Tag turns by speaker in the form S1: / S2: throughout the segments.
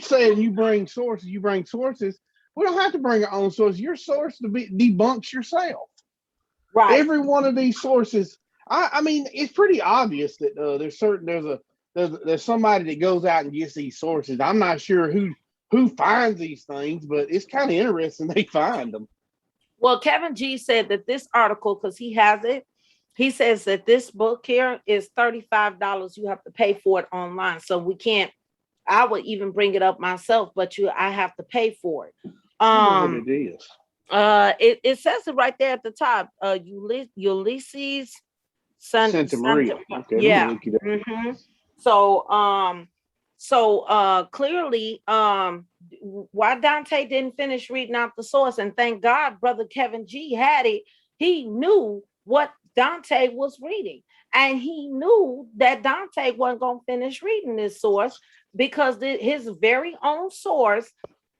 S1: saying you bring sources, We don't have to bring our own source. Your source debunks yourself.
S2: Right.
S1: Every one of these sources. I mean, it's pretty obvious that there's somebody that goes out and gets these sources. I'm not sure who finds these things, but it's kind of interesting they find them.
S2: Well, Kevin G said that this article, because he has it, he says that this book here is $35. You have to pay for it online. So we can't, I would even bring it up myself, but I have to pay for it.
S1: What it is.
S2: It says it right there at the top. Ulysses
S1: Santa Maria. Okay,
S2: yeah. Mm-hmm. So clearly why Dante didn't finish reading out the source, and thank God brother Kevin G had it. He knew what Dante was reading, and he knew that Dante wasn't going to finish reading this source because his very own source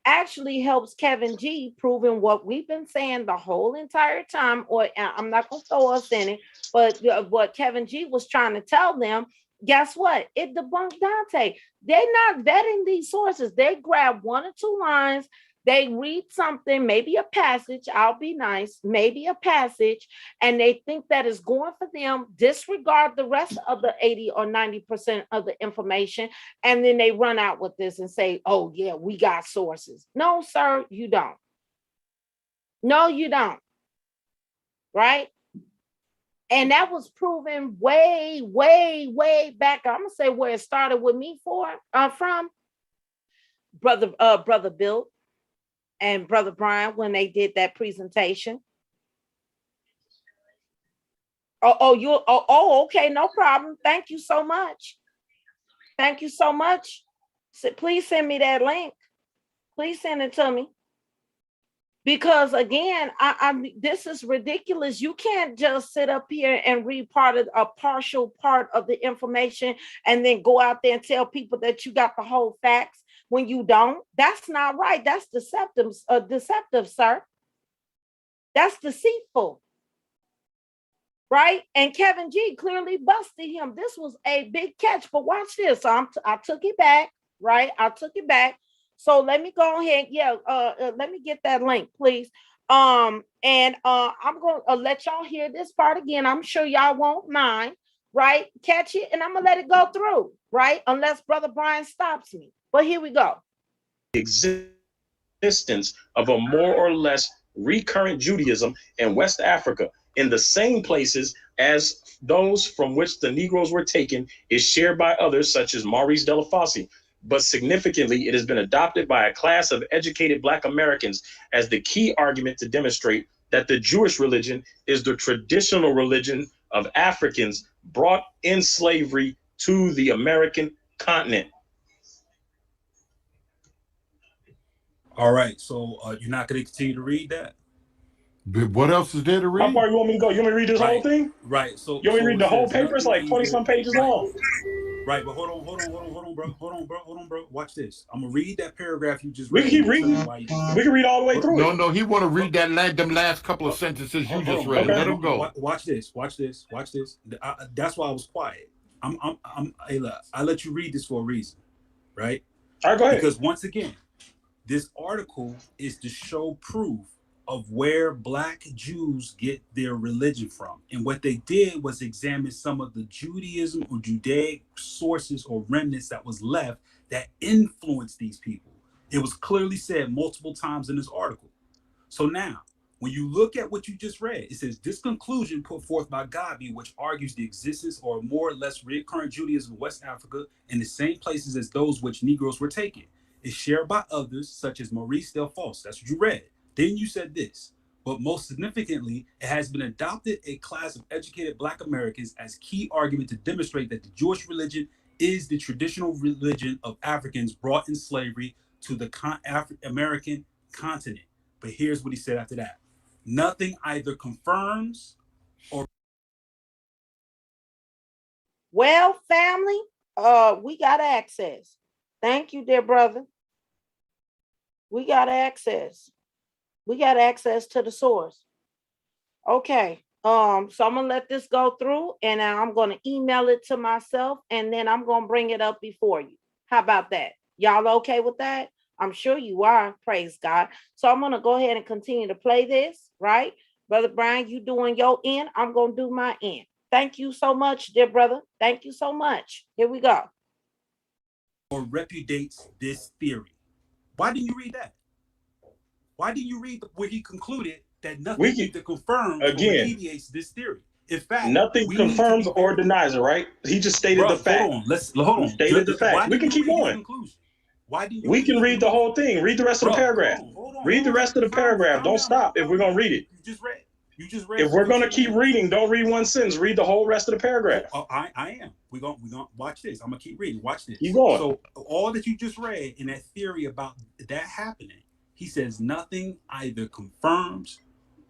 S2: actually helps Kevin G proving what we've been saying the whole entire time. Or I'm not going to throw us in it, but what Kevin G was trying to tell them, guess what? It debunked Dante. They're not vetting these sources. They grab one or two lines, they read something, maybe a passage, I'll be nice, maybe a passage, and they think that is going for them, disregard the rest of the 80 or 90% of the information, and then they run out with this and say, oh yeah, we got sources. No, sir, you don't. No, you don't. Right? And that was proven way, way, way back. I'm gonna say where it started with me from brother Bill and brother Brian when they did that presentation. Okay, no problem. Thank you so much. Thank you so much. Please send me that link. Please send it to me. Because again, this is ridiculous. You can't just sit up here and read a partial part of the information and then go out there and tell people that you got the whole facts when you don't. That's not right. That's deceptive, sir. That's deceitful. Right? And Kevin G clearly busted him. This was a big catch. But watch this. So I took it back. Right? I took it back. So let me go ahead. Yeah, let me get that link, please. I'm gonna let y'all hear this part again. I'm sure y'all won't mind, right? Catch it, and I'm gonna let it go through, right? Unless Brother Brian stops me. But here we go.
S3: Existence of a more or less recurrent Judaism in West Africa in the same places as those from which the Negroes were taken is shared by others such as Maurice Delafosse. But significantly, it has been adopted by a class of educated Black Americans as the key argument to demonstrate that the Jewish religion is the traditional religion of Africans brought in slavery to the American continent.
S4: All right, so you're not going to continue to read that?
S5: But what else is there to read?
S3: How far you want me to go? You want me to read this whole thing?
S4: Right. So
S3: you want me to read the whole paper? It's like 20-some pages long.
S4: Right, but hold on, bro. Watch this. I'm gonna read that paragraph you just
S3: read.
S4: We
S3: can keep reading. We can read all the way through
S5: it. No, he want to read them last couple of sentences you just read. Okay. Let him go.
S4: Watch this. That's why I was quiet. I let you read this for a reason, right?
S3: All right, go ahead.
S4: Because once again, this article is to show proof of where Black Jews get their religion from. And what they did was examine some of the Judaism or Judaic sources or remnants that was left that influenced these people. It was clearly said multiple times in this article. So now, when you look at what you just read, it says, this conclusion put forth by Gabi, which argues the existence or more or less recurrent Judaism in West Africa in the same places as those which Negroes were taken, is shared by others such as Maurice Delafosse. That's what you read. Then you said this, but most significantly, it has been adopted a class of educated Black Americans as key argument to demonstrate that the Jewish religion is the traditional religion of Africans brought in slavery to the American continent. But here's what he said after that. Nothing either confirms or...
S2: Well, family, we got access. Thank you, dear brother. We got access. We got access to the source. Okay. So I'm gonna let this go through, and I'm gonna email it to myself, and then I'm gonna bring it up before you. How about that? Y'all okay with that? I'm sure you are. Praise God. So I'm going to go ahead and continue to play this, right? Brother Brian, you doing your end. I'm going to do my end. Thank you so much, dear brother. Thank you so much. Here we go.
S4: Or repudiates this theory. Why didn't you read that? Why didn't you read where he concluded that nothing either confirms or repudiates this theory? In fact,
S3: nothing confirms or denies it, right? He just stated the fact.
S4: Hold on.
S3: He stated the fact. We can keep going.
S4: Why do you
S3: We can read the whole thing. Read the rest of the paragraph. Read the rest of the paragraph. Don't stop if we're going to read it.
S4: You just read.
S3: If we're going to keep reading, don't read one sentence. Read the whole rest of the paragraph.
S4: I am. We're gonna watch this. I'm gonna keep reading. Watch this.
S3: Keep going.
S4: So all that you just read in that theory about that happening, he says nothing either confirms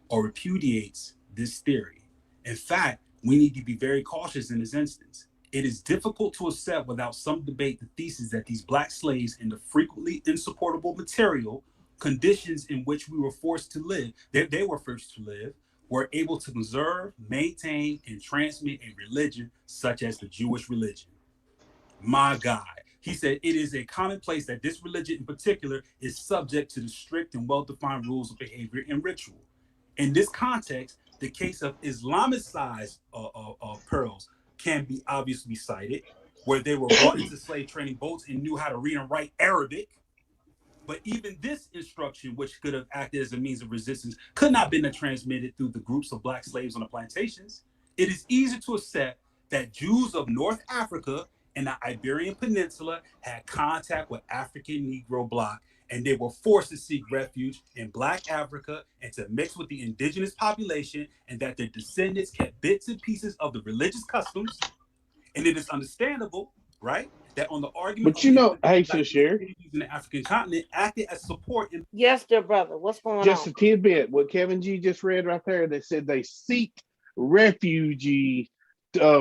S4: or repudiates this theory. In fact, we need to be very cautious in this instance. It is difficult to accept without some debate the thesis that these black slaves in the frequently insupportable material conditions in which we were forced to live, they were forced to live, were able to conserve, maintain, and transmit a religion such as the Jewish religion. My God. He said it is a commonplace that this religion in particular is subject to the strict and well-defined rules of behavior and ritual. In this context, the case of Islamicized pearls can be obviously cited, where they were brought into slave training boats and knew how to read and write Arabic. But even this instruction, which could have acted as a means of resistance, could not have been transmitted through the groups of black slaves on the plantations. It is easy to accept that Jews of North Africa and the Iberian Peninsula had contact with African Negro bloc, and they were forced to seek refuge in Black Africa and to mix with the indigenous population, and that their descendants kept bits and pieces of the religious customs. And it is understandable, right, that on the argument,
S1: but you know, hey, so share
S4: in the African continent acted as support.
S2: Yes, dear brother. What's going on?
S1: Just a tidbit. What Kevin G just read right there. They said they seek refuge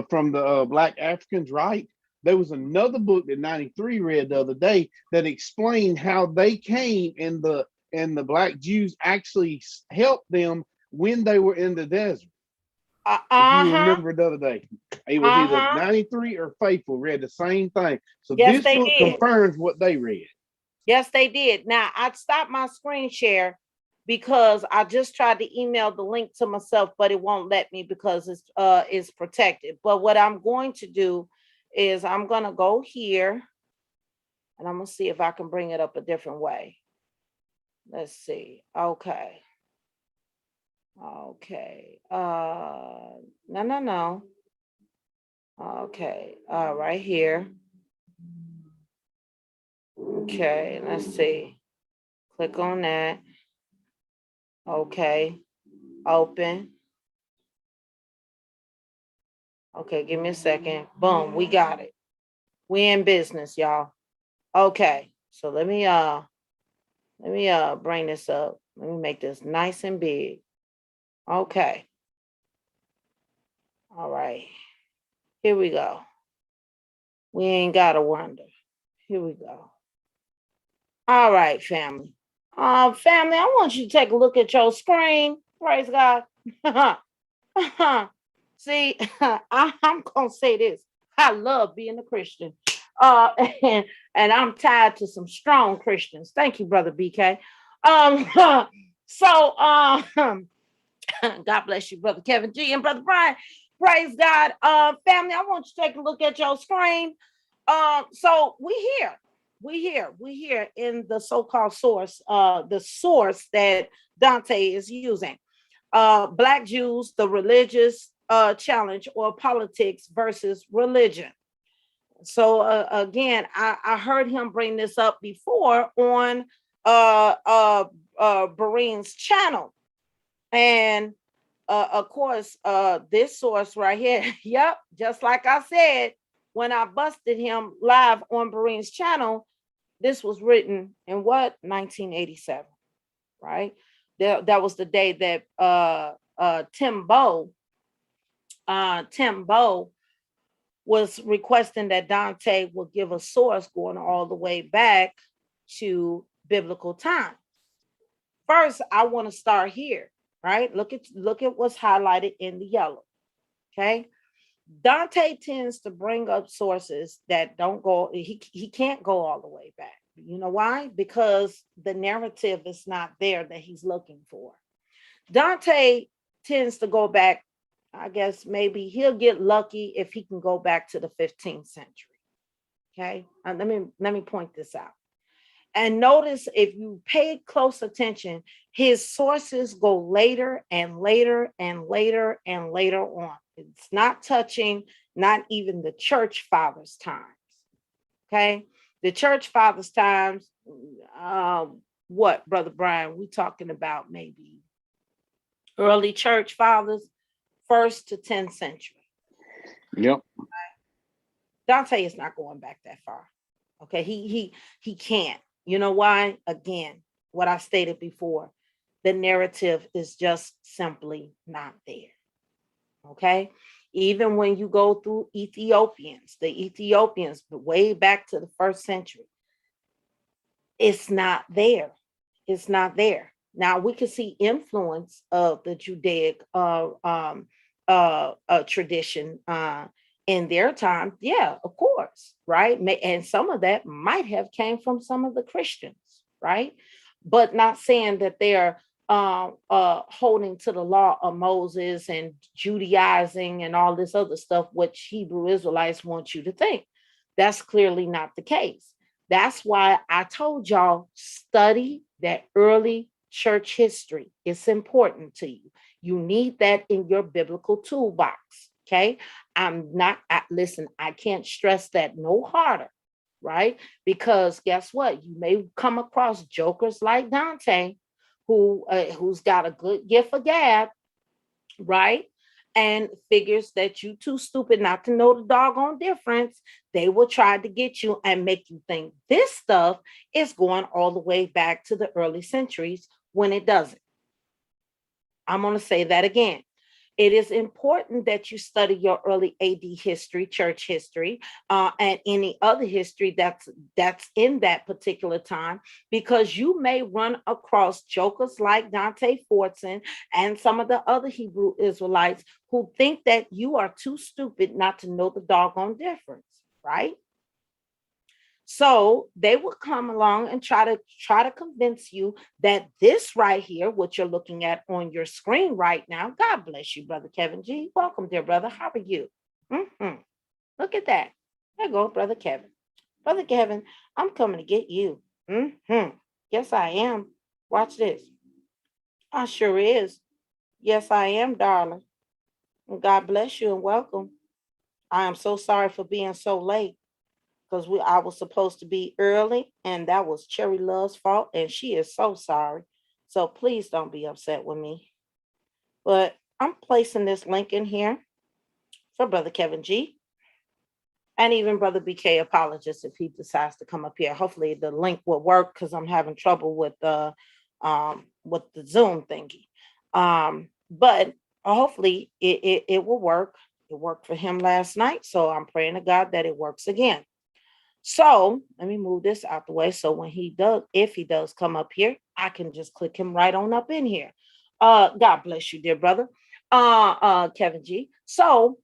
S1: from the Black Africans, right? There was another book that 93 read the other day that explained how they came and the Black Jews actually helped them when they were in the desert. If you remember the other day, it was either 93 or Faithful read the same thing. So yes, this book confirms what they read.
S2: Yes, they did. Now I stopped my screen share because I just tried to email the link to myself, but it won't let me because it's protected. But what I'm going to do is I'm gonna go here and I'm gonna see if I can bring it up a different way. Let's see. Okay. No. Okay. Right here. Okay, let's see. Click on that. Okay. Open. Okay, give me a second. Boom, we got it. We in business, y'all. Okay, so let me bring this up. Let me make this nice and big. Okay. All right. Here we go. We ain't gotta wonder. Here we go. All right, family. Family, I want you to take a look at your screen. Praise God. See, I'm gonna say this. I love being a Christian. And I'm tied to some strong Christians. Thank you, Brother BK. God bless you, Brother Kevin G and Brother Brian. Praise God. Family, I want you to take a look at your screen. So we here in the so-called source, the source that Dante is using. Black Jews, the religious challenge, or politics versus religion. So again, I heard him bring this up before on Berean's channel. And of course, this source right here, yep, just like I said, when I busted him live on Berean's channel, this was written in what? 1987, right? That was the day that Tim Bowe was requesting that Dante would give a source going all the way back to biblical times. First, I want to start here, right? Look at what's highlighted in the yellow. Okay. Dante tends to bring up sources that don't go, he can't go all the way back. You know why? Because the narrative is not there that he's looking for. Dante tends to go back, I guess maybe he'll get lucky if he can go back to the 15th century. Okay. Let me point this out. And notice, if you pay close attention, his sources go later and later and later and later on. It's not touching, not even the church fathers' times. Okay. The church fathers' times, what, Brother Brian? We talking about maybe early church fathers, 1st to 10th century.
S1: Yep.
S2: Dante is not going back that far. Okay. He can't. You know why? Again, what I stated before, the narrative is just simply not there. Okay. Even when you go through the Ethiopians, way back to the 1st century, it's not there. It's not there. Now we can see influence of the Judaic tradition in their time. Yeah, of course, right? And some of that might have came from some of the Christians, right? But not saying that they're holding to the law of Moses and Judaizing and all this other stuff, which Hebrew Israelites want you to think. That's clearly not the case. That's why I told y'all, study that early church history. It's important to you. You need that in your biblical toolbox. Okay. Listen, I can't stress that no harder, right? Because guess what? You may come across jokers like Dante, who's got a good gift of gab, right? And figures that you too stupid not to know the doggone difference. They will try to get you and make you think this stuff is going all the way back to the early centuries when it doesn't. I'm going to say that again. It is important that you study your early AD history, church history, and any other history that's in that particular time, because you may run across jokers like Dante Fortson and some of the other Hebrew Israelites who think that you are too stupid not to know the doggone difference, right? So they will come along and try to convince you that this right here, what you're looking at on your screen right now, God bless you, Brother Kevin G. Welcome, dear brother. How are you? Look at that. There you go, Brother Kevin. Brother Kevin, I'm coming to get you. Yes, I am. Watch this. I sure is. Yes, I am, darling. God bless you and welcome. I am so sorry for being so late, because I was supposed to be early, and that was Cherry Love's fault, and she is so sorry. So please don't be upset with me. But I'm placing this link in here for Brother Kevin G. And even Brother BK Apologist if he decides to come up here. Hopefully the link will work, because I'm having trouble with the Zoom thingy. But hopefully it will work. It worked for him last night, so I'm praying to God that it works again. So let me move this out the way. So when if he does come up here, I can just click him right on up in here. God bless you, dear brother. Kevin G. So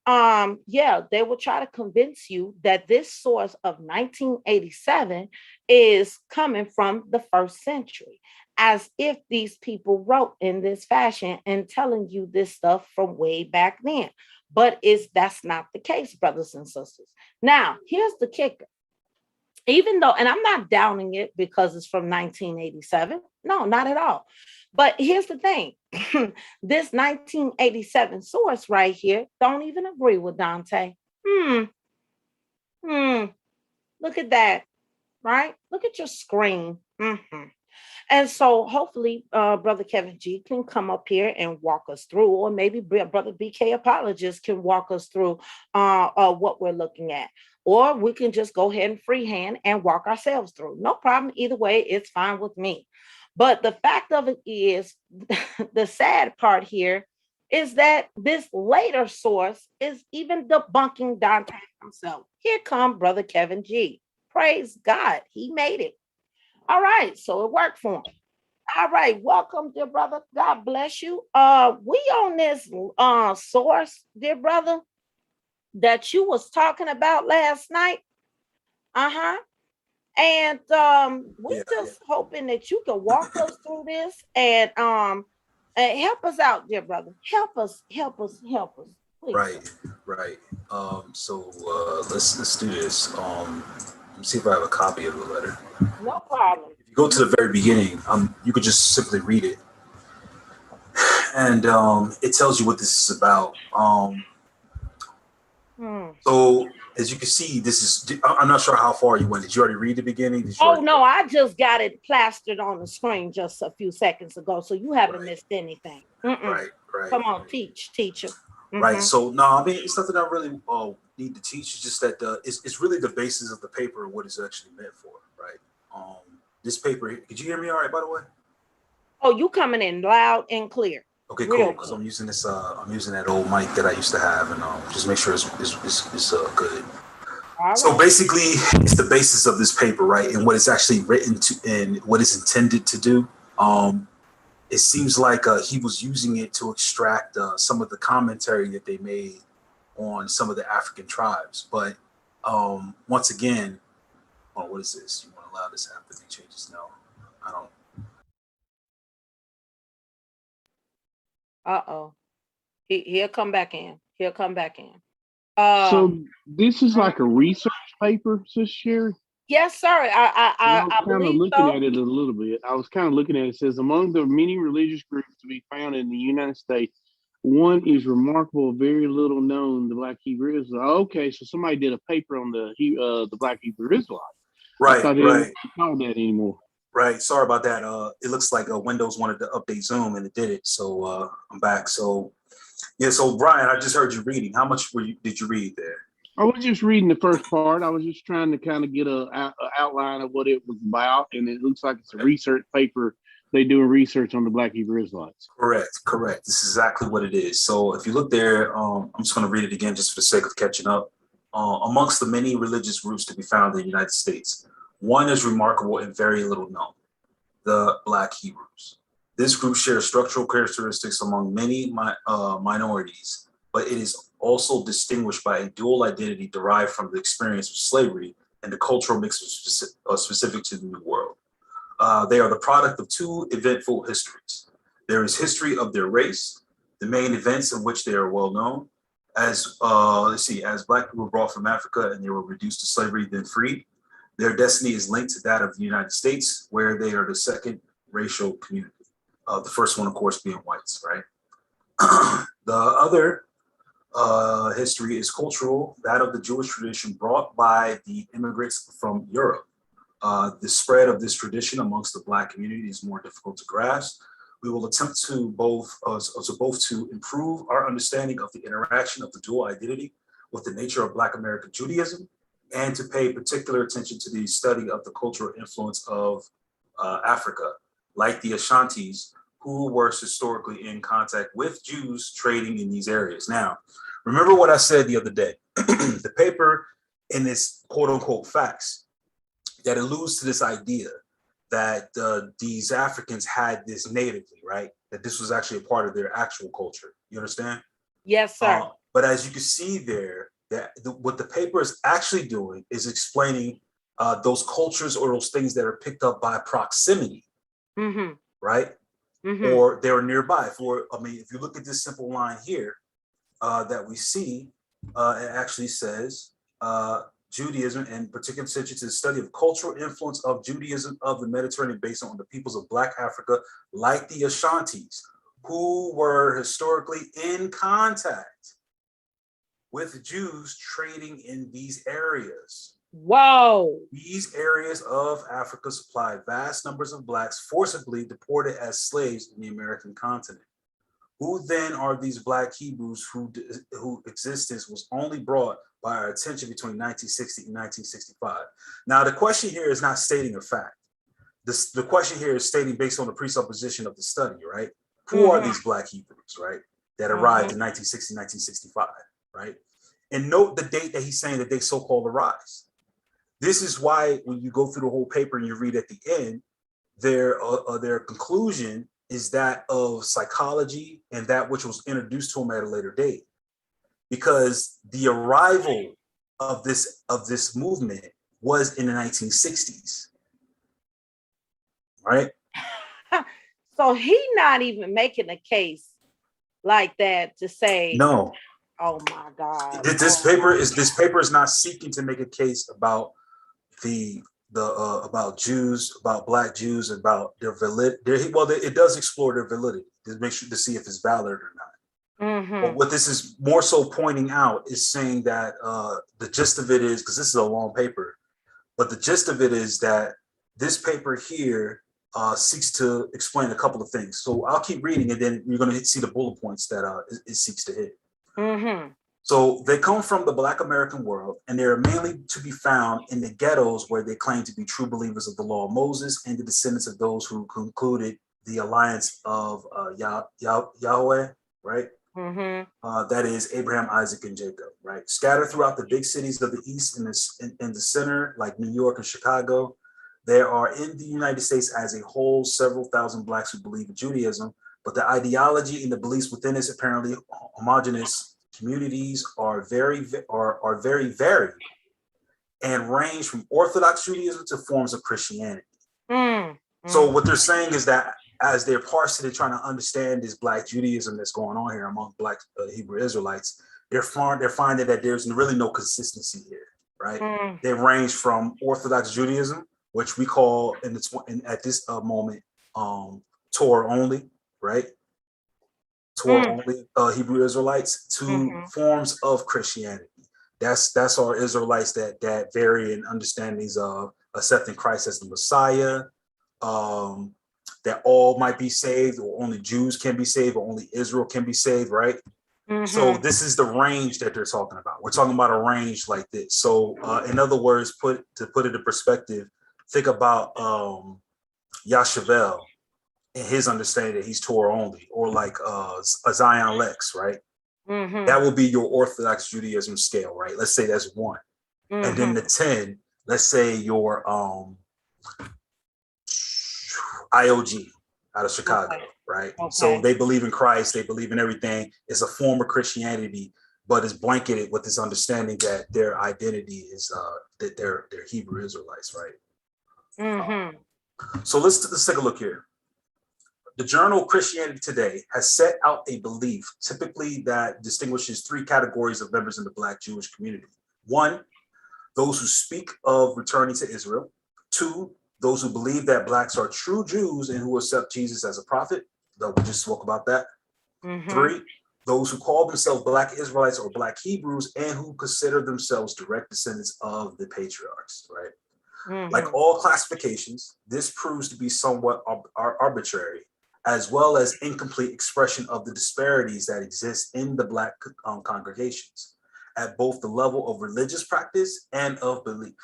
S2: yeah, they will try to convince you that this source of 1987 is coming from the 1st century, as if these people wrote in this fashion and telling you this stuff from way back then. But that's not the case, brothers and sisters. Now, here's the kicker. Even though, and I'm not downing it because it's from 1987. No, not at all. But here's the thing. This 1987 source right here don't even agree with Dante. Look at that, right? Look at your screen. And so hopefully Brother Kevin G can come up here and walk us through, or maybe Brother BK Apologist can walk us through what we're looking at. Or we can just go ahead and freehand and walk ourselves through. No problem. Either way, it's fine with me. But the fact of it is, the sad part here is that this later source is even debunking Dante himself. Here come Brother Kevin G. Praise God. He made it. All right. So it worked for him. All right. Welcome, dear brother. God bless you. We on this source, dear brother. that you was talking about last night. Uh-huh. And we
S6: Yeah,
S2: just hoping that you can walk us through this and help us out, dear brother. Help us, help us, help us. Please.
S6: right, right. So let's do this. Let me see if I have a copy of the letter.
S2: No problem.
S6: If you go to the very beginning, you could just simply read it, and it tells you what this is about. So as you can see, this is. I'm not sure how far you went. Did you already read the beginning?
S2: Oh no, I just got it plastered on the screen just a few seconds ago, so you haven't
S6: Right.
S2: missed anything.
S6: Right, right.
S2: Come on, teach, teacher.
S6: Right. So no, I mean it's nothing I really need to teach. It's just that it's really the basis of the paper and what it's actually meant for, right? This paper. Could you hear me all right? By the way.
S2: Oh, you coming in loud and clear.
S6: Okay,
S2: Real
S6: cool. Because I'm using this. I'm using that old mic that I used to have, and just make sure it's good.
S2: All
S6: So
S2: right.
S6: basically, it's the basis of this paper, right? And what it's actually written to, and what it's intended to do. It seems like he was using it to extract some of the commentary that they made on some of the African tribes. But once again, what is this? You want to allow this app to be changes? No, I don't.
S2: Uh-oh. He'll come back in. He'll come back in.
S1: So this is like a research paper, Sister Sherry?
S2: Yes, sir. I
S1: was kind of
S2: believe
S1: looking
S2: so.
S1: at it a little bit. I was kind of looking at it. It says, among the many religious groups to be found in the United States, one is remarkable, very little known, the Black Hebrew Israelites. Okay, so somebody did a paper on the Black Hebrew Israelites. I
S6: Right,
S1: thought they
S6: right,
S1: didn't call that anymore.
S6: right. Sorry about that. It looks like Windows wanted to update Zoom, and it did it. So I'm back. So yeah. So Brian, I just heard you reading. How much did you read there?
S1: I was just reading the first part. I was just trying to kind of get a outline of what it was about, and it looks like it's a research paper. They doing research on the Black Hebrew Israelites.
S6: Correct. This is exactly what it is. So if you look there, I'm just going to read it again just for the sake of catching up. Amongst the many religious groups to be found in the United States, one is remarkable and very little known: the Black Hebrews. This group shares structural characteristics among many minorities, but it is also distinguished by a dual identity derived from the experience of slavery and the cultural mix specific to the New World. They are the product of two eventful histories. There is history of their race, the main events in which they are well known. As Black people were brought from Africa and they were reduced to slavery, then freed. Their destiny is linked to that of the United States, where they are the second racial community. The first one, of course, being whites, right? The other history is cultural, that of the Jewish tradition brought by the immigrants from Europe. The spread of this tradition amongst the Black community is more difficult to grasp. We will attempt to both to improve our understanding of the interaction of the dual identity with the nature of Black American Judaism, and to pay particular attention to the study of the cultural influence of Africa, like the Ashantis, who were historically in contact with Jews trading in these areas. Now, remember what I said the other day. The paper in its quote unquote facts that alludes to this idea that these Africans had this natively, right? That this was actually a part of their actual culture. You understand?
S2: Yes, sir.
S6: But as you can see there, that what the paper is actually doing is explaining those cultures or those things that are picked up by proximity, right? Or they're nearby. If you look at this simple line here that we see, it actually says Judaism, and particular attention to the study of cultural influence of Judaism of the Mediterranean basin on the peoples of Black Africa, like the Ashantis, who were historically in contact with Jews trading in these areas.
S2: Whoa.
S6: These areas of Africa supplied vast numbers of Blacks forcibly deported as slaves in the American continent. Who then are these Black Hebrews whose existence was only brought by our attention between 1960 and 1965? Now, the question here is not stating a fact. The question here is stating based on the presupposition of the study, right? Who are these Black Hebrews, right? That arrived in 1960, 1965, right? And note the date that he's saying that they so-called arise. This is why when you go through the whole paper and you read at the end, their conclusion is that of psychology and that which was introduced to them at a later date. because the arrival of this movement was in the 1960s, right?
S2: So he not even making a case like that to say,
S6: No,
S2: oh my God.
S6: this paper is not seeking to make a case about about Jews, about Black Jews, about their validity. Well, it does explore their validity to make sure to see if it's valid or not. But what this is more so pointing out is saying that the gist of it is, because this is a long paper, but the gist of it is that this paper here seeks to explain a couple of things. So I'll keep reading, and then you're going to see the bullet points that it seeks to hit. So they come from the Black American world, and they are mainly to be found in the ghettos where they claim to be true believers of the law of Moses and the descendants of those who concluded the alliance of Yahweh, right? That is Abraham, Isaac, and Jacob, right? Scattered throughout the big cities of the East and in the center, like New York and Chicago. There are in the United States as a whole several thousand Blacks who believe in Judaism, but the ideology and the beliefs within its apparently homogenous communities are very varied and range from Orthodox Judaism to forms of Christianity. So what they're saying is that as they're parsing and trying to understand this Black Judaism that's going on here among Black Hebrew Israelites, they're finding that there's really no consistency here, right? They range from Orthodox Judaism, which we call at this moment Torah only, right? Torah only Hebrew Israelites, to forms of Christianity. That's our Israelites that vary in understandings of accepting Christ as the Messiah, that all might be saved, or only Jews can be saved, or only Israel can be saved, right? So this is the range that they're talking about. We're talking about a range like this. So in other words, put it in perspective, think about Yashavel and his understanding that he's Torah only, or like a Zion Lex, right? That will be your Orthodox Judaism scale, right? Let's say that's 1. And then the 10, let's say your IOG out of Chicago, right? So they believe in Christ, they believe in everything. It's a form of Christianity, but it's blanketed with this understanding that their identity is that they're Hebrew Israelites, right? So let's take a look here. The Journal Christianity Today has set out a belief typically that distinguishes 3 categories of members in the Black Jewish community. 1, those who speak of returning to Israel. 2, those who believe that Blacks are true Jews and who accept Jesus as a prophet. We just spoke about that. 3, those who call themselves Black Israelites or Black Hebrews and who consider themselves direct descendants of the patriarchs, right? Like all classifications, this proves to be somewhat arbitrary, as well as incomplete expression of the disparities that exist in the Black congregations at both the level of religious practice and of belief.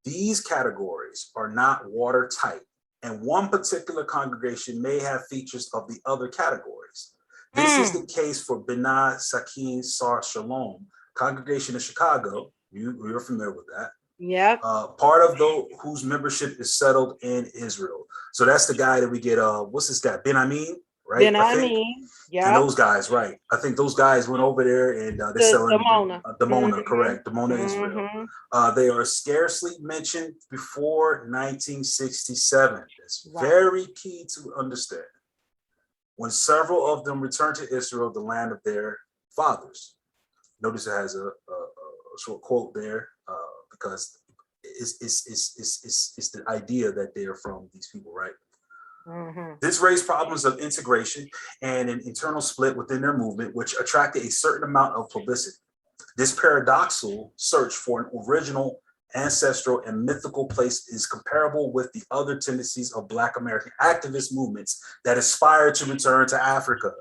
S6: These categories are not watertight, and one particular congregation may have features of the other categories. This is the case for B'nai Sakin Sar Shalom, congregation in Chicago. You're familiar with that.
S2: Yeah.
S6: Part of whose membership is settled in Israel. So that's the guy that we get. What's this guy? Ben Amin, right?
S2: Ben Amin. Yeah.
S6: And those guys, right? I think those guys went over there and they're selling Dimona, correct? Dimona, Israel. They are scarcely mentioned before 1967. It's very key to understand. When several of them returned to Israel, the land of their fathers. Notice it has a short quote there. Because it's the idea that they're from these people, right? This raised problems of integration and an internal split within their movement, which attracted a certain amount of publicity. This paradoxical search for an original, ancestral, and mythical place is comparable with the other tendencies of Black American activist movements that aspire to return to Africa.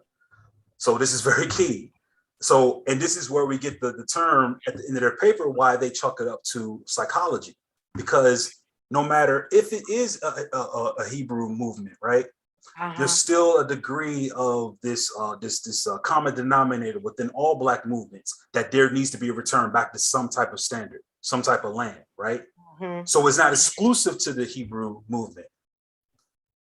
S6: So this is very key. So, and this is where we get the term at the end of their paper, why they chalk it up to psychology, because no matter if it is a Hebrew movement, right, there's still a degree of this common denominator within all Black movements that there needs to be a return back to some type of standard, some type of land, right? So it's not exclusive to the Hebrew movement.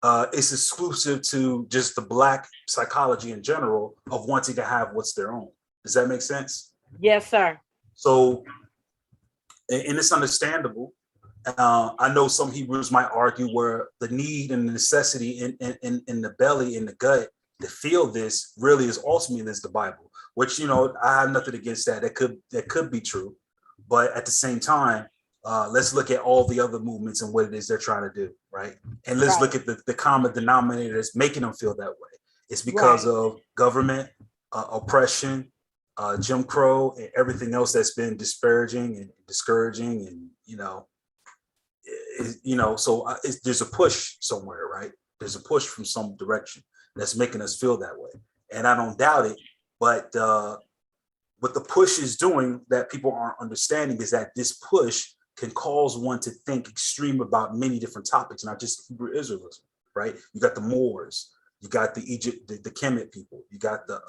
S6: It's exclusive to just the Black psychology in general of wanting to have what's their own. Does that make sense?
S2: Yes, sir.
S6: So, and it's understandable. I know some Hebrews might argue where the need and the necessity in the belly, in the gut, to feel this really is ultimately is the Bible. Which, you know, I have nothing against that. That could be true, but at the same time, let's look at all the other movements and what it is they're trying to do, right? And let's look at the common denominator that's making them feel that way. It's because of government, oppression, Jim Crow, and everything else that's been disparaging and discouraging, and so there's a push somewhere, right? There's a push from some direction that's making us feel that way, and I don't doubt it. But what the push is doing that people aren't understanding is that this push can cause one to think extreme about many different topics, not just Hebrew Israelism, right? You got the Moors, you got the Egypt, the Kemet people, you got the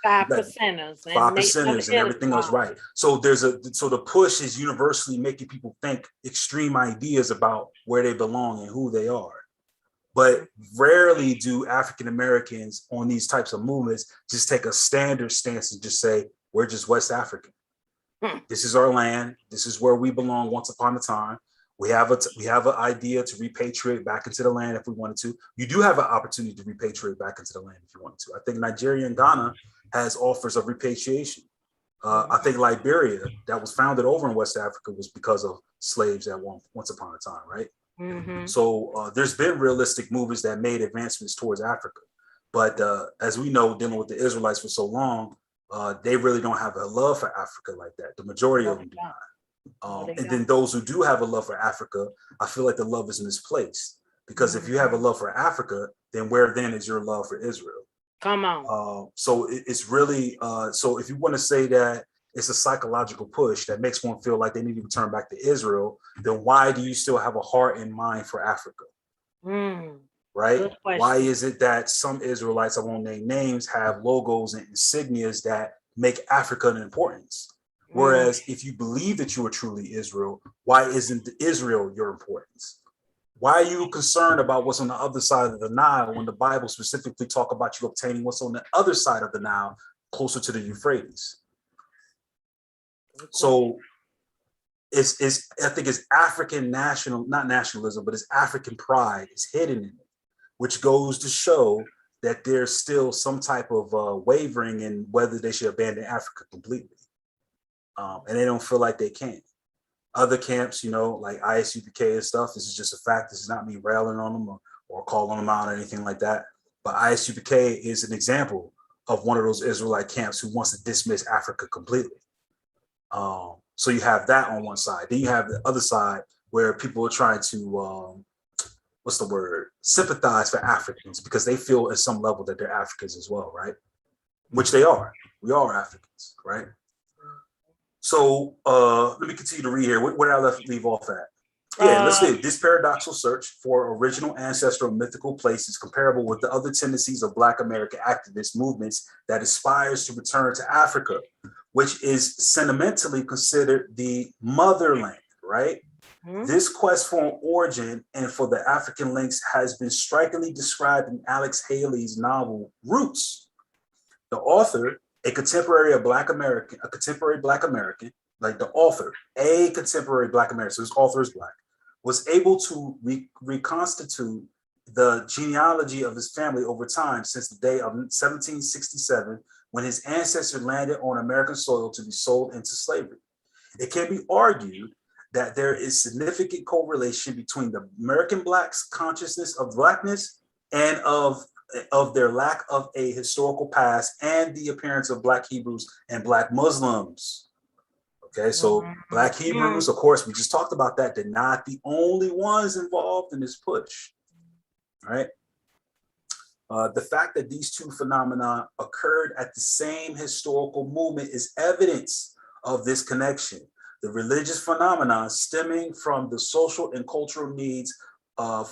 S2: 5%ers
S6: and everything else, right? So the push is universally making people think extreme ideas about where they belong and who they are. But rarely do African Americans on these types of movements just take a standard stance and just say, we're just West African. This is our land. This is where we belong once upon a time. We have an idea to repatriate back into the land if we wanted to. You do have an opportunity to repatriate back into the land if you wanted to. I think Nigeria and Ghana has offers of repatriation. I think Liberia, that was founded over in West Africa, was because of slaves at once upon a time, right?
S2: Mm-hmm.
S6: So there's been realistic movements that made advancements towards Africa. But as we know, dealing with the Israelites for so long, they really don't have a love for Africa like that. The majority of them do not. And then those who do have a love for Africa, I feel like the love is misplaced. Because if you have a love for Africa, then where then is your love for Israel?
S2: Come on.
S6: So it's really, so if you want to say that it's a psychological push that makes one feel like they need to return back to Israel, then why do you still have a heart and mind for Africa? Right? Why is it that some Israelites, I won't name names, have logos and insignias that make Africa an importance? Whereas if you believe that you are truly Israel, why isn't Israel your importance? Why are you concerned about what's on the other side of the Nile when the Bible specifically talk about you obtaining what's on the other side of the Nile, closer to the Euphrates? So I think it's African not nationalism, but it's African pride is hidden in it, which goes to show that there's still some type of wavering in whether they should abandon Africa completely. And they don't feel like they can. Other camps, like ISUPK and stuff, this is just a fact. This is not me railing on them or calling them out or anything like that. But ISUPK is an example of one of those Israelite camps who wants to dismiss Africa completely. So you have that on one side. Then you have the other side where people are trying to, sympathize for Africans because they feel at some level that they're Africans as well, right? Which they are. We are Africans, right? So let me continue to read here. Where did I leave off at? Yeah, let's see. This paradoxical search for original ancestral mythical places comparable with the other tendencies of Black American activist movements that aspires to return to Africa, which is sentimentally considered the motherland, right? This quest for an origin and for the African links has been strikingly described in Alex Haley's novel Roots. The author, a contemporary Black American, like the author, a contemporary Black American, so his author is Black, was able to reconstitute the genealogy of his family over time since the day of 1767, when his ancestor landed on American soil to be sold into slavery. It can be argued that there is significant correlation between the American Blacks' consciousness of Blackness and of their lack of a historical past and the appearance of Black Hebrews and Black Muslims. Okay, so Black Hebrews, of course, we just talked about that. They're not the only ones involved in this push, right? The fact that these two phenomena occurred at the same historical moment is evidence of this connection. The religious phenomena stemming from the social and cultural needs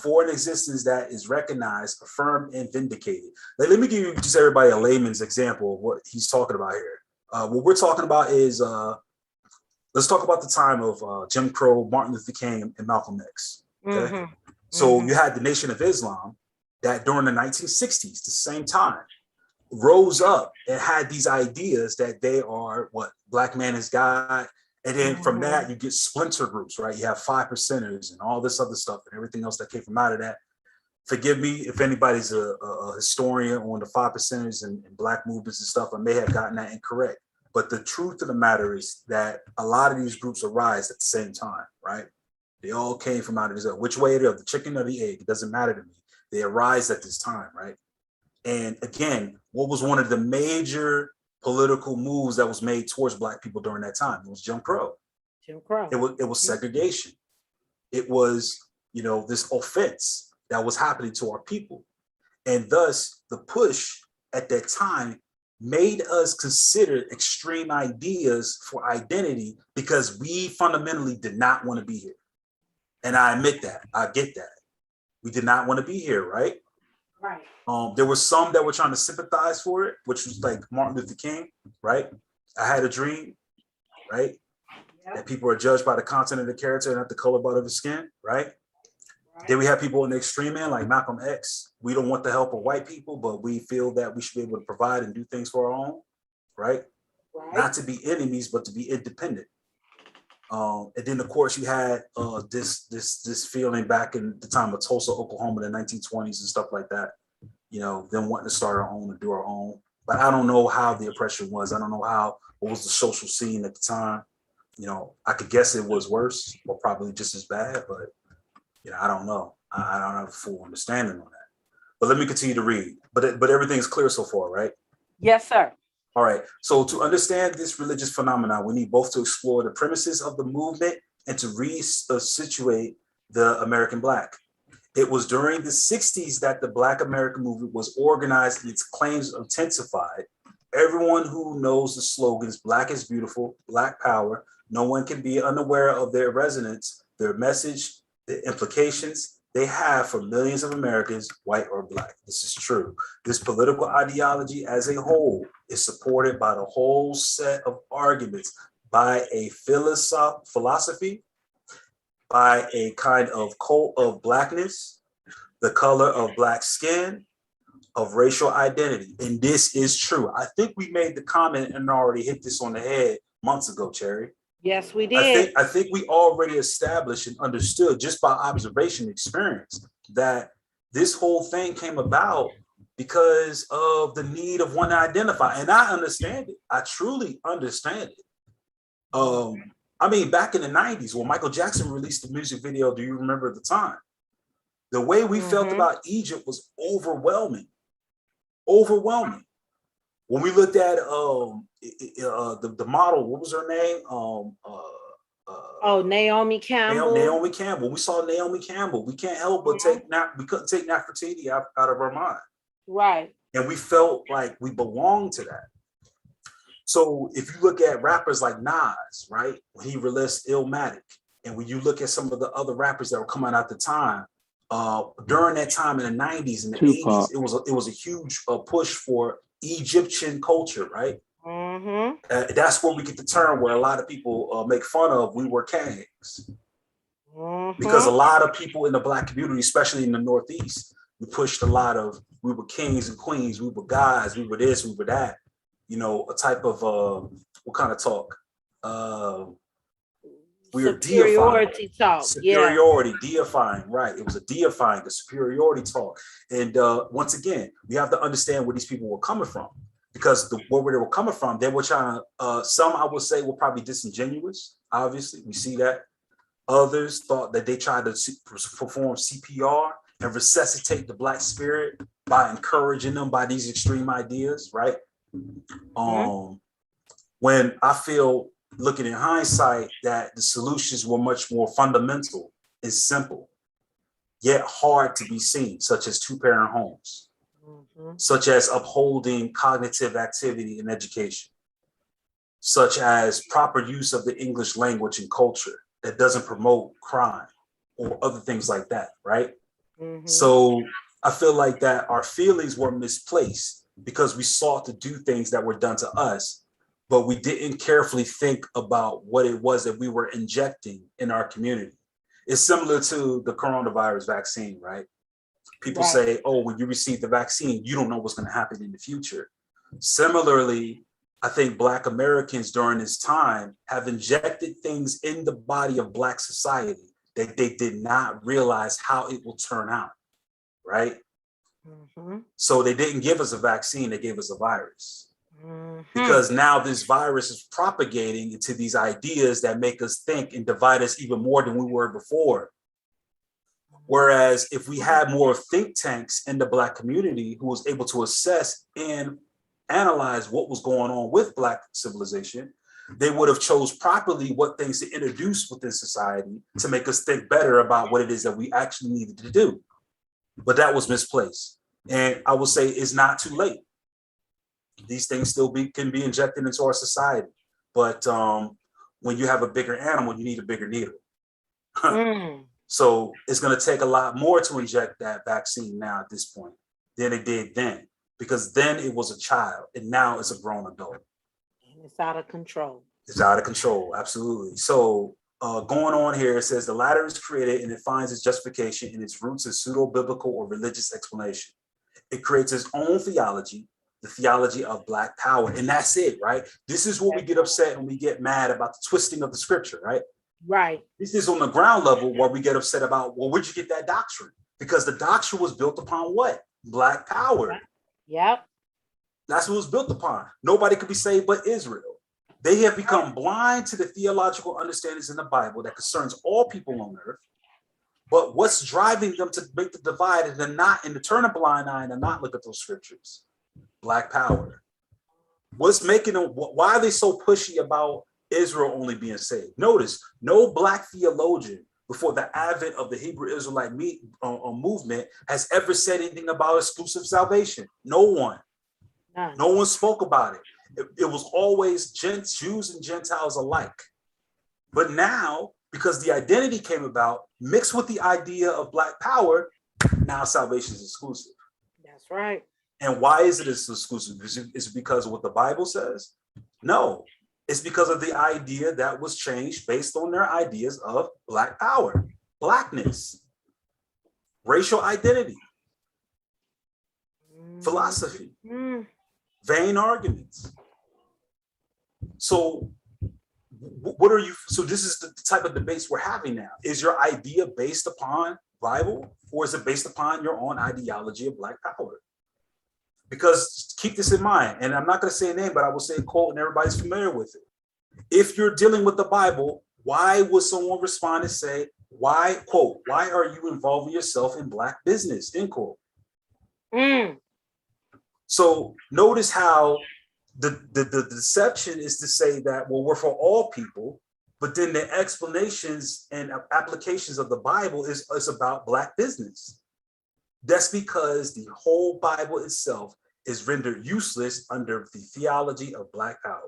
S6: for an existence that is recognized, affirmed, and vindicated. Let me give you just everybody a layman's example of what he's talking about here. What we're talking about is, let's talk about the time of Jim Crow, Martin Luther King, and Malcolm X. Okay? So you had the Nation of Islam that during the 1960s, the same time, rose up and had these ideas that they are what black man is God. And then from that, you get splinter groups, right? You have 5%ers and all this other stuff and everything else that came from out of that. Forgive me if anybody's a historian on the 5%ers and black movements and stuff. I may have gotten that incorrect. But the truth of the matter is that a lot of these groups arise at the same time, right? They all came from out of this. Which way the chicken or the egg? It doesn't matter to me. They arise at this time, right? And again, what was one of the major political moves that was made towards black people during that time? It was Jim Crow.
S2: Jim Crow.
S6: It was segregation. It was, this offense that was happening to our people. And thus the push at that time made us consider extreme ideas for identity because we fundamentally did not want to be here. And I admit that, I get that. We did not want to be here, right?
S2: Right.
S6: There were some that were trying to sympathize for it, which was like Martin Luther King, right? I had a dream, right?
S2: Yep.
S6: That people are judged by the content of the character and not the color of the skin, right? Then we have people in the extreme end like Malcolm X. We don't want the help of white people, but we feel that we should be able to provide and do things for our own, right? Not to be enemies, but to be independent. And then of course you had this feeling back in the time of Tulsa, Oklahoma, the 1920s and stuff like that. Them wanting to start our own and do our own. But I don't know how the oppression was. I don't know what was the social scene at the time. I could guess it was worse or probably just as bad, but I don't know. I don't have a full understanding on that. But let me continue to read. But everything's clear so far, right?
S2: Yes, sir.
S6: All right. So to understand this religious phenomenon, we need both to explore the premises of the movement and to resituate the American Black. It was during the 60s that the Black American movement was organized and its claims intensified. Everyone who knows the slogans, Black is beautiful, Black power, no one can be unaware of their resonance, their message, the implications they have for millions of Americans, white or Black. This is true. This political ideology as a whole is supported by the whole set of arguments by a philosophy, by a kind of cult of Blackness, the color of Black skin, of racial identity. And this is true. I think we made the comment and already hit this on the head months ago, Cherry.
S2: Yes, we did.
S6: I think we already established and understood just by observation and experience that this whole thing came about because of the need of one to identify. And I understand it. I truly understand it. Back in the 90s, when Michael Jackson released the music video, do you remember the time? The way we felt about Egypt was overwhelming. Overwhelming. When we looked at the model, what was her name?
S2: Naomi Campbell.
S6: Naomi Campbell. We saw Naomi Campbell. We can't help but we couldn't take Nefertiti out of our mind.
S2: Right.
S6: And we felt like we belonged to that. So if you look at rappers like Nas, right, when he released Illmatic, and when you look at some of the other rappers that were coming out at the time, during that time in the 90s and the
S1: Tupac.
S6: 80s, it was a huge push for Egyptian culture, right? That's where we get the term where a lot of people make fun of we were kings. Because a lot of people in the Black community, especially in the Northeast, we pushed a lot of we were kings and queens, we were guys, we were this, we were that. A type of what kind of talk? We are
S2: superiority talk.
S6: Superiority, deifying, right? It was a deifying, a superiority talk. And once again, we have to understand where these people were coming from, because where they were coming from, they were trying to, some I would say were probably disingenuous. Obviously, we see that. Others thought that they tried to perform CPR and resuscitate the Black spirit by encouraging them by these extreme ideas, right? When I feel, looking in hindsight, that the solutions were much more fundamental and simple, yet hard to be seen, such as two-parent homes, such as upholding cognitive activity in education, such as proper use of the English language and culture that doesn't promote crime or other things like that, right? So I feel like that our feelings were misplaced because we sought to do things that were done to us, but we didn't carefully think about what it was that we were injecting in our community. It's similar to the coronavirus vaccine, right? People
S2: Right.
S6: say, oh, when you receive the vaccine, you don't know what's going to happen in the future. Similarly, I think Black Americans during this time have injected things in the body of Black society that they did not realize how it will turn out, right?
S2: Mhm.
S6: So they didn't give us a vaccine, they gave us a virus.
S2: Mhm.
S6: Because now this virus is propagating into these ideas that make us think and divide us even more than we were before. Whereas if we had more think tanks in the Black community who was able to assess and analyze what was going on with Black civilization, they would have chose properly what things to introduce within society to make us think better about what it is that we actually needed to do. But that was misplaced. And I will say it's not too late. These things still can be injected into our society. But when you have a bigger animal, you need a bigger needle.
S2: Mm.
S6: So it's going to take a lot more to inject that vaccine now at this point than it did then, because then it was a child and now it's a grown adult.
S2: And it's out of control.
S6: It's out of control, absolutely. So going on here, it says the latter is created and it finds its justification in its roots in pseudo-biblical or religious explanation. It creates its own theology, the theology of Black power. And that's it, right? This is what we get upset and we get mad about the twisting of the scripture, right?
S2: Right.
S6: This is on the ground level where we get upset about, well, where'd you get that doctrine? Because the doctrine was built upon what? Black power.
S2: Yep.
S6: That's what it was built upon. Nobody could be saved but Israel. They have become blind to the theological understandings in the Bible that concerns all people on earth. But what's driving them to make the divide and to turn a blind eye and to not look at those scriptures? Black power. What's making them, why are they so pushy about Israel only being saved? Notice, no Black theologian before the advent of the Hebrew Israelite movement has ever said anything about exclusive salvation. No one.
S2: None.
S6: No one spoke about it. It was always Jews and Gentiles alike. But now, because the identity came about, mixed with the idea of Black power, now salvation is exclusive.
S2: That's right.
S6: And why is it exclusive? Is it because of what the Bible says? No. It's because of the idea that was changed based on their ideas of Black power, Blackness, racial identity, philosophy, vain arguments. So what are you, so this is the type of debates we're having now. Is your idea based upon Bible, or is it based upon your own ideology of Black power? Because keep this in mind, and I'm not going to say a name, but I will say a quote and everybody's familiar with it. If you're dealing with the Bible, why would someone respond and say, why, quote, why are you involving yourself in Black business, end quote? So notice how the deception is to say that, well, we're for all people, but then the explanations and applications of the Bible is about Black business. That's because the whole Bible itself is rendered useless under the theology of Black power.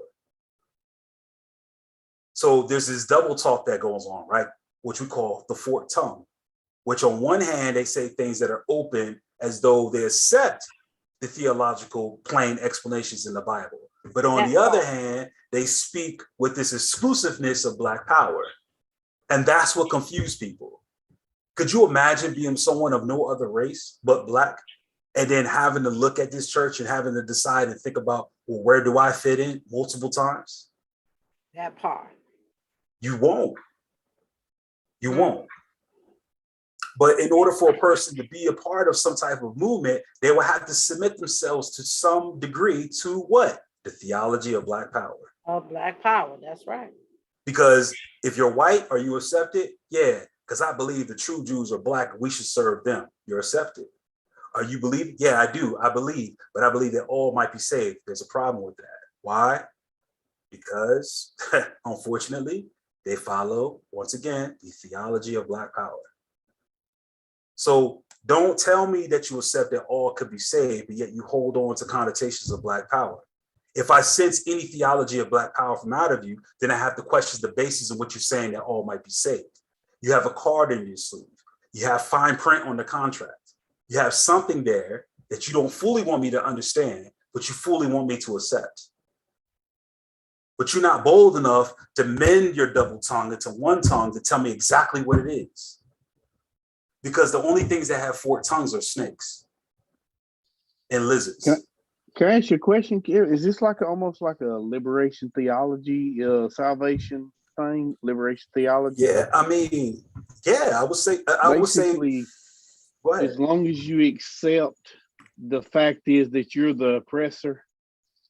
S6: So there's this double talk that goes on, right? Which we call the forked tongue, which on one hand, they say things that are open as though they accept the theological plain explanations in the Bible. But on the other hand, they speak with this exclusiveness of Black power. And that's what confused people. Could you imagine being someone of no other race but Black, and then having to look at this church and having to decide and think about, well, where do I fit in multiple times?
S2: That part.
S6: You won't. You won't. But in order for a person to be a part of some type of movement, they will have to submit themselves to some degree to what? The theology of Black power.
S2: Of Black power, that's right.
S6: Because if you're white, are you accepted? Yeah, because I believe the true Jews are Black and we should serve them. You're accepted. Are you believing? Yeah, I do. I believe, but I believe that all might be saved. There's a problem with that. Why? Because unfortunately, they follow, once again, the theology of Black power. So don't tell me that you accept that all could be saved, but yet you hold on to connotations of Black power. If I sense any theology of Black power from out of you, then I have to question the basis of what you're saying that all might be saved. You have a card in your sleeve. You have fine print on the contract. You have something there that you don't fully want me to understand, but you fully want me to accept. But you're not bold enough to mend your double tongue into one tongue to tell me exactly what it is. because the only things that have forked tongues are snakes and lizards.
S1: Can I ask you a question? Is this like almost like a liberation theology, salvation thing? Liberation theology?
S6: Yeah, I mean, yeah, I would say,
S1: Basically,
S6: go ahead.
S1: as long as you accept the fact is that you're the oppressor,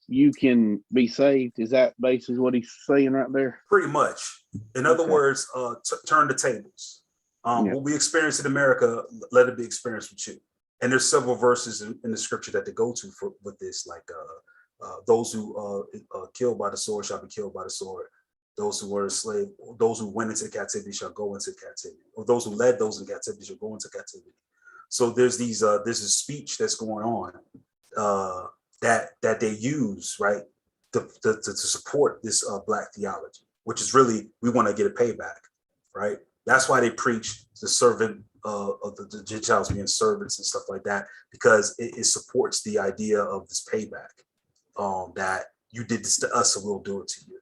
S1: you can be saved. Is that basically what he's saying right there?
S6: Pretty much. In other
S1: Okay.
S6: words, turn the tables.
S1: Yeah.
S6: What we experience in America, let it be experienced with you. And there's several verses in the scripture that they go to with this, like those who killed by the sword shall be killed by the sword. Those who were enslaved, those who went into captivity shall go into captivity, or those who led those in captivity shall go into captivity. So there's these this is speech that's going on that they use, right, to support this black theology, which is really, we want to get a payback, right? That's why they preach the servant of the Gentiles being servants and stuff like that, because it supports the idea of this payback, that you did this to us, so we'll do it to you.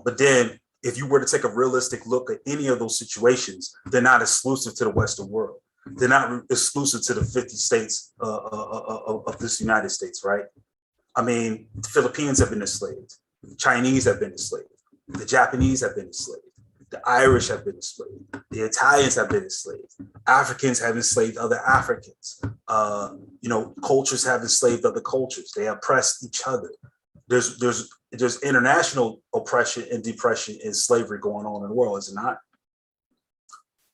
S6: But then if you were to take a realistic look at any of those situations, they're not exclusive to the Western world. They're not exclusive to the 50 states of this United States, right? I mean, the Philippines have been enslaved. The Chinese have been enslaved. The Japanese have been enslaved. The Irish have been enslaved. The Italians have been enslaved. Africans have enslaved other Africans. Cultures have enslaved other cultures. They oppressed each other. There's international oppression and depression and slavery going on in the world, is it not?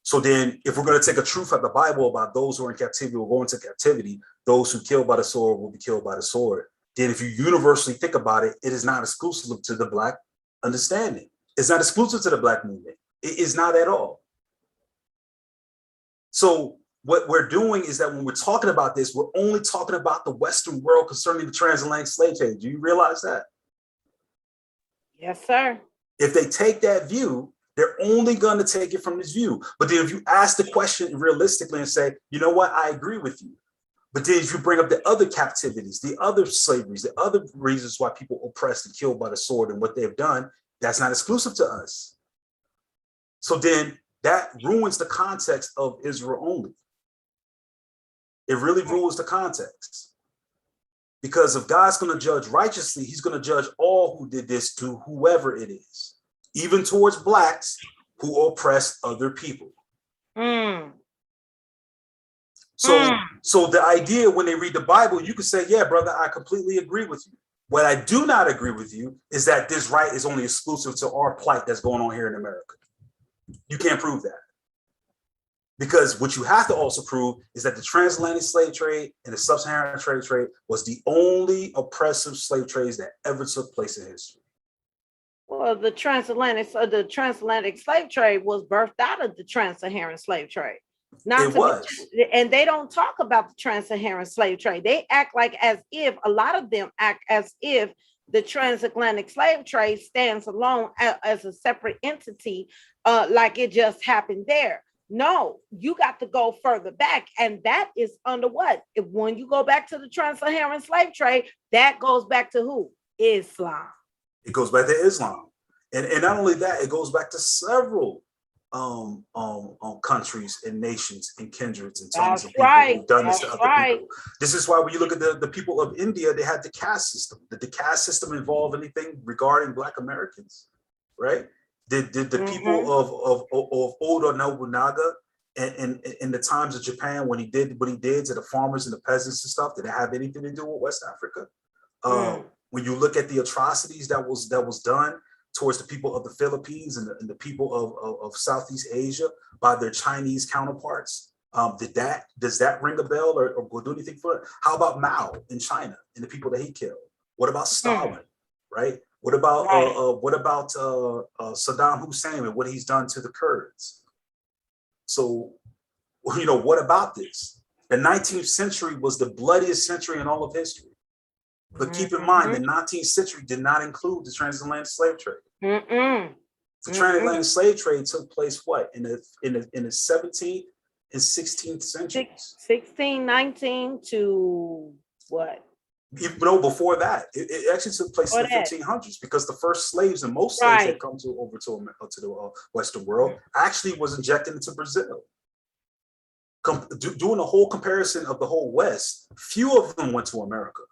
S6: So then, if we're going to take a truth out of the Bible about those who are in captivity will go into captivity, those who killed by the sword will be killed by the sword, then if you universally think about it, it is not exclusive to the Black understanding. It's not exclusive to the Black movement. It is not at all. So what we're doing is that when we're talking about this, we're only talking about the Western world concerning the transatlantic slave trade. Do you realize that?
S2: Yes, sir.
S6: If they take that view, they're only going to take it from this view. But then if you ask the question realistically and say, you know what, I agree with you. But then if you bring up the other captivities, the other slaveries, the other reasons why people oppressed and killed by the sword and what they've done, that's not exclusive to us. So then that ruins the context of Israel only. It really ruins the context. Because if God's going to judge righteously, he's going to judge all who did this to whoever it is, even towards Blacks who oppressed other people. So the idea when they read the Bible, you can say, yeah, brother, I completely agree with you. What I do not agree with you is that this right is only exclusive to our plight that's going on here in America. You can't prove that. Because what you have to also prove is that the transatlantic slave trade and the sub-Saharan trade was the only oppressive slave trades that ever took place in history.
S2: Well, the transatlantic slave trade was birthed out of the trans-Saharan slave trade. And they don't talk about the trans-Saharan slave trade. They act like as if, a lot of them act as if the transatlantic slave trade stands alone as a separate entity, like it just happened there. No, you got to go further back. And that is under what? When you go back to the trans-Saharan slave trade, that goes back to who? Islam.
S6: It goes back to Islam. And not only that, it goes back to several countries and nations and kindreds and tongues of people who've done this to other people. This is why when you look at the people of India, they had the caste system. Did the caste system involve anything regarding Black Americans, right? Did the people of Oda Nobunaga and in the times of Japan, when he did what he did to the farmers and the peasants and stuff, did it have anything to do with West Africa? When you look at the atrocities that was done towards the people of the Philippines and the people of Southeast Asia by their Chinese counterparts, does that ring a bell or do anything for it? How about Mao in China and the people that he killed? What about Stalin, right? What about Saddam Hussein and what he's done to the Kurds? So, what about this? The 19th century was the bloodiest century in all of history. But keep in mind, the 19th century did not include the transatlantic slave trade. The transatlantic slave trade took place what in the 17th and 16th centuries. 16,
S2: 19 to what?
S6: No, before that, it actually took place in the 1500s because the first slaves and most slaves that come over to the Western world actually was injected into Brazil. doing a whole comparison of the whole West, few of them went to America.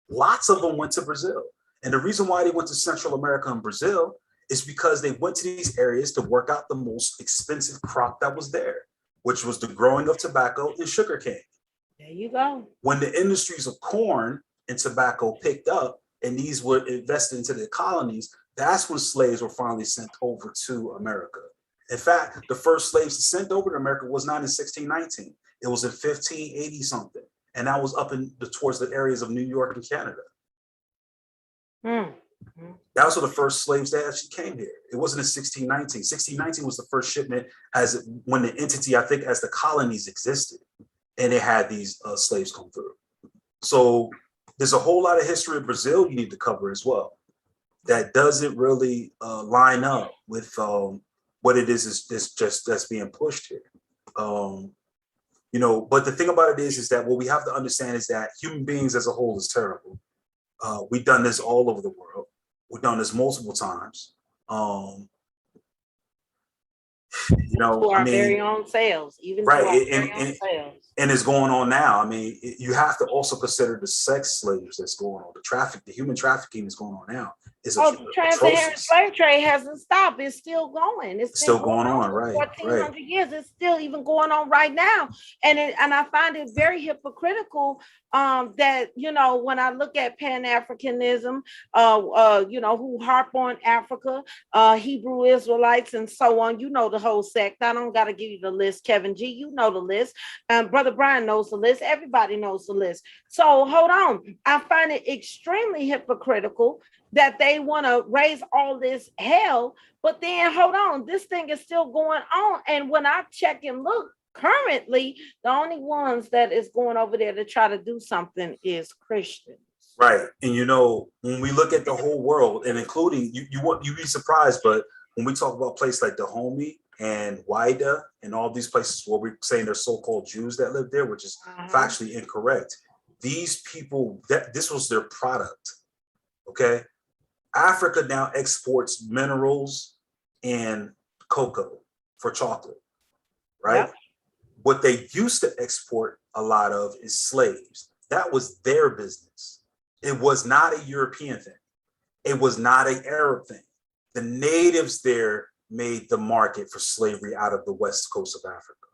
S6: Lots of them went to Brazil. And the reason why they went to Central America and Brazil is because they went to these areas to work out the most expensive crop that was there, which was the growing of tobacco and sugarcane.
S2: There you go.
S6: When the industries of corn and tobacco picked up and these were invested into the colonies, that's when slaves were finally sent over to America. In fact, the first slaves sent over to America was not in 1619. It was in 1580 something. And that was up in towards the areas of New York and Canada. That was the first slaves that actually came here. It wasn't in 1619. 1619 was the first shipment as when the entity, I think, as the colonies existed, and it had these slaves come through. So there's a whole lot of history of Brazil you need to cover as well. That doesn't really line up with what it is just that's being pushed here. You know, but the thing about it is that what we have to understand is that human beings as a whole is terrible. We've done this all over the world. We've done this multiple times. You know,
S2: To our
S6: I mean,
S2: very own selves, even
S6: right,
S2: to our very own selves.
S6: and it's going on now. I mean, you have to also consider the sex slaves that's going on, the human trafficking that's going on now.
S2: The trans-Saharan slave trade hasn't stopped. It's still going. It's
S6: still going on,
S2: for
S6: right?
S2: 1,400 years. It's still even going on right now. And I find it very hypocritical that, you know, when I look at Pan-Africanism, you know, who harp on Africa, Hebrew Israelites and so on, you know the whole sect. I don't got to give you the list, Kevin G. You know the list. Brother Brian knows the list. Everybody knows the list. So hold on. I find it extremely hypocritical that they want to raise all this hell, but then hold on, this thing is still going on. And when I check and look currently, the only ones that is going over there to try to do something is Christians.
S6: Right. And you know, when we look at the whole world, and including you'd be surprised, but when we talk about places like Dahomey and Wida and all these places where we're saying they're so-called Jews that live there, which is factually incorrect. These people, this was their product. Okay. Africa now exports minerals and cocoa for chocolate, right? Yep. What they used to export a lot of is slaves. That was their business. It was not a European thing. It was not an Arab thing. The natives there made the market for slavery out of the west coast of Africa.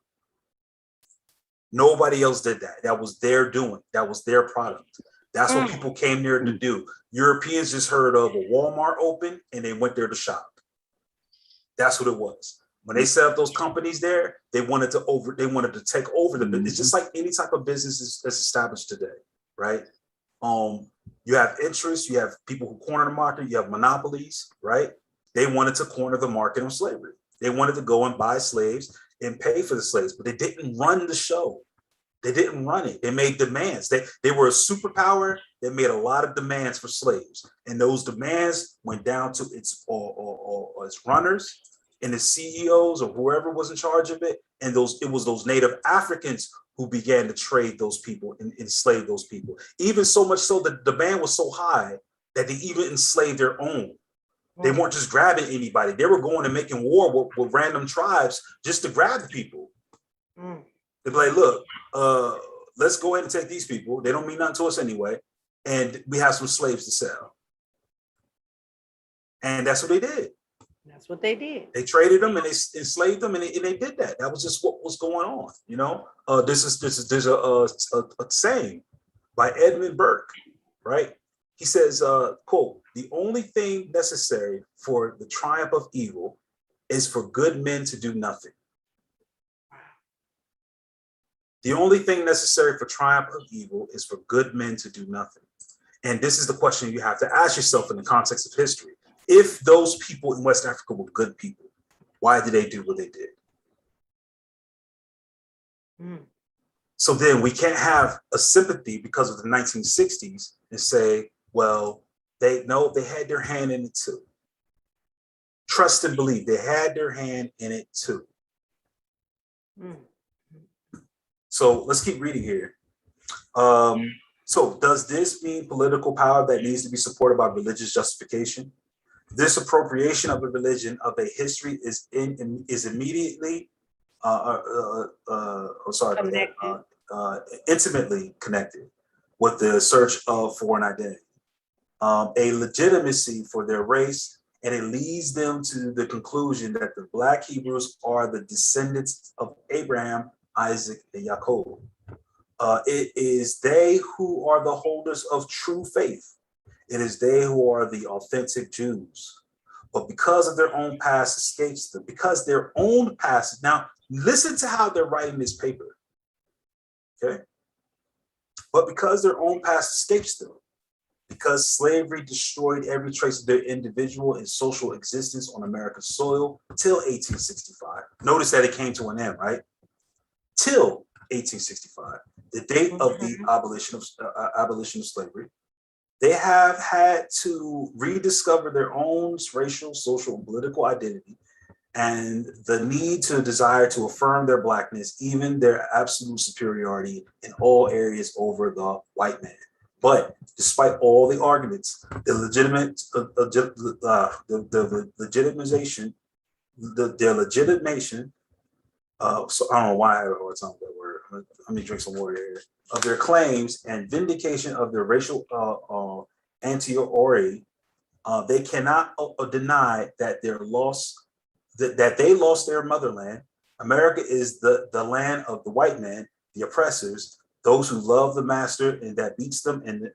S6: Nobody else did that. That was their doing. That was their product. That's what people came there to do. Europeans just heard of a Walmart open and they went there to shop. That's what it was. When they set up those companies there, they wanted to take over the business. It's just like any type of business that's established today, right? You have interests, you have people who corner the market, you have monopolies, right? They wanted to corner the market on slavery. They wanted to go and buy slaves and pay for the slaves, but they didn't run the show. They didn't run it. They made demands. They were a superpower that made a lot of demands for slaves. And those demands went down to its runners and the CEOs or whoever was in charge of it. And it was those Native Africans who began to trade those people and enslave those people. Even so much so that the demand was so high that they even enslaved their own. They weren't just grabbing anybody. They were going and making war with random tribes just to grab the people. They'd be like, look, let's go ahead and take these people. They don't mean nothing to us anyway. And we have some slaves to sell. And that's what they did.
S2: That's what they did.
S6: They traded them and they enslaved them, and they did that. That was just what was going on. You know, there's a saying by Edmund Burke, right? He says, quote, "The only thing necessary for the triumph of evil is for good men to do nothing." The only thing necessary for triumph of evil is for good men to do nothing. And this is the question you have to ask yourself in the context of history. If those people in West Africa were good people, why did they do what they did? So then we can't have a sympathy because of the 1960s and say, well, they had their hand in it too. Trust and believe they had their hand in it too. So let's keep reading here. So does this mean political power that needs to be supported by religious justification? This appropriation of a religion, of a history is immediately
S2: Connected.
S6: Intimately connected with the search of foreign identity, a legitimacy for their race, and it leads them to the conclusion that the Black Hebrews are the descendants of Abraham, Isaac, and Jacob. It is they who are the holders of true faith. It is they who are the authentic Jews. But because of their own past escapes them, because their own past, now listen to how they're writing this paper, okay? But because their own past escapes them, because slavery destroyed every trace of their individual and social existence on America's soil till 1865. Notice that it came to an end, right? Till 1865, the date of the abolition of slavery. They have had to rediscover their own racial, social, and political identity, and the need to desire to affirm their Blackness, even their absolute superiority in all areas over the white man. But despite all the arguments, the legitimization, their legitimation, so I don't know why I have a hard time with that word. Let me drink some water here. Of their claims and vindication of their racial anteriority, they cannot deny that their loss, that they lost their motherland. America is the land of the white man, the oppressors, those who love the master and that beats them, and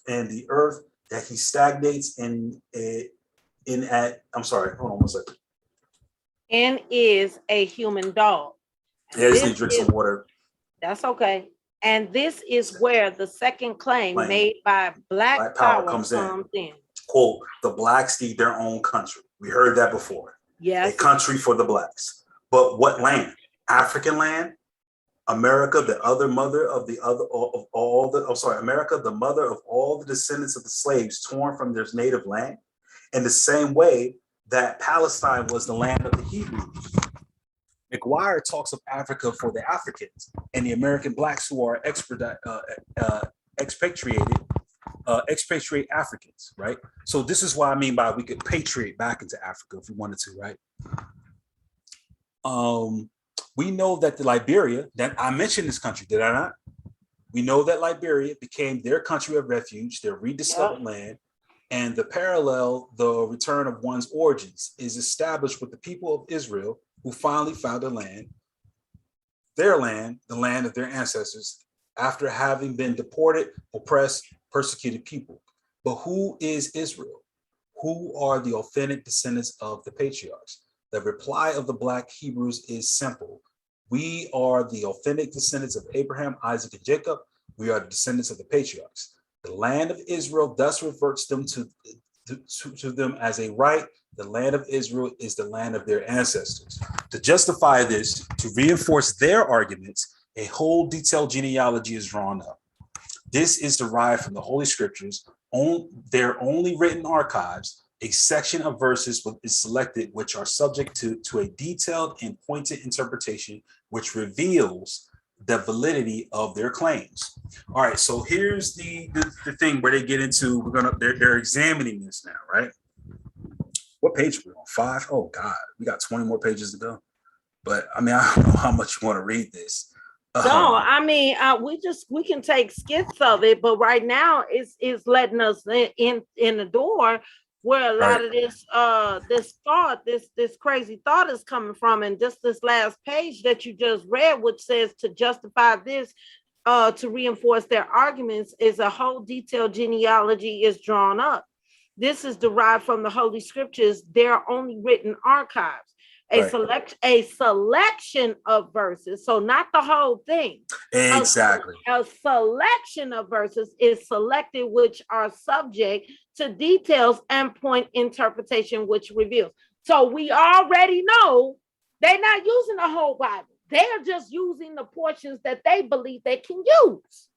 S6: the earth that he stagnates I'm sorry, hold on one second.
S2: And is a human dog.
S6: Yeah, I just need to drink some water.
S2: That's okay. And this is where the second claim made by Black Power comes in.
S6: Quote, the Blacks need their own country. We heard that before.
S2: Yes.
S6: A country for the Blacks. But what land? African land? America, the other mother of the other of all the, America, the mother of all the descendants of the slaves torn from their native land, in the same way that Palestine was the land of the Hebrews. McGuire talks of Africa for the Africans and the American Blacks who are expatriate Africans, right? So this is what I mean by we could patriate back into Africa if we wanted to, right? We know that the Liberia, that I mentioned this country, did I not? We know that Liberia became their country of refuge, their rediscovered land, and the return of one's origins is established with the people of Israel who finally found the land, the land of their ancestors, after having been deported, oppressed, persecuted people. But who is Israel? Who are the authentic descendants of the patriarchs? The reply of the Black Hebrews is simple. We are the authentic descendants of Abraham, Isaac, and Jacob. We are the descendants of the patriarchs. The land of Israel thus reverts them to them as a right. The land of Israel is the land of their ancestors. To justify this, to reinforce their arguments, a whole detailed genealogy is drawn up. This is derived from the Holy Scriptures, their only written archives. A section of verses is selected which are subject to a detailed and pointed interpretation which reveals the validity of their claims. All right, so here's the thing where they get into, they're examining this now, right? What page are we on? 5? Oh God, we got 20 more pages to go. But I mean, I don't know how much you want to read this.
S2: No, I mean, we can take skits of it, but right now it's letting us in the door where a lot of this crazy thought is coming from. And just this last page that you just read, which says to justify this, to reinforce their arguments, is a whole detailed genealogy is drawn up. This is derived from the Holy Scriptures, their only written archives. A selection of verses, so not the whole thing.
S6: Exactly.
S2: A selection of verses is selected, which are subject to details and point interpretation, which reveals. So we already know they're not using the whole Bible. They're just using the portions that they believe they can use.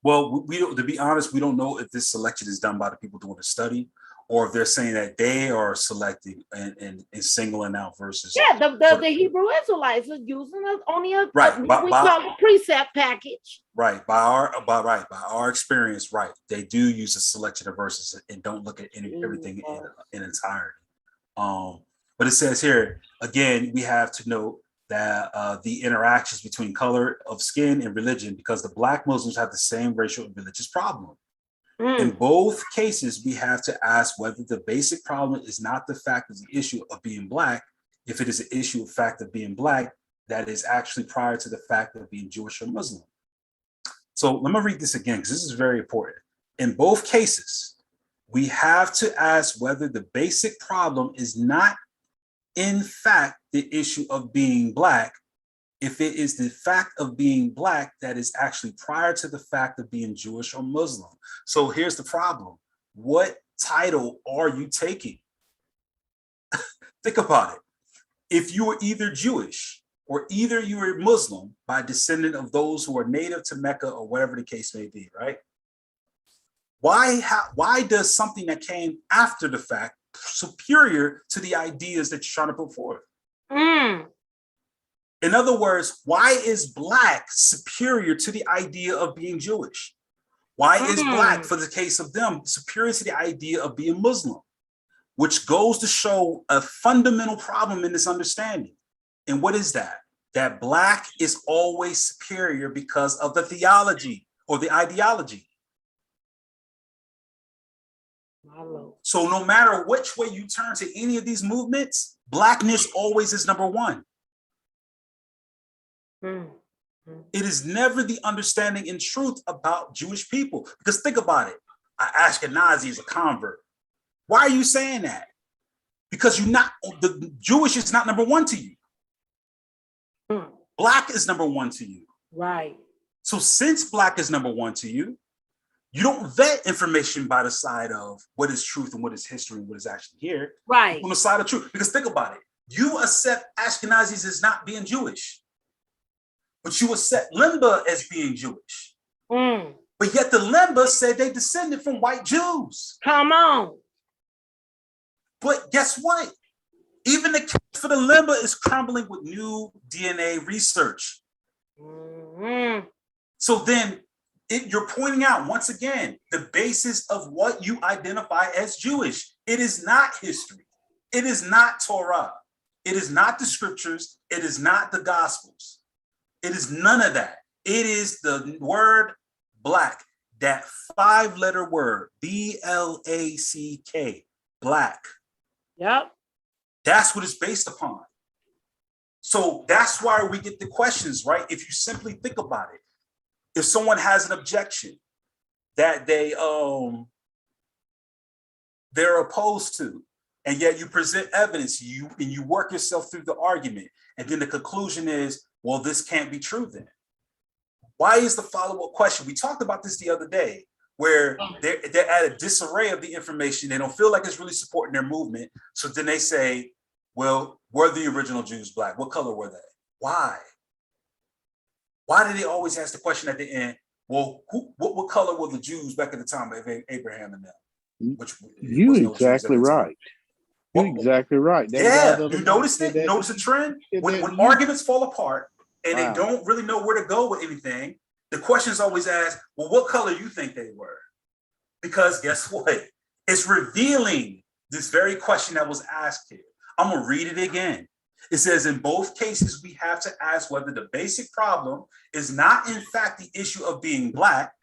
S6: Well, to be honest, we don't know if this selection is done by the people doing the study, or if they're saying that they are selecting and singling out verses.
S2: Yeah, the Hebrew Israelites are using only a precept package.
S6: Right, by our experience, right, they do use a selection of verses and don't look at everything in entirety. But it says here again, we have to note that the interactions between color of skin and religion, because the Black Muslims have the same racial and religious problem. In both cases, we have to ask whether the basic problem is not the fact of the issue of being Black, if it is an issue of fact of being Black that is actually prior to the fact of being Jewish or Muslim. So let me read this again, because this is very important. In both cases, we have to ask whether the basic problem is not, in fact, the issue of being Black, if it is the fact of being Black that is actually prior to the fact of being Jewish or Muslim. So here's the problem. What title are you taking? Think about it. If you were either Jewish or either you were Muslim by descendant of those who are native to Mecca or whatever the case may be, right? Why does something that came after the fact superior to the ideas that you're trying to put forth? In other words, why is Black superior to the idea of being Jewish? Why is Black, for the case of them, superior to the idea of being Muslim? Which goes to show a fundamental problem in this understanding. And what is that? That Black is always superior because of the theology or the ideology. So no matter which way you turn to any of these movements, Blackness always is number one. It is never the understanding in truth about Jewish people. Because think about it. Ashkenazi is a convert. Why are you saying that? Because the Jewish is not number one to you. Black is number one to you.
S2: Right.
S6: So since Black is number one to you, you don't vet information by the side of what is truth and what is history and what is actually here.
S2: Right.
S6: On the side of truth. Because think about it. You accept Ashkenazis as not being Jewish, but you accept Limba as being Jewish. But yet the Limba said they descended from white Jews.
S2: Come on.
S6: But guess what? Even the case for the Limba is crumbling with new DNA research. So then you're pointing out, once again, the basis of what you identify as Jewish. It is not history. It is not Torah. It is not the scriptures. It is not the gospels. It is none of that. It is the word Black, that 5-letter word, B-L-A-C-K, Black.
S2: Yep.
S6: That's what it's based upon. So that's why we get the questions, right? If you simply think about it, if someone has an objection that they're opposed to, and yet you present evidence, and you work yourself through the argument, and then the conclusion is, well, this can't be true then. Why is the follow-up question? We talked about this the other day, where they're at a disarray of the information. They don't feel like it's really supporting their movement. So then they say, well, were the original Jews Black? What color were they? Why? Why did they always ask the question at the end, well, what color were the Jews back at the time of Abraham and them?
S1: You're exactly right. You're exactly right.
S6: Yeah, you notice it? Notice a trend? When arguments fall apart and they don't really know where to go with anything, the question is always asked, well, what color you think they were? Because guess what? It's revealing this very question that was asked here. I'm going to read it again. It says, in both cases, we have to ask whether the basic problem is not, in fact, the issue of being Black,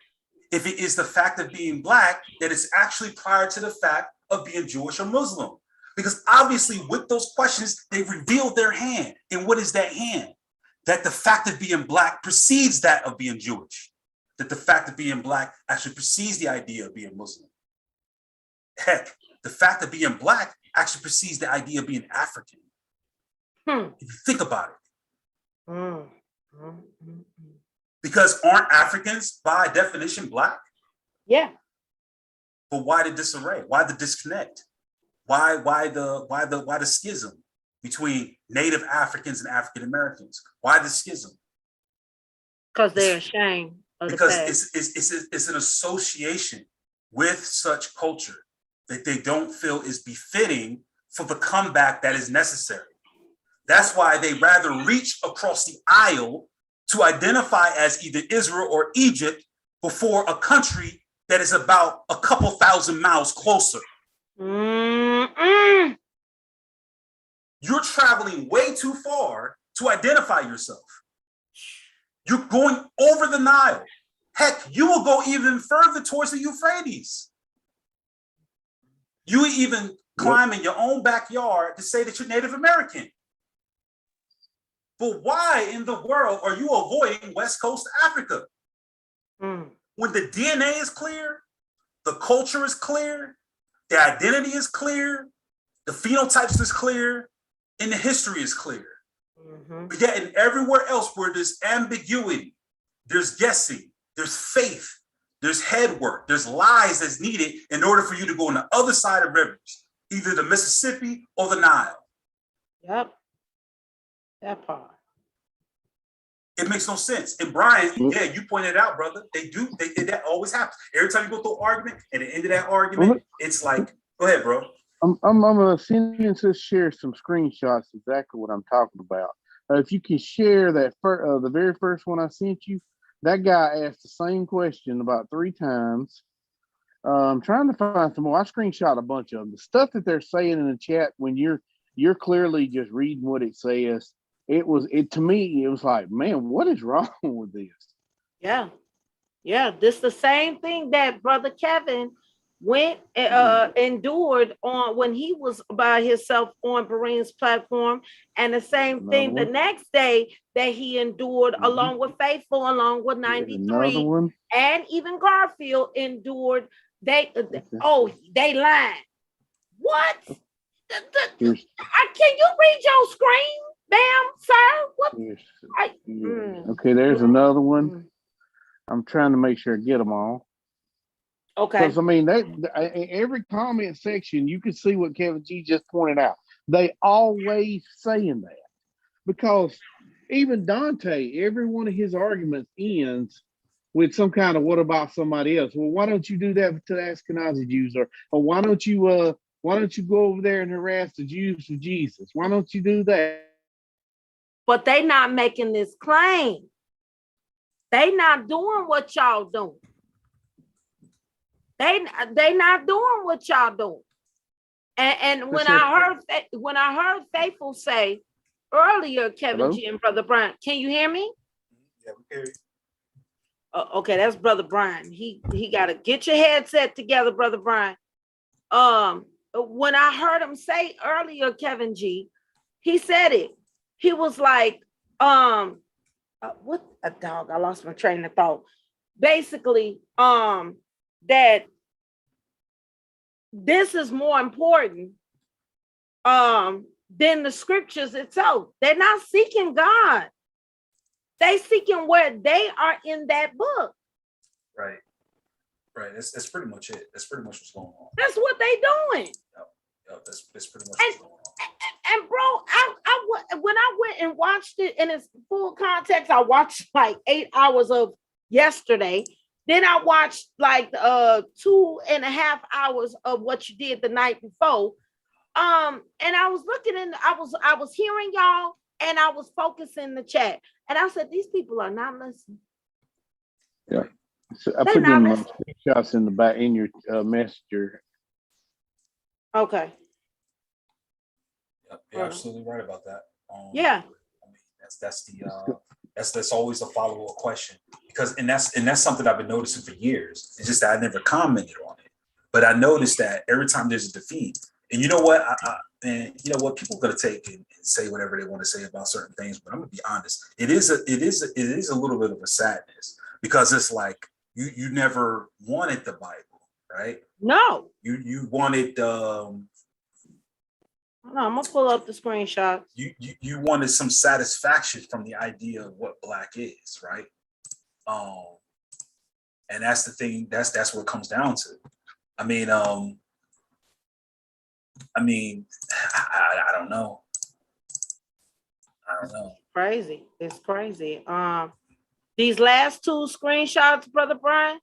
S6: if it is the fact of being Black that is actually prior to the fact of being Jewish or Muslim. Because obviously, with those questions, they revealed their hand. And what is that hand? That the fact of being Black precedes that of being Jewish. That the fact of being Black actually precedes the idea of being Muslim. Heck, the fact of being Black actually precedes the idea of being African. If you think about it. Because aren't Africans by definition Black?
S2: Yeah.
S6: But why the disarray? Why the disconnect? Why the schism between Native Africans and African Americans? Why the schism?
S2: Because they're ashamed of the past.
S6: It's an association with such culture that they don't feel is befitting for the comeback that is necessary. That's why they rather reach across the aisle to identify as either Israel or Egypt before a country that is about a couple thousand miles closer. You're traveling way too far to identify yourself. You're going over the Nile. Heck, you will go even further towards the Euphrates. You even climb in your own backyard to say that you're Native American. But why in the world are you avoiding West Coast Africa? When the DNA is clear, the culture is clear, the identity is clear, the phenotypes is clear, and the history is clear. But yet in everywhere else where there's ambiguity, there's guessing, there's faith, there's head work, there's lies that's needed in order for you to go on the other side of rivers, either the Mississippi or the Nile.
S2: Yep. That part.
S6: It makes no sense. And Brian, yeah, you pointed it out, brother. That always happens. Every time you go through an argument, at the end of that argument, it's like, go ahead, bro.
S1: I'm gonna send you to share some screenshots, exactly what I'm talking about. If you can share that the very first one I sent you, that guy asked the same question about 3 times. I'm trying to find some more. I screenshot a bunch of them. The stuff that they're saying in the chat when you're clearly just reading what it says. To me, it was like, man, what is wrong with this?
S2: Yeah. Yeah. This the same thing that Brother Kevin endured on when he was by himself on Berean's platform, and the same thing the next day that he endured along with Faithful, along with 93, and even Garfield endured. They lied. What? Can you read your screen, ma'am, sir? What?
S1: Okay, there's another one. I'm trying to make sure I get them all. Okay. Because I mean, in every comment section, you can see what Kevin G just pointed out. They always saying that, because even Dante, every one of his arguments ends with some kind of "what about somebody else?" Well, why don't you do that to the Ashkenazi Jews, or why don't you go over there and harass the Jews for Jesus? Why don't you do that?
S2: But they not making this claim. They not doing what y'all doing. They not doing what y'all doing. And when I heard Faithful say earlier, Kevin G and Brother Brian, can you hear me?
S6: Yeah, we hear you.
S2: Okay, that's Brother Brian. He got to get your headset together, Brother Brian. When I heard him say earlier, Kevin G, he said it. He was like, what a dog. I lost my train of thought. Basically, that this is more important than the scriptures itself. They're not seeking God. They seeking where they are in that book.
S6: Right. That's pretty much it. That's pretty much what's going on.
S2: That's what they doing.
S6: Yep. That's pretty much what's going on.
S2: And bro, when I went and watched it in its full context, I watched like 8 hours of yesterday. Then I watched like 2.5 hours of what you did the night before. And I was I was hearing y'all, and I was focusing the chat. And I said, these people are not listening.
S1: Yeah. So I put them screenshots in the back in your messenger.
S2: Okay.
S6: Yep, you're absolutely right about that.
S2: Yeah.
S6: I mean, that's always a follow-up question, because that's something I've been noticing for years. It's just that I never commented on it, but I noticed that every time there's a defeat, and you know what, people are gonna take and say whatever they want to say about certain things, but I'm gonna be honest. It is a little bit of a sadness, because it's like you never wanted the Bible, right?
S2: No.
S6: You wanted
S2: I'm gonna pull up the screenshot.
S6: You wanted some satisfaction from the idea of what black is, right? And that's the thing. That's what it comes down to. I mean, I don't know.
S2: It's crazy. These last 2 screenshots, Brother Brian.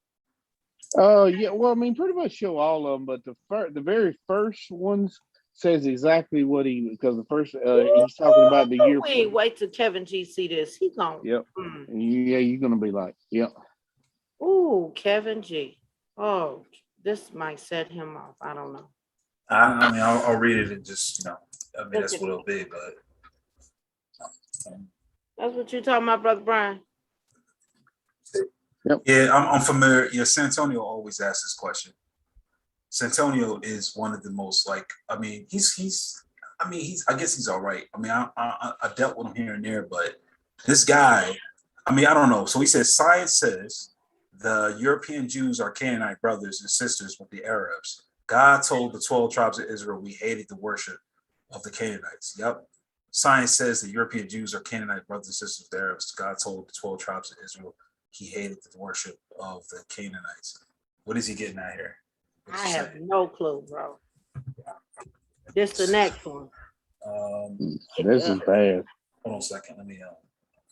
S1: Yeah. Well, I mean, pretty much show all of them, but the very first ones says exactly what because the first he's talking about the year.
S2: Wait till Kevin G see this. He gonna.
S1: Yep. Yeah, you're gonna be like, yep.
S2: Ooh, Kevin G. Oh, this might set him off. I don't know.
S6: I mean, I'll read it and just, I mean, that's what it'll be, but
S2: That's what you talking about, Brother Brian.
S6: Yeah, I'm familiar. Yeah, Santonio always asks this question. Santonio is one of the most like. I mean, he's. I guess he's all right. I mean, I dealt with him here and there, but this guy. I mean, I don't know. So he says science says the European Jews are Canaanite brothers and sisters with the Arabs. God told the 12 tribes of Israel we hated the worship of the Canaanites. Yep. Science says the European Jews are Canaanite brothers and sisters of the Arabs. God told the 12 tribes of Israel he hated the worship of the Canaanites. What is he getting at here?
S2: I have no clue, bro. This the next one.
S1: This is bad.
S6: Hold on a second. Let me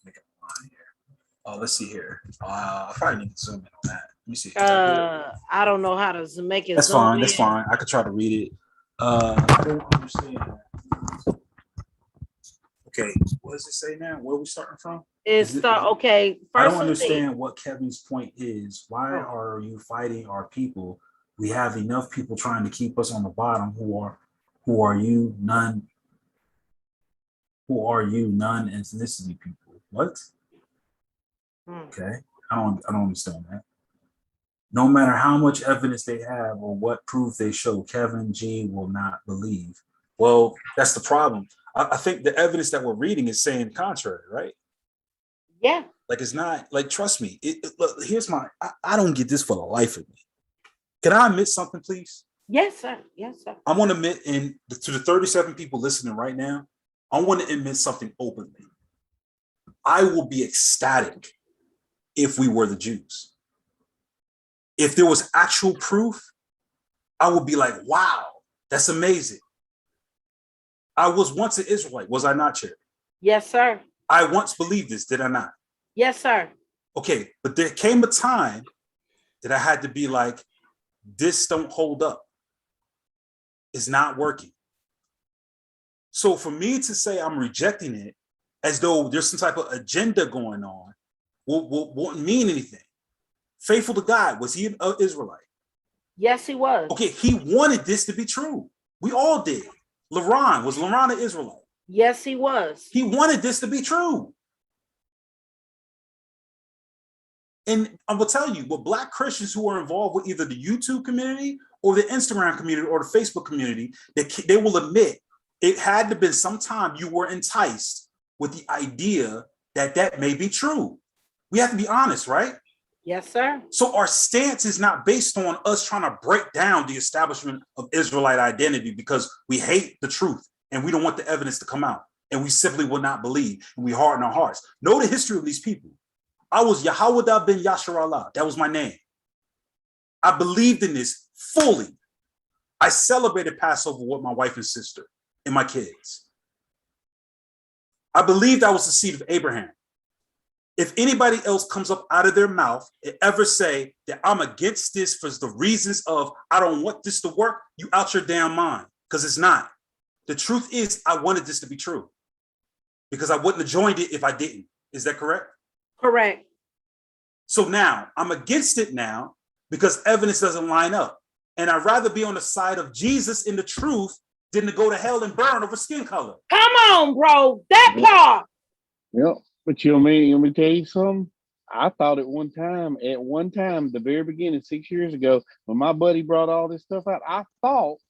S6: make a line here. Let's see here. I probably need to zoom in on that. Let me see.
S2: I don't know how to make it.
S6: That's
S2: zoom
S6: fine.
S2: in.
S6: That's fine. I could try to read it. I don't understand. Okay, what does it say now? Where are we starting from?
S2: Okay.
S6: I
S2: First
S6: don't understand what Kevin's point is. Why are you fighting our people? We have enough people trying to keep us on the bottom. Who are you? None ethnicity people. What? Okay. I don't understand that. No matter how much evidence they have or what proof they show, Kevin G will not believe. Well, that's the problem. I think the evidence that we're reading is saying the contrary, right?
S2: Yeah.
S6: Like it's not like, trust me. Look, here's I don't get this for the life of me. Can I admit something, please?
S2: Yes, sir. Yes, sir.
S6: I want to admit to the 37 people listening right now, I want to admit something openly. I will be ecstatic if we were the Jews. If there was actual proof, I would be like, wow, that's amazing. I was once an Israelite, was I not, Cherry?
S2: Yes, sir.
S6: I once believed this, did I not?
S2: Yes, sir.
S6: Okay, but there came a time that I had to be like, this don't hold up. It's not working. So for me to say I'm rejecting it as though there's some type of agenda going on won't mean anything. Faithful to God, was he an Israelite?
S2: Yes, he was.
S6: Okay, he wanted this to be true. We all did. Was LaRon an Israelite?
S2: Yes, he was.
S6: He wanted this to be true. And I will tell you, with Black Christians who are involved with either the YouTube community or the Instagram community or the Facebook community, they will admit it had to been some time you were enticed with the idea that may be true. We have to be honest, right?
S2: Yes, sir.
S6: So our stance is not based on us trying to break down the establishment of Israelite identity because we hate the truth and we don't want the evidence to come out and we simply will not believe and we harden our hearts. Know the history of these people. I was Yahawada bin Yashar Allah. That was my name. I believed in this fully. I celebrated Passover with my wife and sister and my kids. I believed I was the seed of Abraham. If anybody else comes up out of their mouth and ever say that I'm against this for the reasons of I don't want this to work, you out your damn mind, because it's not. The truth is I wanted this to be true because I wouldn't have joined it if I didn't. Is that correct?
S2: Correct.
S6: So now I'm against it now because evidence doesn't line up. And I'd rather be on the side of Jesus in the truth than to go to hell and burn over skin color.
S2: Come on, bro. That part.
S1: Yep. But you know me, let me tell you something. I thought at one time, the very beginning, 6 years ago, when my buddy brought all this stuff out, I thought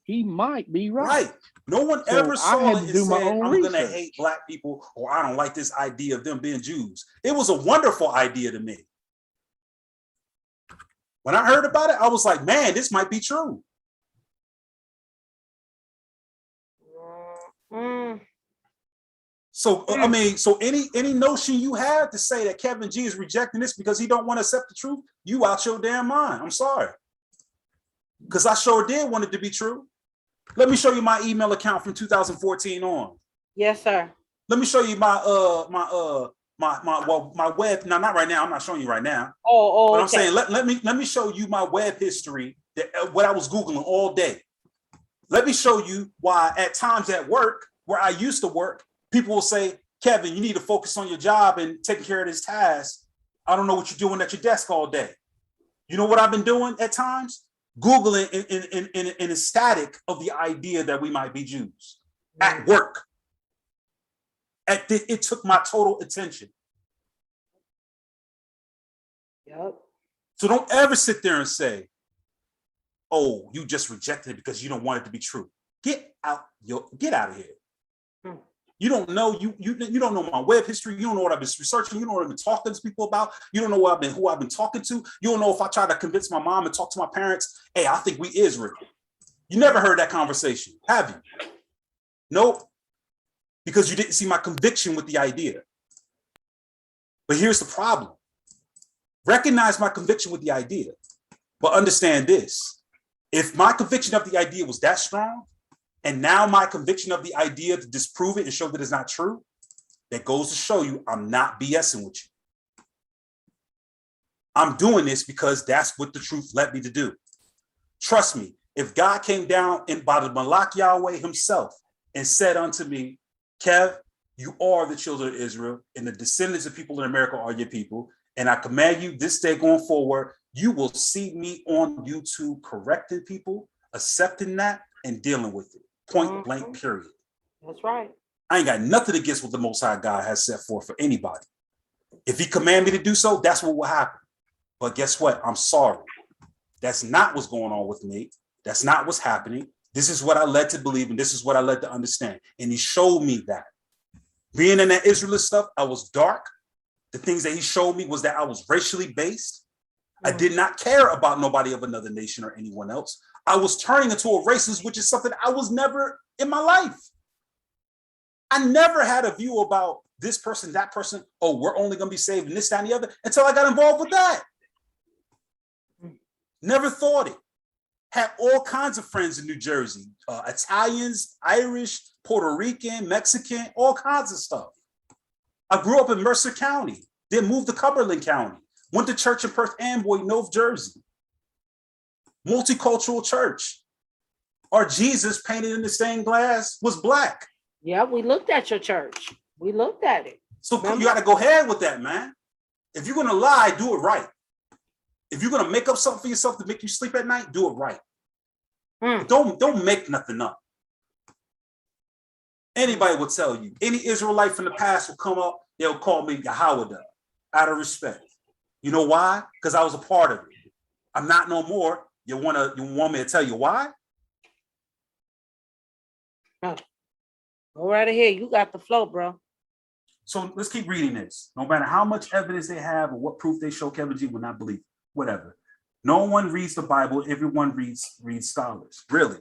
S1: he might be right.
S6: No one
S1: So
S6: ever
S1: I
S6: saw
S1: had
S6: it
S1: to
S6: and
S1: do my
S6: said,
S1: own
S6: I'm going to
S1: research.
S6: hate Black people or I don't like this idea of them being Jews. It was a wonderful idea to me. When I heard about it, I was like, man, this might be true. So, I mean, so any notion you have to say that Kevin G is rejecting this because he don't want to accept the truth, you out your damn mind. I'm sorry. Because I sure did want it to be true. Let me show you my email account from 2014 on.
S2: Yes, sir.
S6: Let me show you my web. No, not right now. I'm not showing you right now.
S2: Oh,
S6: but
S2: okay.
S6: I'm saying let me show you my web history, what I was Googling all day. Let me show you why at times at work, where I used to work, people will say, Kevin, you need to focus on your job and taking care of this task. I don't know what you're doing at your desk all day. You know what I've been doing at times? Googling in ecstatic of the idea that we might be Jews at work. It took my total attention.
S2: Yep.
S6: So don't ever sit there and say, oh, you just rejected it because you don't want it to be true. Get out of here. You don't know you don't know my web history. You don't know what I've been researching. You don't know what I've been talking to people about. You don't know who I've been talking to. You don't know if I try to convince my mom and talk to my parents. Hey, I think we Israel. You never heard that conversation, have you? Nope. Because you didn't see my conviction with the idea. But here's the problem. Recognize my conviction with the idea, but understand this. If my conviction of the idea was that strong, and now my conviction of the idea to disprove it and show that it's not true, that goes to show you I'm not BSing with you. I'm doing this because that's what the truth led me to do. Trust me, if God came down and by the Malak Yahweh himself and said unto me, Kev, you are the children of Israel, and the descendants of people in America are your people, and I command you this day going forward, you will see me on YouTube correcting people, accepting that, and dealing with it. Point blank, period.
S2: That's right.
S6: I ain't got nothing against what the Most High God has set forth for anybody. If he command me to do so, that's what will happen. But guess what? I'm sorry. That's not what's going on with me. That's not what's happening. This is what I led to believe, and this is what I led to understand. And he showed me that. Being in that Israelite stuff, I was dark. The things that he showed me was that I was racially based. I did not care about nobody of another nation or anyone else. I was turning into a racist, which is something I was never in my life. I never had a view about this person, that person. Oh, we're only going to be saved in this, that, and the other until I got involved with that. Never thought it. Had all kinds of friends in New Jersey, Italians, Irish, Puerto Rican, Mexican, all kinds of stuff. I grew up in Mercer County, then moved to Cumberland County, went to church in Perth Amboy, North Jersey. Multicultural church. Our Jesus painted in the stained glass was black.
S2: Yeah, we looked at your church. We looked at it.
S6: So you got to go ahead with that, man. If you're going to lie, do it right. If you're going to make up something for yourself to make you sleep at night, do it right. Don't make nothing up. Anybody will tell you. Any Israelite from the past will come up, they'll call me Yahweh out of respect. You know why? Because I was a part of it. I'm not no more. You want me to tell you why?
S2: Go right ahead. You got the flow, bro.
S6: So let's keep reading this. No matter how much evidence they have or what proof they show, Kevin G will not believe. Whatever. No one reads the Bible. Everyone reads scholars. Really.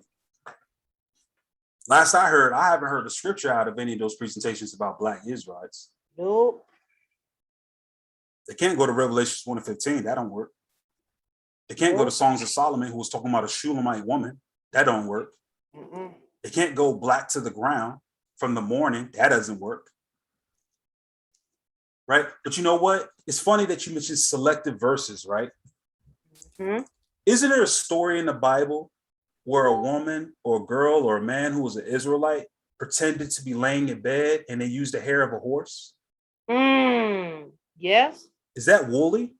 S6: Last I heard, I haven't heard a scripture out of any of those presentations about Black Israelites.
S2: Nope.
S6: They can't go to Revelation 1:15. That don't work. They can't go to Songs of Solomon, who was talking about a Shulamite woman. That don't work. They can't go black to the ground from the morning. That doesn't work. Right? But you know what? It's funny that you mentioned selective verses, right? Isn't there a story in the Bible where a woman or a girl or a man who was an Israelite pretended to be laying in bed and they used the hair of a horse?
S2: Yes.
S6: Is that woolly?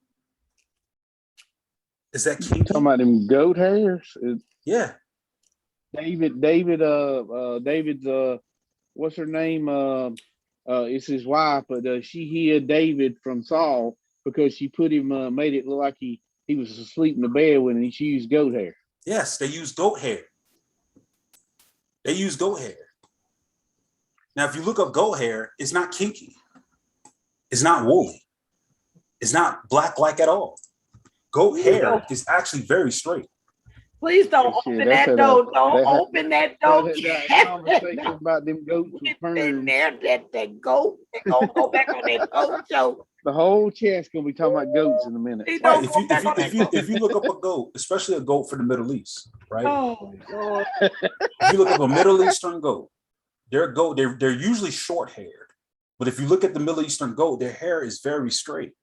S6: Is that kinky?
S1: Talking about them goat hairs?
S6: Yeah.
S1: David's what's her name? It's his wife, but she hid David from Saul because she put him, made it look like he was asleep in the bed when she used goat hair.
S6: Yes, they use goat hair. They use goat hair. Now, if you look up goat hair, it's not kinky. It's not woolly. It's not black-like at all. Goat hair is actually very straight.
S2: Please don't open that door. Don't open that door.
S1: That conversation about them goats with perms.
S2: That goat. Go back on that goat show.
S1: The whole chat's gonna be talking about goats in a minute.
S6: Right. If you look up a goat, especially a goat for the Middle East, right?
S2: Oh Lord.
S6: If you look up a Middle Eastern goat, they're usually short-haired. But if you look at the Middle Eastern goat, their hair is very straight.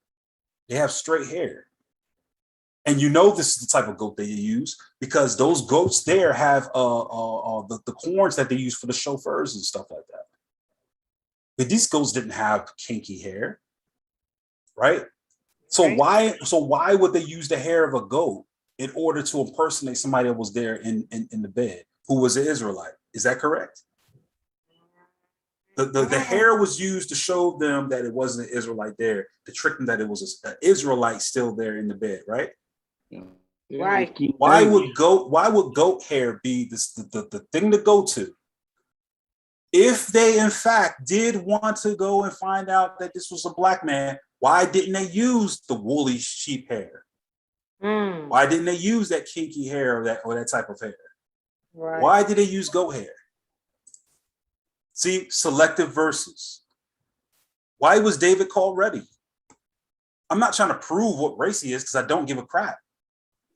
S6: They have straight hair. And you know this is the type of goat they use because those goats there have the horns that they use for the chauffeurs and stuff like that. But these goats didn't have kinky hair, right? So why would they use the hair of a goat in order to impersonate somebody that was there in the bed who was an Israelite? Is that correct? The hair was used to show them that it wasn't an Israelite there, to trick them that it was an Israelite still there in the bed, right?
S2: Right.
S6: Why would goat hair be the thing to go to? If they in fact did want to go and find out that this was a black man, why didn't they use the woolly sheep hair? Why didn't they use that kinky hair or that type of hair?
S2: Right.
S6: Why did they use goat hair? See, selective verses. Why was David called ready? I'm not trying to prove what race he is because I don't give a crap.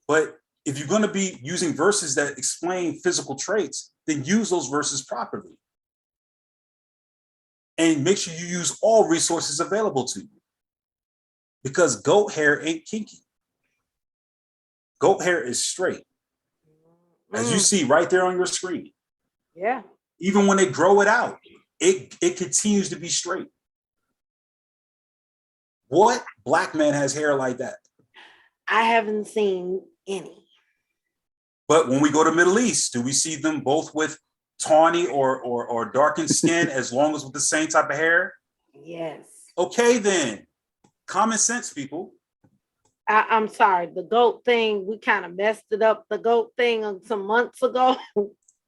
S6: But if you're going to be using verses that explain physical traits, then use those verses properly. And make sure you use all resources available to you. Because goat hair ain't kinky. Goat hair is straight. As you see right there on your screen.
S2: Yeah.
S6: Even when they grow it out, it continues to be straight. What black man has hair like that?
S2: I haven't seen any.
S6: But when we go to Middle East, do we see them both with tawny or darkened skin as long as with the same type of hair?
S2: Yes.
S6: Okay, then. Common sense, people.
S2: I'm sorry. The goat thing, we kind of messed it up. The goat thing some months ago.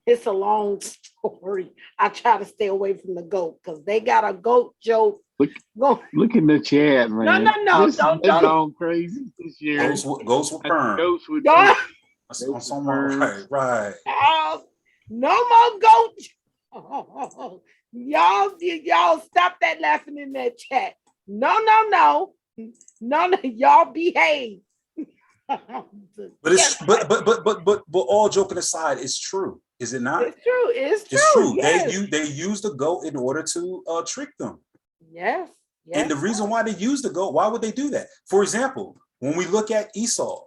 S2: It's a long story. I try to stay away from the goat because they got a goat joke.
S1: Look in the chat, man.
S2: No,
S1: This
S2: don't.
S1: has gone crazy this year.
S6: Goats with perm.
S1: Goats with
S2: Don't.
S6: Right.
S2: No more goat. Y'all stop that laughing in that chat. No. Y'all behave.
S6: But it's but all joking aside, it's true, is it not?
S2: It's true. Yes.
S6: They use the goat in order to trick them.
S2: Yes.
S6: And the reason why they use the goat, why would they do that? For example, when we look at Esau,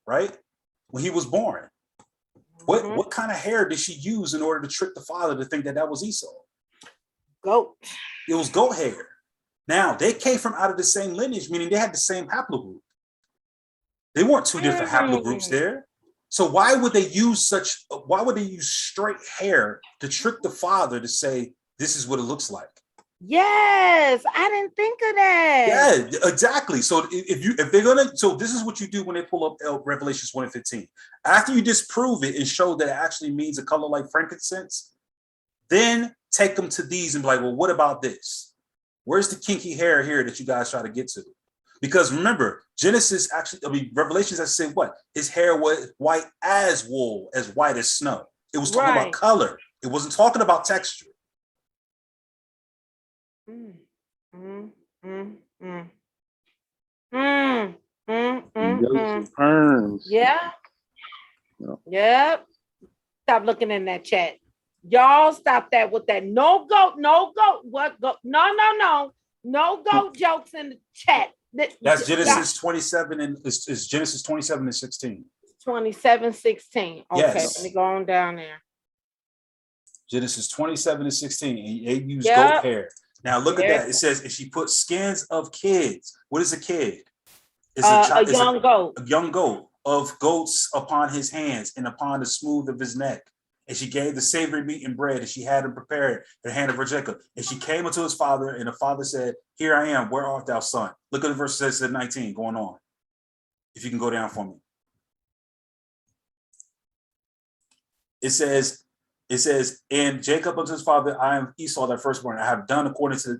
S6: right? When he was born, what kind of hair did she use in order to trick the father to think that was Esau?
S2: Goat.
S6: It was goat hair. Now, they came from out of the same lineage, meaning they had the same haplogroup. They weren't two different haplogroups there. So why would they use straight hair to trick the father to say, this is what it looks like?
S2: Yes, I didn't think of that.
S6: Yeah, exactly. So so this is what you do when they pull up Revelations 1:15. After you disprove it and show that it actually means a color like frankincense, then take them to these and be like, well, what about this? Where's the kinky hair here that you guys try to get to? Because remember, Revelations has said what? His hair was white as wool, as white as snow. It was talking about color. It wasn't talking about texture.
S1: Perms.
S2: Yeah. Yep. Stop looking in that chat. Y'all stop that with that. No goat. What goat? No goat jokes in the chat.
S6: That's Genesis 27 and it's Genesis 27 and 16.
S2: 27:16. Okay,
S6: Yes.
S2: let me go on down there.
S6: Genesis 27 and 16. And they use goat hair. Now look at that. It says if she put skins of kids. What is a kid? It's
S2: a young goat.
S6: A young goat of goats upon his hands and upon the smooth of his neck. And she gave the savory meat and bread, and she had him prepared in the hand of her Jacob. And she came unto his father, and the father said, here I am, where art thou, son? Look at the verse says 19 going on. If you can go down for me. It says, and Jacob unto his father, I am Esau, thy firstborn. I have done according to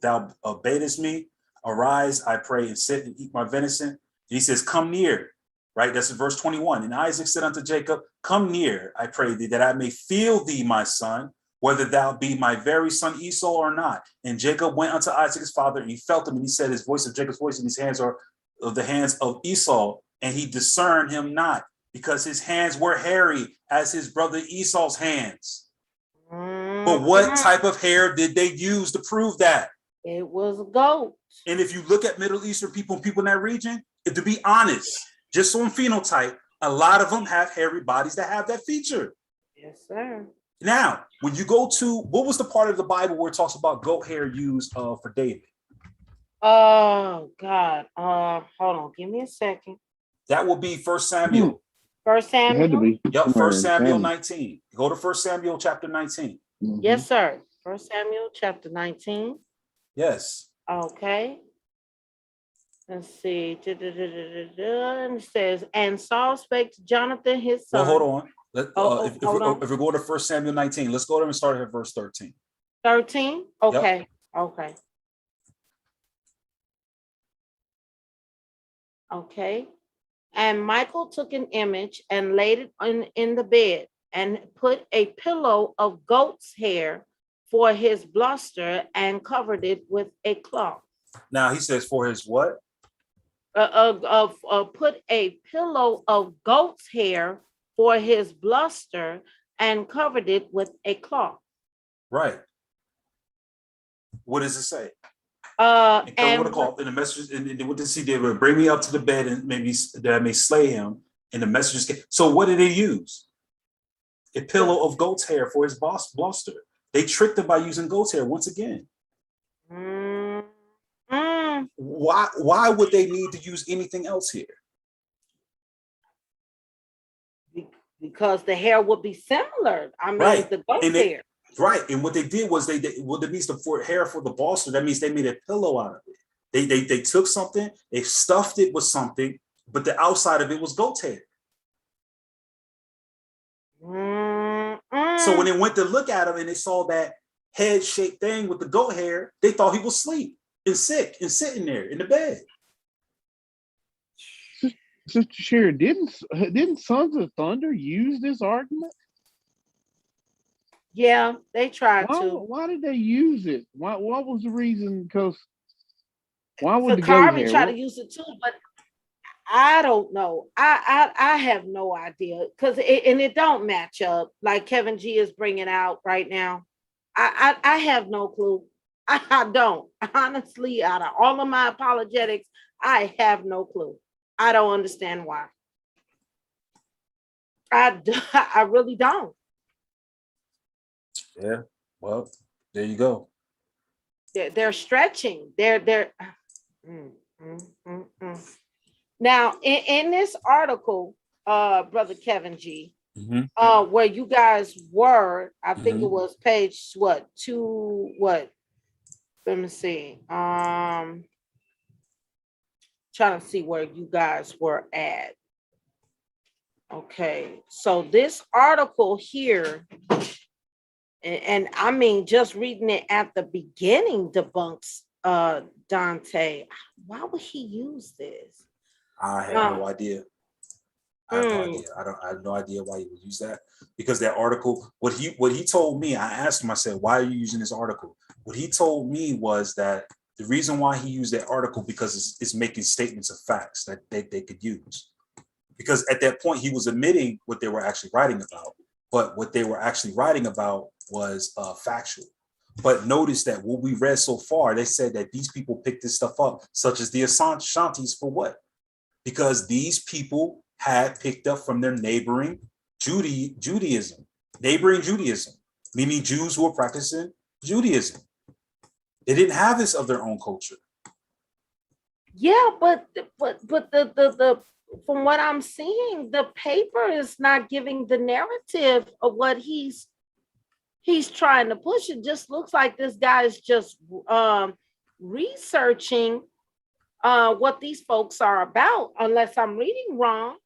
S6: thou badest me. Arise, I pray, and sit and eat my venison. And he says, come near. Right, that's in verse 21. And Isaac said unto Jacob, come near, I pray thee, that I may feel thee, my son, whether thou be my very son Esau or not. And Jacob went unto Isaac his father, and he felt him, and he said, his voice of Jacob's voice in his hands are of the hands of Esau, and he discerned him not, because his hands were hairy as his brother Esau's hands. But what type of hair did they use to prove that?
S2: It was a goat.
S6: And if you look at Middle Eastern people in that region, to be honest, just on phenotype, a lot of them have hairy bodies that have that feature.
S2: Yes, sir.
S6: Now, when you go to, what was the part of the Bible where it talks about goat hair used for David?
S2: Oh, God. Hold on. Give me a second.
S6: That will be 1 Samuel.
S2: 1 Samuel?
S1: It had to be.
S6: Yep, 1 Samuel 19. Go to 1 Samuel chapter 19.
S2: Yes, sir. First Samuel chapter 19.
S7: Yes.
S2: Okay. Let's see. And it says, and Saul spake to Jonathan his
S7: Well,
S2: son.
S7: hold on.
S2: Hold on.
S7: If we go to 1 Samuel 19, let's go there and start at verse 13.
S2: 13? Okay. Okay. Okay. And Michael took an image and laid it in the bed and put a pillow of goat's hair for his bluster and covered it with a cloth.
S7: Now he says for his what?
S2: Put a pillow of goat's hair for his bluster and covered it with a cloth.
S7: Right. What does it say?
S2: And
S7: what cloth, and the message, and what does he do? Bring me up to the bed and maybe that I may slay him. And the messengers came. So what did they use? A pillow of goat's hair for his bluster. They tricked him by using goat's hair once again. Why would they need to use anything else here?
S2: Because the hair would be similar. I mean,
S7: Right.
S2: the goat's hair.
S7: Right. And what they did was that means the hair for the bluster, that means they made a pillow out of it. They took something, they stuffed it with something, but the outside of it was goat's hair. So when they went to look at him and they saw that head-shaped thing with the goat hair, they thought he was asleep and sick and sitting there in the bed.
S1: Sister Sherry, didn't Sons of Thunder use this argument?
S2: Yeah, they tried to.
S1: Why did they use it? What was the reason? Because why would the goat
S2: Carvey
S1: hair?
S2: try to use it too, but I don't know. I have no idea because it don't match up like Kevin G is bringing out right now. I have no clue. I don't. Honestly, out of all of my apologetics, I have no clue. I don't understand why. I really don't.
S7: Yeah. Well, there you go.
S2: They're stretching. They're Now in this article, Brother Kevin G, where you guys were, I think it was page what? Let me see. Trying to see where you guys were at. Okay, so this article here, and I mean, just reading it at the beginning debunks Dante. Why would he use this?
S7: I have no idea. I have no idea. I have no idea why he would use that, because that article, what he told me, I asked him, I said, why are you using this article? What he told me was that the reason why he used that article because it's making statements of facts that they could use. Because at that point he was admitting what they were actually writing about, but what they were actually writing about was factual. But notice that what we read so far, they said that these people picked this stuff up, such as the Ashantis, for what? Because these people had picked up from their neighboring Judaism, meaning Jews who were practicing Judaism. They didn't have this of their own culture.
S2: Yeah, but the from what I'm seeing, the paper is not giving the narrative of what he's trying to push. It just looks like this guy is just researching what these folks are about, unless I'm reading wrong.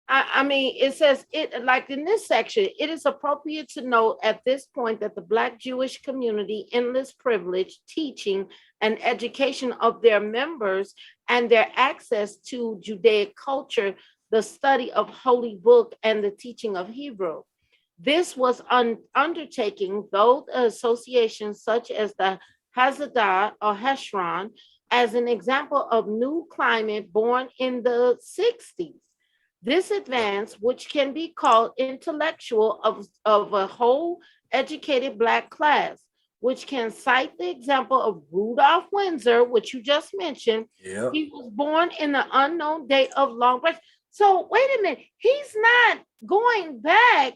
S2: I mean, it says it like in this section, it is appropriate to note at this point that the Black Jewish community endless privilege, teaching, and education of their members and their access to Judaic culture, the study of Holy Book, and the teaching of Hebrew. This was undertaking, though associations such as the Hazadah or Heshron, as an example of new climate born in the 60s. This advance, which can be called intellectual of a whole educated Black class, which can cite the example of Rudolph Windsor, which you just mentioned.
S7: Yeah.
S2: He was born in the unknown date of long break. So wait a minute, he's not going back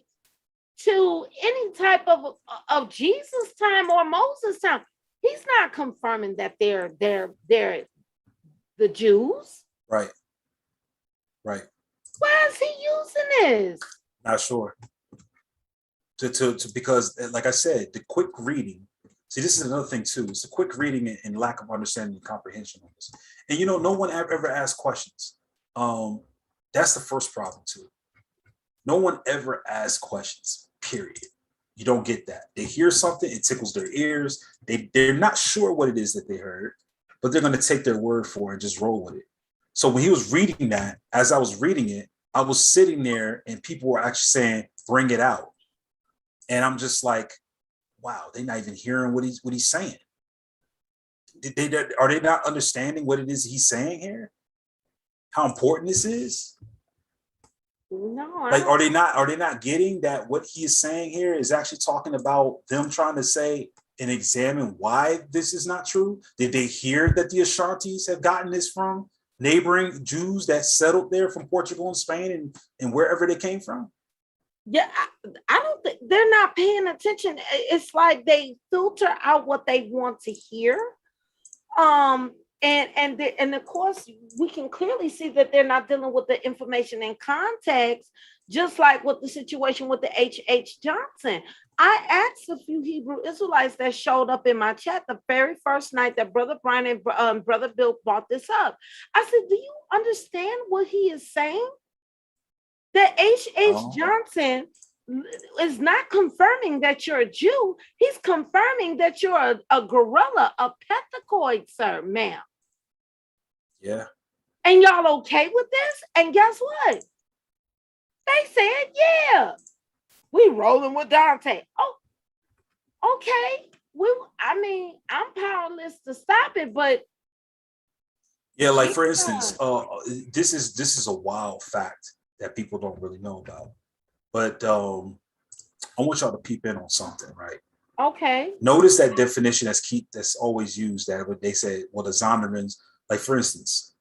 S2: to any type of Jesus time or Moses time. He's not confirming that they're the Jews.
S7: Right. Right.
S2: Why is he using this?
S7: Not sure. because like I said, the quick reading. See, this is another thing too. It's the quick reading and lack of understanding and comprehension of this. And no one ever asks questions. That's the first problem too. No one ever asks questions. Period. You don't get that. They hear something, it tickles their ears. They're not sure what it is that they heard, but they're going to take their word for it and just roll with it. So when he was reading that, as I was reading it, I was sitting there and people were actually saying, "Bring it out," and I'm just like, wow, they're not even hearing what he's saying. Are they not understanding what it is he's saying here? How important this is?
S2: No,
S7: Like, are they not getting that what he is saying here is actually talking about them trying to say and examine why this is not true? Did they hear that the Ashantis have gotten this from neighboring Jews that settled there from Portugal and Spain and wherever they came from?
S2: Yeah, I don't think they're not paying attention. It's like they filter out what they want to hear. And of course, we can clearly see that they're not dealing with the information in context, just like with the situation with the H.H. Johnson. I asked a few Hebrew Israelites that showed up in my chat the very first night that Brother Brian and Brother Bill brought this up. I said, do you understand what he is saying? That H.H. Johnson is not confirming that you're a Jew. He's confirming that you're a gorilla, a pethicoid, sir, ma'am.
S7: Yeah.
S2: And y'all okay with this? And guess what? They said, yeah, we rolling with Dante. Oh, okay. I'm powerless to stop it, but
S7: yeah, like for instance, this is a wild fact that people don't really know about. But I want y'all to peep in on something, right?
S2: Okay.
S7: Notice that definition that's always used, that what they say, well, the Zondermans, like for instance,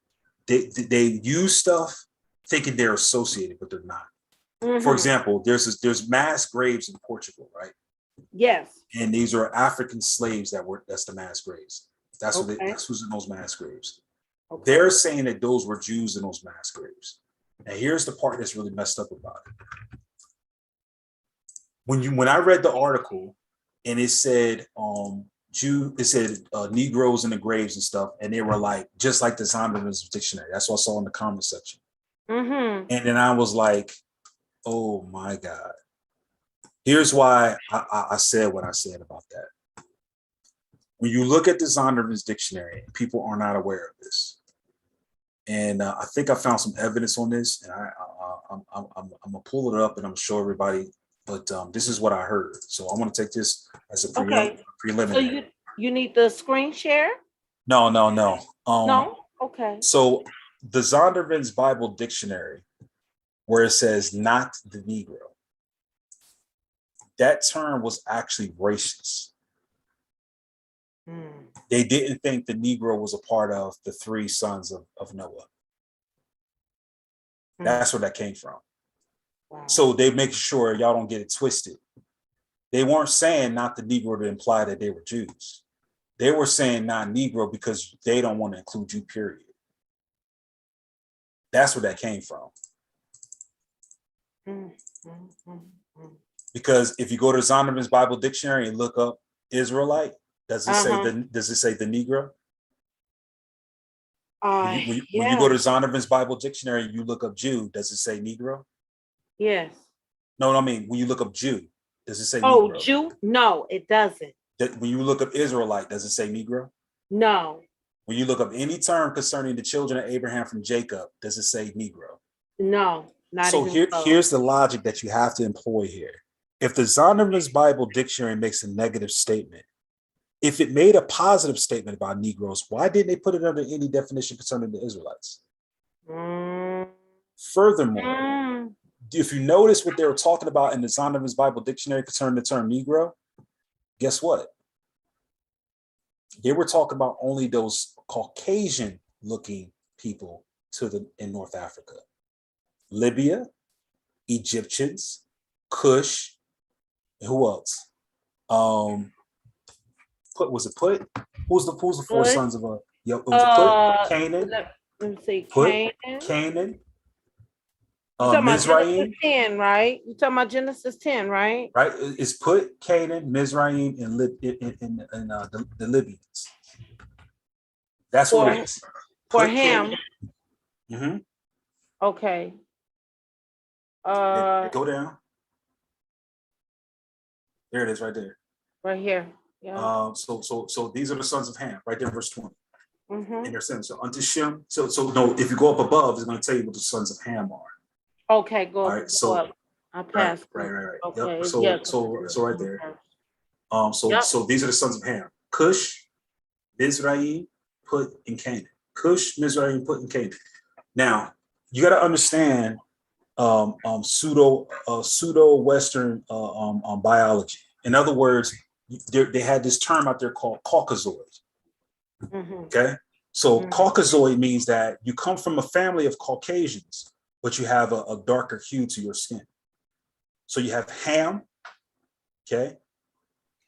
S7: they use stuff thinking they're associated, but they're not.
S2: Mm-hmm.
S7: For example, there's mass graves in Portugal, right?
S2: Yes.
S7: And these are African slaves that's the mass graves. That's who's in those mass graves. Okay. They're saying that those were Jews in those mass graves. And here's the part that's really messed up about it. When I read the article and it said Negroes in the graves and stuff, and they were like just like the Zondervan's dictionary. That's what I saw in the comment section.
S2: Mm-hmm.
S7: And then I was like, oh my God. Here's why I said what I said about that. When you look at the Zondervan's dictionary, people are not aware of this. And I think I found some evidence on this, and I'm gonna pull it up and I'm gonna show everybody. But this is what I heard. So I want to take this as a preliminary.
S2: So you need the screen share?
S7: No.
S2: No? Okay.
S7: So the Zondervan's Bible Dictionary, where it says not the Negro, that term was actually racist. They didn't think the Negro was a part of the three sons of Noah. That's where that came from. Wow. So they make sure y'all don't get it twisted. They weren't saying not the Negro to imply that they were Jews. They were saying not Negro because they don't want to include you, period. That's where that came from. Because if you go to Zondervan's Bible Dictionary and look up Israelite, does it say the Negro? When you go to Zondervan's Bible Dictionary and you look up Jew, does it say Negro?
S2: Yes.
S7: No, I mean, when you look up Jew, does it say Negro?
S2: Oh, Jew? No, it doesn't.
S7: When you look up Israelite, does it say Negro?
S2: No.
S7: When you look up any term concerning the children of Abraham from Jacob, does it say Negro?
S2: No, not
S7: so
S2: even
S7: here's the logic that you have to employ here. If the Zondervan's Bible Dictionary makes a negative statement, if it made a positive statement about Negroes, why didn't they put it under any definition concerning the Israelites? Furthermore, if you notice what they were talking about in the Zondervan's Bible Dictionary concerning the term Negro, guess what? They were talking about only those Caucasian-looking people in North Africa. Libya, Egyptians, Cush, and who else? Who's the four sons of Canaan.
S2: Let me see.
S7: Canaan.
S2: You talking about
S7: Mizraim,
S2: Genesis 10, right? You talking about Genesis 10, right?
S7: right? It's put Canaan, Mizraim, and the Libyans. That's what it is.
S2: For
S7: Put
S2: him.
S7: Mhm.
S2: Okay.
S7: Go down. There it is, right there.
S2: Right here. Yeah.
S7: So these are the sons of Ham, right there, verse 20.
S2: Mm-hmm.
S7: In their sins. So unto Shem. So no, if you go up above, it's going to tell you what the sons of Ham are.
S2: Okay, go,
S7: All right,
S2: go
S7: so
S2: up. I passed.
S7: right.
S2: Okay.
S7: Yep. So
S2: yeah,
S7: so right there.
S2: Yep.
S7: So these are the sons of Ham: Cush, Mizraim, Put, and Canaan. Cush, Mizraim, Put, and Canaan. Now you got to understand pseudo Western biology. In other words, they had this term out there called Caucasoid.
S2: Mm-hmm.
S7: Okay, so
S2: Mhm.
S7: Caucasoid means that you come from a family of Caucasians, but you have a darker hue to your skin. So you have Ham, okay,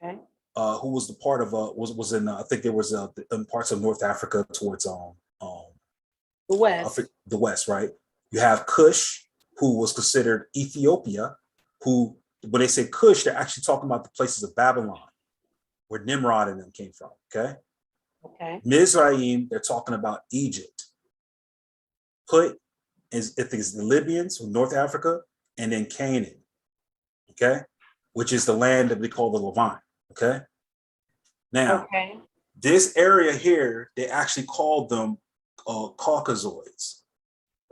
S7: who was the part of was in I think there was in parts of North Africa towards
S2: the West.
S7: The West, right? You have Cush, who was considered Ethiopia, who when they say Cush, they're actually talking about the places of Babylon, where Nimrod and them came from. Okay.
S2: Okay.
S7: Mizraim, they're talking about Egypt. Put is I think it's the Libyans from North Africa, and then Canaan. Okay, which is the land that we call the Levant. Okay. Now, this area here, they actually called them Caucasoids,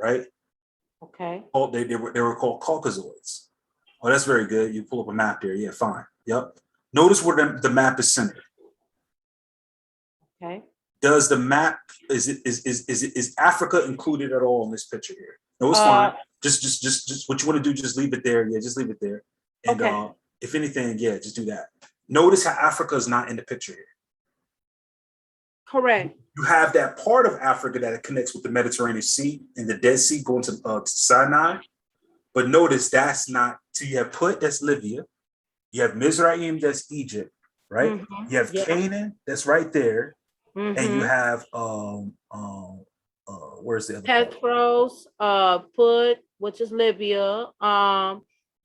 S7: right?
S2: Okay.
S7: They were called Caucasoids. Oh, that's very good. You pull up a map there. Yeah, fine. Yep. Notice where the map is centered.
S2: Okay.
S7: Does the map is Africa included at all in this picture here? No, it's fine. Just what you want to do, just leave it there. Yeah, just leave it there. And if anything, yeah, just do that. Notice how Africa is not in the picture here.
S2: Correct.
S7: You have that part of Africa that connects with the Mediterranean Sea and the Dead Sea going to Sinai. But notice that's not, so you have Put, that's Libya. You have Mizraim, that's Egypt, right?
S2: Mm-hmm.
S7: You have Canaan, that's right there.
S2: Mm-hmm.
S7: And you have, where's the other
S2: Petros, Put, which is Libya.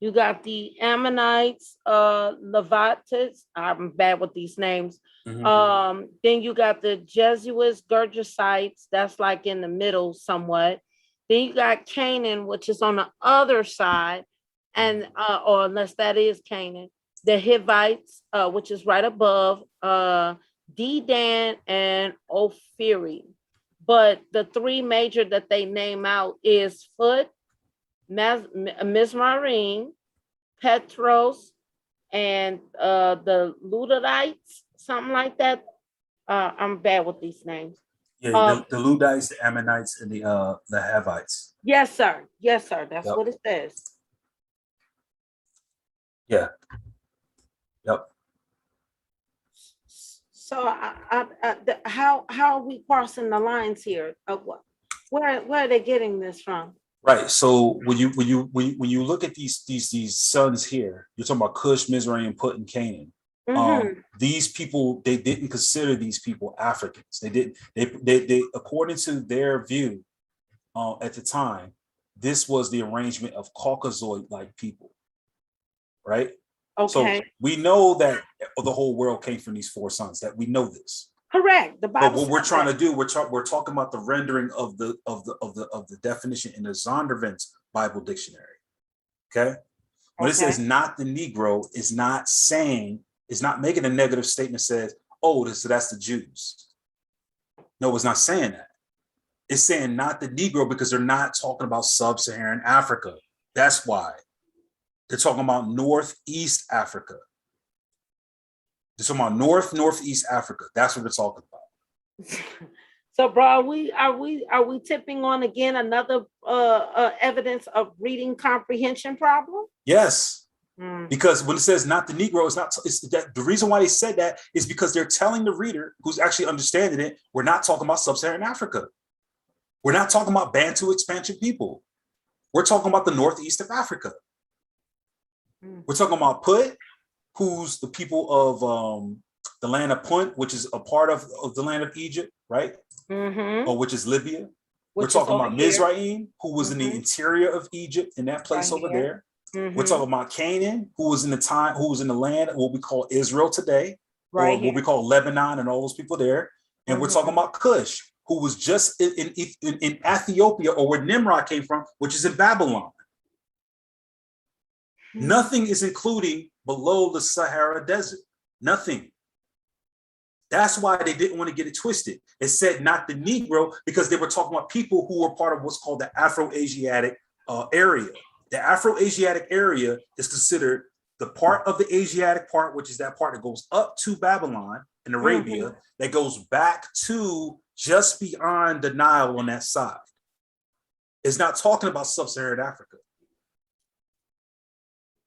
S2: You got the Ammonites, Levites. I'm bad with these names.
S7: Mm-hmm.
S2: Then you got the Jesuits, Gergesites. That's like in the middle somewhat. Then you got Canaan, which is on the other side, and or unless that is Canaan. The Hivites, which is right above, Dedan and Ophiri. But the three major that they name out is Phut, Mizraim, Petros, and the Luddites, something like that. I'm bad with these names.
S7: Yeah, the Ludites, the Ammonites, and the Hivites.
S2: Yes, sir. Yes, sir. That's what it says.
S7: Yeah. Yep.
S2: So how are we crossing the lines here? Where are they getting this from?
S7: Right. So when you look at these sons here, you're talking about Cush, Mizraim, Put, and Canaan. Mm-hmm. These people, they didn't consider these people Africans. They didn't. They according to their view, at the time, this was the arrangement of Caucasoid-like people. Right. Okay. So we know that the whole world came from these four sons. That we know this.
S2: Correct. The Bible.
S7: But what we're trying to do, we're talking about the rendering of the definition in the Zondervan's Bible dictionary. Okay. When it says not the Negro, is not making a negative statement. Says, oh, so that's the Jews. No, it's not saying that. It's saying not the Negro because they're not talking about sub-Saharan Africa. That's why. They're talking about Northeast Africa. They're talking about Northeast Africa. That's what they're talking about.
S2: So, bro, are we tipping on again another evidence of reading comprehension problem?
S7: Yes, because when it says not the Negro, it's that the reason why they said that is because they're telling the reader who's actually understanding it, we're not talking about sub-Saharan Africa. We're not talking about Bantu expansion people. We're talking about the Northeast of Africa. We're talking about Put, who's the people of the land of Punt, which is a part of the land of Egypt, right? Mm-hmm. Or which is Libya. We're
S2: which is
S7: talking
S2: over
S7: about
S2: here.
S7: Mizraim, who was in the
S2: Mhm.
S7: interior of Egypt, in that place
S2: Right
S7: over
S2: here.
S7: there. We're
S2: Mhm.
S7: talking about Canaan, who was in the land of what we call Israel today, or
S2: Right
S7: what we
S2: here.
S7: call Lebanon and all those people there. And we're talking
S2: Mhm.
S7: about Cush, who was just in Ethiopia, or where Nimrod came from, which is in Babylon. Nothing is including below the Sahara Desert. Nothing. That's why they didn't want to get it twisted. It said not the Negro, because they were talking about people who were part of what's called the Afro-Asiatic area. The Afro-Asiatic area is considered the part of the Asiatic part, which is that part that goes up to Babylon and Arabia, that goes back to just beyond the Nile on that side. It's not talking about sub-Saharan Africa.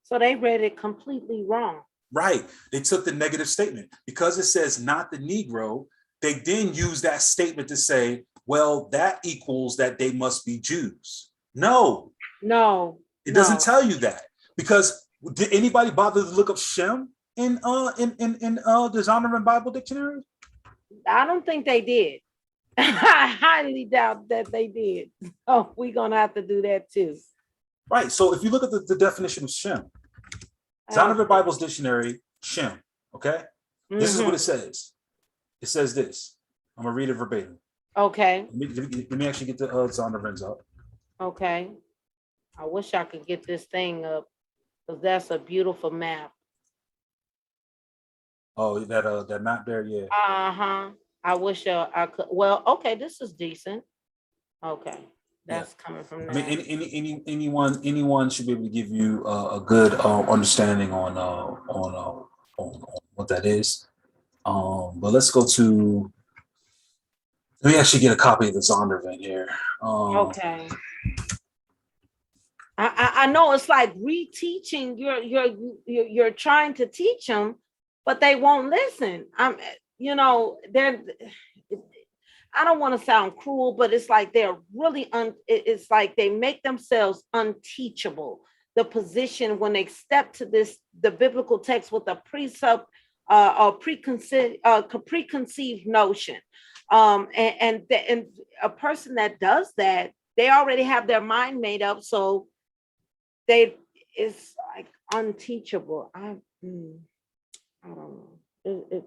S2: So they read it completely wrong.
S7: Right. They took the negative statement. Because it says not the Negro, they then use that statement to say, well, that equals that they must be Jews. No,
S2: No.
S7: it doesn't tell you that. Because did anybody bother to look up Shem in the Zondervan Bible Dictionary?
S2: I don't think they did. I highly doubt that they did. Oh, we're gonna have to do that too.
S7: Right. So if you look at the definition of Shem, Zondervan Bible's Dictionary, Shem, okay? This is what it says. It says this. I'm gonna read it verbatim.
S2: Okay.
S7: Let me actually get the Zondervan's up.
S2: Okay. I wish I could get this thing up, because that's a beautiful map.
S7: Oh, that map there, yeah.
S2: Uh-huh. I wish I could. Well, okay, this is decent. Okay. That's coming from that.
S7: I mean, anyone should be able to give you a good understanding on what that is. But let's go to. Let me actually get a copy of the Zondervan here.
S2: Okay. I know it's like reteaching. You're trying to teach them, but they won't listen. They're. I don't want to sound cruel, but it's like they're really it's like they make themselves unteachable. The position when they step to the biblical text with a preconceived notion. And a person that does that, they already have their mind made up, so it's like unteachable. I don't know.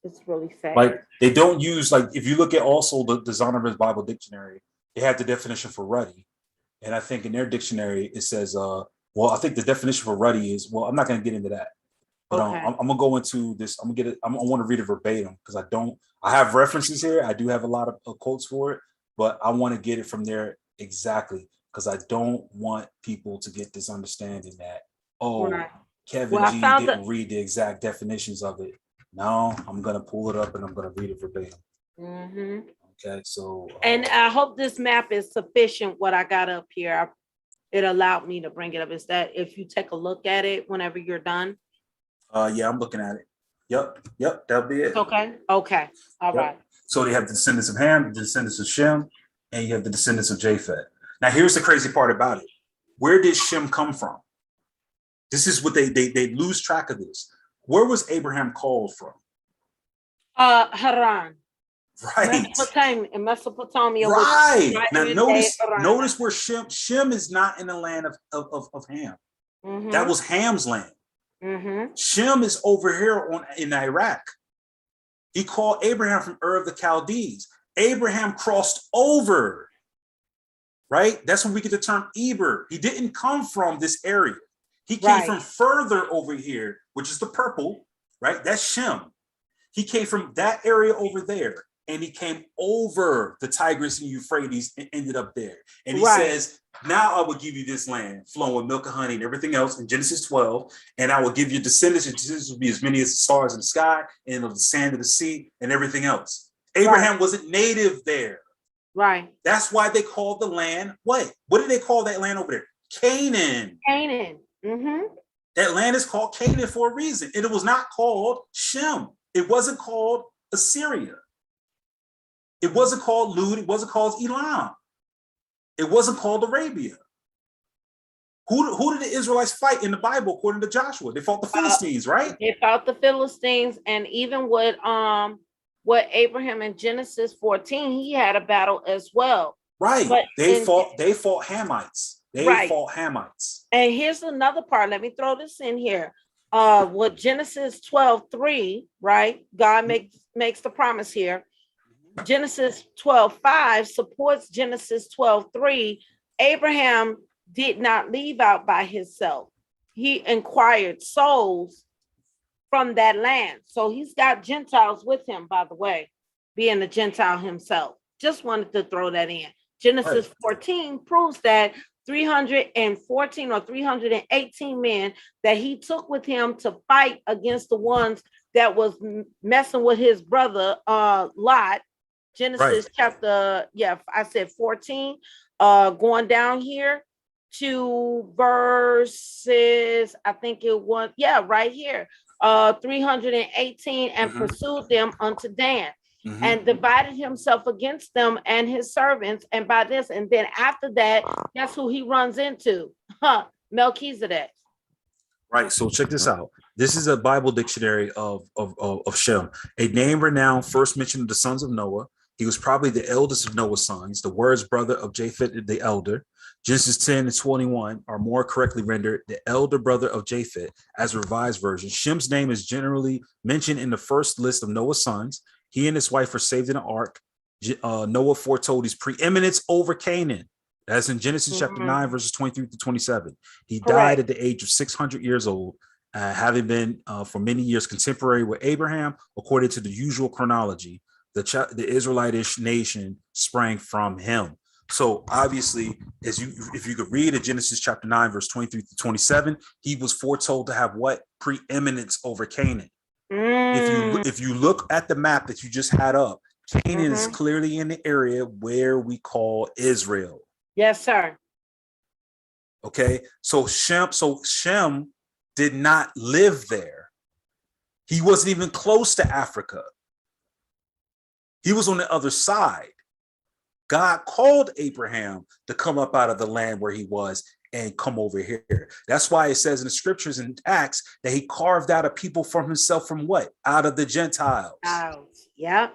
S2: It's really sad.
S7: Like they don't use, like if you look at also the Zondervan's Bible Dictionary, they have the definition for ruddy, and I think in their dictionary it says, well, I think the definition for ruddy is, well, I'm not going to get into that, but I'm gonna go into this. I'm gonna get it. I want to read it verbatim because I have references here. I do have a lot of quotes for it, but I want to get it from there exactly because I don't want people to get this understanding that Kevin G didn't read the exact definitions of it. No, I'm gonna pull it up and I'm gonna read it verbatim. Okay, so
S2: and I hope this map is sufficient. What I got up here, it allowed me to bring it up. Is that if you take a look at it whenever you're done?
S7: Yeah, I'm looking at it. Yep, that'll be it.
S2: Okay, all right.
S7: So they have the descendants of Ham, the descendants of Shem, and you have the descendants of Japheth. Now, here's the crazy part about it. Where did Shem come from? This is what they lose track of this. Where was Abraham called from?
S2: Haran.
S7: Right.
S2: Mesopotamia.
S7: Right. Now notice where Shem is not in the land of Ham. That was Ham's land. Shem is over here in Iraq. He called Abraham from Ur of the Chaldees. Abraham crossed over. Right? That's when we get the term Eber. He didn't come from this area. He came from further over here, which is the purple, right? That's Shem. He came from that area over there, and he came over the Tigris and Euphrates and ended up there. And he says, now I will give you this land flowing with milk and honey and everything else in Genesis 12, and I will give you descendants, and descendants will be as many as the stars in the sky and of the sand of the sea and everything else. Abraham wasn't native there.
S2: Right.
S7: That's why they called the land what? What did they call that land over there? Canaan.
S2: Canaan.
S7: That land is called Canaan for a reason. And it was not called Shem. It wasn't called Assyria. It wasn't called Lud. It wasn't called Elam. It wasn't called Arabia. Who did the Israelites fight in the Bible according to Joshua? They fought the Philistines, right?
S2: They fought the Philistines, and even with Abraham in Genesis 14, he had a battle as well.
S7: Right.
S2: But
S7: They
S2: in-
S7: fought Hamites. They
S2: Right.
S7: fought Hamites.
S2: And here's another part. Let me throw this in here. What Genesis 12:3, right? God makes the promise here. Genesis 12:5 supports Genesis 12:3. Abraham did not leave out by himself. He inquired souls from that land. So he's got Gentiles with him, by the way, being a Gentile himself. Just wanted to throw that in. Genesis 14 proves that 314 or 318 men that he took with him to fight against the ones that was messing with his brother Lot. Genesis chapter, I said 14, going down here to verses, I think it was, right here, 318, and pursued them unto Dan. And divided himself against them and his servants. And by this, and then after that, guess who he runs into? Melchizedek.
S7: Right. So check this out. This is a Bible dictionary of Shem, a name renowned first mention of the sons of Noah. He was probably the eldest of Noah's sons. The words brother of Japheth the elder. Genesis 10 and 21 are more correctly rendered the elder brother of Japheth as a revised version. Shem's name is generally mentioned in the first list of Noah's sons. He and his wife were saved in an ark. Noah foretold his preeminence over Canaan. That's in Genesis chapter 9, verses 23 to 27. He died at the age of 600 years old, having been for many years contemporary with Abraham, according to the usual chronology. The Israelitish nation sprang from him. So obviously, if you could read in Genesis chapter 9, verse 23 to 27, he was foretold to have what? Preeminence over Canaan. If you look at the map that you just had up, Canaan is clearly in the area where we call Israel.
S2: Yes, sir.
S7: Okay, so Shem did not live there. He wasn't even close to Africa. He was on the other side. God called Abraham to come up out of the land where he was and come over here. That's why it says in the scriptures in Acts that he carved out a people from himself from what? Out of the Gentiles.
S2: Yep.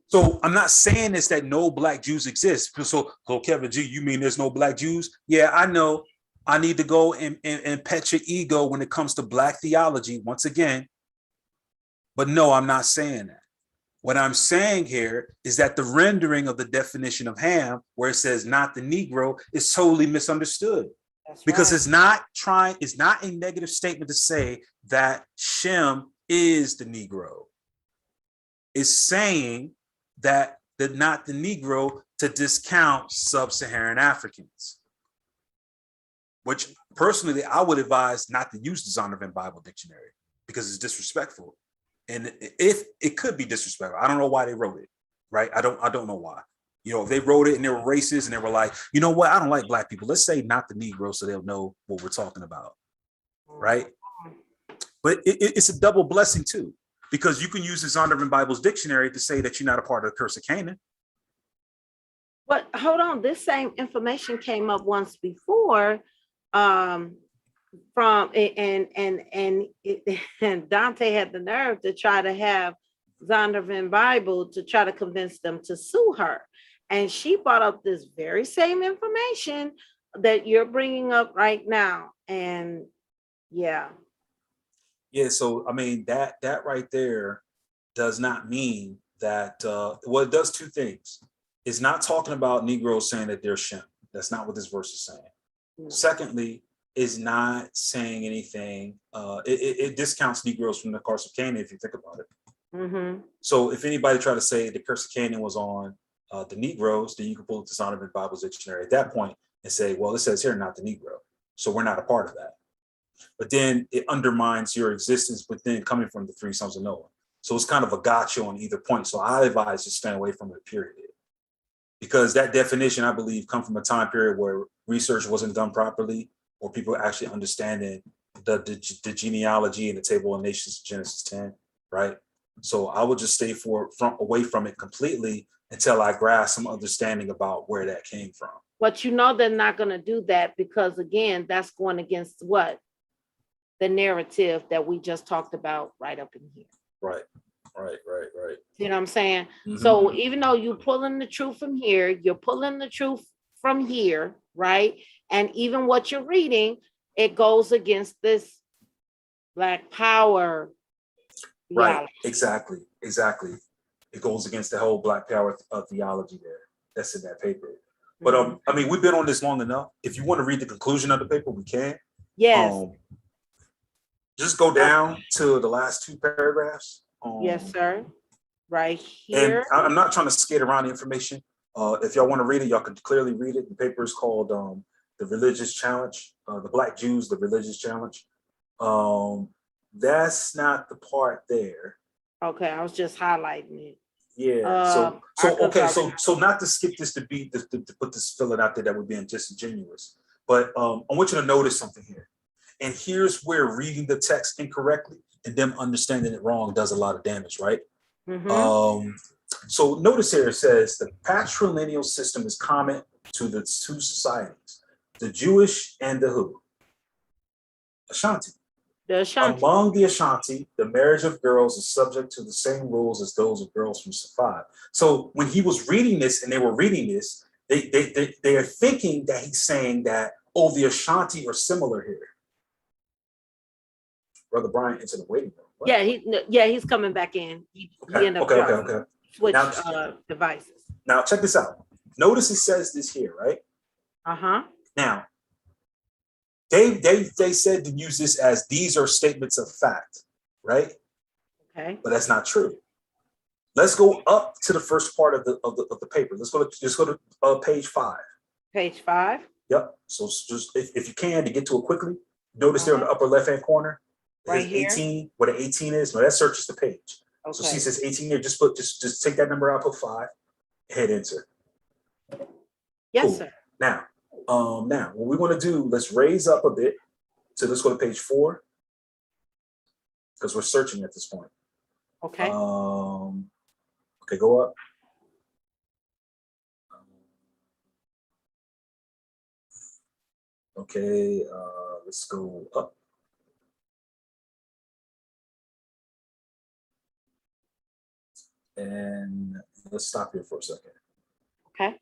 S7: So I'm not saying this that no black Jews exist. So Kevin G, you mean there's no black Jews? Yeah, I know. I need to go and pet your ego when it comes to black theology once again. But no, I'm not saying that. What I'm saying here is that the rendering of the definition of Ham, where it says not the Negro, is totally misunderstood. Because it's not a negative statement to say that Shem is the Negro. It's saying that not the Negro to discount sub-Saharan Africans, which personally I would advise not to use the Zondervan Bible Dictionary because it's disrespectful. And if it could be disrespectful, I don't know why they wrote it, right? I don't know why. You know, if they wrote it and they were racist and they were like, you know what, I don't like black people. Let's say not the Negro so they'll know what we're talking about, right? But it's a double blessing too, because you can use the Zondervan Bible's dictionary to say that you're not a part of the curse of Canaan.
S2: But hold on, this same information came up once before. From and Dante had the nerve to try to have Zondervan Bible to try to convince them to sue her, and she brought up this very same information that you're bringing up right now. And
S7: so I mean that right there does not mean that well, it does two things. It's not talking about Negroes saying that they're Shem. That's not what this verse is saying. No. Secondly, is not saying anything. It discounts Negroes from the curse of Canaan if you think about it. So if anybody tried to say the curse of Canaan was on the Negroes, then you can pull up the Zondervan Bible's dictionary at that point and say, well, it says here not the Negro, so we're not a part of that. But then it undermines your existence within coming from the three sons of Noah. So it's kind of a gotcha on either point. So I advise just staying away from it, period. Because that definition, I believe, come from a time period where research wasn't done properly, or people actually understanding the genealogy and the table of nations, Genesis 10, right? So I would just stay away from it completely until I grasp some understanding about where that came from.
S2: But you know they're not going to do that because, again, that's going against what? The narrative that we just talked about right up in here.
S7: Right. Right.
S2: You know what I'm saying?
S7: Mhm.
S2: So even though you're pulling the truth from here, you're pulling the truth from here, right? And even what you're reading, it goes against this Black Power
S7: Right.
S2: theology.
S7: Exactly. It goes against the whole Black Power theology there. That's in that paper. But
S2: Mhm.
S7: I mean, we've been on this long enough. If you want to read the conclusion of the paper, we can.
S2: Yes,
S7: Just go down to the last two paragraphs.
S2: yes, sir. Right
S7: And
S2: here.
S7: I'm not trying to skate around the information. If y'all want to read it, y'all can clearly read it. The paper is called The Religious Challenge, the Black Jews, the Religious Challenge. That's not the part there.
S2: Okay, I was just highlighting it.
S7: Yeah. So not to skip this to put this filling out there that would be disingenuous. But I want you to notice something here. And here's where reading the text incorrectly and them understanding it wrong does a lot of damage, right? So notice here it says the patrilineal system is common to the two societies, the Jewish and the who? Ashanti.
S2: The Ashanti.
S7: Among the Ashanti, the marriage of girls is subject to the same rules as those of girls from Safad. So when he was reading this and they were reading this, they are thinking that he's saying that, oh, the Ashanti are similar here. Brother Brian into the waiting room. What?
S2: Yeah, he's coming back in. He ended up
S7: Okay.
S2: switch
S7: Now,
S2: devices.
S7: Now check this out. Notice it says this here, right? Now, they said to use this as these are statements of fact, right?
S2: Okay.
S7: But that's not true. Let's go up to the first part of the paper. Let's go to page 5.
S2: Page 5.
S7: Yep. So just if you can to get to it quickly, notice there in the upper left-hand corner,
S2: right here,
S7: 18. What an 18 is? No, that searches the page.
S2: Okay.
S7: So see, says 18 here. Just take that number out. Put 5. Hit enter.
S2: Yes,
S7: cool.
S2: sir.
S7: Now what we want to do, let's raise up a bit. So let's go to page 4 because we're searching at this point.
S2: Okay.
S7: Okay, go up. Okay, let's go up. And let's stop here for a second.
S2: Okay.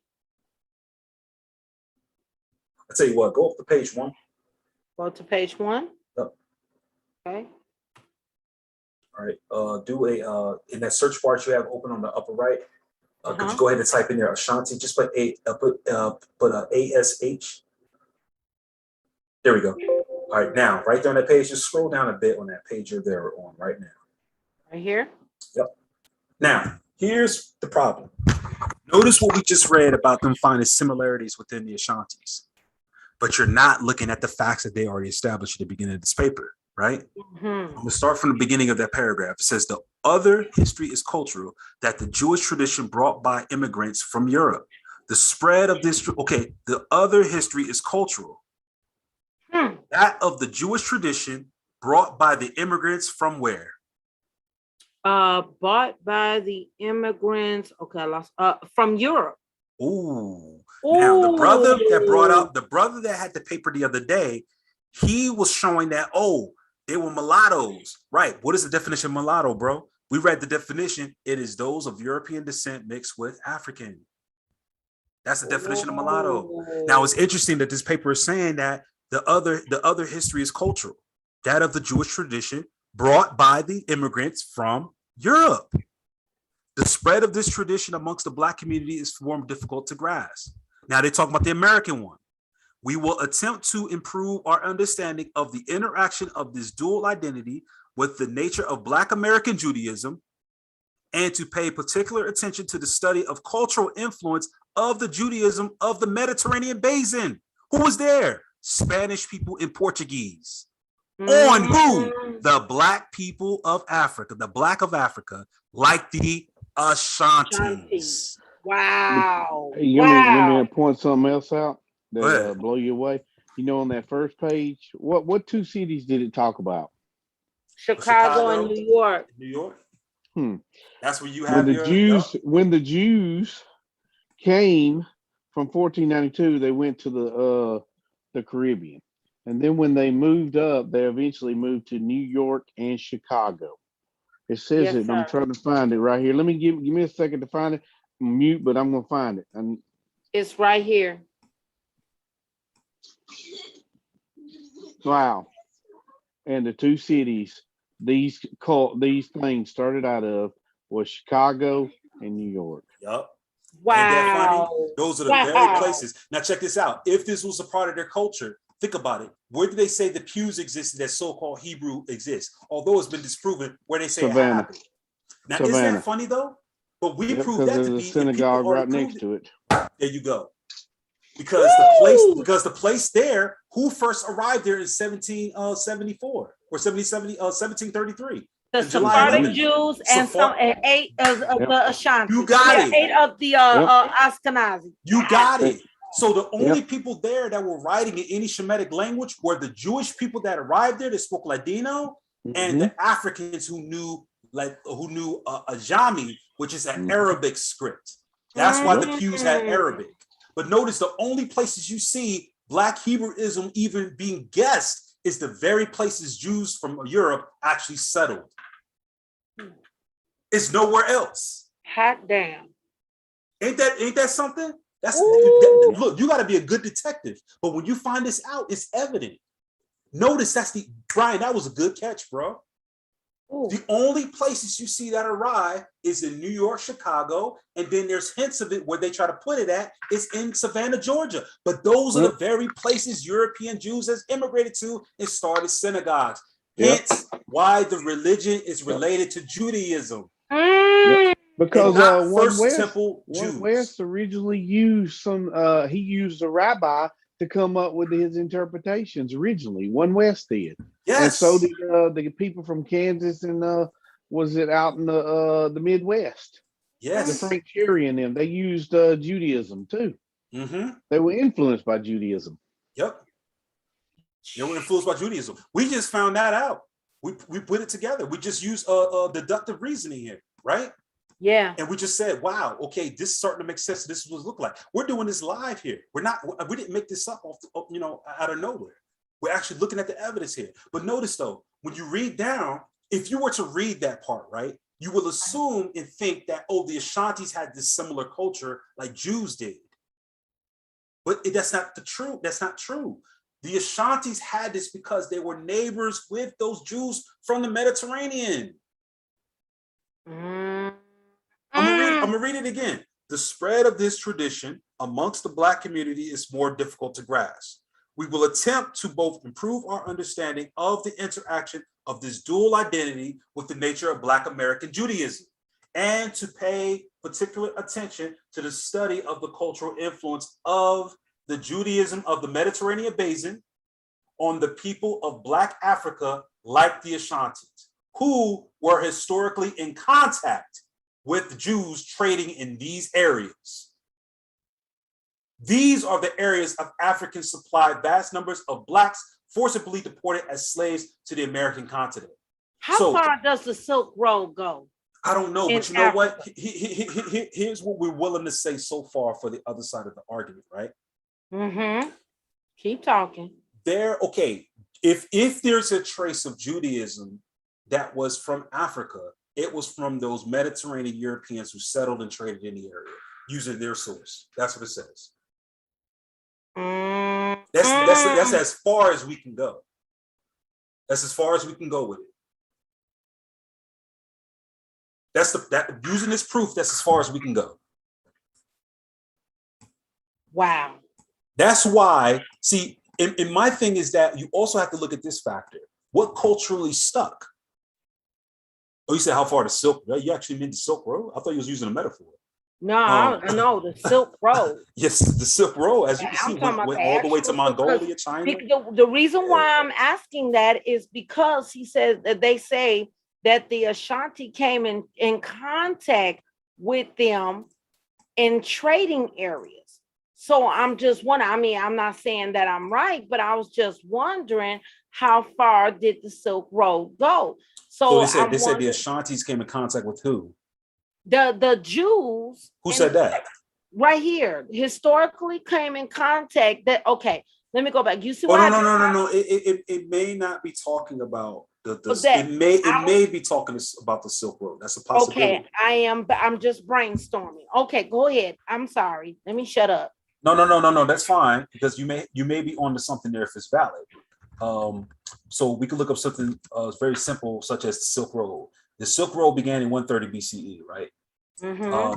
S7: I'll tell you what, go up to page 1.
S2: Go to page 1.
S7: Yep.
S2: Okay.
S7: All right. Do in that search bar you have open on the upper right. Could you go ahead and type in there Ashanti? Just put ASH. There we go. All right, now right there on that page, just scroll down a bit on that page you're there on right now.
S2: Right here.
S7: Yep. Now, here's the problem. Notice what we just read about them finding similarities within the Ashantis, but you're not looking at the facts that they already established at the beginning of this paper, right? I'm going to start from the beginning of that paragraph. It says the other history is cultural, that the Jewish tradition brought by immigrants from Europe. The spread of this, okay, the other history is cultural. That of the Jewish tradition brought by the immigrants from where?
S2: Bought by the immigrants. Okay, I lost. From Europe.
S7: Ooh. Now the brother that had the paper the other day, he was showing that, oh, they were mulattoes. Right. What is the definition of mulatto, bro? We read the definition. It is those of European descent mixed with African. That's the definition of mulatto. Now it's interesting that this paper is saying that the other history is cultural, that of the Jewish tradition brought by the immigrants from Europe. The spread of this tradition amongst the Black community is formed difficult to grasp. Now they talk about the American one. We will attempt to improve our understanding of the interaction of this dual identity with the nature of Black American Judaism and to pay particular attention to the study of cultural influence of the Judaism of the Mediterranean basin. Who was there? Spanish people and Portuguese. On who? The Black people of Africa, the Black of Africa, like the Ashantis.
S2: Wow.
S1: Hey, let me point something else out that blow you away. You know, on that first page, what 2 cities did it talk about?
S2: Chicago and New York.
S7: New York. That's where you have
S1: when the Jews came from 1492, they went to the Caribbean. And then when they moved up, they eventually moved to New York and Chicago. It says
S2: Yes,
S1: it. And I'm
S2: sir.
S1: trying to find it right here. Let me give me a second to find it. I'm mute, but I'm gonna find it. And
S2: It's right here.
S1: wow. And the two cities these things started out of was Chicago and New York.
S7: Yup. Ain't that funny?
S2: Wow.
S7: Those are the very
S2: Wow.
S7: places. Now check this out. If this was a part of their culture, think about it. Where do they say the pews existed that so-called Hebrew exists? Although it's been disproven, where they say it
S1: Savannah.
S7: happened. Now, isn't
S1: Savannah.
S7: that funny though? But we
S1: Yep,
S7: proved
S1: because
S7: that
S1: there's
S7: to
S1: a
S7: be. and
S1: synagogue
S7: people
S1: right
S7: already
S1: next
S7: proved
S1: to it.
S7: it. There you go. Because the place there, who first arrived there in 1774 or 1733?
S2: The
S7: in July
S2: Sephardic
S7: 11th.
S2: Jews and some
S7: Sephard-
S2: 8 of
S1: Yep.
S2: the Ashanti.
S7: You got it.
S2: 8 of the Ashkenazi.
S7: You got it. So the only
S1: Yep.
S7: people there that were writing in any Shemitic language were the Jewish people that arrived there that spoke Ladino and the Africans who knew Ajami, which is an
S1: Mhm.
S7: Arabic script. That's why the
S2: Mhm.
S7: pews had Arabic. But notice the only places you see Black Hebrewism even being guessed is the very places Jews from Europe actually settled. It's nowhere else.
S2: Hot damn.
S7: Ain't that something? That's
S2: Ooh.
S7: look, you got to be a good detective. But when you find this out, it's evident. Notice Brian, that was a good catch, bro.
S2: Ooh.
S7: The only places you see that arrive is in New York, Chicago, and then there's hints of it where they try to put it at. It's in Savannah, Georgia. But those are the very places European Jews has immigrated to and started synagogues.
S1: Yep.
S7: Hence why the religion is related to Judaism.
S2: Mm.
S1: Because
S7: And not
S1: One
S7: First
S1: West,
S7: Temple
S1: One
S7: Jews.
S1: West originally used he used a rabbi to come up with his interpretations originally. One West did.
S7: Yes.
S1: And so did the people from Kansas and was it out in the Midwest?
S7: Yes.
S1: The Frank Cherry and them. They used Judaism too.
S7: Mm-hmm.
S1: They were influenced by Judaism.
S7: Yep. They were influenced by Judaism. We just found that out. We put it together. We just used deductive reasoning here, right?
S2: Yeah.
S7: And we just said, wow, okay, this is starting to make sense. This is what it look like. We're doing this live here. We didn't make this up out of nowhere. We're actually looking at the evidence here. But notice though, when you read down, if you were to read that part, right, you will assume and think that, the Ashantis had this similar culture like Jews did. But that's not true. That's not true. The Ashantis had this because they were neighbors with those Jews from the Mediterranean.
S2: Mm.
S7: I'm gonna read it again. The spread of this tradition amongst the Black community is more difficult to grasp. We will attempt to both improve our understanding of the interaction of this dual identity with the nature of Black American Judaism, and to pay particular attention to the study of the cultural influence of the Judaism of the Mediterranean Basin on the people of Black Africa, like the Ashantis, who were historically in contact with Jews trading in these areas. These are the areas of Africans supplied vast numbers of Blacks forcibly deported as slaves to the American continent.
S2: How far does the Silk Road go?
S7: I don't know,
S2: in
S7: but you know
S2: Africa?
S7: what? Here's what we're willing to say so far for the other side of the argument, right?
S2: Mm-hmm. Keep talking.
S7: If there's a trace of Judaism that was from Africa, it was from those Mediterranean Europeans who settled and traded in the area using their source. That's what it says. That's as far as we can go. That's as far as we can go with it. Using this proof, that's as far as we can go.
S2: Wow.
S7: That's why, see, and my thing is that you also have to look at this factor. What culturally stuck? Oh, you said how far the Silk Road? You actually meant the Silk Road? I thought you was using a metaphor.
S2: No, I know the Silk Road.
S7: Yes, the Silk Road, as you can see, went all the way to Mongolia, China.
S2: The reason why I'm asking that is because he says that they say that the Ashanti came in contact with them in trading areas. So I'm just wondering, I mean, I'm not saying that I'm right, but I was just wondering how far did the Silk Road go? So
S7: they said the Ashantis came in contact with who?
S2: The Jews.
S7: Who said that?
S2: Right here, historically came in contact that, okay, let me go back. You see
S7: what?
S2: what
S7: No. It may not be talking about
S2: But that
S6: it may be talking about the Silk Road. That's a possibility.
S2: okay, I'm just brainstorming. Okay, go ahead. I'm sorry. Let me shut up.
S6: No. That's fine because you may be onto something there if it's valid. So we could look up something very simple, such as the Silk Road. The Silk Road began in 130 BCE, right?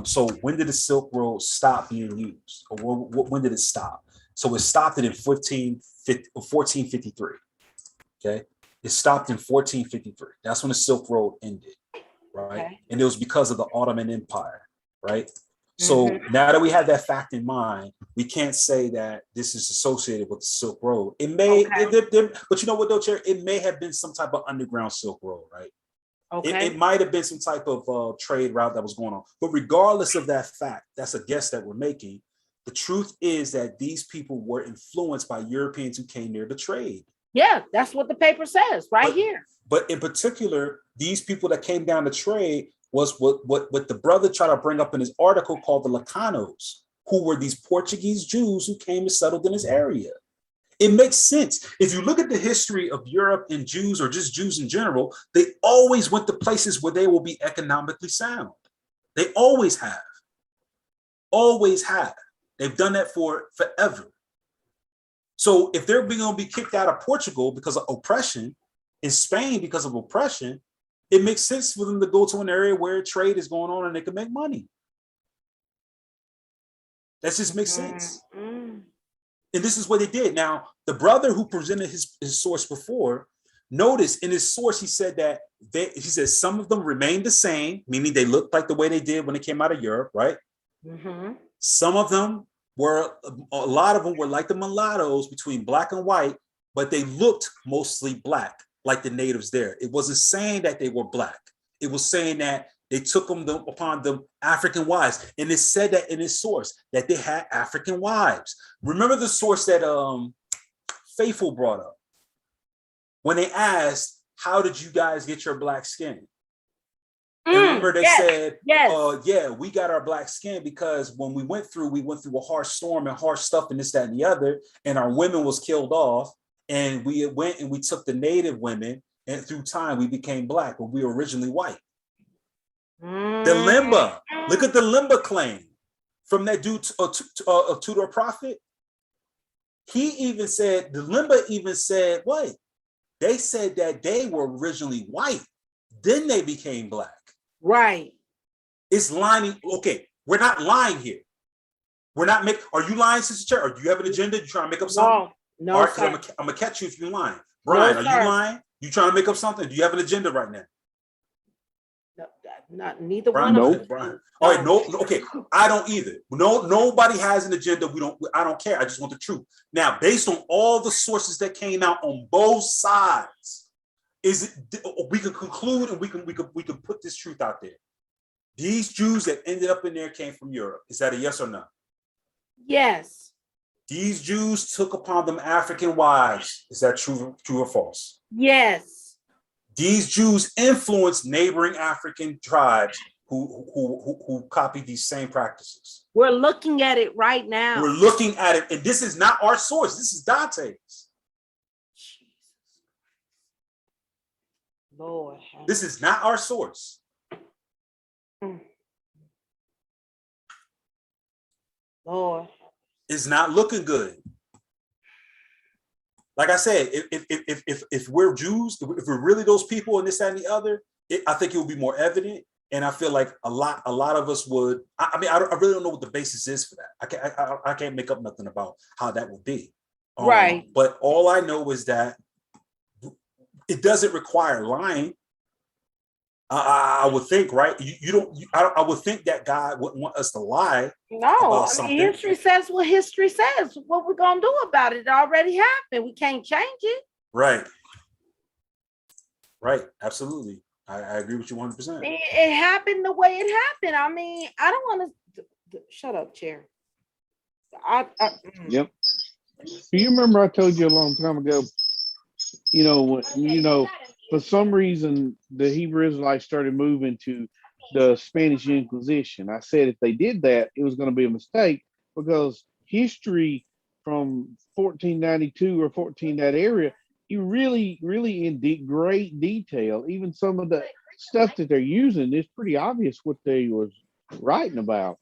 S6: So when did the Silk Road stop being used, or when did it stop? So it stopped it in 1453. Okay, it stopped in 1453. That's when the Silk Road ended, right?
S2: Okay.
S6: And it was because of the Ottoman Empire, right? So now that we have that fact in mind, we can't say that this is associated with the Silk Road. It may, but you know what, though, Chair? It may have been some type of underground Silk Road, right?
S2: Okay.
S6: It might have been some type of trade route that was going on. But regardless of that fact, that's a guess that we're making. The truth is that these people were influenced by Europeans who came there to trade.
S2: Yeah, that's what the paper says right here.
S6: But in particular, these people that came down to trade was what the brother tried to bring up in his article called the Lacanos, who were these Portuguese Jews who came and settled in this area. It makes sense. If you look at the history of Europe and Jews, or just Jews in general, they always went to places where they will be economically sound. They always have. Always have. They've done that forever. So if they're going to be kicked out of Portugal because of oppression, in Spain because of oppression, it makes sense for them to go to an area where trade is going on and they can make money. That just makes sense. And this is what they did. Now, the brother who presented his source before, notice in his source, he said that he said some of them remained the same, meaning they looked like the way they did when they came out of Europe, right? Some of them a lot of them were like the mulattoes between black and white, but they looked mostly black, like the natives there. It wasn't saying that they were black. It was saying that they took upon them African wives. And it said that in its source, that they had African wives. Remember the source that Faithful brought up when they asked, how did you guys get your black skin? And remember they said, yeah, we got our black skin because when we went through a harsh storm and harsh stuff and this, that, and the other, and our women was killed off. And we went and we took the native women, and through time we became black, but we were originally white. The Limba, look at the Limba claim from that dude, Tudor Prophet. He even said, the Limba even said, what? They said that they were originally white, then they became black. Right. It's lying. Okay, we're not lying here. We're not making. Are you lying, Sister Chair? Or do you have an agenda? You trying to make up something? No, all right, I'm gonna catch you if you're lying. Brian, are you lying? You trying to make up something? Do you have an agenda right now?
S2: No, not neither
S6: Brian,
S2: one of us.
S6: Brian. All right, no, okay. I don't either. No, nobody has an agenda. I don't care. I just want the truth. Now, based on all the sources that came out on both sides, we can conclude and we can put this truth out there. These Jews that ended up in there came from Europe. Is that a yes or no?
S2: Yes.
S6: These Jews took upon them African wives. Is that true or false?
S2: Yes.
S6: These Jews influenced neighboring African tribes who copied these same practices.
S2: We're looking at it right now.
S6: We're looking at it, and this is not our source. This is Dante's.
S2: Lord.
S6: This is not our source.
S2: Lord.
S6: It's not looking good. Like I said, if we're Jews, if we're really those people and this, that, and the other, I think it will be more evident. And I feel like a lot of us would. I really don't know what the basis is for that. I can't make up nothing about how that would be.
S2: Right.
S6: But all I know is that it doesn't require lying. I would think, right? I would think that God wouldn't want us to lie.
S2: No, history says what history says. What we're gonna do about it? It already happened. We can't change it.
S6: Right. Right. Absolutely. I agree with you 100%.
S2: It happened the way it happened. I mean, I don't want to shut up, Chair.
S1: Yep. You remember I told you a long time ago, for some reason, the Hebrew Israelites started moving to the Spanish Inquisition. I said if they did that, it was going to be a mistake because history from 1492 or 14, that area, you really in great detail. Even some of the stuff that they're using is pretty obvious what they was writing about.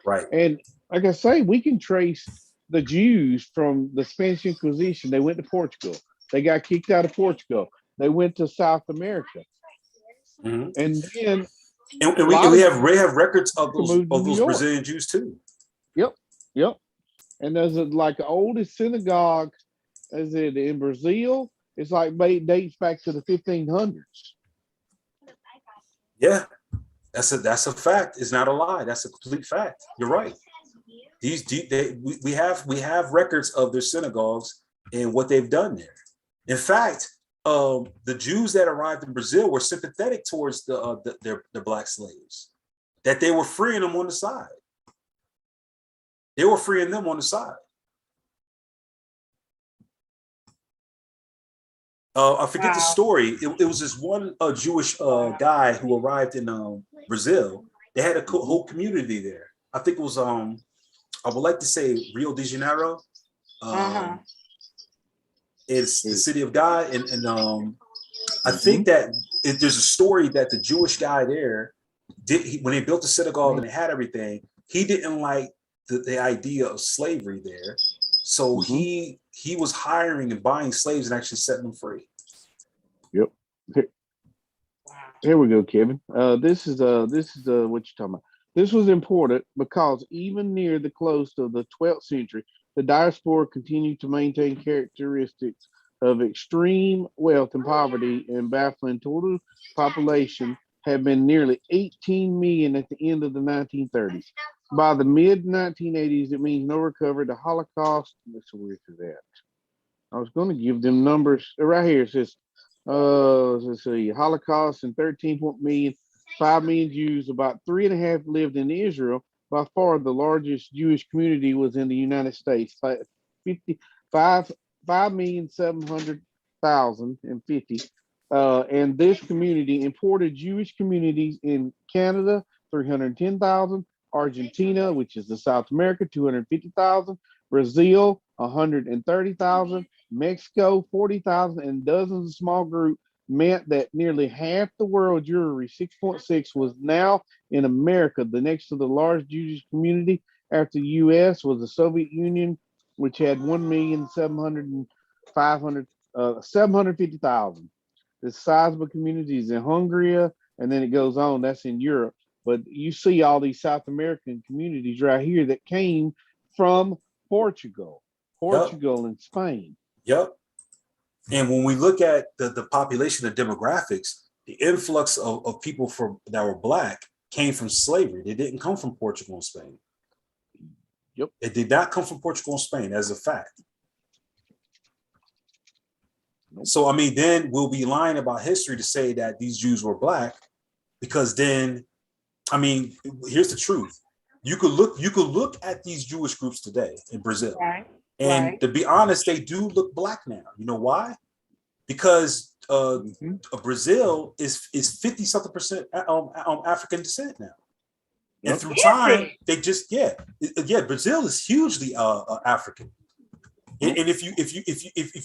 S7: Right.
S1: And like I say, we can trace the Jews from the Spanish Inquisition. They went to Portugal. They got kicked out of Portugal. They went to South America,
S7: Mhm.
S1: and then
S7: And
S1: a
S7: we,
S1: lot
S7: and we
S1: of
S7: have records of
S1: them moved to New
S7: those
S1: York.
S7: Brazilian Jews too.
S1: Yep, yep. And there's like the oldest synagogue, is it in Brazil? It's like dates back to the 1500s.
S7: Yeah, that's a fact. It's not a lie. That's a complete fact. You're right. We have records of their synagogues and what they've done there. In fact, the Jews that arrived in Brazil were sympathetic towards their black slaves, that they were freeing them on the side. They were freeing them on the side. I forget the story. It was this one Jewish guy who arrived in Brazil. They had a whole community there. I think it was I would like to say Rio de Janeiro. It's the city of God, and I think that there's a story that the Jewish guy there when they built the synagogue and they had everything. He didn't like the idea of slavery there, so he was hiring and buying slaves and actually setting them free.
S1: Yep. Here we go, Kevin. This is what you're talking about. This was important because even near the close of the 12th century, the diaspora continued to maintain characteristics of extreme wealth and poverty, and baffling total population had been nearly 18 million at the end of the 1930s. By the mid 1980s, it means no recovery. The Holocaust. Let's see where is that. I was going to give them numbers right here. It says, let's see, Holocaust and 13 million, 5 million Jews. About 3.5 lived in Israel. By far, the largest Jewish community was in the United States. 5,700,050. And this community imported Jewish communities in Canada, 310,000. Argentina, which is the South America, 250,000. Brazil, 130,000. Mexico, 40,000. And dozens of small groups meant that nearly half the world Jewry, 6.6, was now in America. The next to the large Jewish community after the U.S. was the Soviet Union, which had 750,000. The sizable communities in Hungary, and then it goes on. That's in Europe. But you see all these South American communities right here that came from Portugal and Spain.
S7: Yep. And when we look at the population, the demographics, the influx of people that were black came from slavery. They didn't come from Portugal and Spain.
S1: Yep.
S7: It did not come from Portugal and Spain, as a fact. Nope. So, I mean, then we'll be lying about history to say that these Jews were black, because then, I mean, here's the truth. You could look at these Jewish groups today in Brazil.
S2: Right.
S7: And to be honest, they do look black now. You know why? Because Brazil is 50-something% African descent now. And through time, they just Brazil is hugely African. And if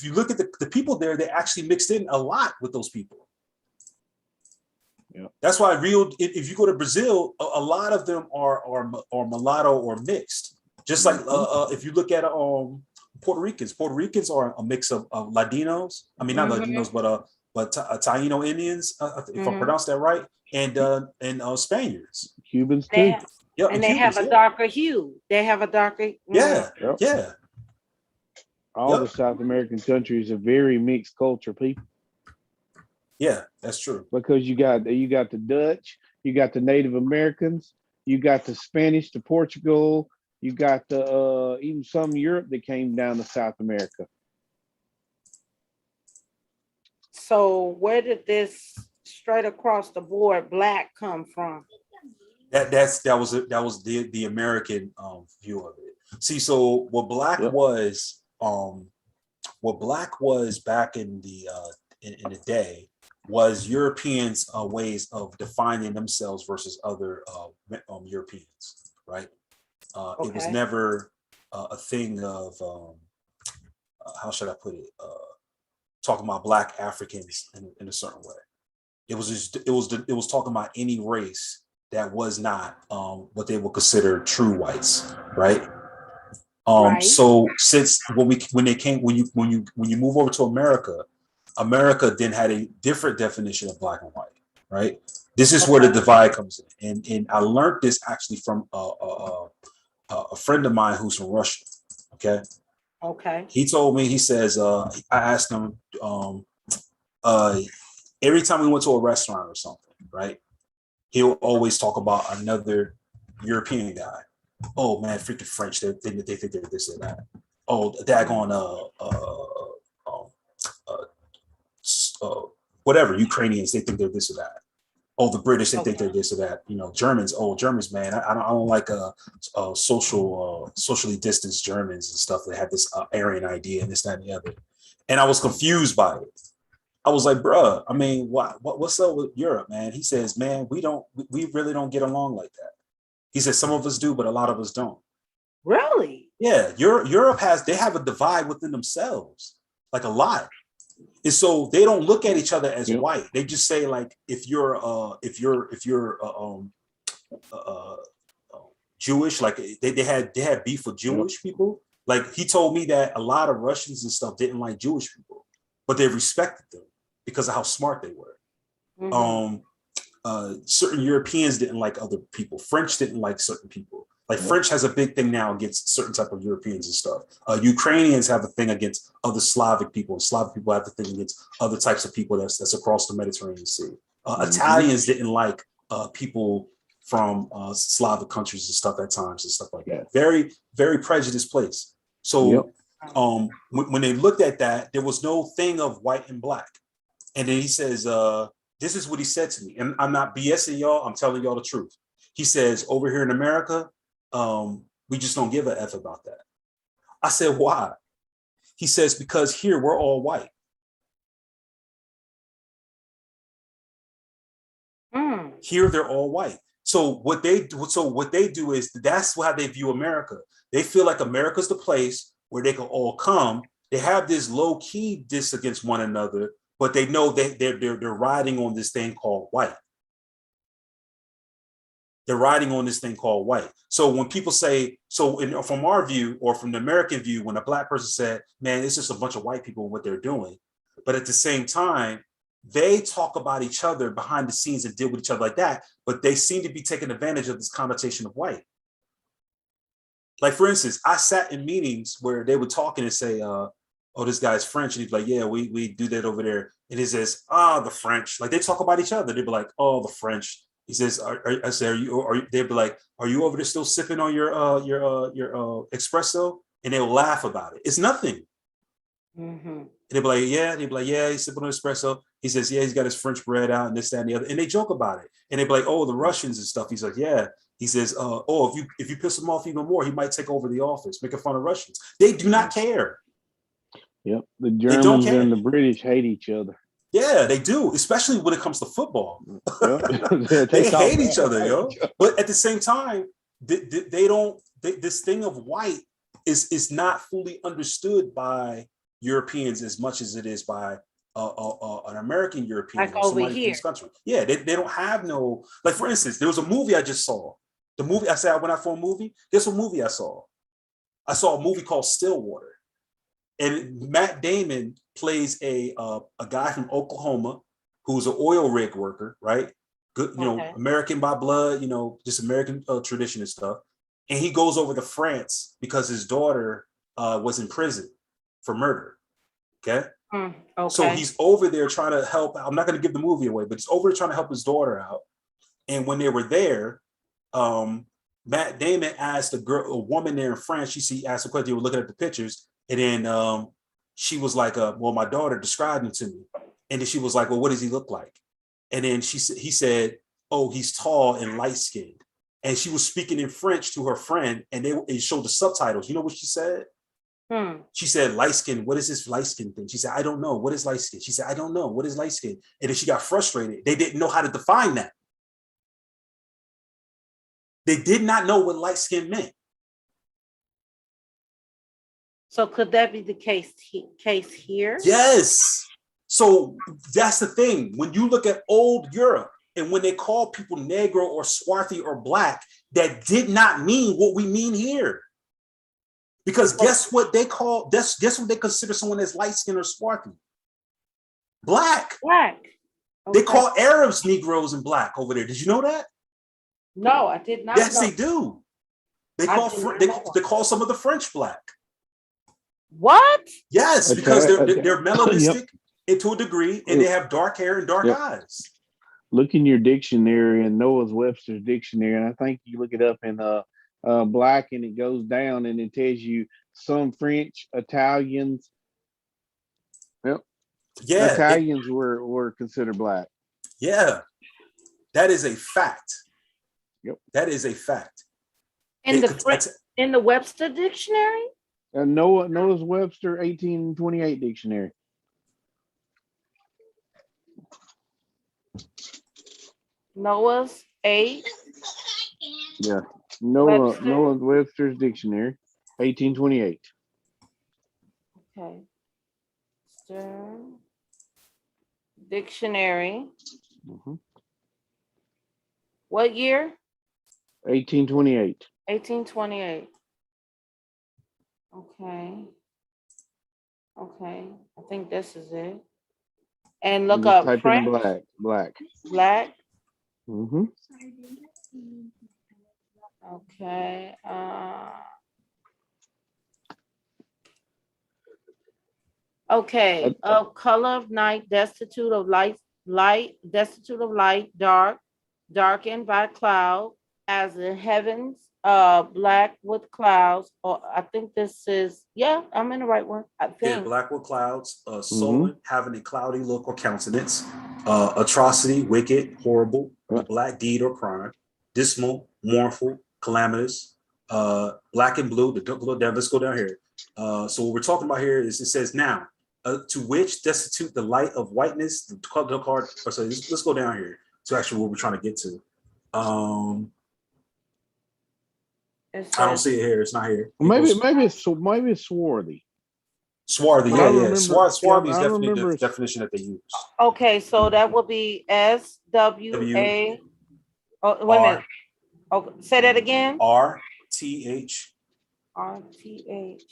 S7: you look at the people there, they actually mixed in a lot with those people. Yeah. That's why if you go to Brazil, a lot of them are mulatto or mixed. Just like if you look at Puerto Ricans are a mix of Latinos. I mean, not Latinos, but Taino Indians, if I pronounce that right, and Spaniards,
S1: Cubans too.
S2: Yeah, and they have a darker hue. They have a darker.
S7: Yeah.
S1: All the South American countries are very mixed culture people.
S7: Yeah, that's true.
S1: Because you got the Dutch, you got the Native Americans, you got the Spanish, the Portugal, you got the even some Europe that came down to South America.
S2: So where did this straight across the board black come from?
S7: That was the American view of it. See, so what black was back in the day was Europeans' ways of defining themselves versus other Europeans, right? It was never a thing of how should I put it? talking about Black Africans in a certain way. It was talking about any race that was not what they would consider true whites, right?
S2: Right.
S7: So since when you move over to America, America then had a different definition of black and white, right? This is where the divide comes in, and I learned this actually from a friend of mine who's from Russia. Okay.
S2: Okay.
S7: He told me, he says, I asked him, every time we went to a restaurant or something, right? He'll always talk about another European guy. Oh man, freaking French, they think they're this or that. Oh, daggone whatever, Ukrainians, they think they're this or that. Oh, the British, they think they're this or that. You know, Germans, Germans, man, I don't like socially distanced Germans and stuff that have this Aryan idea and this, that, and the other. And I was confused by it. I was like, bruh, I mean, what's up with Europe, man? He says, man, we really don't get along like that. He says some of us do, but a lot of us don't.
S2: Really?
S7: Yeah, Europe have a divide within themselves, like a lot. And so they don't look at each other as white. They just say, like, if you're Jewish, like they had beef with Jewish people. Like, he told me that a lot of Russians and stuff didn't like Jewish people, but they respected them because of how smart they were. Mm-hmm. Certain Europeans didn't like other people. French didn't like certain people. Like, French has a big thing now against certain type of Europeans and stuff. Ukrainians have a thing against other Slavic people. And Slavic people have a thing against other types of people that's across the Mediterranean Sea. Italians didn't like people from Slavic countries and stuff at times and stuff like that. Very, very prejudiced place. So when they looked at that, there was no thing of white and black. And then he says, this is what he said to me. And I'm not BSing y'all. I'm telling y'all the truth. He says, over here in America, we just don't give a F about that. I said, why? He says, because here we're all white. Here they're all white. So what they do is, that's how they view America. They feel like America's the place where they can all come. They have this low key diss against one another, but they know they're riding on this thing called white. They're riding on this thing called white. So when people say, from our view, or from the American view, when a black person said, man, it's just a bunch of white people and what they're doing. But at the same time, they talk about each other behind the scenes and deal with each other like that, but they seem to be taking advantage of this connotation of white. Like, for instance, I sat in meetings where they were talking and say, oh, this guy's French. And he's like, yeah, we do that over there. And he says, the French. Like, they talk about each other. They'd be like, oh, the French. He says, I say, are you, they'd be like, are you over there still sipping on your espresso? And they'll laugh about it. It's nothing. Mm-hmm. And they'd be like, yeah, he's sipping on espresso. He says, yeah, he's got his French bread out and this, that, and the other. And they joke about it. And they'd be like, oh, the Russians and stuff. He's like, yeah. He says, if you piss him off even more, he might take over the office, making fun of Russians. They do not care.
S1: Yep. The Germans and the British hate each other.
S7: Yeah, they do, especially when it comes to football. They hate each other, yo. But at the same time, this thing of white is not fully understood by Europeans as much as it is by an American European,
S2: like over here
S7: in this country. Yeah, they don't have no, like, for instance, there was a movie I just saw. The movie I said I went out for a movie. Guess what movie I saw? I saw a movie called Stillwater. And Matt Damon plays a guy from Oklahoma who's an oil rig worker, right? Good, American by blood, just American tradition and stuff. And he goes over to France because his daughter was in prison for murder. Okay. So he's over there trying to help. I'm not going to give the movie away, but he's over there trying to help his daughter out. And when they were there, Matt Damon asked a woman there in France. She asked a question. They were looking at the pictures. And then she was like, well, my daughter described him to me. And then she was like, well, what does he look like? And then he said, oh, he's tall and light-skinned. And she was speaking in French to her friend, and it showed the subtitles. You know what she said? She said, light-skin, what is this light-skin thing? She said, I don't know. What is light-skin? She said, I don't know. What is light-skin? And then she got frustrated. They didn't know how to define that. They did not know what light-skin meant.
S2: So could that be the case here?
S7: Yes. So that's the thing. When you look at old Europe and when they call people Negro or Swarthy or Black, that did not mean what we mean here. Because guess what they call, guess what they consider someone as light skinned or swarthy? Black.
S2: Black.
S7: They
S2: Okay.
S7: call Arabs Negroes and Black over there. Did you know that?
S2: No, I did not.
S7: Yes,
S2: know.
S7: they do. They
S2: I
S7: call
S2: did not
S7: they,
S2: know.
S7: they call some of the French Black.
S2: What?
S7: Yes,
S1: Okay,
S7: because they're
S1: okay.
S7: they're melanistic to a degree, and they have dark hair and dark
S1: Yep.
S7: eyes.
S1: Look in your dictionary in Noah's Webster's dictionary, and I think you look it up in Black, and it goes down and it tells you some French, Italians. Yep,
S7: Yeah,
S1: Italians were considered Black.
S7: yeah, that is a fact.
S1: Yep.
S7: That is a fact.
S2: In
S7: It-
S2: in the Webster dictionary?
S1: Noah's Webster 1828 dictionary.
S2: Noah's 8.
S1: Yeah,
S2: Webster.
S1: Noah's Webster's dictionary, 1828.
S2: Okay. Webster dictionary.
S1: Mhm.
S2: What year?
S1: 1828.
S2: 1828. Okay. Okay. I think this is it. And look
S1: Just
S2: up
S1: type in
S2: French,
S1: Black.
S2: Black.
S1: Mm-hmm.
S2: Okay. Okay. Of color of night, destitute of light, destitute of light, dark, darkened by cloud, as the heavens, black with clouds. Or I think this is, yeah, I'm in the right one. I
S7: Yeah,
S2: think.
S7: black with clouds, sullen, having a cloudy look or countenance, atrocity, wicked, horrible, a black deed or crime, dismal, mournful, calamitous, black and blue. Let's go down here. So what we're talking about here is it says now, to which destitute the light of whiteness, the card. So let's go down here to actually what we're trying to get to. I don't see it here. It's not here.
S1: Maybe it's swarthy.
S7: Swarthy,
S1: I
S7: yeah.
S1: remember-
S7: Swarthy is
S1: I
S7: definitely
S1: remember
S7: the
S1: it's-
S7: definition that they use.
S2: Okay, so that would be SWA. Oh, wait a minute. Okay, say that again.
S7: RTHY.
S2: RTH.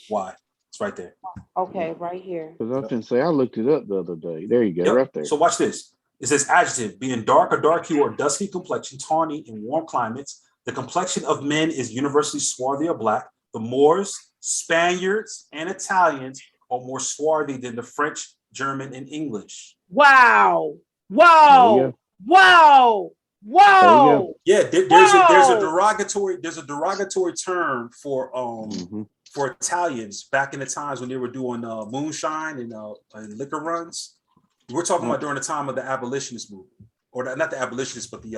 S7: It's right there.
S2: Okay, right here.
S1: Because I was going to say, I looked it up the other day. There you go,
S7: Yep.
S1: right there.
S7: So watch this. It says adjective, being dark or dark hue or dusky complexion, tawny in warm climates. The complexion of men is universally swarthy or black. The Moors, Spaniards, and Italians are more swarthy than the French, German, and English.
S2: Wow.
S1: There
S2: Wow.
S1: you
S2: Wow. Wow.
S7: Yeah, there's a derogatory term for
S1: Mhm.
S7: for Italians back in the times when they were doing moonshine and liquor runs. We're talking about during the time of the abolitionist movement, or not the abolitionists, but the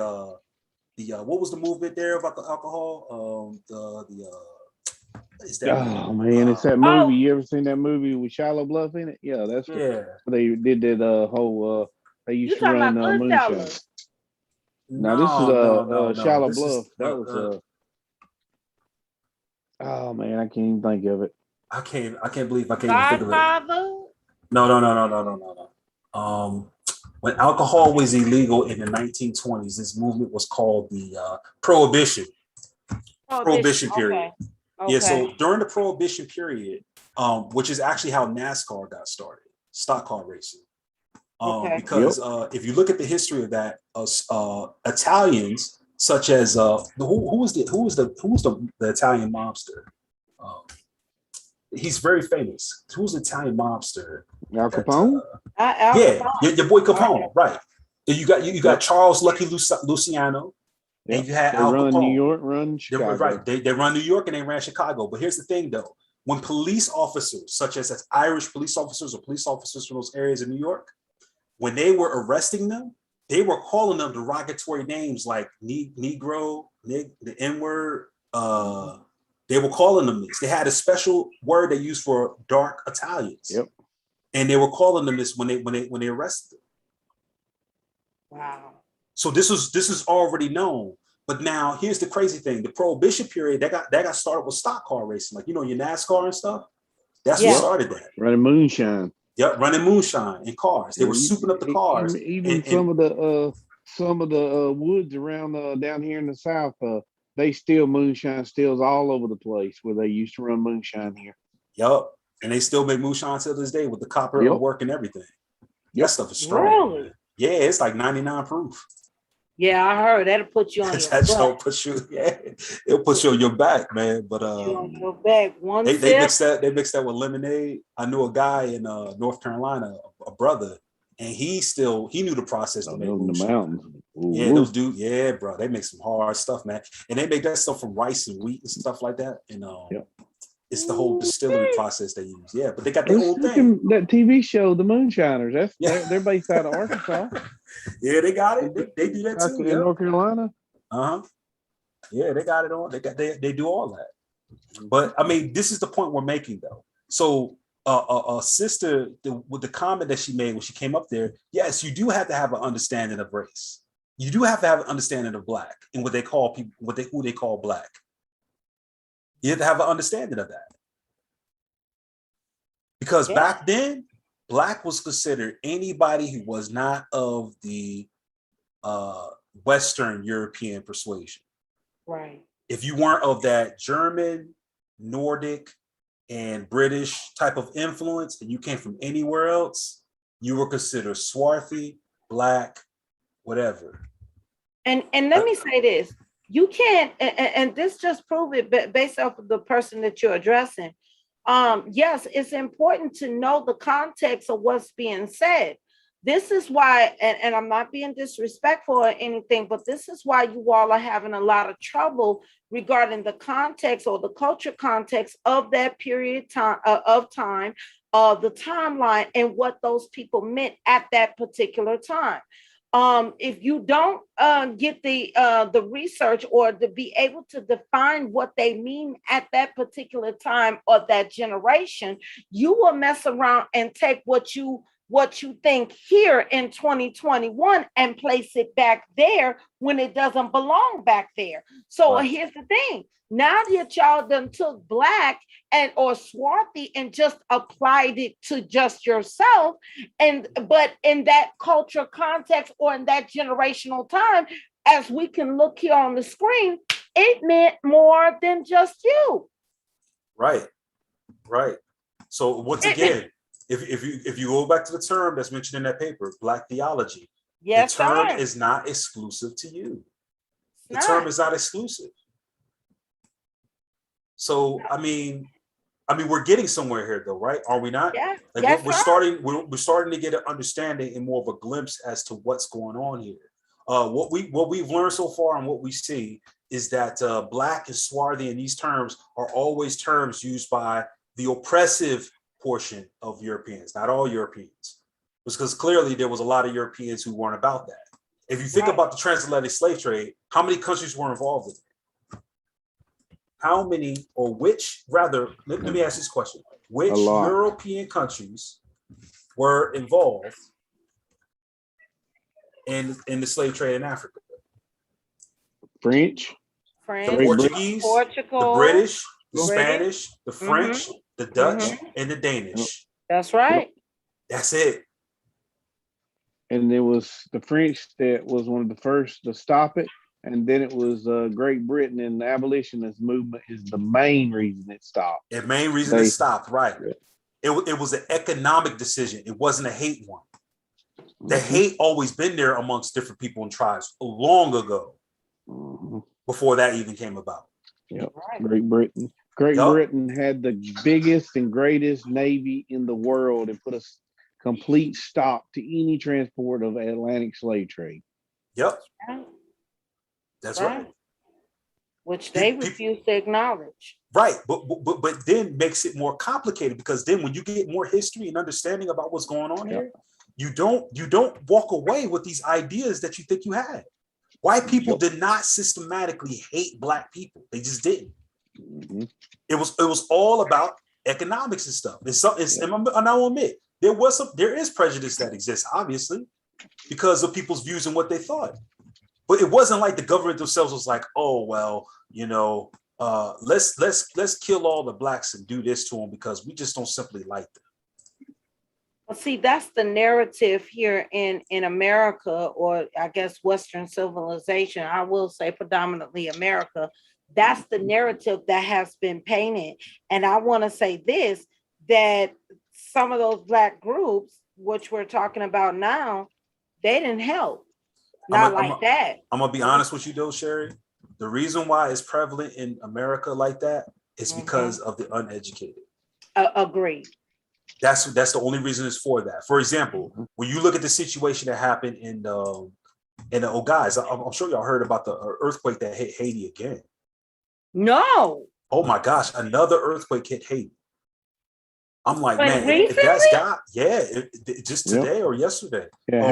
S7: what was the movement there about the alcohol? Is that
S1: Oh man, it's that movie. You ever seen that movie with Shia LaBeouf in it? Yeah, that's they did that whole. They
S2: You
S1: used to
S2: talking
S1: run
S2: about
S1: moonshine.
S2: Goodfellas?
S1: No, this is Shia
S7: This
S1: LaBeouf.
S7: is,
S1: That was oh man, I can't even think of it.
S7: I can't believe I can't even think of it.
S2: Godfather?
S7: No. When alcohol was illegal in the 1920s, this movement was called the Prohibition period.
S2: Okay.
S7: Yeah, so during the Prohibition period, which is actually how NASCAR got started, stock car racing. Because if you look at the history of that, Italians such as who was the Italian mobster? He's very famous. Who's the Italian mobster?
S1: Al Capone.
S7: Your boy Capone, right? You got Charles Lucky Luciano, and you had Al
S1: run
S7: Capone.
S1: New York, run Chicago.
S7: Right. They run New York and they ran Chicago. But here's the thing, though: when police officers, such as Irish police officers or police officers from those areas in New York, when they were arresting them, they were calling them derogatory names like Negro, the N-word. They were calling them this. They had a special word they used for dark Italians.
S1: Yep.
S7: And they were calling them this when they arrested them.
S2: Wow.
S7: So this is already known. But now here's the crazy thing: the Prohibition period that got started with stock car racing, like your NASCAR and stuff. That's what started that.
S1: Running moonshine.
S7: Yep, running moonshine in cars. They were souping up the cars.
S1: Even some of the woods around down here in the south, they steal moonshine stills all over the place where they used to run moonshine here.
S7: Yep, and they still make moonshine to this day with the copper work and everything. That stuff is strong.
S2: Really?
S7: Man. Yeah, it's like 99 proof.
S2: Yeah, I heard that'll put you on your
S7: That show
S2: butt.
S7: put you, it'll put you on your back, man. But
S2: You on your back.
S7: they mixed that with lemonade. I knew a guy in North Carolina, a brother, and he knew the process to make
S1: in the mountains. Ooh,
S7: yeah, those dudes, bro, they make some hard stuff, man. And they make that stuff from rice and wheat and stuff like that. And it's the whole distillery process they use. Yeah, but they got the old thing.
S1: That TV show, The Moonshiners. They're based out of Arkansas.
S7: Yeah, they got it. They do that too.
S1: In North Carolina.
S7: Yeah, they got it on. They do all that. But I mean, this is the point we're making, though. So, a sister with the comment that she made when she came up there, yes, you do have to have an understanding of race. You do have to have an understanding of Black and what they call people, who they call Black. You have to have an understanding of that. Because back then, Black was considered anybody who was not of the Western European persuasion.
S2: Right.
S7: If you weren't of that German, Nordic, and British type of influence, and you came from anywhere else, you were considered swarthy, Black, whatever.
S2: And let me say this. You can't, and this just prove it based off of the person that you're addressing. Yes, it's important to know the context of what's being said. This is why, and I'm not being disrespectful or anything, but this is why you all are having a lot of trouble regarding the context or the culture context of that period of time, the timeline, and what those people meant at that particular time. If you don't get the research or to be able to define what they mean at that particular time or that generation, you will mess around and take what you think here in 2021 and place it back there when it doesn't belong back there. So here's the thing. Now that y'all done took Black or swarthy and just applied it to just yourself, but in that culture context or in that generational time, as we can look here on the screen, it meant more than just you.
S7: Right. So once again, if you go back to the term that's mentioned in that paper, Black theology, the term is not exclusive to you. The term is not exclusive. So I mean, we're getting somewhere here, though, right? Are we not?
S2: Yeah.
S7: Like we're starting to get an understanding and more of a glimpse as to what's going on here. What we've learned so far and what we see is that Black and swarthy and these terms are always terms used by the oppressive portion of Europeans, not all Europeans, because clearly there was a lot of Europeans who weren't about that. If you think about the transatlantic slave trade, how many countries were involved in it? How many, or which, rather, let me ask this question. Which European countries were involved in the slave trade in Africa?
S1: French,
S7: the Portuguese,
S2: Portugal,
S7: the British, the Spanish, the French, the Dutch, and the Danish.
S2: That's right.
S7: That's it.
S1: And it was the French that was one of the first to stop it. And then it was Great Britain, and the abolitionist movement is the main reason it stopped.
S7: The main reason it stopped, right. It was an economic decision. It wasn't a hate one. The hate always been there amongst different people and tribes long ago, before that even came about.
S1: Yep. Great Britain. Britain had the biggest and greatest navy in the world and put a complete stop to any transport of Atlantic slave trade.
S7: Yep. That's right.
S2: Which they refuse to acknowledge.
S7: Right, but then makes it more complicated, because then when you get more history and understanding about what's going on here, you don't walk away with these ideas that you think you had. White people did not systematically hate Black people; they just didn't. It was all about economics and stuff. And I'll admit there is prejudice that exists, obviously, because of people's views and what they thought. But it wasn't like the government themselves was like, oh, well, let's kill all the Blacks and do this to them because we just don't simply like them.
S2: Well, see, that's the narrative here in America, or I guess Western civilization. I will say predominantly America. That's the narrative that has been painted. And I want to say this, that some of those black groups, which we're talking about now, they didn't help. Not like that.
S7: I'm gonna be honest with you though, Sherry. The reason why it's prevalent in America like that is because of the uneducated.
S2: Agree.
S7: That's the only reason it's for that. For example, when you look at the situation that happened in oh guys, I'm sure y'all heard about the earthquake that hit Haiti again.
S2: No.
S7: Oh my gosh, another earthquake hit Haiti. I'm like,
S2: But
S7: man, if that's
S2: recently?
S7: God, yeah, just today or yesterday.
S1: Yeah,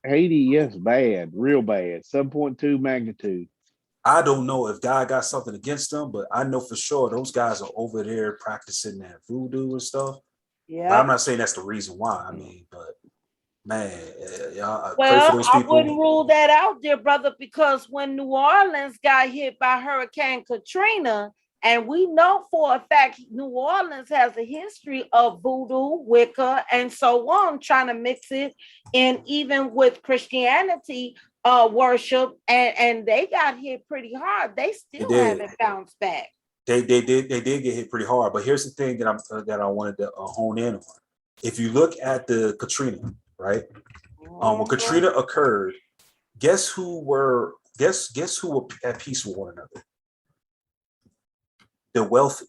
S1: Haiti, yes, bad, real bad, 7.2 magnitude.
S7: I don't know if God got something against them, but I know for sure those guys are over there practicing that voodoo and stuff.
S2: Yeah.
S7: But I'm not saying that's the reason why. I mean, but man, y'all pray for
S2: Well,
S7: those
S2: I
S7: people.
S2: wouldn't rule that out, dear brother, because when New Orleans got hit by Hurricane Katrina, and we know for a fact New Orleans has a history of voodoo, Wicca, and so on, trying to mix it in even with Christianity worship, and they got hit pretty hard. They still haven't bounced back.
S7: They did get hit pretty hard. But here's the thing that I wanted to hone in on. If you look at the Katrina, right? When Katrina occurred, guess who were at peace with one another? The wealthy.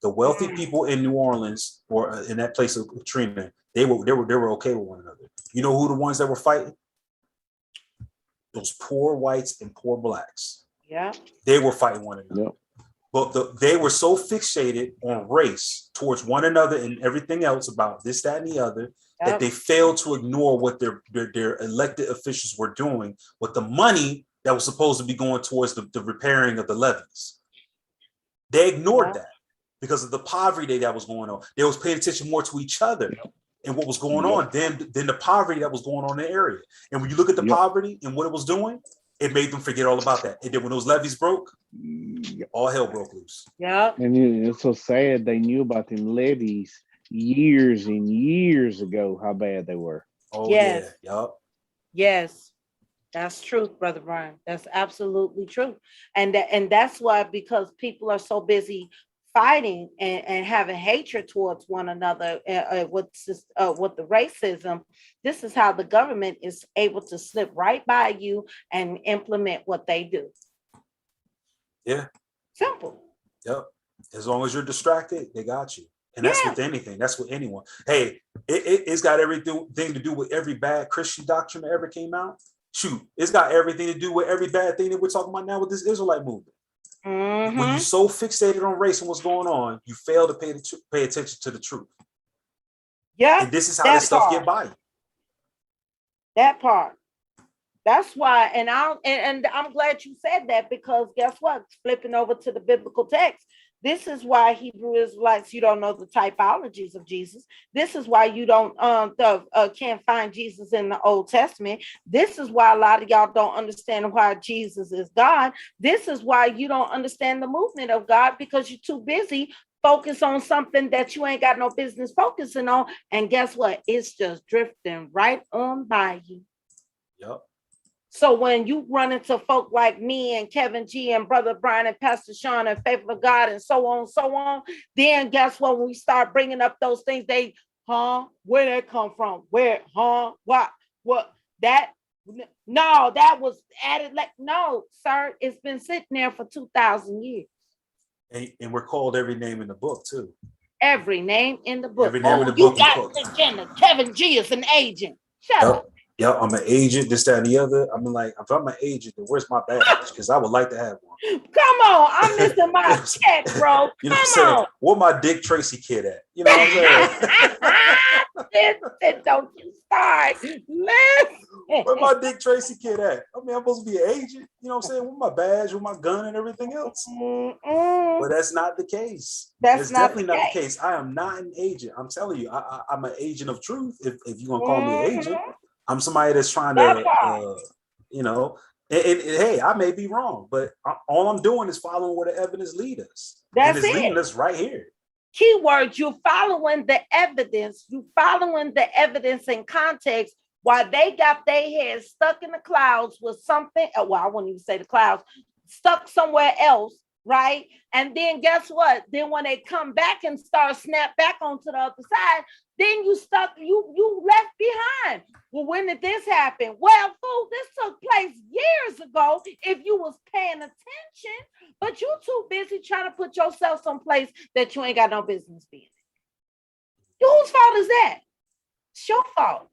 S7: The wealthy people in New Orleans or in that place of Katrina, they were okay with one another. You know who the ones that were fighting? Those poor whites and poor blacks.
S2: Yeah.
S7: They were fighting one another.
S1: Yep.
S7: But they were so fixated on race towards one another and everything else about this, that, and the other, that they failed to ignore what their elected officials were doing with the money that was supposed to be going towards the repairing of the levees. They ignored that because of the poverty that was going on. They was paying attention more to each other and what was going on than the poverty that was going on in the area. And when you look at the poverty and what it was doing, it made them forget all about that. And then when those levees broke, all hell broke loose.
S2: Yeah.
S1: And it's so sad they knew about them levees years and years ago, how bad they were.
S7: Oh,
S2: yes.
S7: Yeah. Yep.
S2: Yes. That's truth, Brother Brian. That's absolutely true. And that's why, because people are so busy fighting and having hatred towards one another with the racism, this is how the government is able to slip right by you and implement what they do.
S7: Yeah.
S2: Simple.
S7: Yep. As long as you're distracted, they got you. And that's with anything. That's with anyone. Hey, it's got everything to do with every bad Christian doctrine that ever came out. Shoot, it's got everything to do with every bad thing that we're talking about now with this Israelite movement. When you're so fixated on race and what's going on, you fail to pay attention to the truth.
S2: Yeah.
S7: And this is how this stuff get by you.
S2: That part. That's why, and I'm glad you said that, because guess what? Flipping over to the biblical text, this is why Hebrew Israelites, you don't know the typologies of Jesus. This is why you don't can't find Jesus in the Old Testament. This is why a lot of y'all don't understand why Jesus is God. This is why you don't understand the movement of God, because you're too busy focus on something that you ain't got no business focusing on. And guess what? It's just drifting right on by you.
S7: Yep.
S2: So when you run into folk like me and Kevin G and Brother Brian and Pastor Sean and Faithful of God and so on, then guess what? When we start bringing up those things, they, where that come from? Where, what, that, no, that was added. Like, no, sir, it's been sitting there for 2,000 years.
S7: And we're called every name in the book too.
S2: Every name in the book.
S7: Every name in the
S2: you
S7: book.
S2: got the agenda. Kevin G is an agent. Shut up.
S7: Yeah, I'm an agent, this, that, and the other. I'm like, if I'm an agent, then where's my badge? Because I would like to have one.
S2: Come on, I'm missing my check, bro.
S7: You know what I'm saying? Where my Dick Tracy kid at? You know what I'm
S2: saying? Don't you start.
S7: Where my Dick Tracy kid at? I mean, I'm supposed to be an agent. You know what I'm saying? With my badge, with my gun, and everything else. But that's not the case. That's definitely not the case. I am not an agent. I'm telling you, I'm an agent of truth. If you're gonna call me an agent. I'm somebody that's trying to, you know, and hey, I may be wrong, but all I'm doing is following where the evidence leads us.
S2: That's
S7: and it's leading us right here.
S2: Keyword, you're following the evidence. You following the evidence in context while they got their heads stuck in the clouds with something. Well, I wouldn't even say the clouds, stuck somewhere else, right? And then guess what? Then when they come back and start snap back onto the other side, then you left behind. Well, when did this happen? Well, fool, this took place years ago if you was paying attention, but you too busy trying to put yourself someplace that you ain't got no business being. Whose fault is that? It's your fault.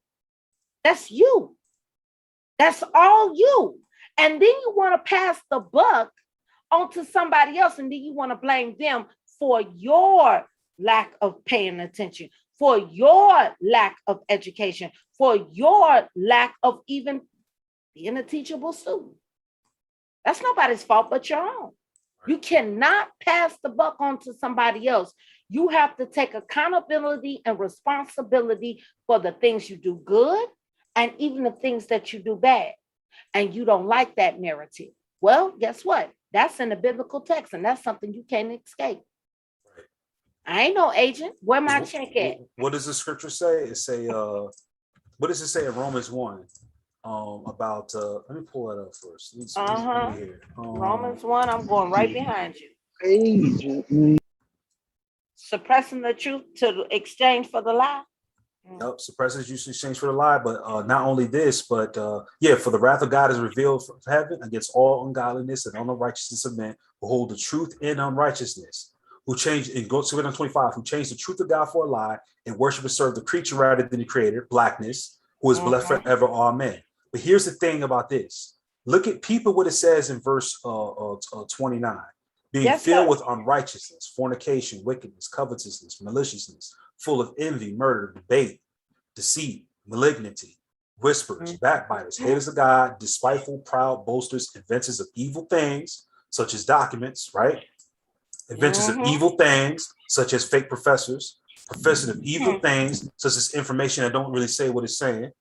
S2: That's you. That's all you. And then you want to pass the buck onto somebody else, and then you want to blame them for your lack of paying attention, for your lack of education, for your lack of even being a teachable student. That's nobody's fault but your own. You cannot pass the buck on to somebody else. You have to take accountability and responsibility for the things you do good and even the things that you do bad. And you don't like that narrative. Well, guess what? That's in the biblical text, and that's something you can't escape.
S7: Right.
S2: I ain't no agent. Where my check at?
S7: What does the scripture say? It say, what does it say in Romans 1? About let me pull that up first. Let me hear.
S2: Romans 1, I'm going right behind you.
S1: Agent.
S2: Suppressing the truth to exchange for the lie.
S7: Yep, suppresses use exchange for the lie, but not only this, but for the wrath of God is revealed from heaven against all ungodliness and unrighteousness of men who hold the truth in unrighteousness, who change and go to 25, who change the truth of God for a lie and worship and serve the creature rather than the creator, blackness, who is blessed forever, amen. But here's the thing about this. Look at people what it says in verse 29. Being filled with unrighteousness, fornication, wickedness, covetousness, maliciousness, full of envy, murder, debate, deceit, malignity, whisperers, backbiters, haters of God, despiteful, proud, boasters, inventors of evil things, such as documents, right? Inventors of evil things, such as fake professors, professors of evil things, such as information that don't really say what it's saying,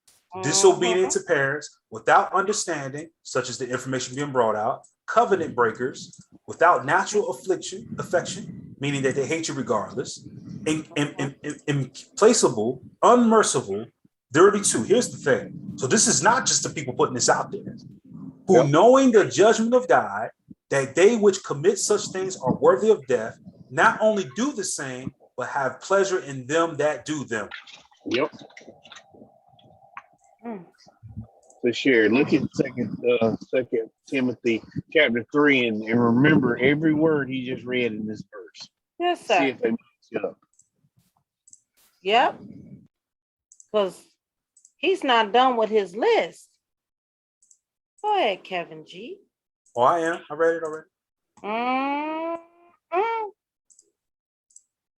S7: disobedient to parents, without understanding, such as the information being brought out, covenant breakers, without natural affection, meaning that they hate you regardless, implacable, unmerciful, 32. Here's the thing. So this is not just the people putting this out there, who knowing the judgment of God, that they which commit such things are worthy of death, not only do the same, but have pleasure in them that do them.
S1: Yep. So share. Look at second Timothy chapter 3 and remember every word he just read in this verse.
S2: Yes, sir.
S1: See if they mix it up.
S2: Yep. Because he's not done with his list. Go ahead, Kevin G.
S7: Oh, I am. I read it already.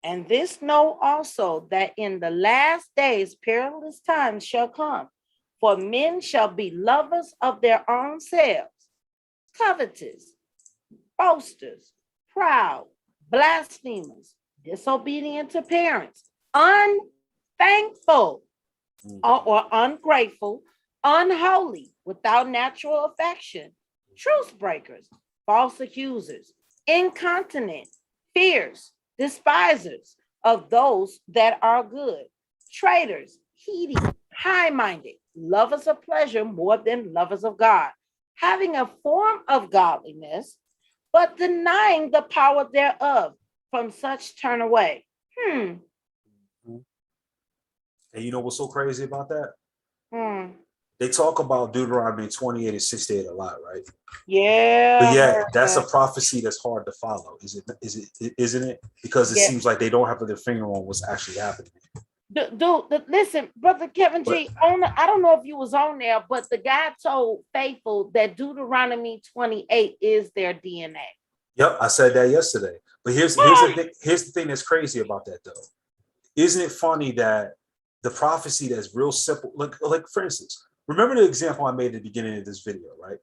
S2: And this know also that in the last days perilous times shall come, for men shall be lovers of their own selves, covetous, boasters, proud, blasphemers, disobedient to parents, unthankful or ungrateful, unholy, without natural affection, truce breakers, false accusers, incontinent, fierce, despisers of those that are good, traitors, heedy, high-minded, lovers of pleasure more than lovers of God, having a form of godliness, but denying the power thereof. From such turn away.
S7: And you know what's so crazy about that? They talk about Deuteronomy 28 and 68 a lot, right?
S2: Yeah.
S7: But yeah, that's a prophecy that's hard to follow, isn't it? Because it seems like they don't have their finger on what's actually happening.
S2: Dude, listen, Brother Kevin G, I don't know if you was on there, but the guy told Faithful that Deuteronomy 28 is their DNA.
S7: Yep, I said that yesterday. But here's the thing that's crazy about that, though. Isn't it funny that the prophecy that's real simple, like for instance, remember the example I made at the beginning of this video, right?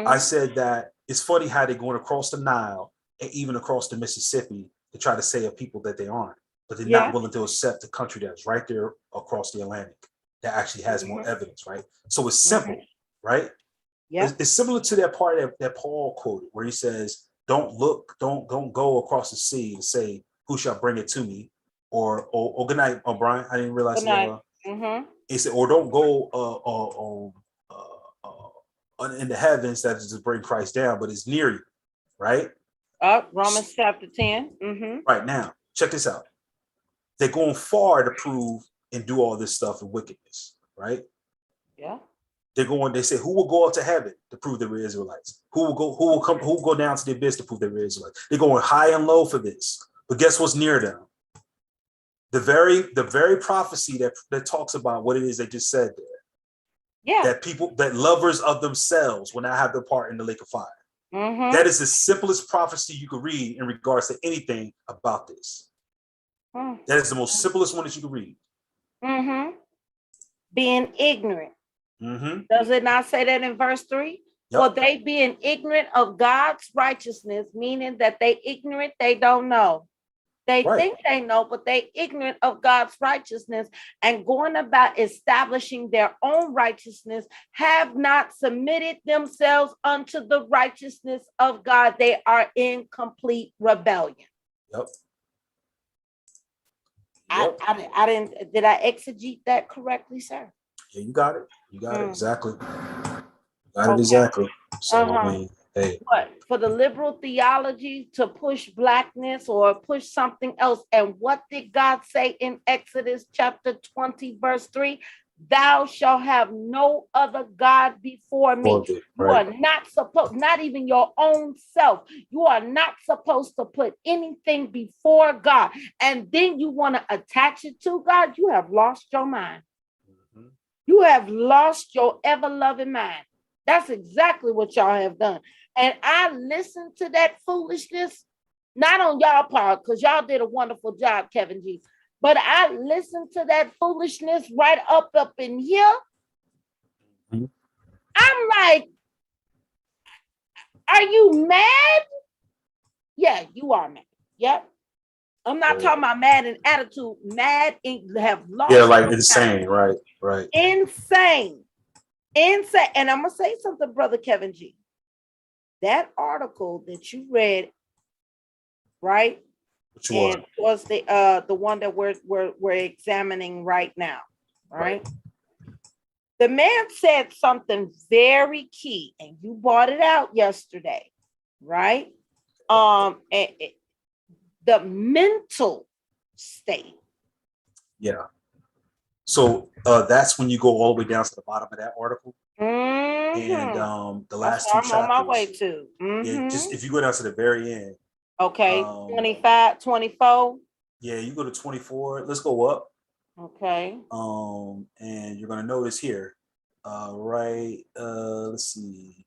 S7: I said that it's funny how they're going across the Nile and even across the Mississippi to try to say of people that they aren't, but they're not willing to accept the country that's right there across the Atlantic that actually has more evidence, right? So it's simple, right? Yeah. It's similar to that part that Paul quoted where he says, don't go across the sea and say, who shall bring it to me? Or good night, Brian. I didn't realize.
S2: Good night. Mm-hmm.
S7: It said, or don't go in the heavens, that is to bring Christ down, but it's near you, right?
S2: Romans chapter 10. Mm-hmm.
S7: Right now, check this out. They're going far to prove and do all this stuff in wickedness, right?
S2: Yeah.
S7: They say, who will go up to heaven to prove they were Israelites? Who will go down to the abyss to prove they were Israelites? They're going high and low for this. But guess what's near them? The very prophecy that talks about what it is they just said there.
S2: Yeah.
S7: That lovers of themselves will not have their part in the lake of fire.
S2: Mm-hmm.
S7: That is the simplest prophecy you could read in regards to anything about this.
S2: Mm-hmm.
S7: That is the most simplest one that you could read.
S2: Mm-hmm. Being ignorant.
S7: Mm-hmm.
S2: Does it not say that in verse 3?
S7: Yep.
S2: For they being ignorant of God's righteousness, meaning that they ignorant, they don't know. They think they know, but they ignorant of God's righteousness and going about establishing their own righteousness, have not submitted themselves unto the righteousness of God. They are in complete rebellion.
S7: Yep.
S2: I didn't, did I exegete that correctly, sir?
S7: Yeah, you got it. You got it exactly. You got it
S2: Okay.
S7: exactly. So I mean, hey.
S2: But for the liberal theology to push blackness or push something else, and what did God say in Exodus chapter 20, verse 3? Thou shalt have no other God before me. You are not supposed, not even your own self. You are not supposed to put anything before God. And then you want to attach it to God. You have lost your mind. Mm-hmm. You have lost your ever-loving mind. That's exactly what y'all have done. And I listened to that foolishness, not on y'all part, because y'all did a wonderful job, Kevin G. But I listened to that foolishness right up in here. Mm-hmm. I'm like, are you mad? Yeah, you are mad. Yep. I'm not talking about mad in attitude, mad and have lost.
S7: Yeah, like insane, right?
S2: Insane. And I'm going to say something, Brother Kevin G. That article that you read, right?
S7: Which one?
S2: And was the one that we're examining right now, right? The man said something very key, and you brought it out yesterday, right? The mental state.
S7: Yeah. So that's when you go all the way down to the bottom of that article.
S2: Mm-hmm.
S7: And the last two chapters.
S2: I'm on my way to. Mm-hmm.
S7: Yeah, just if you go down to the very end.
S2: Okay, 25, 24.
S7: Yeah, you go to 24. Let's go up.
S2: Okay.
S7: And you're gonna notice here, let's see.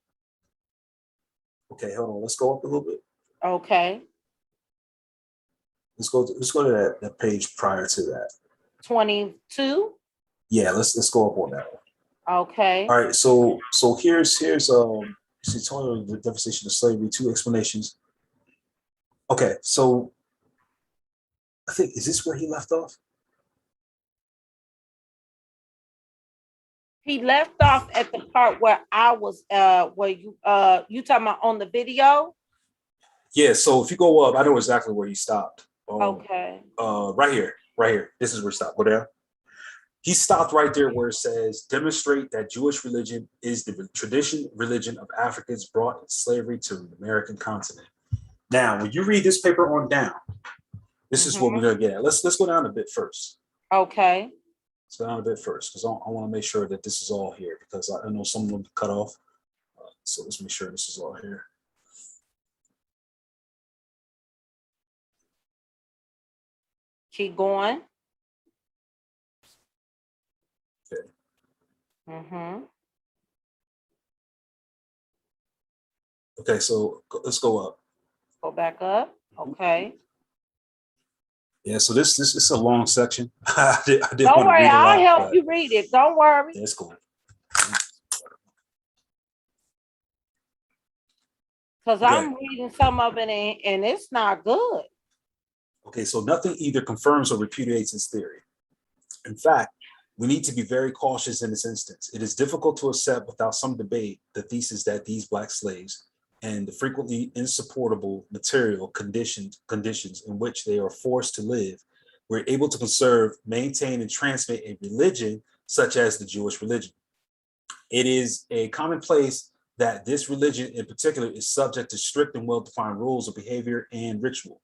S7: Okay, hold on. Let's go up a little bit.
S2: Okay.
S7: Let's go to that page prior to that.
S2: 22.
S7: Yeah, let's go up on that one.
S2: Okay.
S7: All right. So here's tutorial the devastation of slavery. 2 explanations. Okay, so I think is this where he left off?
S2: He left off at the part where I was where you talking about on the video?
S7: Yeah, so if you go up, I know exactly where he stopped.
S2: Okay.
S7: Right here. This is where he stopped. Go down. He stopped right there where it says, demonstrate that Jewish religion is the tradition religion of Africans brought in slavery to the American continent. Now, when you read this paper on down, this is what we're gonna get at. Let's go down a bit first.
S2: Okay.
S7: Let's go down a bit first because I want to make sure that this is all here because I know some of them cut off. So let's make sure this is all here.
S2: Keep going.
S7: Okay.
S2: Mm-hmm.
S7: Okay, so let's go up.
S2: Go back up. Okay.
S7: Yeah, so this is a long section. I didn't
S2: Don't worry, I'll
S7: lot,
S2: help you read it. Don't worry.
S7: That's cool.
S2: Because I'm reading some of it and it's not good.
S7: Okay, so nothing either confirms or repudiates his theory. In fact, we need to be very cautious in this instance. It is difficult to accept without some debate the thesis that these Black slaves and the frequently insupportable material conditions in which they are forced to live, were able to conserve, maintain, and transmit a religion such as the Jewish religion. It is a commonplace that this religion in particular is subject to strict and well-defined rules of behavior and ritual.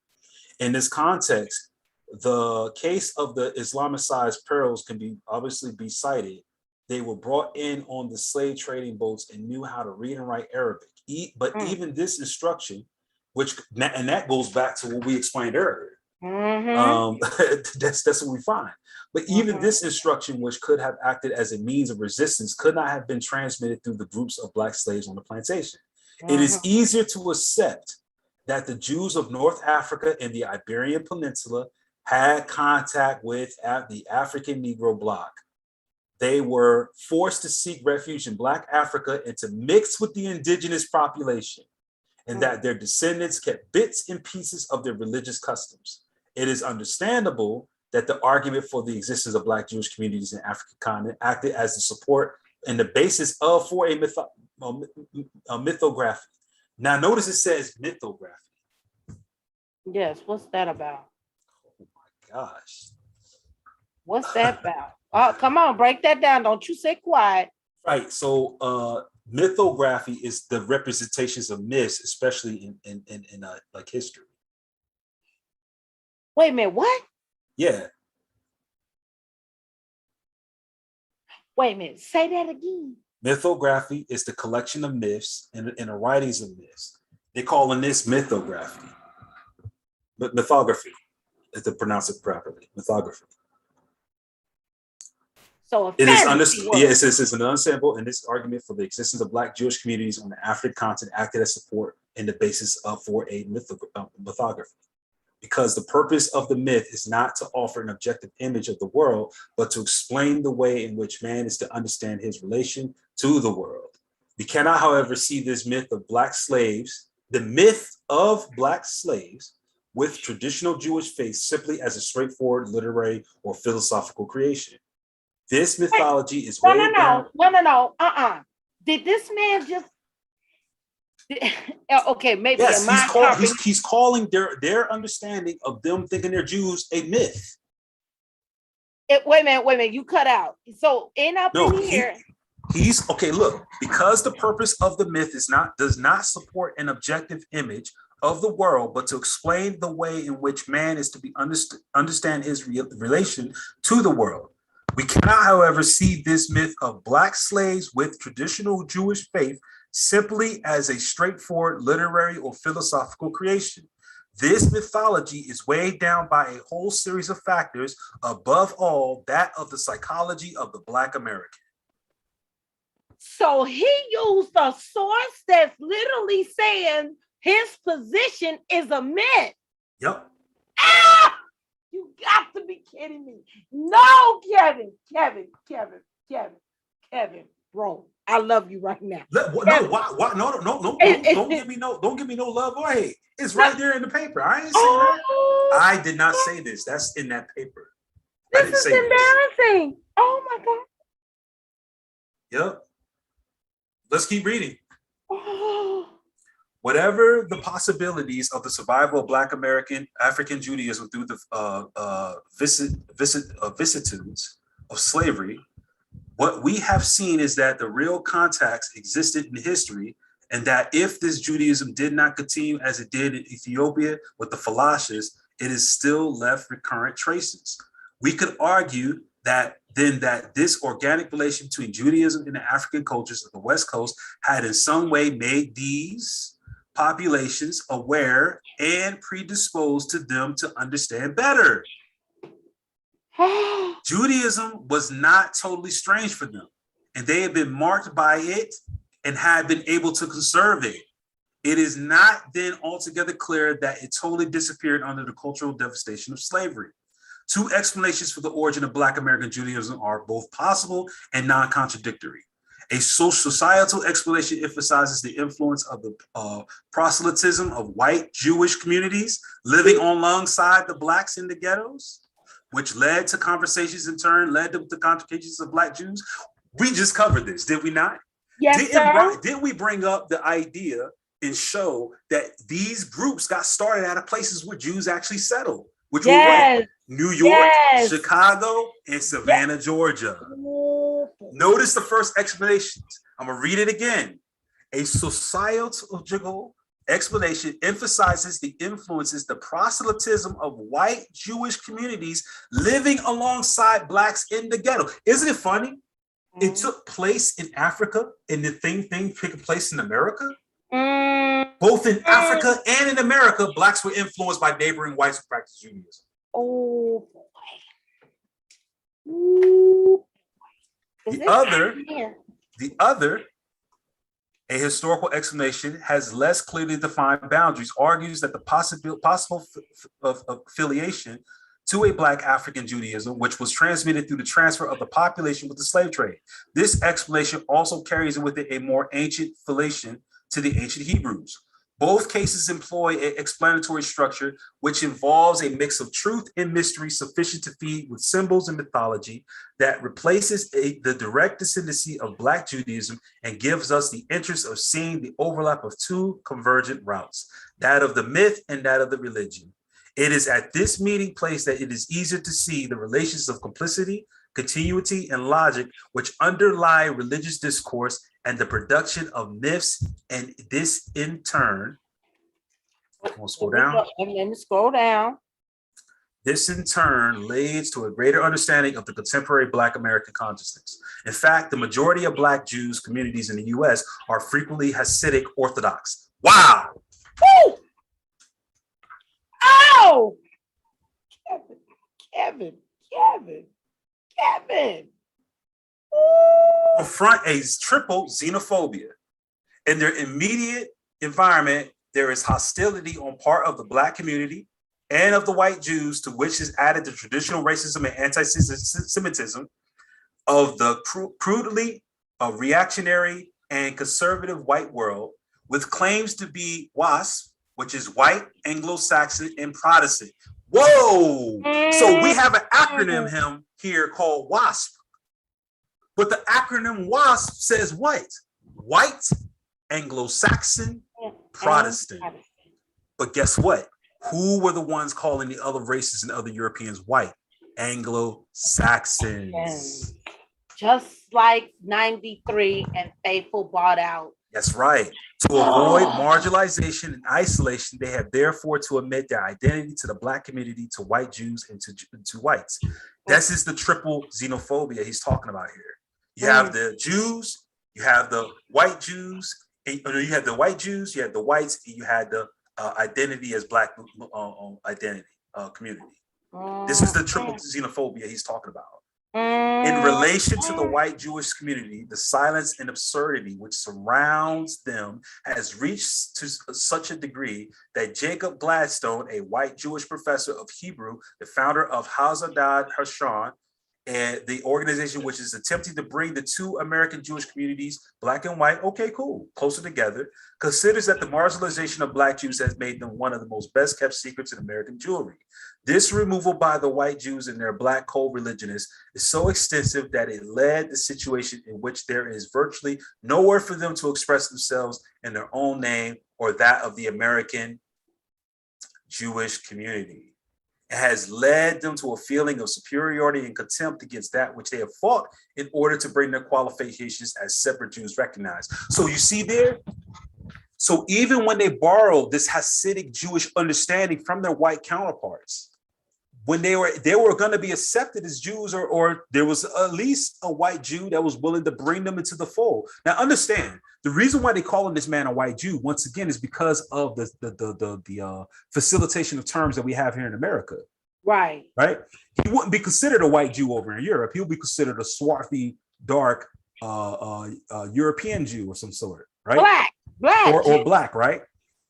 S7: In this context, the case of the Islamicized Pearls can be obviously be cited. They were brought in on the slave trading boats and knew how to read and write Arabic. But even this instruction, and that goes back to what we explained earlier. That's what we find. But even this instruction, which could have acted as a means of resistance, could not have been transmitted through the groups of Black slaves on the plantation. It is easier to accept that the Jews of North Africa and the Iberian Peninsula had contact with the African Negro bloc. They were forced to seek refuge in Black Africa and to mix with the indigenous population, and that their descendants kept bits and pieces of their religious customs. It is understandable that the argument for the existence of Black Jewish communities in the African continent acted as the support and the basis for a mythography. Now, notice it says mythography.
S2: Yes, what's that about?
S7: Oh my gosh.
S2: What's that about? Oh, come on, break that down. Don't you sit quiet.
S7: Right. So mythography is the representations of myths, especially in like history.
S2: Wait a minute, what?
S7: Yeah.
S2: Wait a minute, say that again.
S7: Mythography is the collection of myths and the writings of myths. They're calling this mythography. Mythography, to pronounce it properly. Mythography.
S2: So
S7: it is an unsample, and this argument for the existence of Black Jewish communities on the African continent acted as support and the basis for a mythography. Because the purpose of the myth is not to offer an objective image of the world, but to explain the way in which man is to understand his relation to the world. We cannot, however, see this myth of Black slaves, the myth of Black slaves with traditional Jewish faith simply as a straightforward literary or philosophical creation. This mythology is way down.
S2: No. Did this man just? Okay, maybe.
S7: Yes, he's calling their understanding of them thinking they're Jews a myth.
S2: Wait a minute. You cut out. So in here.
S7: He's okay. Look, because the purpose of the myth does not support an objective image of the world, but to explain the way in which man is to be understand his relation to the world. We cannot, however, see this myth of Black slaves with traditional Jewish faith simply as a straightforward literary or philosophical creation. This mythology is weighed down by a whole series of factors, above all, that of the psychology of the Black American.
S2: So he used a source that's literally saying his position is a myth.
S7: Yep.
S2: Ah! You got to be kidding me. No, Kevin, bro. I love you right now.
S7: No, why? No, don't give me no love or hate. It's right there in the paper. I ain't saying that. I did not say this. That's in that paper.
S2: This is embarrassing. Oh my God.
S7: Yep. Let's keep reading.
S2: Oh.
S7: Whatever the possibilities of the survival of Black African Judaism through the vicissitudes of slavery, what we have seen is that the real context existed in history, and that if this Judaism did not continue as it did in Ethiopia with the Falashas, it is still left recurrent traces. We could argue that this organic relation between Judaism and the African cultures of the West Coast had in some way made these populations aware and predisposed to them to understand better. Judaism was not totally strange for them, and they had been marked by it and had been able to conserve it. It is not then altogether clear that it totally disappeared under the cultural devastation of slavery. Two explanations for the origin of Black American Judaism are both possible and non-contradictory. A societal explanation emphasizes the influence of the proselytism of white Jewish communities living alongside the Blacks in the ghettos, which led to conversations in turn led to the contributions of Black Jews. We just covered this, did we not?
S2: Yes, sir.
S7: Did we bring up the idea and show that these groups got started out of places where Jews actually settled, which were what? New York, Chicago, and Savannah, Georgia. Notice the first explanations. I'm going to read it again. A sociological explanation emphasizes the influences, the proselytism of white Jewish communities living alongside blacks in the ghetto. Isn't it funny? It took place in Africa, and the thing took place in America. Both in Africa and in America, blacks were influenced by neighboring whites who practiced Judaism.
S2: Oh boy.
S7: The other, a historical explanation has less clearly defined boundaries, argues that the possible affiliation to a Black African Judaism, which was transmitted through the transfer of the population with the slave trade. This explanation also carries with it a more ancient affiliation to the ancient Hebrews. Both cases employ an explanatory structure which involves a mix of truth and mystery sufficient to feed with symbols and mythology that replaces the direct descendancy of Black Judaism and gives us the interest of seeing the overlap of two convergent routes, that of the myth and that of the religion. It is at this meeting place that it is easier to see the relations of complicity, continuity, and logic which underlie religious discourse and the production of myths, and this in turn, scroll down. This in turn leads to a greater understanding of the contemporary Black American consciousness. In fact, the majority of Black Jews communities in the US are frequently Hasidic Orthodox. Wow!
S2: Woo! Oh! Kevin.
S7: Confront a triple xenophobia. In their immediate environment, there is hostility on part of the Black community and of the white Jews, to which is added the traditional racism and anti-Semitism of the crudely reactionary and conservative white world, with claims to be WASP, which is white, Anglo-Saxon, and Protestant. Whoa! So we have an acronym here called WASP. But the acronym WASP says what? White, Anglo-Saxon, Protestant. But guess what? Who were the ones calling the other races and other Europeans white? Anglo-Saxons.
S2: Just like 93 and Faithful bought out.
S7: That's right. To avoid marginalization and isolation, they have therefore to admit their identity to the Black community, to white Jews, and to whites. This is the triple xenophobia he's talking about here. You have the Jews, you have the white Jews, you have the white Jews, you have the whites, and you had the identity as Black identity community. This is the triple xenophobia he's talking about. In relation to the white Jewish community, the silence and absurdity which surrounds them has reached to such a degree that Jacob Gladstone, a white Jewish professor of Hebrew, the founder of Hazadat Hashon, and the organization which is attempting to bring the two American Jewish communities, Black and white, okay, cool, closer together, considers that the marginalization of Black Jews has made them one of the most best kept secrets in American Jewry. This removal by the white Jews and their Black co-religionists is so extensive that it led to a situation in which there is virtually nowhere for them to express themselves in their own name or that of the American Jewish community. It has led them to a feeling of superiority and contempt against that which they have fought in order to bring their qualifications as separate Jews recognized. So you see there? So even when they borrowed this Hasidic Jewish understanding from their white counterparts, when they were going to be accepted as Jews, or there was at least a white Jew that was willing to bring them into the fold. Now understand, the reason why they calling this man a white Jew, once again, is because of the facilitation of terms that we have here in America.
S2: Right.
S7: He wouldn't be considered a white Jew over in Europe. He'll be considered a swarthy, dark European Jew or some sort, right? Black or black, right?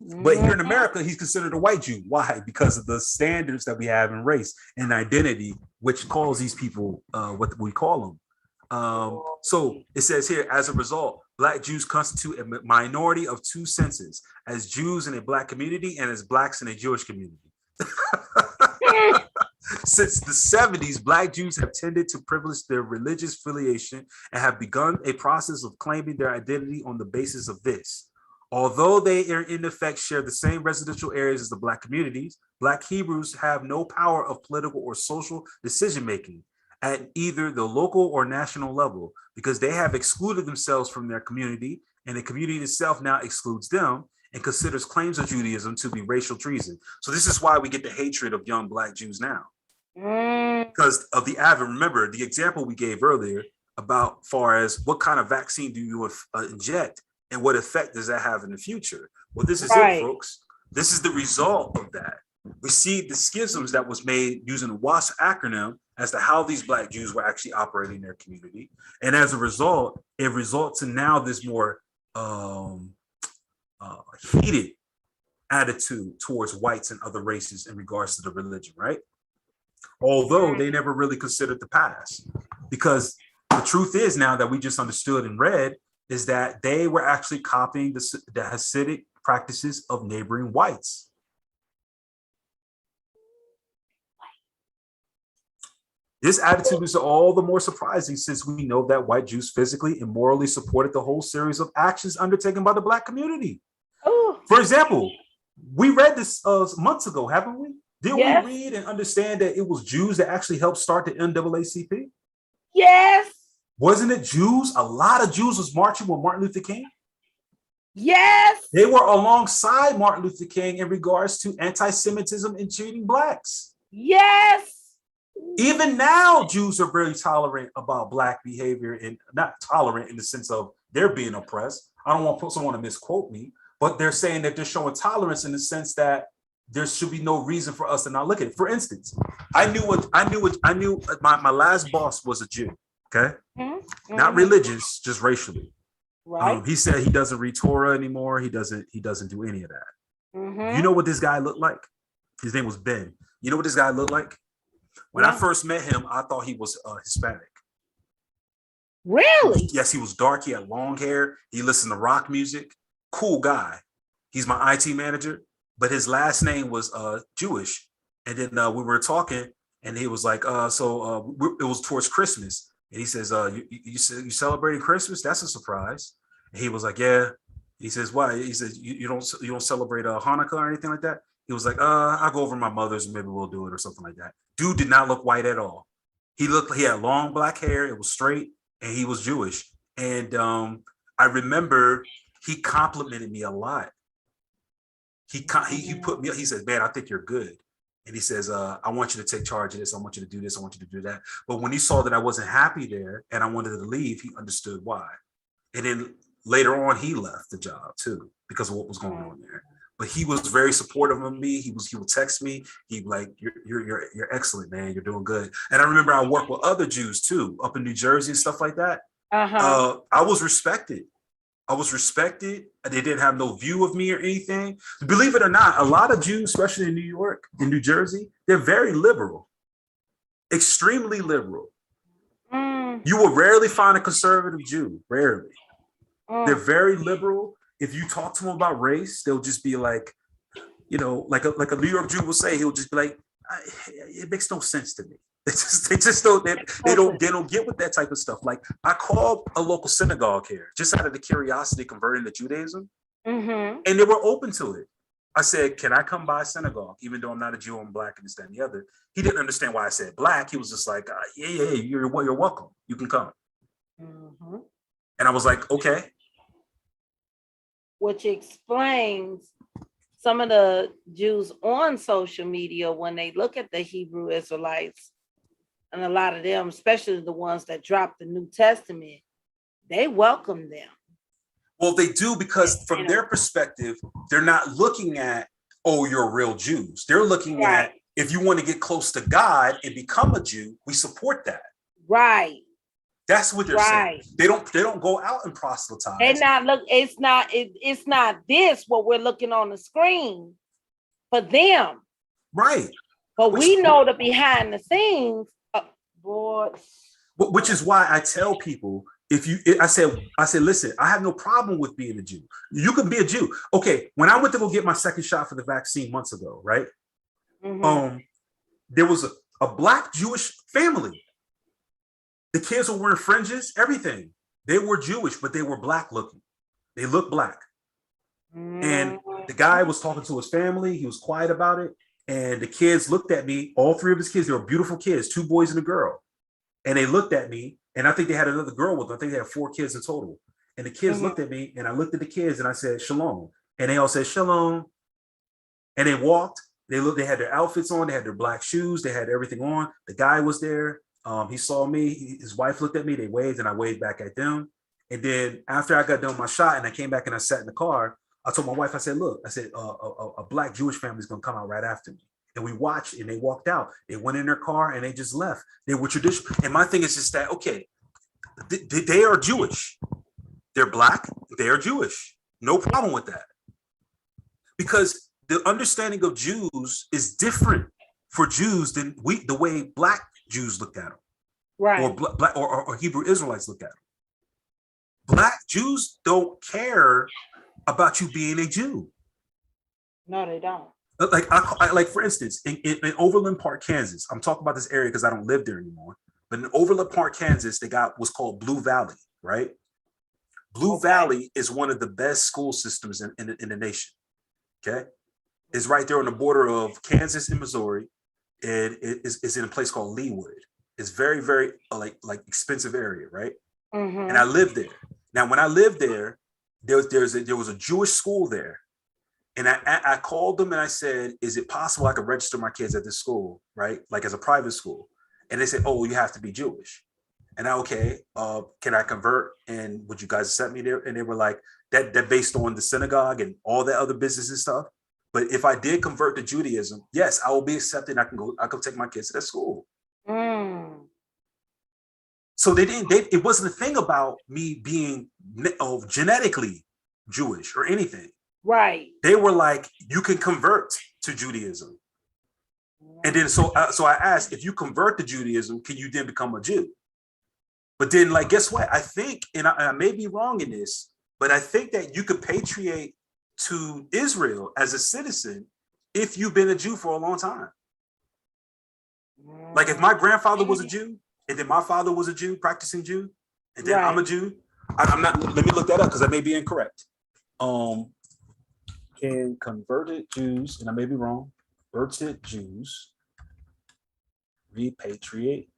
S7: But here in America, he's considered a white Jew. Why? Because of the standards that we have in race and identity, which calls these people what we call them. So it says here, as a result, Black Jews constitute a minority of two senses, as Jews in a Black community and as Blacks in a Jewish community. Since the 70s, Black Jews have tended to privilege their religious affiliation and have begun a process of claiming their identity on the basis of this.
S6: Although they are in effect share the same residential areas as the Black communities, Black Hebrews have no power of political or social decision making at either the local or national level because they have excluded themselves from their community, and the community itself now excludes them and considers claims of Judaism to be racial treason. So this is why we get the hatred of young Black Jews now. Because of the remember the example we gave earlier about far as what kind of vaccine do you inject and what effect does that have in the future? Well, this is it, folks. This is the result of that. We see the schisms that was made using the WASP acronym as to how these Black Jews were actually operating in their community. And as a result, it results in now this more heated attitude towards whites and other races in regards to the religion, right? Although they never really considered the past, because the truth is now that we just understood and read is that they were actually copying the Hasidic practices of neighboring whites. This attitude is all the more surprising since we know that white Jews physically and morally supported the whole series of actions undertaken by the Black community.
S2: Oh.
S6: For example, we read this months ago, haven't we? Did we read and understand that it was Jews that actually helped start the NAACP?
S2: Yes.
S6: Wasn't it Jews? A lot of Jews was marching with Martin Luther King.
S2: Yes.
S6: They were alongside Martin Luther King in regards to anti-Semitism and treating Blacks.
S2: Yes.
S6: Even now, Jews are very tolerant about Black behavior, and not tolerant in the sense of they're being oppressed. I don't want someone to misquote me, but they're saying that they're showing tolerance in the sense that there should be no reason for us to not look at it. For instance, I knew my last boss was a Jew. Okay, not religious, just racially.
S2: Right.
S6: He said he doesn't read Torah anymore. He doesn't do any of that. You know what this guy looked like? His name was Ben. You know what this guy looked like? When I first met him, I thought he was Hispanic.
S2: Really?
S6: Yes, he was dark. He had long hair. He listened to rock music. Cool guy. He's my IT manager, but his last name was Jewish. And then we were talking, and he was like, it was towards Christmas. And he says, you celebrating Christmas? That's a surprise. And he was like, yeah. He says, why? He says, you don't celebrate Hanukkah or anything like that? He was like, I'll go over to my mother's and maybe we'll do it or something like that. Dude did not look white at all. He had long Black hair. It was straight, and he was Jewish. And I remember he complimented me a lot. He put me, he says, man, I think you're good. And he says, I want you to take charge of this. I want you to do this. I want you to do that. But when he saw that I wasn't happy there and I wanted to leave, he understood why. And then later on, he left the job too, because of what was going on there. But he was very supportive of me. He would text me. He'd like, you're excellent, man. You're doing good. And I remember I worked with other Jews too, up in New Jersey and stuff like that. I was respected. They didn't have no view of me or anything. Believe it or not, a lot of Jews, especially in New York, in New Jersey, they're very liberal, extremely liberal. You will rarely find a conservative Jew, rarely. They're very liberal. If you talk to them about race, they'll just be like, like a New York Jew will say, he'll just be like, it makes no sense to me. They don't get with that type of stuff. Like, I called a local synagogue here just out of the curiosity converting to Judaism, and they were open to it. I said, can I come by synagogue, even though I'm not a Jew, I'm Black, and this, that, and the other. He didn't understand why I said Black. He was just like, yeah, you're welcome. You can come. And I was like, okay.
S2: Which explains some of the Jews on social media when they look at the Hebrew Israelites, and a lot of them, especially the ones that dropped the New Testament, they welcome them.
S6: Well, they do, because from their perspective, they're not looking at, oh, you're real Jews. They're looking at, if you want to get close to God and become a Jew, we support that.
S2: Right.
S6: That's what they're saying. They don't go out and proselytize.
S2: It's not this what we're looking on the screen for them.
S6: Right.
S2: But we know the behind the scenes.
S6: Which is why I tell people, I said, listen, I have no problem with being a Jew. You can be a Jew. Okay, when I went to go get my second shot for the vaccine months ago, right? There was a Black Jewish family. The kids were wearing fringes, everything. They were Jewish, but they were Black looking. They looked Black.
S7: And the guy was talking to his family. He was quiet about it. And the kids looked at me, all three of his kids, they were beautiful kids, 2 boys and a girl. And they looked at me, and I think they had another girl with them. I think they had 4 kids in total. And the kids looked at me, and I looked at the kids, and I said, shalom. And they all said, shalom. And they walked. They had their outfits on. They had their black shoes. They had everything on. The guy was there. He saw me. His wife looked at me. They waved, and I waved back at them. And then after I got done with my shot, and I came back and I sat in the car, I told my wife, I said, look, I said, a black Jewish family is going to come out right after me. And we watched, and they walked out. They went in their car, and they just left. They were traditional. And my thing is just that, okay, they are Jewish. They're black. They are Jewish. No problem with that. Because the understanding of Jews is different for Jews than the way black Jews looked at them.
S2: Right.
S7: Or black or Hebrew Israelites looked at them. Black Jews don't care about you being a Jew.
S2: No, they don't.
S7: Like, like for instance, in Overland Park, Kansas, I'm talking about this area because I don't live there anymore. But in Overland Park, Kansas, they got what's called Blue Valley, right? Blue Valley is one of the best school systems in the nation. Okay, it's right there on the border of Kansas and Missouri, and it's in a place called Leawood. It's very, very like expensive area, right? And I lived there. Now, when I lived there, there was a Jewish school there. And I called them and I said, is it possible I could register my kids at this school, right? Like as a private school. And they said, oh, you have to be Jewish. And can I convert? And would you guys accept me there? And they were like, that based on the synagogue and all that other business and stuff. But if I did convert to Judaism, yes, I will be accepted. I can take my kids to that school. So it wasn't a thing about me being genetically Jewish or anything.
S2: Right.
S7: They were like, you can convert to Judaism. And then so I asked, if you convert to Judaism, can you then become a Jew? But then, like, guess what? I think, and I may be wrong in this, but I think that you could patriate to Israel as a citizen if you've been a Jew for a long time. Like if my grandfather was a Jew, and then my father was a Jew, practicing Jew, and then I'm a Jew. I'm not, let me look that up because I may be incorrect. Can converted Jews, and I may be wrong, converted Jews repatriate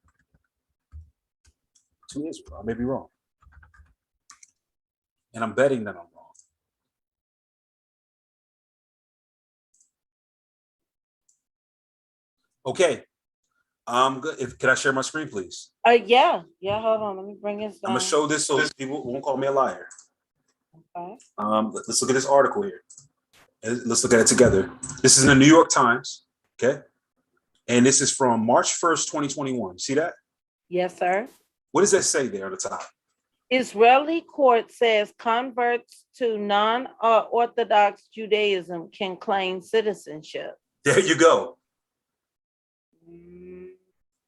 S7: to Israel? I may be wrong. And I'm betting that I'm wrong. Okay. I'm good. Can I share my screen, please?
S2: Yeah. Hold on. Let me bring this down.
S7: I'm gonna show this so people won't call me a liar.
S2: Okay.
S7: Let's look at this article here. Let's look at it together. This is in the New York Times. Okay. And this is from March 1st, 2021. See that?
S2: Yes, sir.
S7: What does that say there on the top?
S2: Israeli court says converts to non-Orthodox Judaism can claim citizenship.
S7: There you go.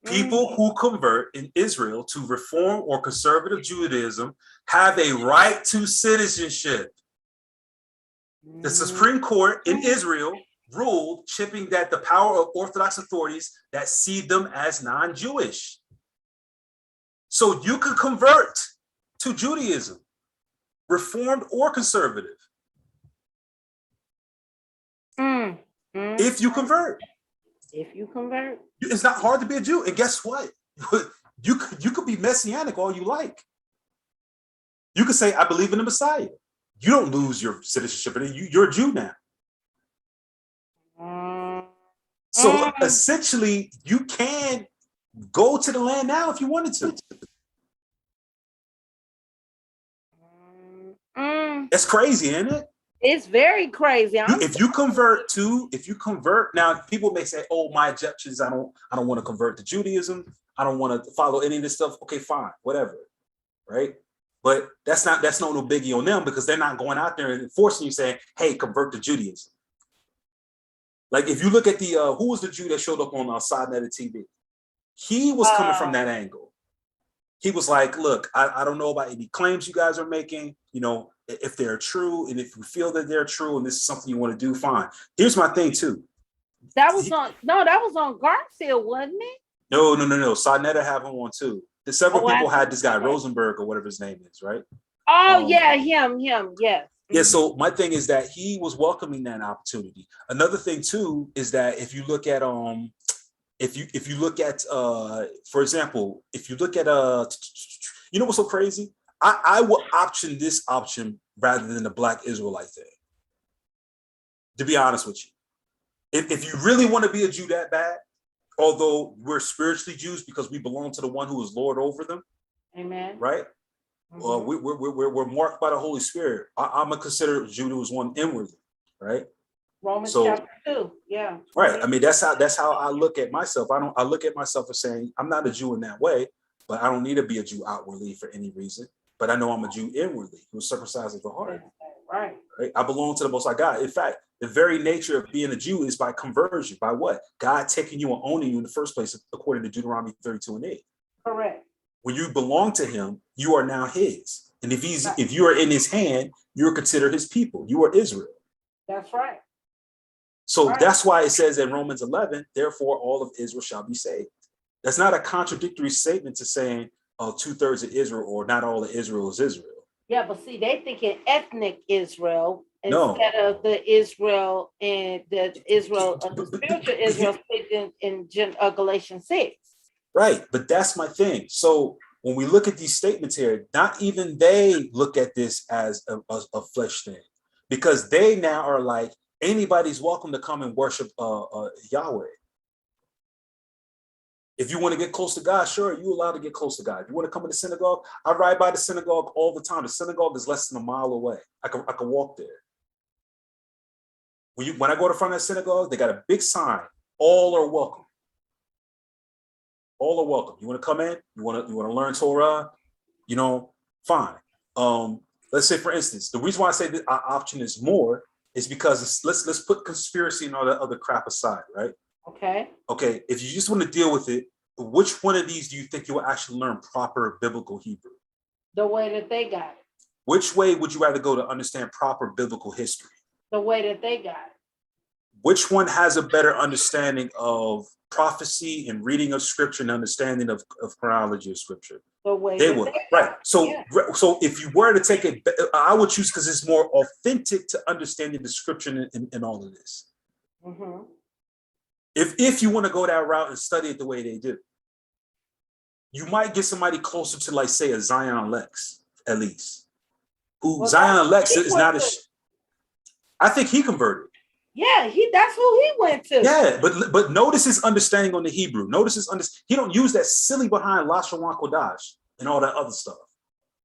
S7: People who convert in Israel to Reform or Conservative Judaism have a right to citizenship. The Supreme Court in Israel ruled, chipping that the power of Orthodox authorities that see them as non-Jewish. So you can convert to Judaism, Reformed or Conservative, if you convert.
S2: If you convert.
S7: It's not hard to be a Jew. And guess what? You could be Messianic all you like. You could say, I believe in the Messiah. You don't lose your citizenship. You're a Jew now. So essentially, you can go to the land now if you wanted to. That's crazy, isn't it?
S2: It's very crazy.
S7: If you convert, now people may say, oh, my objections, I don't want to convert to Judaism. I don't want to follow any of this stuff. Okay, fine, whatever. Right? But that's no biggie on them because they're not going out there and forcing you saying, hey, convert to Judaism. Like if you look at who was the Jew that showed up on SideNetted TV? He was coming from that angle. He was like, look, I don't know about any claims you guys are making, if they're true, and if you feel that they're true and this is something you want to do, fine. Here's my thing too.
S2: That was on Garfield, wasn't it?
S7: No. SideNetted have him on too. Several people had this guy Rosenberg or whatever his name is, right?
S2: Oh, yeah, him, yes.
S7: Yeah, so my thing is that he was welcoming that opportunity. Another thing too is that if you look at if you look at for example, if you look at you know what's so crazy? I will option this option rather than the Black Israelite thing. To be honest with you. If you really want to be a Jew that bad, although we're spiritually Jews because we belong to the one who is Lord over them,
S2: Amen.
S7: right?
S2: Mhm.
S7: We're marked by the Holy Spirit. I'm gonna consider Judah as one inwardly, right?
S2: Romans
S7: So-
S2: chapter 2. Yeah.
S7: Right. I mean, that's how I look at myself. I look at myself as saying I'm not a Jew in that way, but I don't need to be a Jew outwardly for any reason. But I know I'm a Jew inwardly, who was circumcised of the heart.
S2: Right.
S7: Right? I belong to the Most High God. In fact, the very nature of being a Jew is by conversion. By what? God taking you and owning you in the first place, according to Deuteronomy 32:8.
S2: Correct.
S7: When you belong to Him, you are now His. And if you are in His hand, you're considered His people. You are Israel.
S2: That's right.
S7: So
S2: Right.
S7: that's why it says in Romans 11, therefore all of Israel shall be saved. That's not a contradictory statement to saying 2/3 of Israel or not all of Israel is Israel.
S2: Yeah, but see, they thinking ethnic Israel
S7: No.
S2: instead of the Israel and the Israel of the spiritual Israel speaking in Galatians 6.
S7: Right, but that's my thing. So when we look at these statements here, not even they look at this as a flesh thing, because they now are like, anybody's welcome to come and worship Yahweh. If you want to get close to God, sure, you're allowed to get close to God. If you want to come to the synagogue, I ride by the synagogue all the time. The synagogue is less than a mile away. I can walk there. When I go to front of the synagogue, they got a big sign. All are welcome. All are welcome. You want to come in? You want to learn Torah? You know, fine. Let's say, for instance, the reason why I say that our option is more is because let's put conspiracy and all that other crap aside, right?
S2: Okay.
S7: Okay, if you just want to deal with it, which one of these do you think you will actually learn proper biblical Hebrew?
S2: The way that they got it.
S7: Which way would you rather go to understand proper biblical history?
S2: The way that they got it.
S7: Which one has a better understanding of prophecy and reading of scripture and understanding of chronology of scripture?
S2: The way
S7: They
S2: that
S7: would,
S2: they
S7: right?
S2: got it.
S7: So,
S2: Yeah.
S7: so if you were to take it, I would choose because it's more authentic to understanding the scripture and all of this.
S2: Mhm.
S7: If you want to go that route and study it the way they do, you might get somebody closer to, like, say, a Zion Lex, at least. Who
S2: Well,
S7: Zion Lex
S2: he
S7: is not
S2: went
S7: a.
S2: to-
S7: I think he converted.
S2: Yeah, that's who he went to.
S7: Yeah, but notice his understanding on the Hebrew. Notice his he don't use that silly behind Lashawan Kodash and all that other stuff.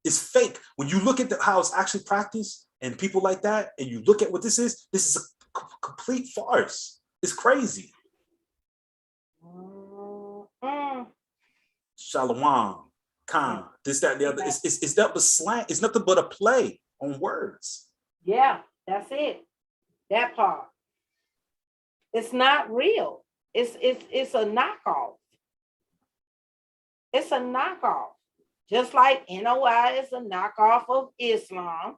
S7: It's fake. When you look at how it's actually practiced and people like that, and you look at what this is a complete farce. It's crazy.
S2: Mm.
S7: Shalom, Khan, this, that, and the other. It's not but slang. It's nothing but a play on words.
S2: Yeah, that's it. That part. It's not real. It's a knockoff. It's a knockoff. Just like NOI is a knockoff of Islam,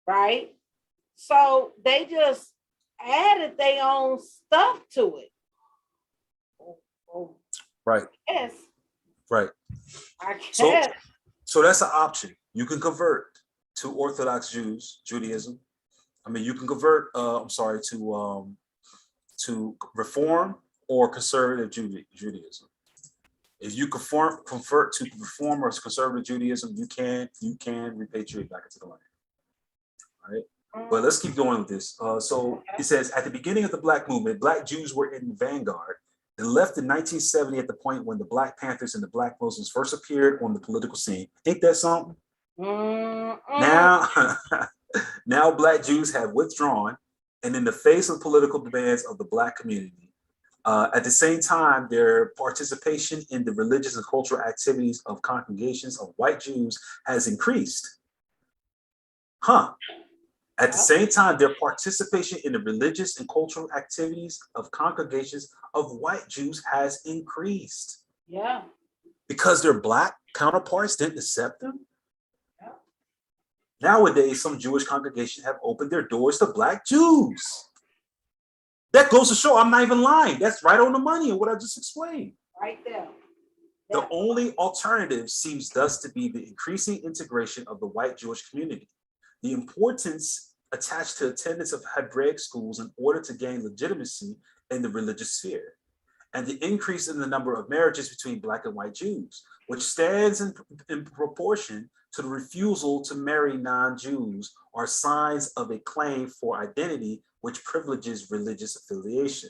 S2: right? So they just added their own stuff to it.
S7: Right.
S2: Yes.
S7: Right.
S2: I guess.
S7: So that's an option. You can convert to Orthodox Judaism. I mean, you can convert. To Reform or Conservative Judaism. If you convert to Reform or Conservative Judaism, you can repatriate back into the land. All right. But let's keep going with this. So it says, at the beginning of the Black movement, Black Jews were in the vanguard. They left in 1970 at the point when the Black Panthers and the Black Muslims first appeared on the political scene. Ain't that something? Now, now Black Jews have withdrawn, and in the face of political demands of the Black community, at the same time, their participation in the religious and cultural activities of congregations of white Jews has increased. At the same time, their participation in the religious and cultural activities of congregations of white Jews has increased.
S2: Yeah.
S7: Because their Black counterparts didn't accept them.
S2: Yeah.
S7: Nowadays, some Jewish congregations have opened their doors to Black Jews. That goes to show I'm not even lying. That's right on the money of what I just explained.
S2: Right there.
S7: The only alternative seems thus to be the increasing integration of the white Jewish community.
S6: The importance attached to attendance of Hebraic schools in order to gain legitimacy in the religious sphere, and the increase in the number of marriages between Black and white Jews, which stands in proportion to the refusal to marry non-Jews, are signs of a claim for identity which privileges religious affiliation.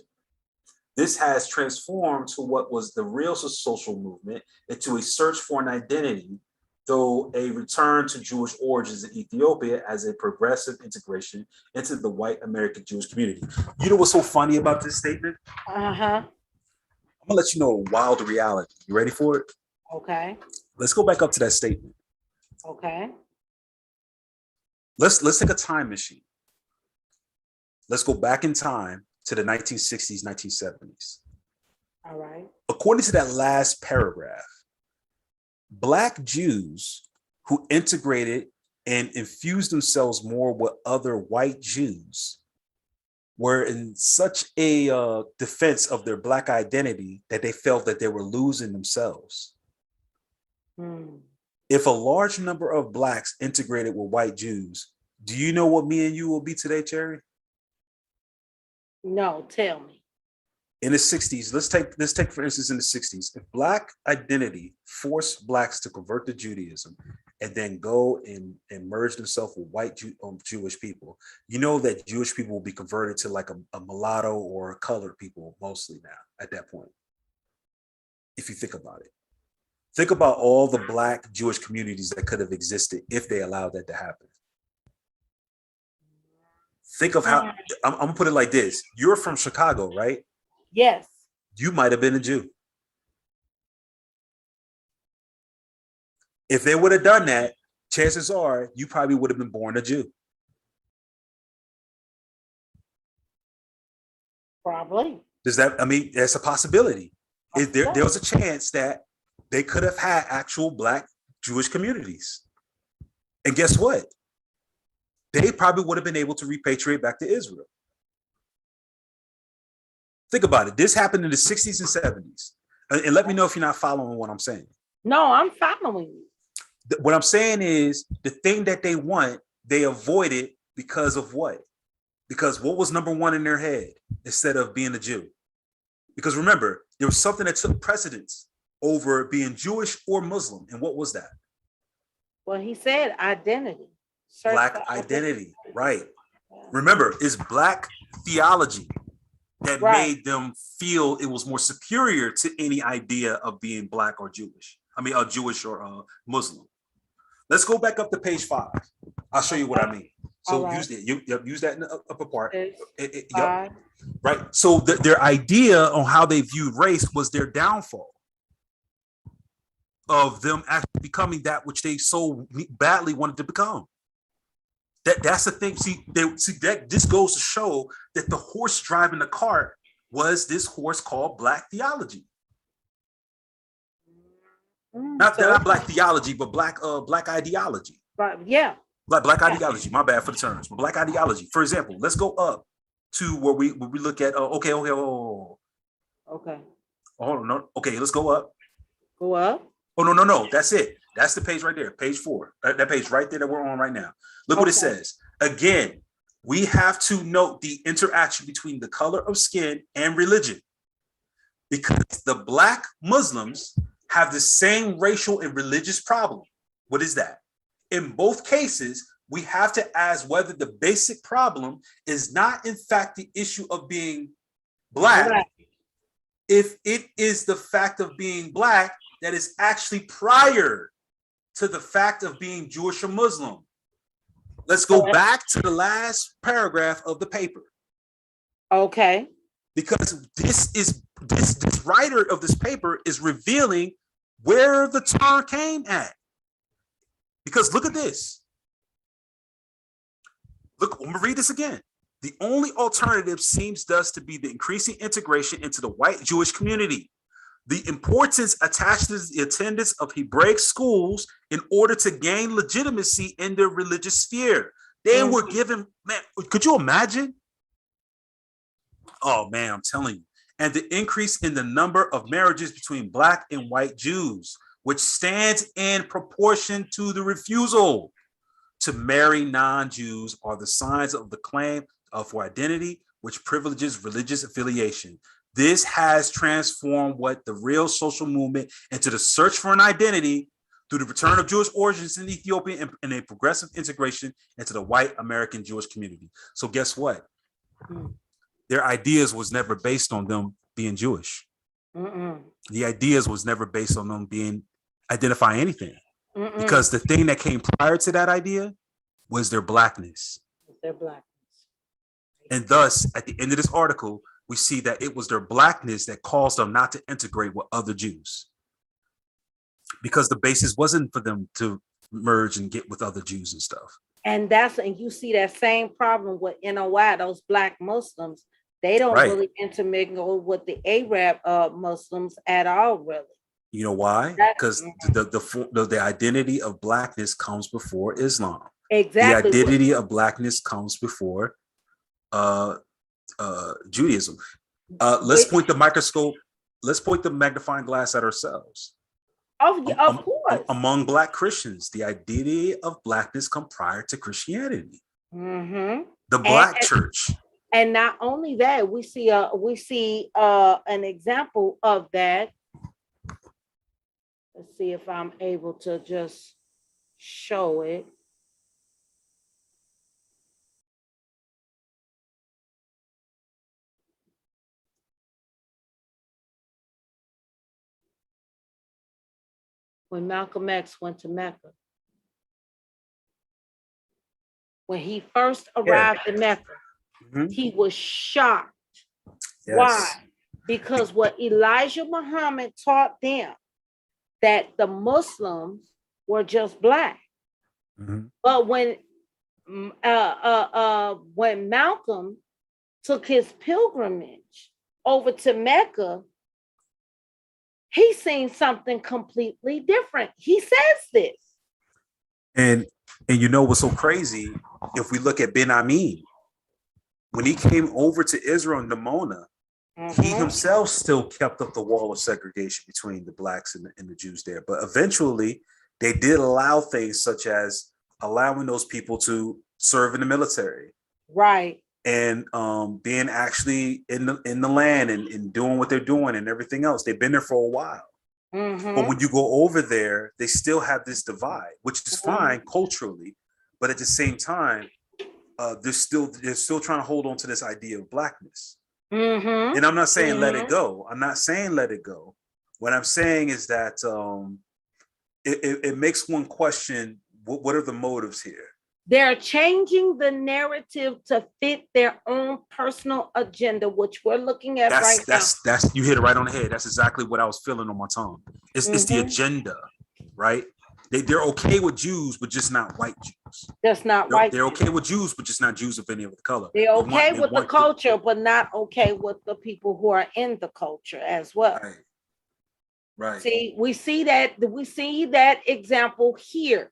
S6: This has transformed to what was the real social movement into a search for an identity, though a return to Jewish origins in Ethiopia as a progressive integration into the white American Jewish community. You know what's so funny about this statement?
S2: Uh-huh.
S6: I'm gonna let you know a wild reality. You ready for it?
S2: Okay.
S6: Let's go back up to that statement.
S2: Okay.
S6: Let's take a time machine. Let's go back in time to the 1960s, 1970s.
S2: All right.
S6: According to that last paragraph, Black Jews who integrated and infused themselves more with other white Jews were in such a defense of their Black identity that they felt that they were losing themselves. If a large number of Blacks integrated with white Jews, do you know what me and you will be today, Cherry?
S2: No, tell me.
S6: In the 60s, let's take for instance in the 60s, if Black identity forced Blacks to convert to Judaism and then go and merge themselves with white Jewish people, you know that Jewish people will be converted to like a mulatto or a colored people mostly now at that point. If you think about it. Think about all the Black Jewish communities that could have existed if they allowed that to happen. Think of how, I'm gonna put it like this. You're from Chicago, right?
S2: Yes.
S6: You might have been a Jew. If they would have done that, chances are you probably would have been born a Jew.
S2: Probably.
S6: Does that, I mean, that's a possibility. There was a chance that they could have had actual Black Jewish communities. And guess what? They probably would have been able to repatriate back to Israel. Think about it. This happened in the 60s and 70s. And let me know if you're not following what I'm saying.
S2: No, I'm following you.
S6: What I'm saying is the thing that they want, they avoided because of what? Because what was number one in their head instead of being a Jew? Because remember, there was something that took precedence over being Jewish or Muslim. And what was that?
S2: Well, he said identity. Search
S6: Black
S2: for
S6: identity, right. Remember, it's Black theology that made them feel it was more superior to any idea of being Black or Jewish. I mean, Jewish or Muslim. Let's go back up to page 5. I'll show you what I mean. So use it. Use that in the upper part. Yep. Right. So their idea on how they viewed race was their downfall of them actually becoming that which they so badly wanted to become. That's the thing. See that this goes to show that the horse driving the cart was this horse called Black theology. Not Black theology, but Black ideology.
S2: But yeah.
S6: Black ideology. My bad for the terms. But Black ideology. For example, let's go up to where we look at. Okay.
S2: Oh
S6: no. Okay, let's go up.
S2: Go up.
S6: Oh no. That's it. That's the page right there. Page 4. That page right there that we're on right now. Look what it says. Again, we have to note the interaction between the color of skin and religion, because the Black Muslims have the same racial and religious problem. What is that? In both cases, we have to ask whether the basic problem is not, in fact, the issue of being Black, if it is the fact of being Black that is actually prior to the fact of being Jewish or Muslim. Let's go back to the last paragraph of the paper.
S2: Okay.
S6: Because this writer of this paper is revealing where the term came at. Because look at this. Look, I'm gonna read this again. The only alternative seems thus to be the increasing integration into the white Jewish community. The importance attached to the attendance of Hebraic schools in order to gain legitimacy in their religious sphere. They were given, man, could you imagine? Oh man, I'm telling you. And the increase in the number of marriages between Black and white Jews, which stands in proportion to the refusal
S7: to marry non-Jews are the signs of the claim for identity, which privileges religious affiliation. This has transformed what the real social movement into the search for an identity through the return of Jewish origins in Ethiopia and a progressive integration into the white American Jewish community. So guess what? Their ideas was never based on them being Jewish. The ideas was never based on them being identifying anything. Because the thing that came prior to that idea was their blackness.
S2: Their blackness.
S7: And thus, at the end of this article, we see that it was their blackness that caused them not to integrate with other Jews. Because the basis wasn't for them to merge and get with other Jews and stuff.
S2: And you see that same problem with NOI, those black Muslims. They don't really intermingle with the Arab Muslims at all, really.
S7: You know why? Because the identity of blackness comes before Islam.
S2: Exactly.
S7: The identity of blackness comes before Judaism. Let's point the microscope. Let's point the magnifying glass at ourselves.
S2: Of course.
S7: Among Black Christians, the identity of blackness come prior to Christianity. The Black church.
S2: And not only that, we see an example of that. Let's see if I'm able to just show it. When Malcolm X went to Mecca. When he first arrived in Mecca, he was shocked. Yes. Why? Because what Elijah Muhammad taught them, that the Muslims were just black. But when Malcolm took his pilgrimage over to Mecca, he seen something completely different. He says this.
S7: And you know what's so crazy? If we look at Ben Amin, when he came over to Israel and Dimona, he himself still kept up the wall of segregation between the blacks and the Jews there. But eventually, they did allow things such as allowing those people to serve in the military.
S2: Right.
S7: And being actually in the land and doing what they're doing and everything else. They've been there for a while. But when you go over there, they still have this divide, which is fine culturally. But at the same time, they're still trying to hold on to this idea of blackness. And I'm not saying let it go. I'm not saying let it go. What I'm saying is that it makes one question, what are the motives here?
S2: They're changing the narrative to fit their own personal agenda, which we're looking at now.
S7: That's you hit it right on the head. That's exactly what I was feeling on my tongue. It's the agenda, right? They're okay with Jews, but just not white Jews.
S2: Just not white.
S7: They're okay with Jews, but just not Jews of any other color.
S2: They're okay with the culture, but not okay with the people who are in the culture as well.
S7: Right.
S2: See, we see that example here.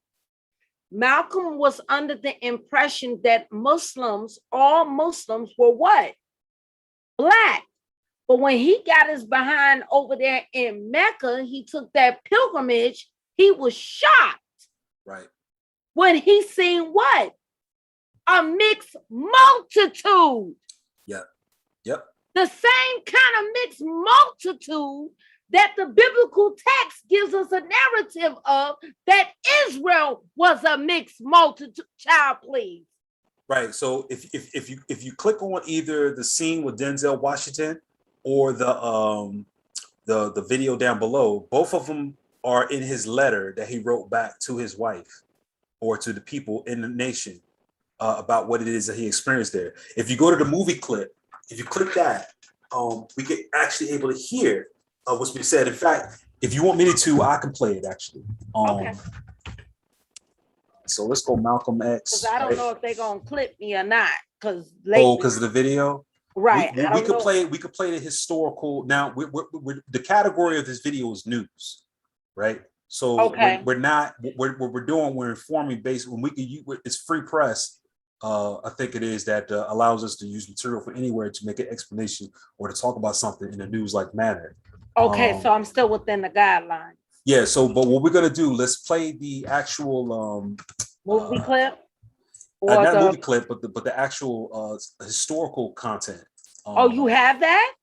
S2: Malcolm was under the impression that all Muslims were what? Black. But when he got his behind over there in Mecca, he took that pilgrimage, he was shocked.
S7: Right.
S2: When he seen what? A mixed multitude.
S7: Yep.
S2: The same kind of mixed multitude that the biblical text gives us a narrative of, that Israel was a mixed multitude. Child, please.
S7: Right. So if you click on either the scene with Denzel Washington or the video down below, both of them are in his letter that he wrote back to his wife or to the people in the nation about what it is that he experienced there. If you go to the movie clip, if you click that, we get actually able to hear what's being said. In fact, if you want me to, I can play it actually.
S2: Okay.
S7: So let's go Malcolm X.
S2: Because I don't know if they're gonna clip me or not. Because
S7: of the video.
S2: Right.
S7: We could play. We could play the historical. Now, we're the category of this video is news, right? So we're not. What we're doing, we're informing based when we can. It's free press. I think it is that allows us to use material from anywhere to make an explanation or to talk about something in a news-like manner.
S2: Okay, so I'm still within the guidelines.
S7: Yeah. So, but what we're gonna do? Let's play the actual
S2: Movie clip? Or
S7: Not
S2: the,
S7: movie clip, but the actual historical content.
S2: oh, you have that?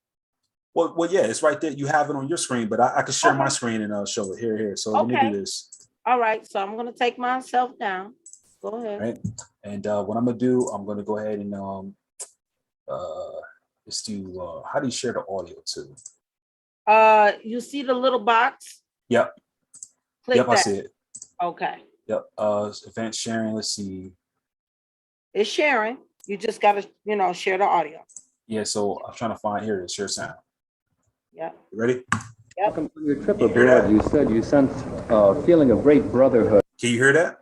S7: Well, yeah, it's right there. You have it on your screen, but I can share my
S2: Okay.
S7: screen and show it here. So let me
S2: Okay.
S7: do this.
S2: All right, so I'm gonna take myself down. Go ahead.
S7: Right, and what I'm gonna do, I'm gonna go ahead and let's do. How do you share the audio too?
S2: You see the little box?
S7: Yep.
S2: Click
S7: Yep,
S2: that.
S7: I see it.
S2: Okay.
S7: Yep. Event sharing. Let's see.
S2: It's sharing. You just gotta, share the audio.
S7: Yeah. So I'm trying to find here. It share sound.
S2: Yeah.
S7: You ready?
S8: Welcome on your trip abroad. You said you sensed a feeling of great brotherhood.
S7: Can you hear that?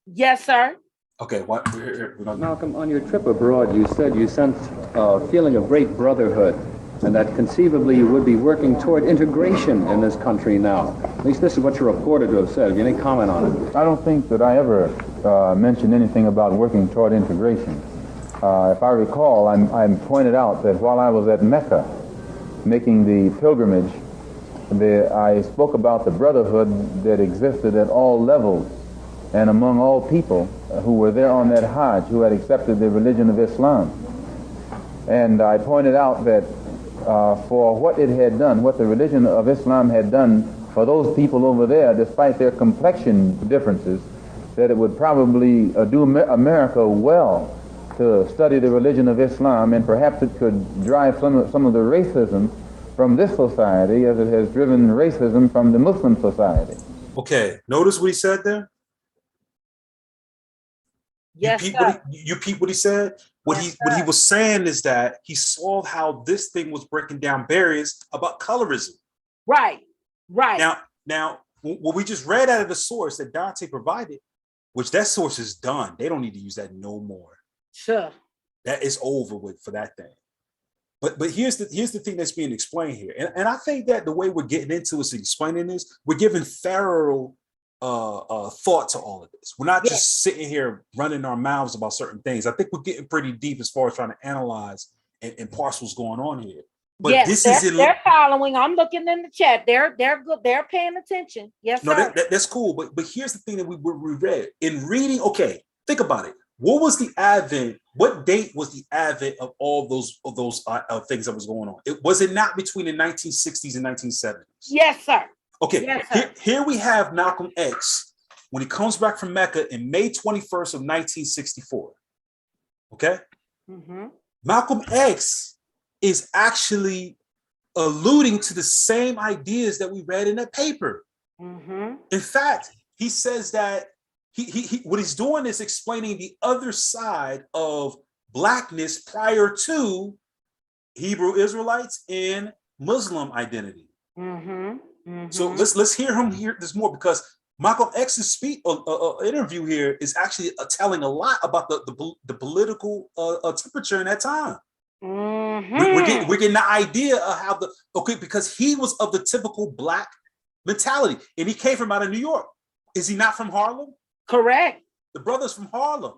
S2: Yes, sir.
S7: Okay. What? We're gonna...
S8: Malcolm, on your trip abroad, you said you sensed a feeling of great brotherhood, and that conceivably you would be working toward integration in this country now. At least this is what you're reported to have said. Have you any comment on it?
S9: I don't think that I ever mentioned anything about working toward integration. If I recall, I pointed out that while I was at Mecca making the pilgrimage, I spoke about the brotherhood that existed at all levels and among all people who were there on that Hajj, who had accepted the religion of Islam. And I pointed out that for what it had done, what the religion of Islam had done for those people over there, despite their complexion differences, that it would probably do America well to study the religion of Islam, and perhaps it could drive some of the racism from this society as it has driven racism from the Muslim society.
S7: Okay. Notice what he said there.
S2: Yes,
S7: You peep what he said? What he was saying is that he saw how this thing was breaking down barriers about colorism.
S2: Right.
S7: Now, what we just read out of the source that Dante provided, which that source is done. They don't need to use that no more.
S2: Sure.
S7: That is over with for that thing. But here's the thing that's being explained here. And I think that the way we're getting into is explaining this, we're giving thorough thought to all of this. We're not just sitting here running our mouths about certain things. I think we're getting pretty deep as far as trying to analyze and parse what's going on here. But
S2: yes, they're following. I'm looking in the chat. They're good. They're paying attention. Yes,
S7: no,
S2: sir.
S7: That's cool. But here's the thing that we read in reading. Okay, think about it. What was the advent? What date was the advent of all those things that was going on? Was it not between the 1960s and 1970s?
S2: Yes, sir.
S7: Okay,
S2: yes, sir.
S7: Here we have Malcolm X when he comes back from Mecca in May 21st of 1964. Okay?
S2: Mm-hmm.
S7: Malcolm X is actually alluding to the same ideas that we read in that paper.
S2: Mm-hmm.
S7: In fact, he says that he what he's doing is explaining the other side of blackness prior to Hebrew Israelites and Muslim identity.
S2: Mm-hmm. Mm-hmm.
S7: So let's hear him hear this more, because Malcolm X's interview here is actually telling a lot about the political temperature in that time.
S2: Mm-hmm.
S7: We're getting the idea of how because he was of the typical black mentality, and he came from out of New York. Is he not from Harlem?
S2: Correct.
S7: The brother's from Harlem.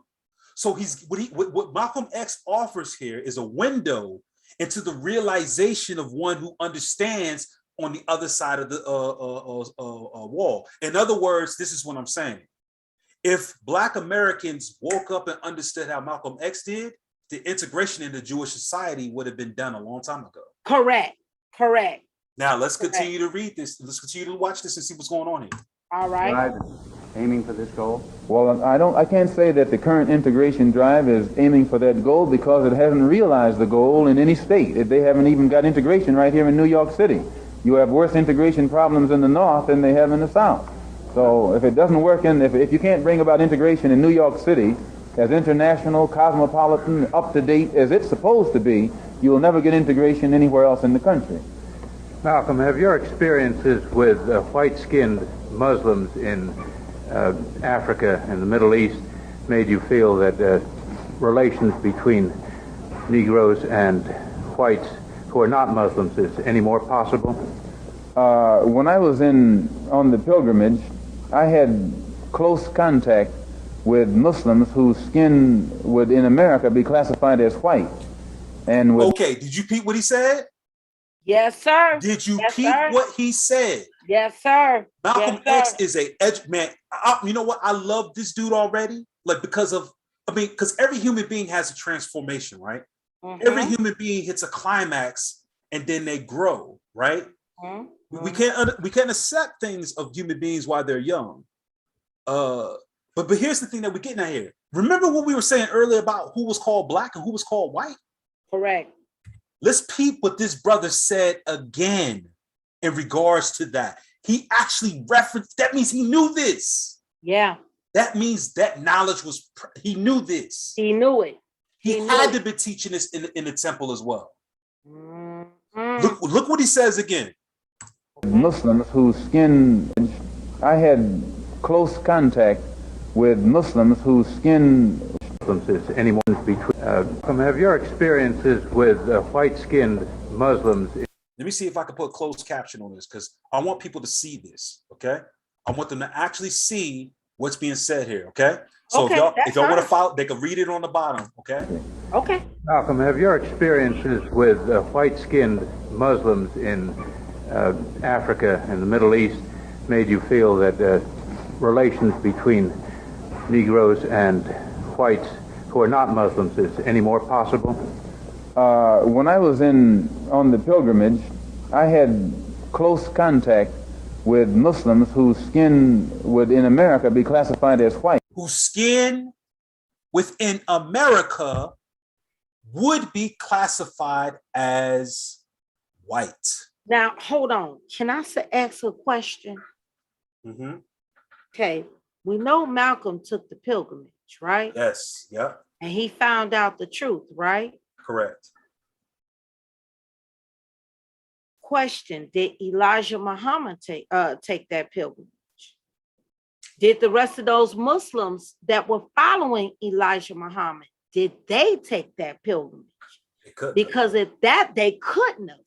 S7: So what Malcolm X offers here is a window into the realization of one who understands on the other side of the wall. In other words, this is what I'm saying. If Black Americans woke up and understood how Malcolm X did, the integration into Jewish society would have been done a long time ago.
S2: Correct.
S7: Now let's continue to read this. Let's continue to watch this and see what's going on here.
S2: All right.
S8: Aiming for this goal?
S9: Well, I can't say that the current integration drive is aiming for that goal, because it hasn't realized the goal in any state. They haven't even got integration right here in New York City. You have worse integration problems in the North than they have in the South. So if it doesn't work if you can't bring about integration in New York City as international, cosmopolitan, up-to-date as it's supposed to be, you will never get integration anywhere else in the country.
S10: Malcolm, have your experiences with white-skinned Muslims in Africa and the Middle East made you feel that relations between Negroes and whites who are not Muslims is any more possible?
S9: When I was on the pilgrimage, I had close contact with Muslims whose skin would in America be classified as white. And
S7: okay, did you peep what he said?
S2: Yes, sir.
S7: Did you peep what he said?
S2: Yes, sir.
S7: Malcolm
S2: Yes,
S7: X is a edge man. You know what? I love this dude already. Like because every human being has a transformation, right? Every human being hits a climax and then they grow, right? We can't accept things of human beings while they're young. But here's the thing that we're getting at here. Remember what we were saying earlier about who was called black and who was called white?
S2: Correct.
S7: Let's peep what this brother said again in regards to that. He actually referenced, that means he knew this.
S2: Yeah.
S7: That means that knowledge was, he knew this.
S2: He knew it.
S7: He had to be teaching this in the temple as well. Look what he says again.
S9: Muslims whose skin, I had close contact with Muslims whose skin
S10: is anyone's between. Have your experiences with white-skinned Muslims?
S7: Let me see if I can put a closed caption on this because I want people to see this. Okay, I want them to actually see what's being said here. Okay, so
S2: okay,
S7: if y'all want to follow, they can read it on the bottom. Okay.
S2: Okay.
S10: Malcolm, have your experiences with white-skinned Muslims in Africa and the Middle East made you feel that relations between Negroes and whites who are not Muslims is any more possible?
S9: When I was on the pilgrimage, I had close contact with Muslims whose skin would in America be classified as white.
S7: Whose skin within America would be classified as white.
S2: Now, hold on. Can I ask a question? Okay. We know Malcolm took the pilgrimage, right?
S7: Yes. Yeah.
S2: And he found out the truth, right?
S7: Correct.
S2: Question: did Elijah Muhammad take that pilgrimage? Did the rest of those Muslims that were following Elijah Muhammad, did they take that pilgrimage?
S7: They couldn't.
S2: Because if that they couldn't have.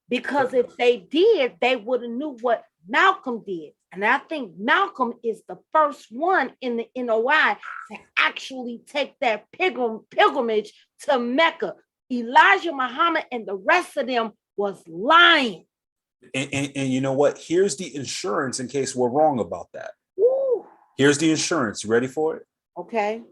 S2: Because if they did, they would have knew what Malcolm did. And I think Malcolm is the first one in the NOI to actually take that pilgrimage to Mecca. Elijah Muhammad and the rest of them was lying.
S7: And you know what? Here's the insurance in case we're wrong about that.
S2: Woo.
S7: Here's the insurance. You ready for it?
S2: Okay.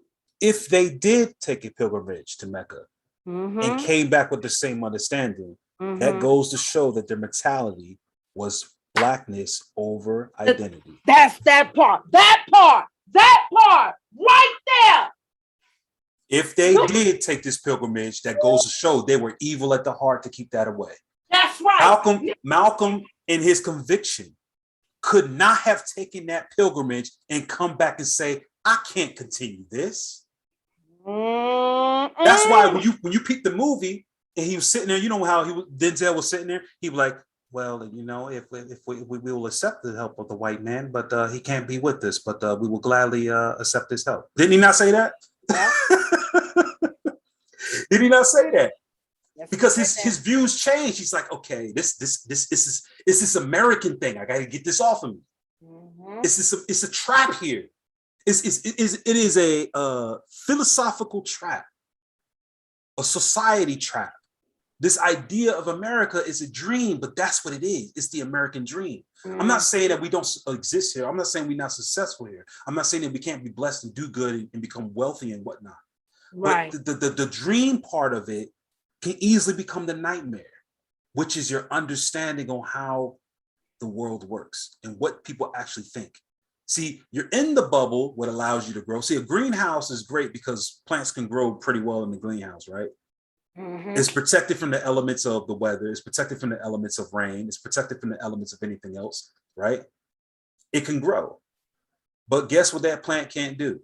S7: If they did take a pilgrimage to Mecca and came back with the same understanding, that goes to show that their mentality was blackness over identity.
S2: That's that part right there.
S7: If they did take this pilgrimage, that goes to show they were evil at the heart to keep that away.
S2: That's right.
S7: Malcolm, in his conviction, could not have taken that pilgrimage and come back and say, I can't continue this. That's why when you pick the movie and he was sitting there, you know how Denzel was sitting there, he was like, well, you know, if we will accept the help of the white man, but he can't be with us, but we will gladly accept his help. Didn't he not say that? Did he not say that? Yes, because his views changed. He's like, okay, this is this American thing. I got to get this off of me. It's a trap here. It is a philosophical trap, a society trap. This idea of America is a dream, but that's what it is. It's the American dream. I'm not saying that we don't exist here. I'm not saying we're not successful here. I'm not saying that we can't be blessed and do good and become wealthy and whatnot. Right. But the dream part of it can easily become the nightmare, which is your understanding on how the world works and what people actually think. See, you're in the bubble, what allows you to grow. See, a greenhouse is great because plants can grow pretty well in the greenhouse, right? It's protected from the elements of the weather. It's protected from the elements of rain. It's protected from the elements of anything else, right? It can grow. But guess what that plant can't do?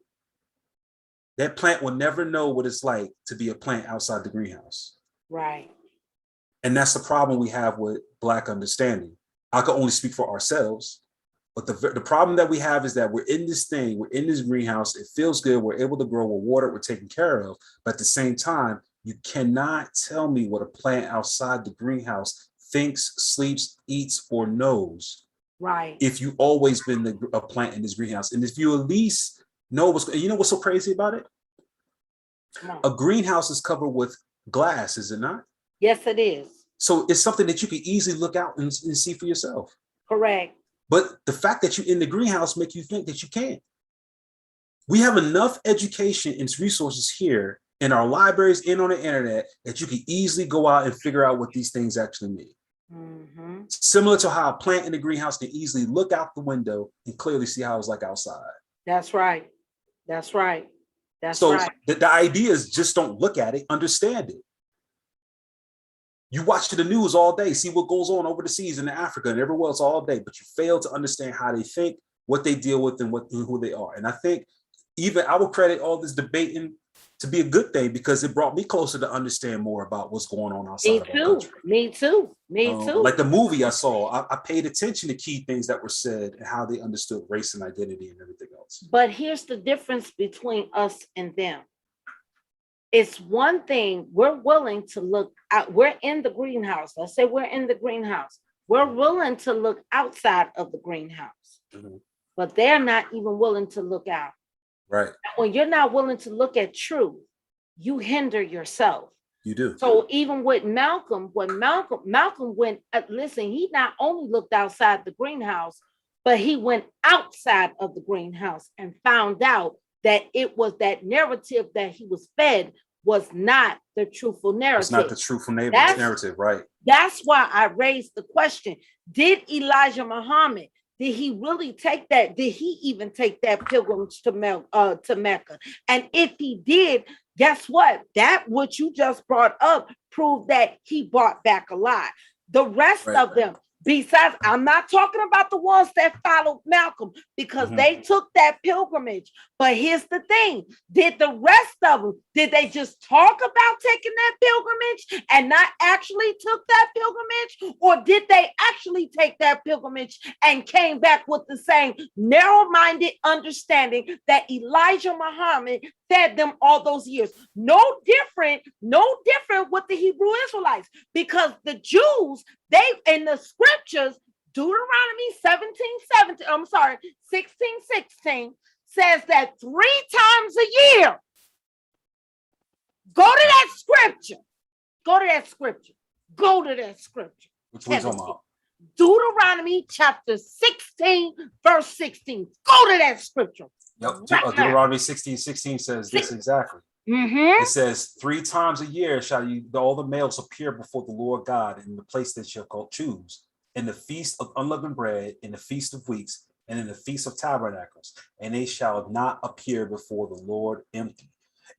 S7: That plant will never know what it's like to be a plant outside the greenhouse.
S2: Right.
S7: And that's the problem we have with Black understanding. I can only speak for ourselves, but the problem that we have is that we're in this thing, we're in this greenhouse, it feels good, we're able to grow, we're watered, we're taken care of, but at the same time, you cannot tell me what a plant outside the greenhouse thinks, sleeps, eats, or knows.
S2: Right.
S7: If you always been a plant in this greenhouse. And if you at least know what's so crazy about it? A greenhouse is covered with glass, is it not?
S2: Yes, it is.
S7: So it's something that you can easily look out and see for yourself.
S2: Correct.
S7: But the fact that you're in the greenhouse make you think that you can't. We have enough education and resources here in our libraries and on the internet that you can easily go out and figure out what these things actually mean.
S2: Mm-hmm.
S7: Similar to how a plant in the greenhouse can easily look out the window and clearly see how it's like outside.
S2: That's right. That's right. That's
S7: so
S2: right.
S7: The idea is just don't look at it, understand it. You watch the news all day, see what goes on over the seas in Africa and everywhere else all day, but you fail to understand how they think, what they deal with, and who they are. And I think even I would credit all this debating to be a good thing because it brought me closer to understand more about what's going on outside of our country.
S2: Me too.
S7: Like the movie I saw, I paid attention to key things that were said and how they understood race and identity and everything else.
S2: But here's the difference between us and them. It's one thing we're willing to look out. We're in the greenhouse. Let's say we're in the greenhouse. We're willing to look outside of the greenhouse, but they're not even willing to look out.
S7: Right.
S2: When you're not willing to look at truth, you hinder yourself.
S7: You do.
S2: So even with Malcolm, when Malcolm went, listen, he not only looked outside the greenhouse, but he went outside of the greenhouse and found out that it was that narrative that he was fed was not the truthful narrative.
S7: It's not the truthful narrative, right?
S2: That's why I raised the question. Did Elijah Muhammad, did he really take that? Did he even take that pilgrimage to Mecca? And if he did, guess what? That what you just brought up proved that he brought back a lie. The rest of them, besides, I'm not talking about the ones that followed Malcolm because they took that pilgrimage. But here's the thing. Did the rest of them, did they just talk about taking that pilgrimage and not actually took that pilgrimage? Or did they actually take that pilgrimage and came back with the same narrow-minded understanding that Elijah Muhammad fed them all those years? No different with the Hebrew Israelites, because the Jews, they in the scriptures, Deuteronomy 16:16 says that 3 times a year. Go to that scripture.
S7: Which one's on about?
S2: Deuteronomy chapter 16, verse 16. Go to that scripture.
S7: Yep. Deuteronomy 16:16 says this exactly. It says 3 times a year shall all the males appear before the Lord God in the place that shall choose, in the feast of unleavened bread, in the feast of weeks, and in the feast of tabernacles, and they shall not appear before the Lord empty.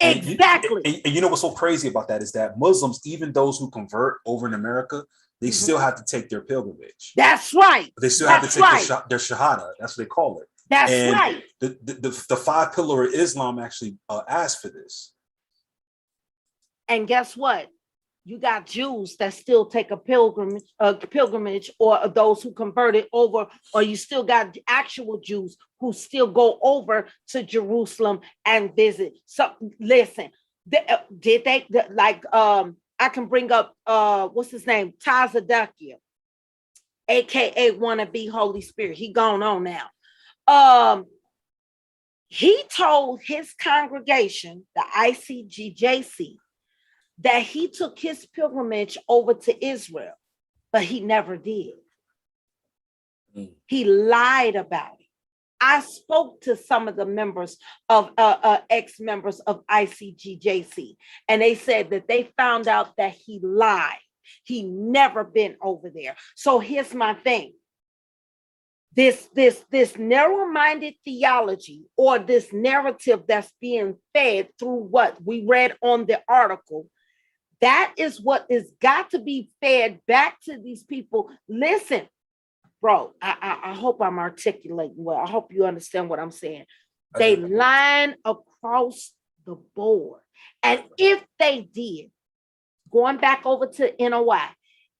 S2: Exactly.
S7: And you know what's so crazy about that is that Muslims, even those who convert over in America, they still have to take their pilgrimage.
S2: That's right.
S7: They still have to take their shahada. That's what they call it.
S2: That's right.
S7: The 5 pillar of Islam actually asked for this.
S2: And guess what? You got Jews that still take a pilgrimage, or those who converted over, or you still got actual Jews who still go over to Jerusalem and visit. So listen, did they I can bring up what's his name, Tazadakia, aka wannabe Holy Spirit. He gone on now. He told his congregation, the ICGJC, that he took his pilgrimage over to Israel, but he never did. He lied about it. I spoke to some of the members of ex-members of ICGJC, and they said that they found out that he lied. He never been over there. So here's my thing. This narrow-minded theology, or this narrative that's being fed through what we read on the article, that is what is got to be fed back to these people. Listen, bro, I hope I'm articulating well. I hope you understand what I'm saying. They line across the board. And if they did, going back over to NOI,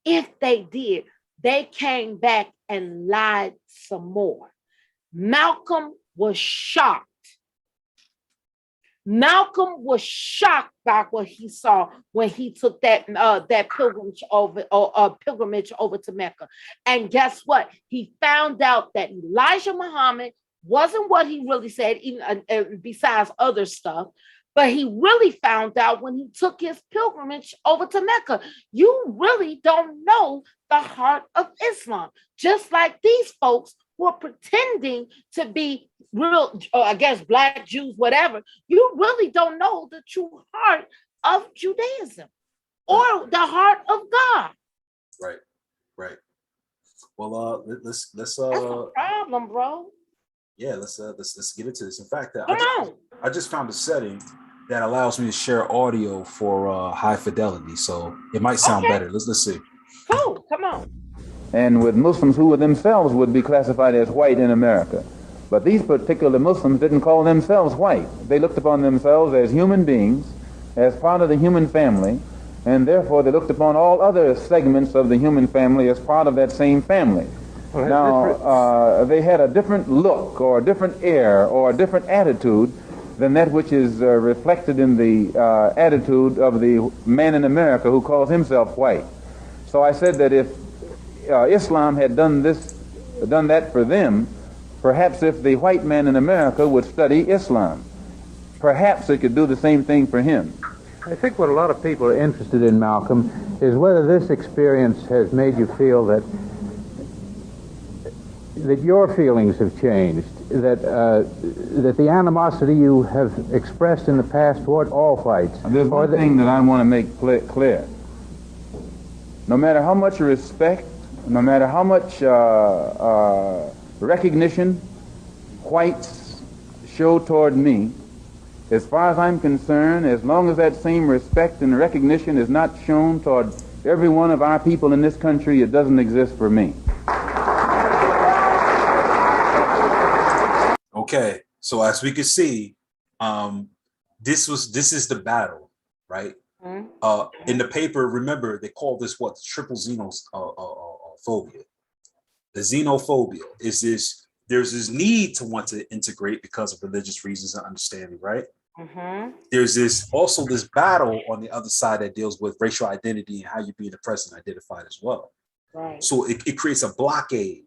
S2: if they did, they came back and lied some more. Malcolm was shocked. Malcolm was shocked by what he saw when he took that pilgrimage over to Mecca. And guess what? He found out that Elijah Muhammad wasn't what he really said, even besides other stuff. But he really found out when he took his pilgrimage over to Mecca. You really don't know the heart of Islam, just like these folks for pretending to be real, I guess, Black Jews, whatever. You really don't know the true heart of Judaism or the heart of God.
S7: Right, right. Well, let's
S2: That's a problem, bro.
S7: yeah, let's get into this. In fact,
S2: Come on.
S7: I just found a setting that allows me to share audio for high fidelity, so it might sound better. Let's see.
S2: Cool. Come on.
S9: And with Muslims who themselves would be classified as white in America. But these particular Muslims didn't call themselves white. They looked upon themselves as human beings, as part of the human family, and therefore they looked upon all other segments of the human family as part of that same family. Now, they had a different look or a different air or a different attitude than that which is reflected in the attitude of the man in America who calls himself white. So I said that if Islam had done that for them, perhaps if the white man in America would study Islam, perhaps it could do the same thing for him.
S10: I think what a lot of people are interested in, Malcolm, is whether this experience has made you feel that your feelings have changed, that the animosity you have expressed in the past toward all whites.
S9: There's one thing that I want to make clear. No matter how much respect, no matter how much recognition whites show toward me, as far as I'm concerned, as long as that same respect and recognition is not shown toward every one of our people in this country, it doesn't exist for me.
S7: Okay, so as we can see, this is the battle, right? In the paper, remember, they call this what? Triple xenophobia. The xenophobia is this, there's this need to want to integrate because of religious reasons and understanding, right? There's this also this battle on the other side that deals with racial identity and how you're being oppressed and identified as well.
S2: Right.
S7: So it creates a blockade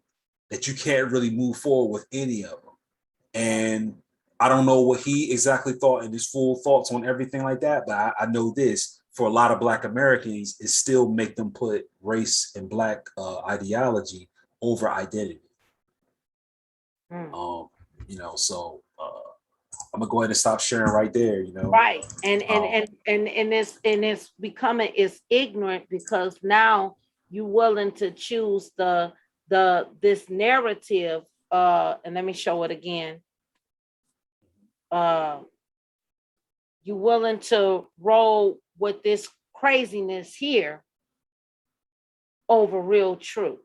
S7: that you can't really move forward with any of them. And I don't know what he exactly thought and his full thoughts on everything like that, but I know this, for a lot of Black Americans, it still make them put race and Black ideology over identity. So I'm gonna go ahead and stop sharing right there,
S2: Right. And it's becoming ignorant because now you're willing to choose this narrative. And let me show it again. You're willing to roll with this craziness here over real truth.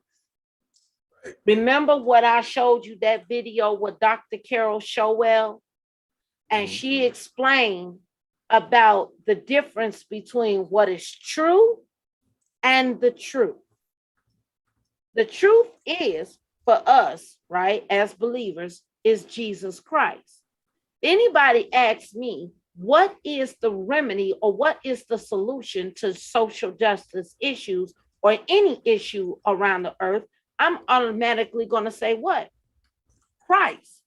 S2: Right. Remember what I showed you, that video with Dr. Carol Showell? And she explained about the difference between what is true and the truth. The truth is, for us, right, as believers, is Jesus Christ. Anybody asks me, what is the remedy or what is the solution to social justice issues or any issue around the earth, I'm automatically going to say what? Christ.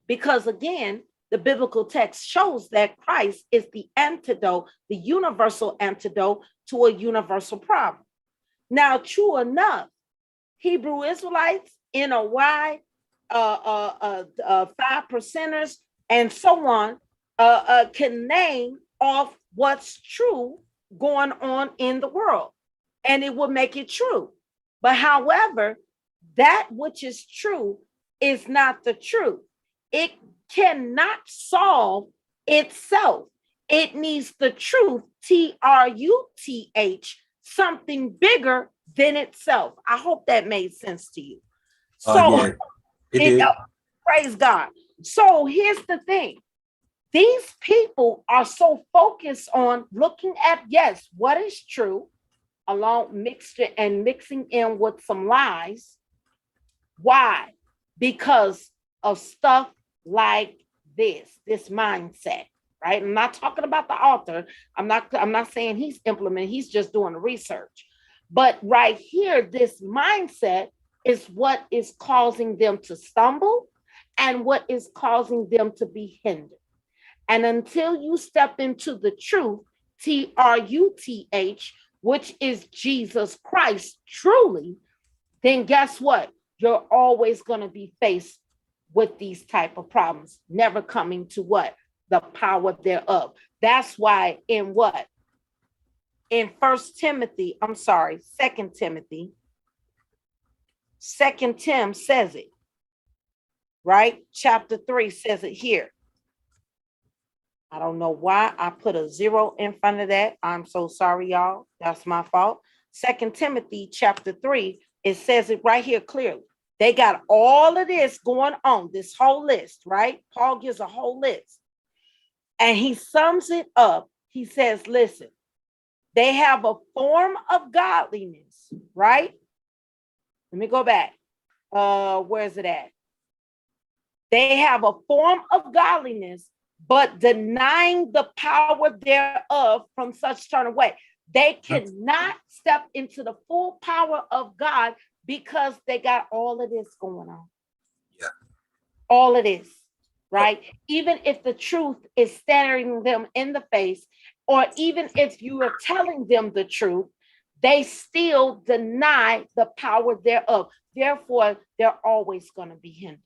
S2: Because again, the biblical text shows that Christ is the antidote, the universal antidote to a universal problem. Now, true enough, Hebrew Israelites, NOI, 5%ers, and so on, can name off what's true going on in the world, and it will make it true. But however, that which is true is not the truth. It cannot solve itself. It needs the truth, TRUTH, something bigger than itself. I hope that made sense to you. So, praise God. So here's the thing. These people are so focused on looking at, yes, what is true, mixing in with some lies. Why? Because of stuff like this mindset, right? I'm not talking about the author. I'm not saying he's implementing, he's just doing the research. But right here, this mindset is what is causing them to stumble and what is causing them to be hindered. And until you step into the truth, TRUTH, which is Jesus Christ truly, then guess what? you're always going to be faced with these type of problems, never coming to what? The power thereof. That's why in what? In 2 Timothy Tim says it, right? Chapter 3 says it here. I don't know why I put a 0 in front of that. I'm so sorry, y'all. That's my fault. 2 Timothy chapter 3, it says it right here clearly. They got all of this going on, this whole list, right? Paul gives a whole list. And he sums it up. He says, listen, they have a form of godliness, right? Let me go back. Where is it at? They have a form of godliness, but denying the power thereof, from such turn away. They cannot step into the full power of God because they got all of this going on.
S6: Yeah.
S2: All of this, right? Even if the truth is staring them in the face, or even if you are telling them the truth, they still deny the power thereof. Therefore, they're always going to be hindered.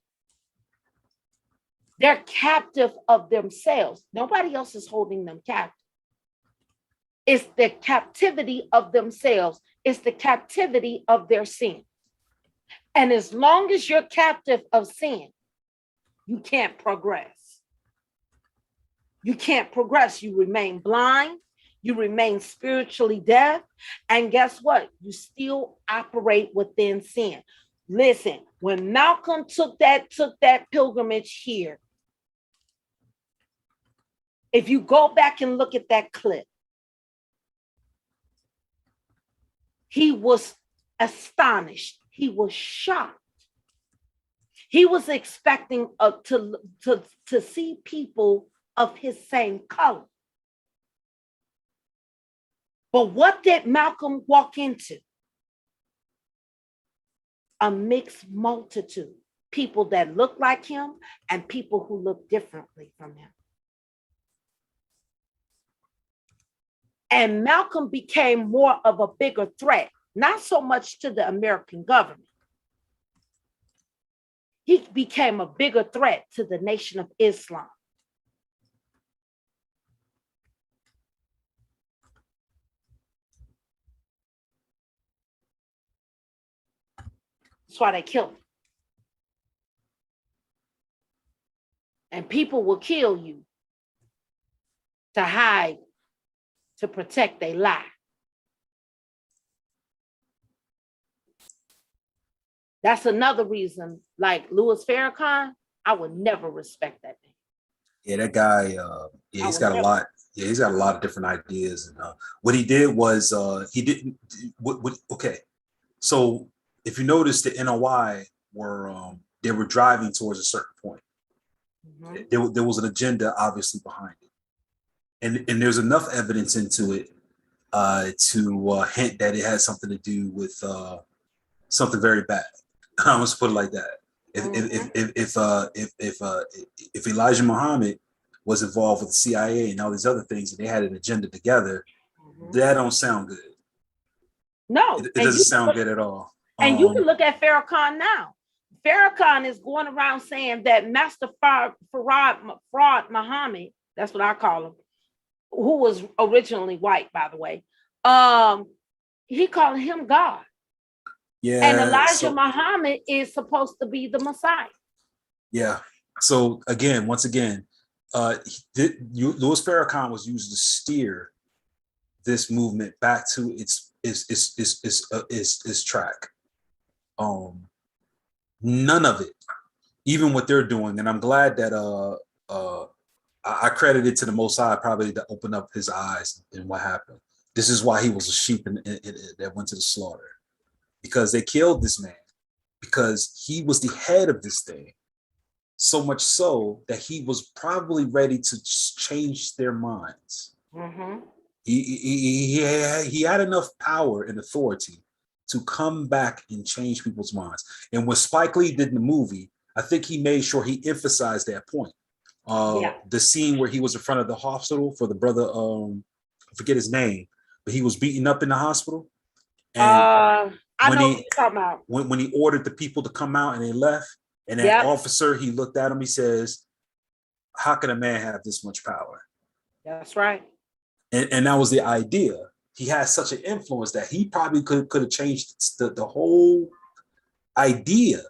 S2: They're captive of themselves. Nobody else is holding them captive. It's the captivity of themselves. It's the captivity of their sin. And as long as you're captive of sin, you can't progress. You can't progress. You remain blind. You remain spiritually deaf. And guess what? You still operate within sin. Listen, when Malcolm took that pilgrimage here, if you go back and look at that clip, he was astonished. He was shocked. He was expecting to see people of his same color. But what did Malcolm walk into? A mixed multitude. People that look like him and people who look differently from him. And Malcolm became more of a bigger threat, not so much to the American government. He became a bigger threat to the Nation of Islam. That's why they killed him. And people will kill you to hide, to protect their lie. That's another reason, like Louis Farrakhan, I would never respect that man.
S7: Yeah, that guy, he's got a lot. Yeah, he's got a lot of different ideas. And what he did was he didn't. Okay, so if you notice, the NOI they were driving towards a certain point. Mm-hmm. There was an agenda obviously behind it, and there's enough evidence into it to hint that it has something to do with something very bad. I'm gonna put it like that. If Elijah Muhammad was involved with the CIA and all these other things, and they had an agenda together, that don't sound good.
S2: No,
S7: it doesn't sound good at all.
S2: And you can look at Farrakhan now. Farrakhan is going around saying that Master Fard Muhammad, that's what I call him, who was originally white, by the way. He called him God. Yeah. And Elijah Muhammad is supposed to be the Messiah.
S7: Yeah. So once again, Louis Farrakhan was used to steer this movement back to its track. None of it, even what they're doing, and I'm glad that I credit it to the Most High probably to open up his eyes in what happened. This is why he was a sheep that went to the slaughter, because they killed this man because he was the head of this thing. So much so that he was probably ready to change their minds. Mm-hmm. He had enough power and authority to come back and change people's minds. And what Spike Lee did in the movie, I think he made sure he emphasized that point. The scene where he was in front of the hospital for the brother, I forget his name, but he was beaten up in the hospital. And
S2: I I
S7: when
S2: know
S7: he
S2: what you're talking about.
S7: when he ordered the people to come out and they left, and that
S2: Yep.
S7: officer, he looked at him, he says, how can a man have this much power?
S2: That's right.
S7: And that was the idea. He had such an influence that he probably could have changed the whole idea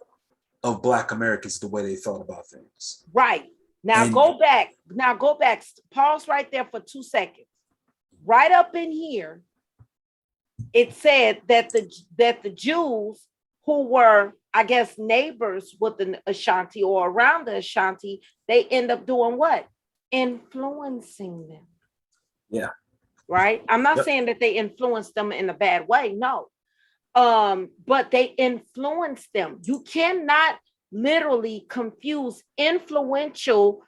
S7: of Black Americans, the way they thought about things.
S2: Right. Now
S7: And-
S2: go back. Now go back. Pause right there for 2 seconds. Right up in here, it said that the Jews who were, I guess, neighbors with the Ashanti or around the Ashanti, they end up doing what? Influencing them.
S7: Yeah.
S2: Right. I'm not
S7: Yep.
S2: saying that they influenced them in a bad way. No. But they influenced them. You cannot literally confuse influential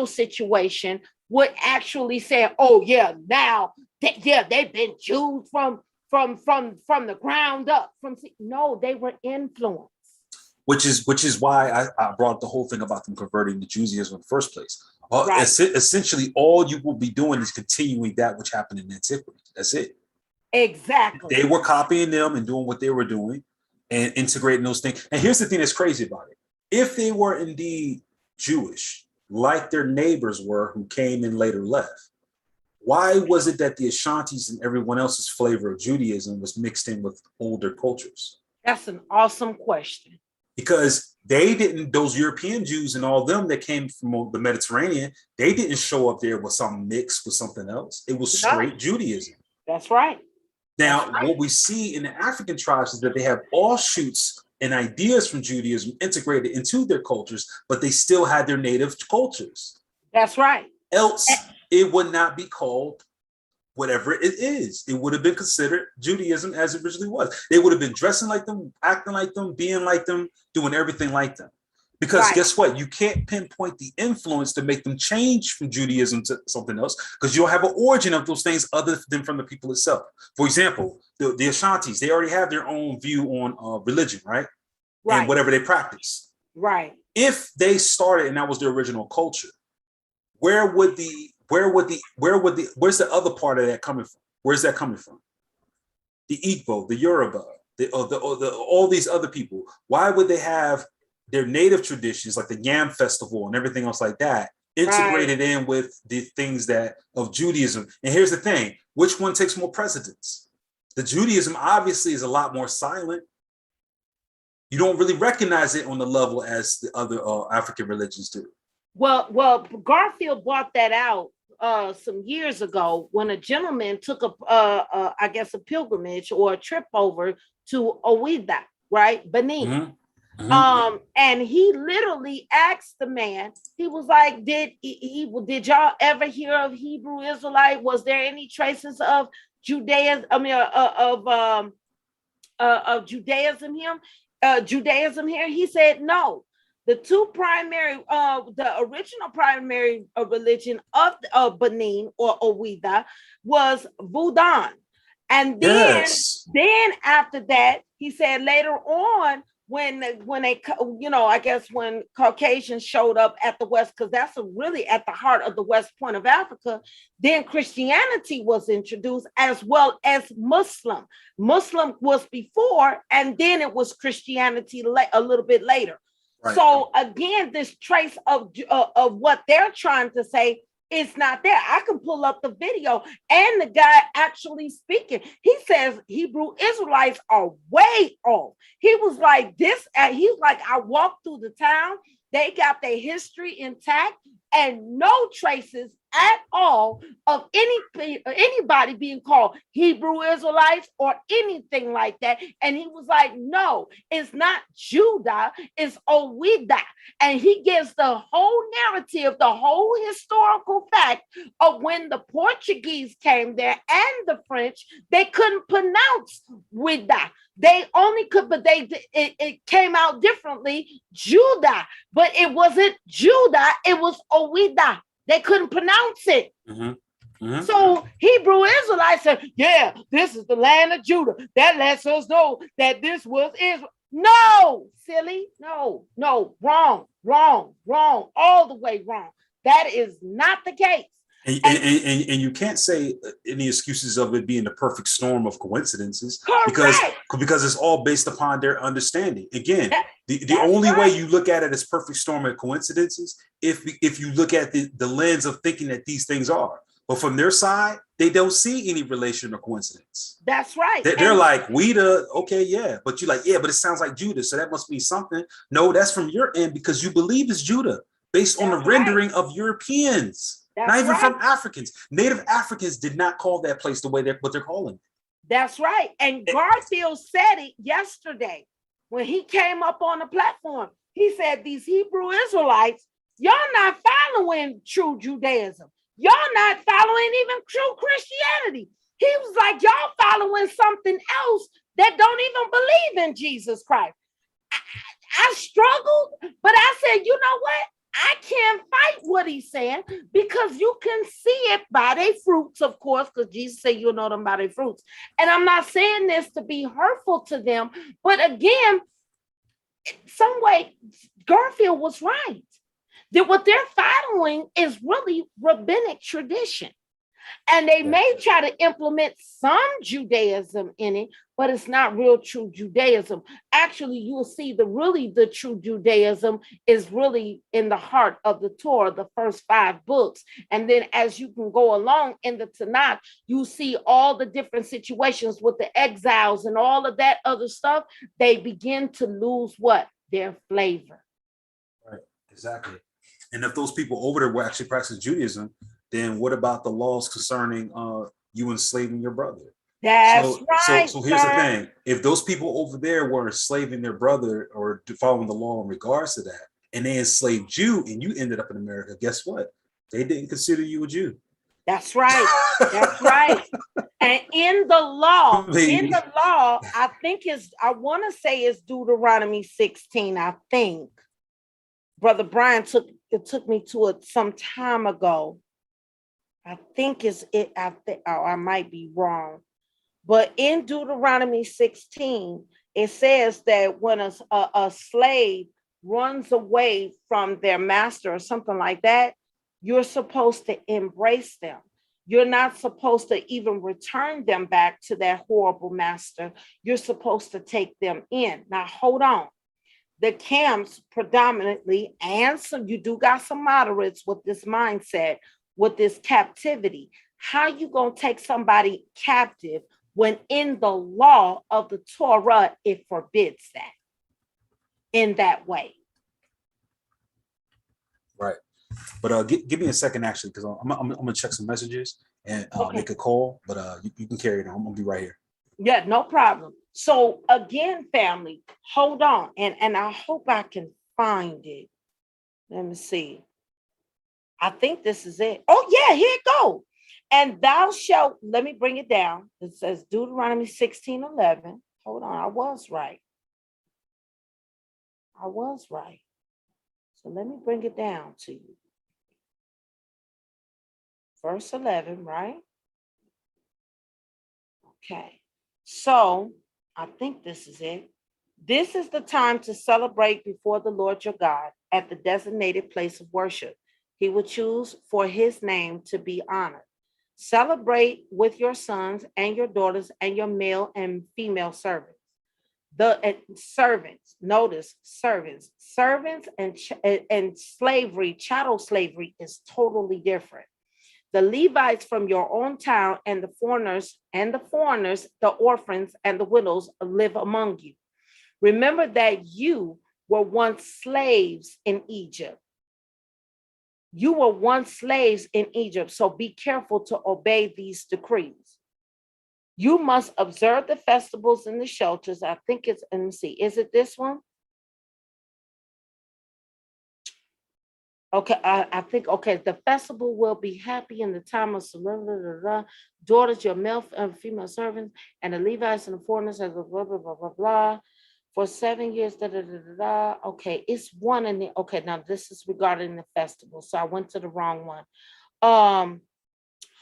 S2: situation would actually say, oh yeah, now they've been Jews from the ground up. No, they were influenced.
S7: Which is why I brought the whole thing about them converting to Judaism in the first place.
S2: Right.
S7: Essentially, all you will be doing is continuing that which happened in antiquity. That's it.
S2: Exactly.
S7: They were copying them and doing what they were doing and integrating those things. And here's the thing that's crazy about it. If they were indeed Jewish, like their neighbors were who came and later left, why was it that the Ashantis and everyone else's flavor of Judaism was mixed in with older cultures?
S2: That's an awesome question.
S7: Because they didn't, those European Jews and all them that came from the Mediterranean, they didn't show up there with some mix with something else. It was straight Judaism.
S2: That's right.
S7: Now, what we see in the African tribes is that they have offshoots and ideas from Judaism integrated into their cultures, but they still had their native cultures.
S2: That's right.
S7: Else, it would not be called whatever it is. It would have been considered Judaism as it originally was. They would have been dressing like them, acting like them, being like them, doing everything like them. Because guess what? You can't pinpoint the influence to make them change from Judaism to something else because you don't have an origin of those things other than from the people itself. For example, the Ashantis, they already have their own view on religion, right? And whatever they practice.
S2: Right.
S7: If they started and that was their original culture, where's the other part of that coming from? Where's that coming from? The Igbo, the Yoruba, all these other people. Why would they have their native traditions like the Yam Festival and everything else like that integrated in with the things that of Judaism? And here's the thing, which one takes more precedence? The Judaism obviously is a lot more silent. You don't really recognize it on the level as the other African religions do.
S2: Well, Garfield brought that out some years ago when a gentleman took I guess a pilgrimage or a trip over to Ouidah, right? Benin.
S7: Mm-hmm. Mm-hmm.
S2: And he literally asked the man, he was like, did y'all ever hear of Hebrew Israelite? Was there any traces of Judaism? I mean, of Judaism here? He said, no. The two primary, the original primary religion of Benin or Ouidah was Voodoo. And then after that, he said later on, when they, I guess when Caucasians showed up at the West, because that's really at the heart of the West Point of Africa, then Christianity was introduced as well as Muslim. Muslim was before, and then it was Christianity a little bit later. Right. So again, this trace of what they're trying to say is not there. I can pull up the video and the guy actually speaking. He says Hebrew Israelites are way off. He was like this, and he's like, I walked through the town. They got their history intact and no traces at all of anybody being called Hebrew Israelites or anything like that. And he was like, no, it's not Judah, it's Ouidah. And he gives the whole narrative, the whole historical fact of when the Portuguese came there and the French, they couldn't pronounce Ouidah. They only could, but it came out differently, Judah, but it wasn't Judah, it was Ouidah. They couldn't pronounce it. Mm-hmm. Mm-hmm. So Hebrew Israelites said, yeah, this is the land of Judah. That lets us know that this was Israel. No, silly. No, wrong, all the way wrong. That is not the case.
S7: And you can't say any excuses of it being the perfect storm of coincidences
S2: correct.
S7: because it's all based upon their understanding. Again, the
S2: That's
S7: only way
S2: right.
S7: you look at it as perfect storm of coincidences if you look at the lens of thinking that these things are. But from their side, they don't see any relation or coincidence.
S2: That's right.
S7: They're like, okay, yeah. But you're like, yeah, but it sounds like Judah, so that must mean something. No, that's from your end because you believe it's Judah based on the rendering of Europeans. Not even from Africans. Native Africans did not call that place the way what they're calling it.
S2: That's right. And Garfield said it yesterday when he came up on the platform. He said, these Hebrew Israelites, y'all not following true Judaism. Y'all not following even true Christianity. He was like, y'all following something else that don't even believe in Jesus Christ. I struggled, but I said, you know what? I can't fight what he's saying because you can see it by their fruits, of course, because Jesus said you'll know them by their fruits. And I'm not saying this to be hurtful to them, but again, some way Garfield was right. That what they're following is really rabbinic tradition. And they may try to implement some Judaism in it, but it's not real true Judaism. Actually, you'll see the true Judaism is really in the heart of the Torah, the first 5 books. And then as you can go along in the Tanakh, you see all the different situations with the exiles and all of that other stuff. They begin to lose what? Their flavor.
S7: Right, exactly. And if those people over there were actually practicing Judaism, then what about the laws concerning you enslaving your brother?
S2: That's right.
S7: So here's the thing. If those people over there were enslaving their brother or following the law in regards to that, and they enslaved you and you ended up in America, guess what? They didn't consider you a Jew.
S2: That's right. That's right. And in the law, I think I want to say it's Deuteronomy 16, I think. Brother Brian took me to it some time ago. I think I might be wrong. But in Deuteronomy 16, it says that when a slave runs away from their master or something like that, you're supposed to embrace them. You're not supposed to even return them back to that horrible master. You're supposed to take them in. Now, hold on. The camps predominantly, and so you do got some moderates with this mindset, with this captivity. How you gonna take somebody captive when in the law of the Torah, it forbids that in that way?
S7: Right. But give me a second, actually, because I'm gonna check some messages and make a call, but you can carry it on. I'm gonna be right here.
S2: Yeah, no problem. So again, family, hold on. And I hope I can find it. Let me see. I think this is it. Oh, yeah, here it goes. And thou shalt, let me bring it down. It says Deuteronomy 16:11. Hold on, I was right. So let me bring it down to you. Verse 11, right? Okay. So I think this is it. This is the time to celebrate before the Lord your God at the designated place of worship. He will choose for his name to be honored. Celebrate with your sons and your daughters and your male and female servants. The servants, notice servants and slavery, chattel slavery is totally different. The Levites from your own town and the foreigners, the orphans and the widows live among you. Remember that you were once slaves in Egypt. So be careful to obey these decrees. You must observe the festivals in the shelters. I think it's, let me see, is it this one? Okay, I think, okay, the festival will be happy in the time of solemnity, daughters, your male and female servants, and the Levites and the foreigners as a blah, blah, blah, blah, blah, for 7 years, da, da, da, da, da. Okay, it's one in the, okay, now this is regarding the festival, so I went to the wrong one.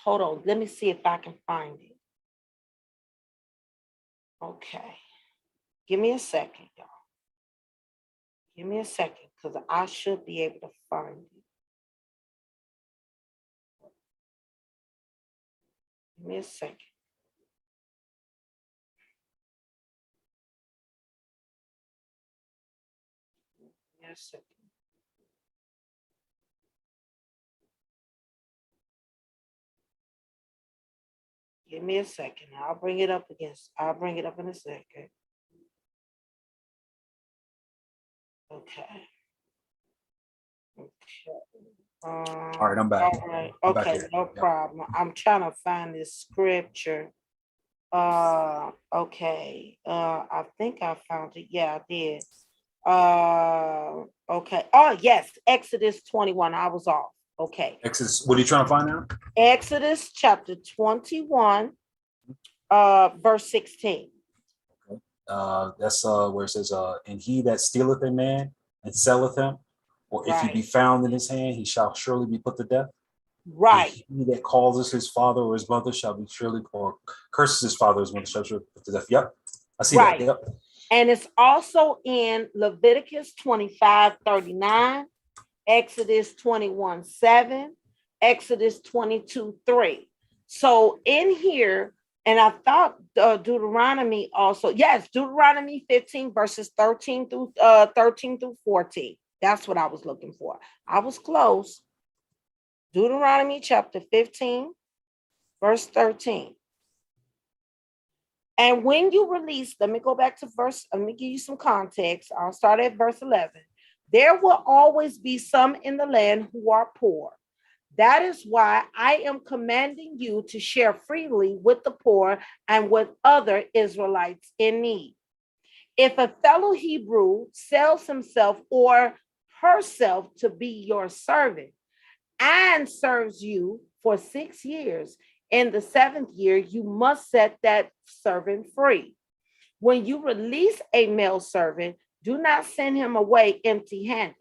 S2: Hold on, let me see if I can find it. Okay, give me a second, y'all. Give me a second, because I should be able to find it. Give me a second. Give me a second. Give me a second. I'll bring it up I'll bring it up in a second. Okay.
S7: All right, I'm back.
S2: All right.
S7: I'm back
S2: Okay,
S7: here.
S2: no
S7: Yep.
S2: problem. I'm trying to find this scripture. Okay. I think I found it. Yeah, I did. Okay. Oh, yes, Exodus 21. I was off. Okay.
S7: Exodus, what are you trying to find now?
S2: Exodus chapter 21, verse 16.
S7: That's where it says, and he that stealeth a man and selleth him, or if he be
S2: Right.
S7: found in his hand, he shall surely be put to death.
S2: Right.
S7: And he that causes his father or his mother shall be surely, or curses his father or his mother shall surely be put to death. Yep. I see
S2: Right.
S7: that. Yep.
S2: And it's also in Leviticus 25:39, Exodus 21:7, Exodus 22:3. So in here, and I thought Deuteronomy also, yes, Deuteronomy 15 verses 13 through 14. That's what I was looking for. I was close. Deuteronomy chapter 15, verse 13. And when you release, let me go back to let me give you some context. I'll start at verse 11. There will always be some in the land who are poor. That is why I am commanding you to share freely with the poor and with other Israelites in need. If a fellow Hebrew sells himself or herself to be your servant and serves you for 6 years, in the 7th year, you must set that servant free. When you release a male servant, do not send him away empty-handed.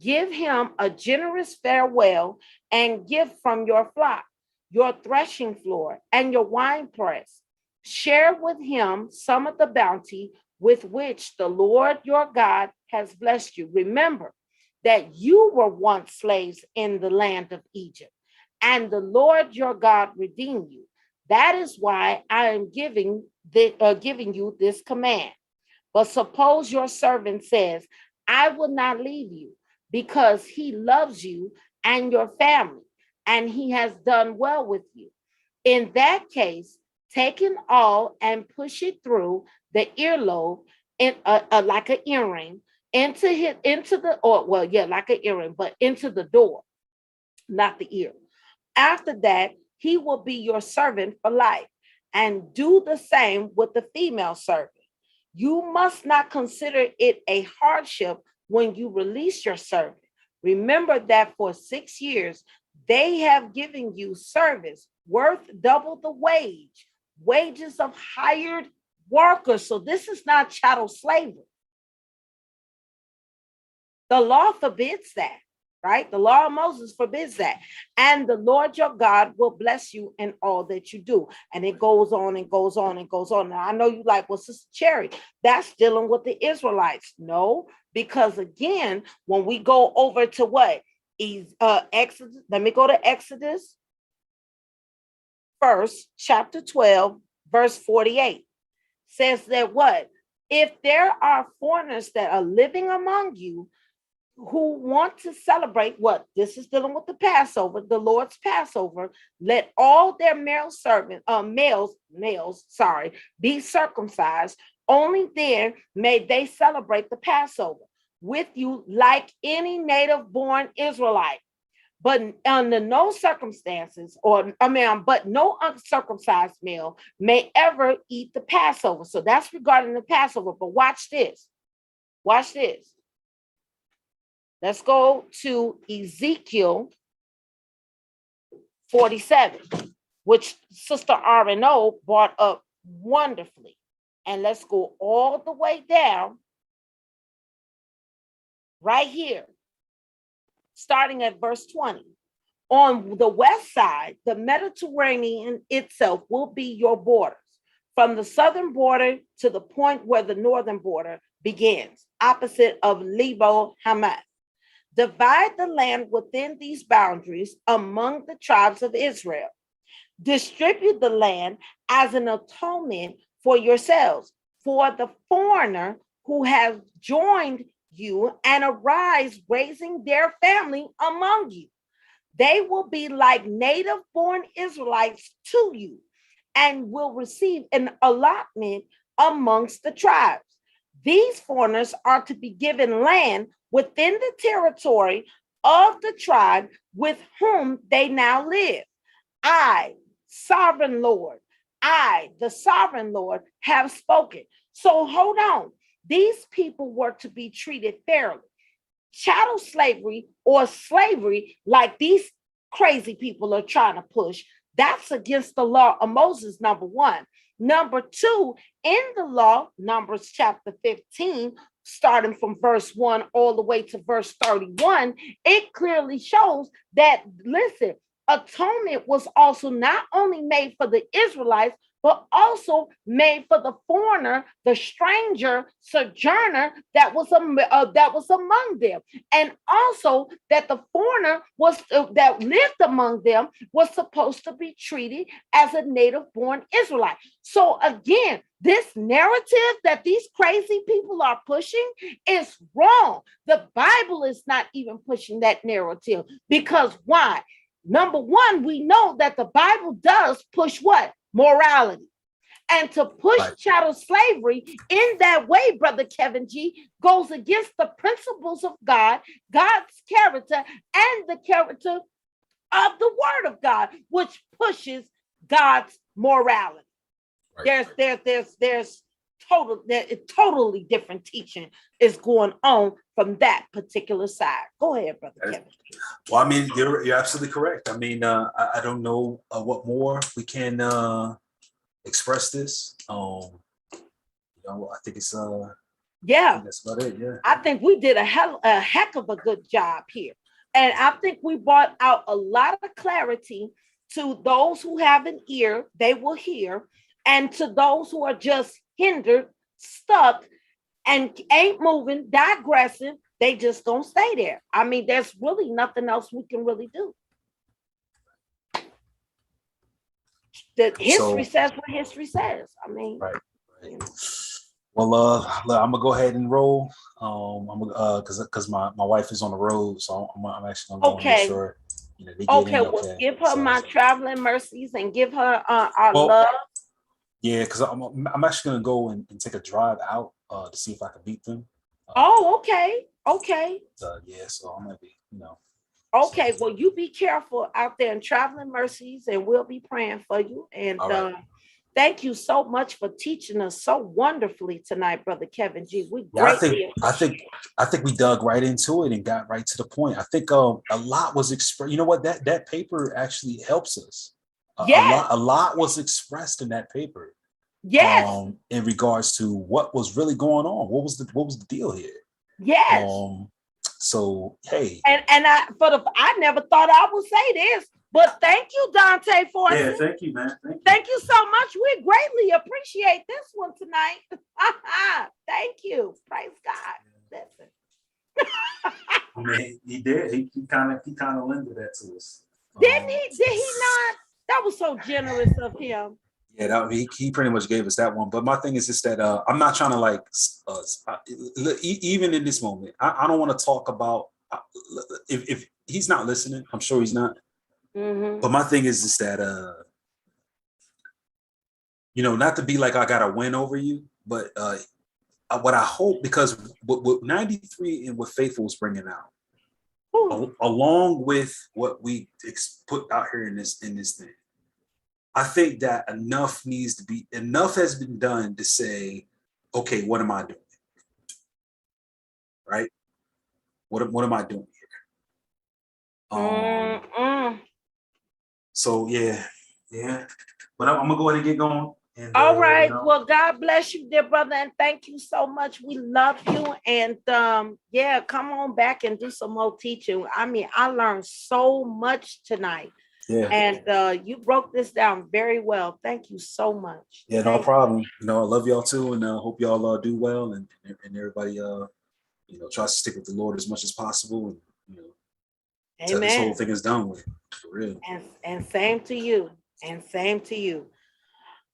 S2: Give him a generous farewell and gift from your flock, your threshing floor, and your winepress. Share with him some of the bounty with which the Lord your God has blessed you. Remember that you were once slaves in the land of Egypt, and the Lord your God redeemed you. That is why I am giving you this command. But suppose your servant says, I will not leave you, because he loves you and your family, and he has done well with you. In that case, take an awl and push it through the earlobe, like an earring, into the door, not the ear. After that, he will be your servant for life. And do the same with the female servant. You must not consider it a hardship when you release your servant. Remember that for 6 years, they have given you service worth double the wages of hired workers. So this is not chattel slavery. The law forbids that, right? The law of Moses forbids that. And the Lord your God will bless you in all that you do. And it goes on and goes on and goes on. Now, I know you like, well, Sister Cherry, that's dealing with the Israelites. No, because again, when we go over to what? Exodus, let me go to Exodus first, chapter 12, verse 48. Says that what? If there are foreigners that are living among you, who want to celebrate what? This is dealing with the Passover, the Lord's Passover. Let all their males, be circumcised. Only then may they celebrate the Passover with you like any native born Israelite. But under no circumstances, but no uncircumcised male may ever eat the Passover. So that's regarding the Passover. But watch this. Watch this. Let's go to Ezekiel 47, which Sister RNO brought up wonderfully. And let's go all the way down right here, starting at verse 20. On the west side, the Mediterranean itself will be your borders, from the southern border to the point where the northern border begins, opposite of Lebo Hamath. Divide the land within these boundaries among the tribes of Israel. Distribute the land as an atonement for yourselves, for the foreigner who has joined you, and arise, raising their family among you. They will be like native born Israelites to you and will receive an allotment amongst the tribes. These foreigners are to be given land within the territory of the tribe with whom they now live. I, sovereign Lord, I, the sovereign Lord, have spoken. So hold on. These people were to be treated fairly. Chattel slavery or slavery, like these crazy people are trying to push, that's against the law of Moses, number one. Number two, in the law, Numbers chapter 15, starting from verse 1 all the way to verse 31, it clearly shows that, listen, atonement was also not only made for the Israelites, but also made for the foreigner, the stranger, sojourner that was among them, and also that the foreigner that lived among them was supposed to be treated as a native-born Israelite. So again, this narrative that these crazy people are pushing is wrong. The Bible is not even pushing that narrative, because why? Number one, we know that the Bible does push what? Morality. And to push chattel slavery in that way, Brother Kevin G, goes against the principles of God, God's character, and the character of the Word of God, which pushes God's morality. There's totally different teaching is going on from that particular side. Go ahead, Brother Kevin.
S7: Well, I mean, you're absolutely correct. I mean, I don't know what more we can express this. I think it's
S2: yeah,
S7: that's about it. Yeah,
S2: I think we did a heck of a good job here, and I think we brought out a lot of clarity to those who have an ear, they will hear, and to those who are just hindered, stuck, and ain't moving, digressing, they just don't stay there. I mean, there's really nothing else we can really do. The history says what history says. I mean,
S7: right. You know. Well, I'm gonna go ahead and roll. I'm because my wife is on the road, so I'm actually gonna go and make sure. They get
S2: okay.
S7: In,
S2: Well, give her my traveling mercies and give her our love.
S7: Yeah, because I'm actually gonna go and take a drive out to see if I can beat them.
S2: Okay.
S7: Yeah, so I might be,
S2: Okay, well, you be careful out there in traveling mercies, and we'll be praying for you. And thank you so much for teaching us so wonderfully tonight, Brother Kevin G.
S7: I think we dug right into it and got right to the point. I think a lot was expressed. You know what? That paper actually helps us. A lot was expressed in that paper.
S2: Yes.
S7: In regards to what was really going on. What was the deal here?
S2: Yes.
S7: So hey.
S2: And I never thought I would say this, but thank you, Dante, for
S7: it. Yeah, thank you, man.
S2: Thank you so much. We greatly appreciate this one tonight. Thank you. Praise God. Listen.
S7: I mean, he did. He kind of lended that to us.
S2: Didn't he? Did he not? That was so generous of him.
S7: Yeah, he pretty much gave us that one. But my thing is just that I'm not trying to even in this moment, I don't want to talk about if he's not listening. I'm sure he's not.
S2: Mm-hmm.
S7: But my thing is just that not to be like I got to win over you, but what I hope, because what 93 and what Faithful was bringing out, along with what we put out here in this thing. I think that enough has been done to say, okay, what am I doing? Right? What am I doing here? So yeah. But I'm gonna go ahead and get going. And,
S2: all right. Well, God bless you, dear brother, and thank you so much. We love you, and come on back and do some more teaching. I mean, I learned so much tonight.
S7: Yeah.
S2: And you broke this down very well. Thank you so much.
S7: Yeah, no problem. I love y'all too, and hope y'all do well, and everybody tries to stick with the Lord as much as possible, and until this whole thing is done with, for real.
S2: And same to you. And same to you.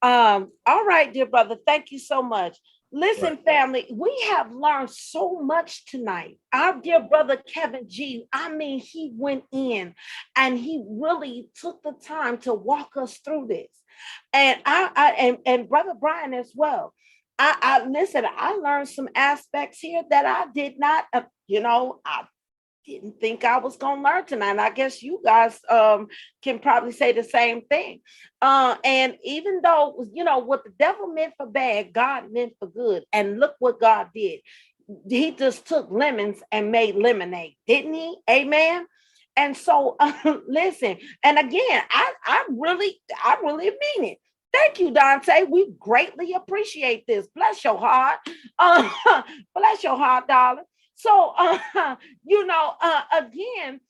S2: All right, dear brother. Thank you so much. Listen, family, we have learned so much tonight. Our dear brother Kevin G, I mean, he went in and he really took the time to walk us through this. And and brother Brian as well. I listen, I learned some aspects here that I did not, I didn't think I was going to learn tonight. And I guess you guys can probably say the same thing. And even though, what the devil meant for bad, God meant for good. And look what God did. He just took lemons and made lemonade, didn't he? Amen. And so, listen, and again, I really mean it. Thank you, Dante. We greatly appreciate this. Bless your heart. Bless your heart, darling. So, again,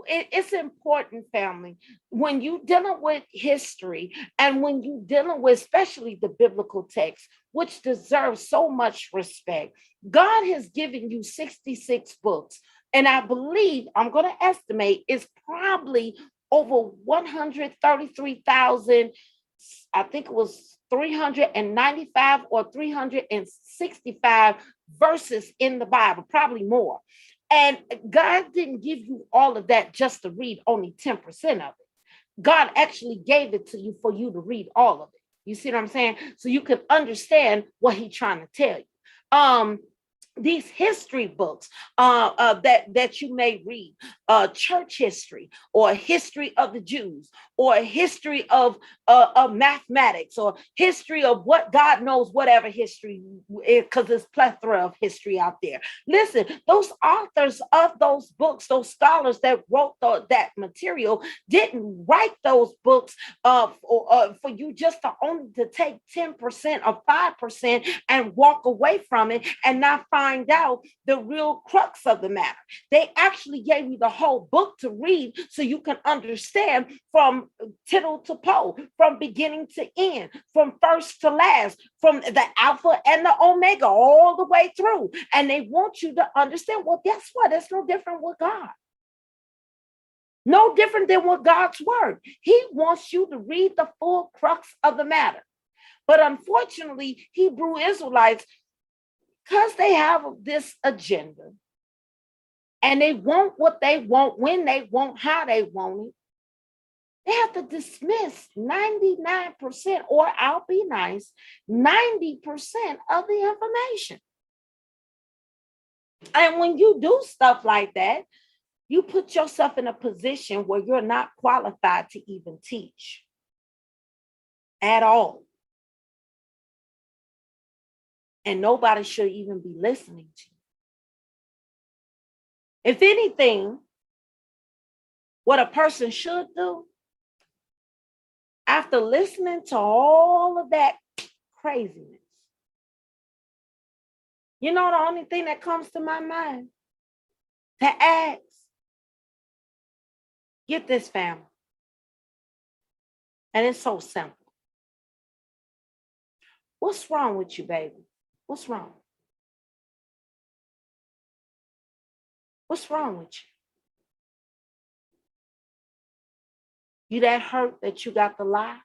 S2: it's important, family, when you dealing with history and when you dealing with especially the biblical text, which deserves so much respect. God has given you 66 books. And I believe, I'm going to estimate, it's probably over 133,000. I think it was 395 or 365 verses in the Bible, probably more. And God didn't give you all of that just to read only 10% of it. God actually gave it to you for you to read all of it. You see what I'm saying? So you can understand what he's trying to tell you. These history books that you may read, church history or history of the Jews or history of mathematics or history of what God knows, whatever history, because there's plethora of history out there. Listen, those authors of those books, those scholars that wrote that material didn't write those books for you just to only to take 10% or 5% and walk away from it and not find out the real crux of the matter. They actually gave you the whole book to read so you can understand from tittle to pole, from beginning to end, from first to last, from the Alpha and the Omega, all the way through. And they want you to understand, well, guess what? It's no different with God. No different than with God's word. He wants you to read the full crux of the matter. But unfortunately, Hebrew Israelites, because they have this agenda and they want what they want, when they want, how they want it, they have to dismiss 99%, or I'll be nice, 90% of the information. And when you do stuff like that, you put yourself in a position where you're not qualified to even teach at all. And nobody should even be listening to you. If anything, what a person should do, after listening to all of that craziness, the only thing that comes to my mind to ask, get this, family. And it's so simple. What's wrong with you, baby? What's wrong? What's wrong with you? You that hurt that you got to lie?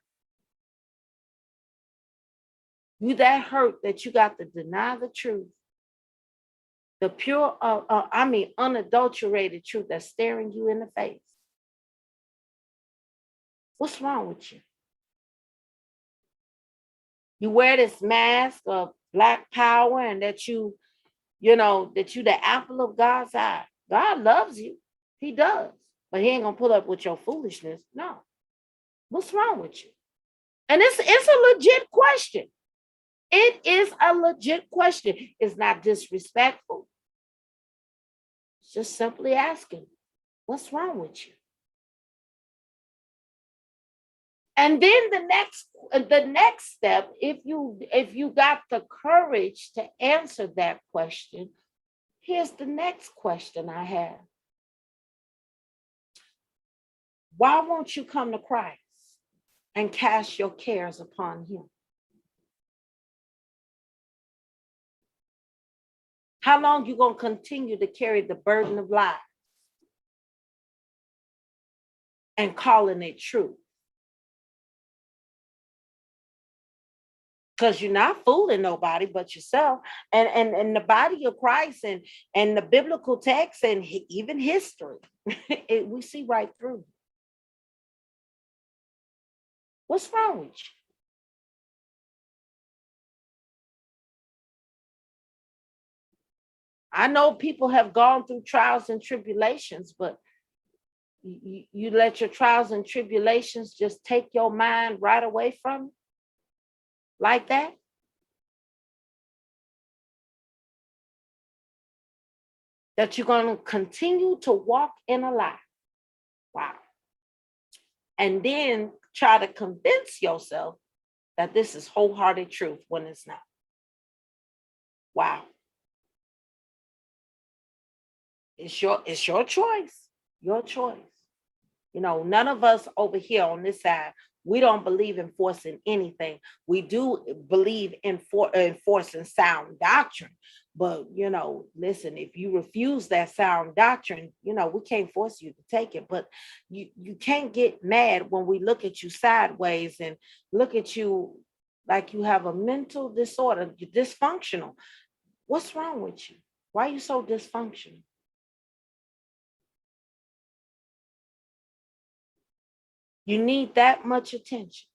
S2: You that hurt that you got to deny the truth? The pure, unadulterated truth that's staring you in the face. What's wrong with you? You wear this mask of Black power and that you the apple of God's eye. God loves you. He does. But he ain't going to put up with your foolishness. No. What's wrong with you? And it's a legit question. It is a legit question. It's not disrespectful. It's just simply asking, what's wrong with you? And then the next step, if you got the courage to answer that question, here's the next question I have. Why won't you come to Christ and cast your cares upon him? How long you gonna continue to carry the burden of lies and calling it truth? because you're not fooling nobody but yourself. And the body of Christ and the biblical text and even history, we see right through. What's wrong with you? I know people have gone through trials and tribulations, but you let your trials and tribulations just take your mind right away from you like that? That you're going to continue to walk in a lie. Wow. And then try to convince yourself that this is wholehearted truth when it's not. Wow. It's your choice. Your choice. You know, none of us over here on this side, we don't believe in forcing anything. We do believe in enforcing sound doctrine. But, you know, listen, if you refuse that sound doctrine, you know, we can't force you to take it. But you can't get mad when we look at you sideways and look at you like you have a mental disorder, you're dysfunctional. What's wrong with you? Why are you so dysfunctional? You need that much attention.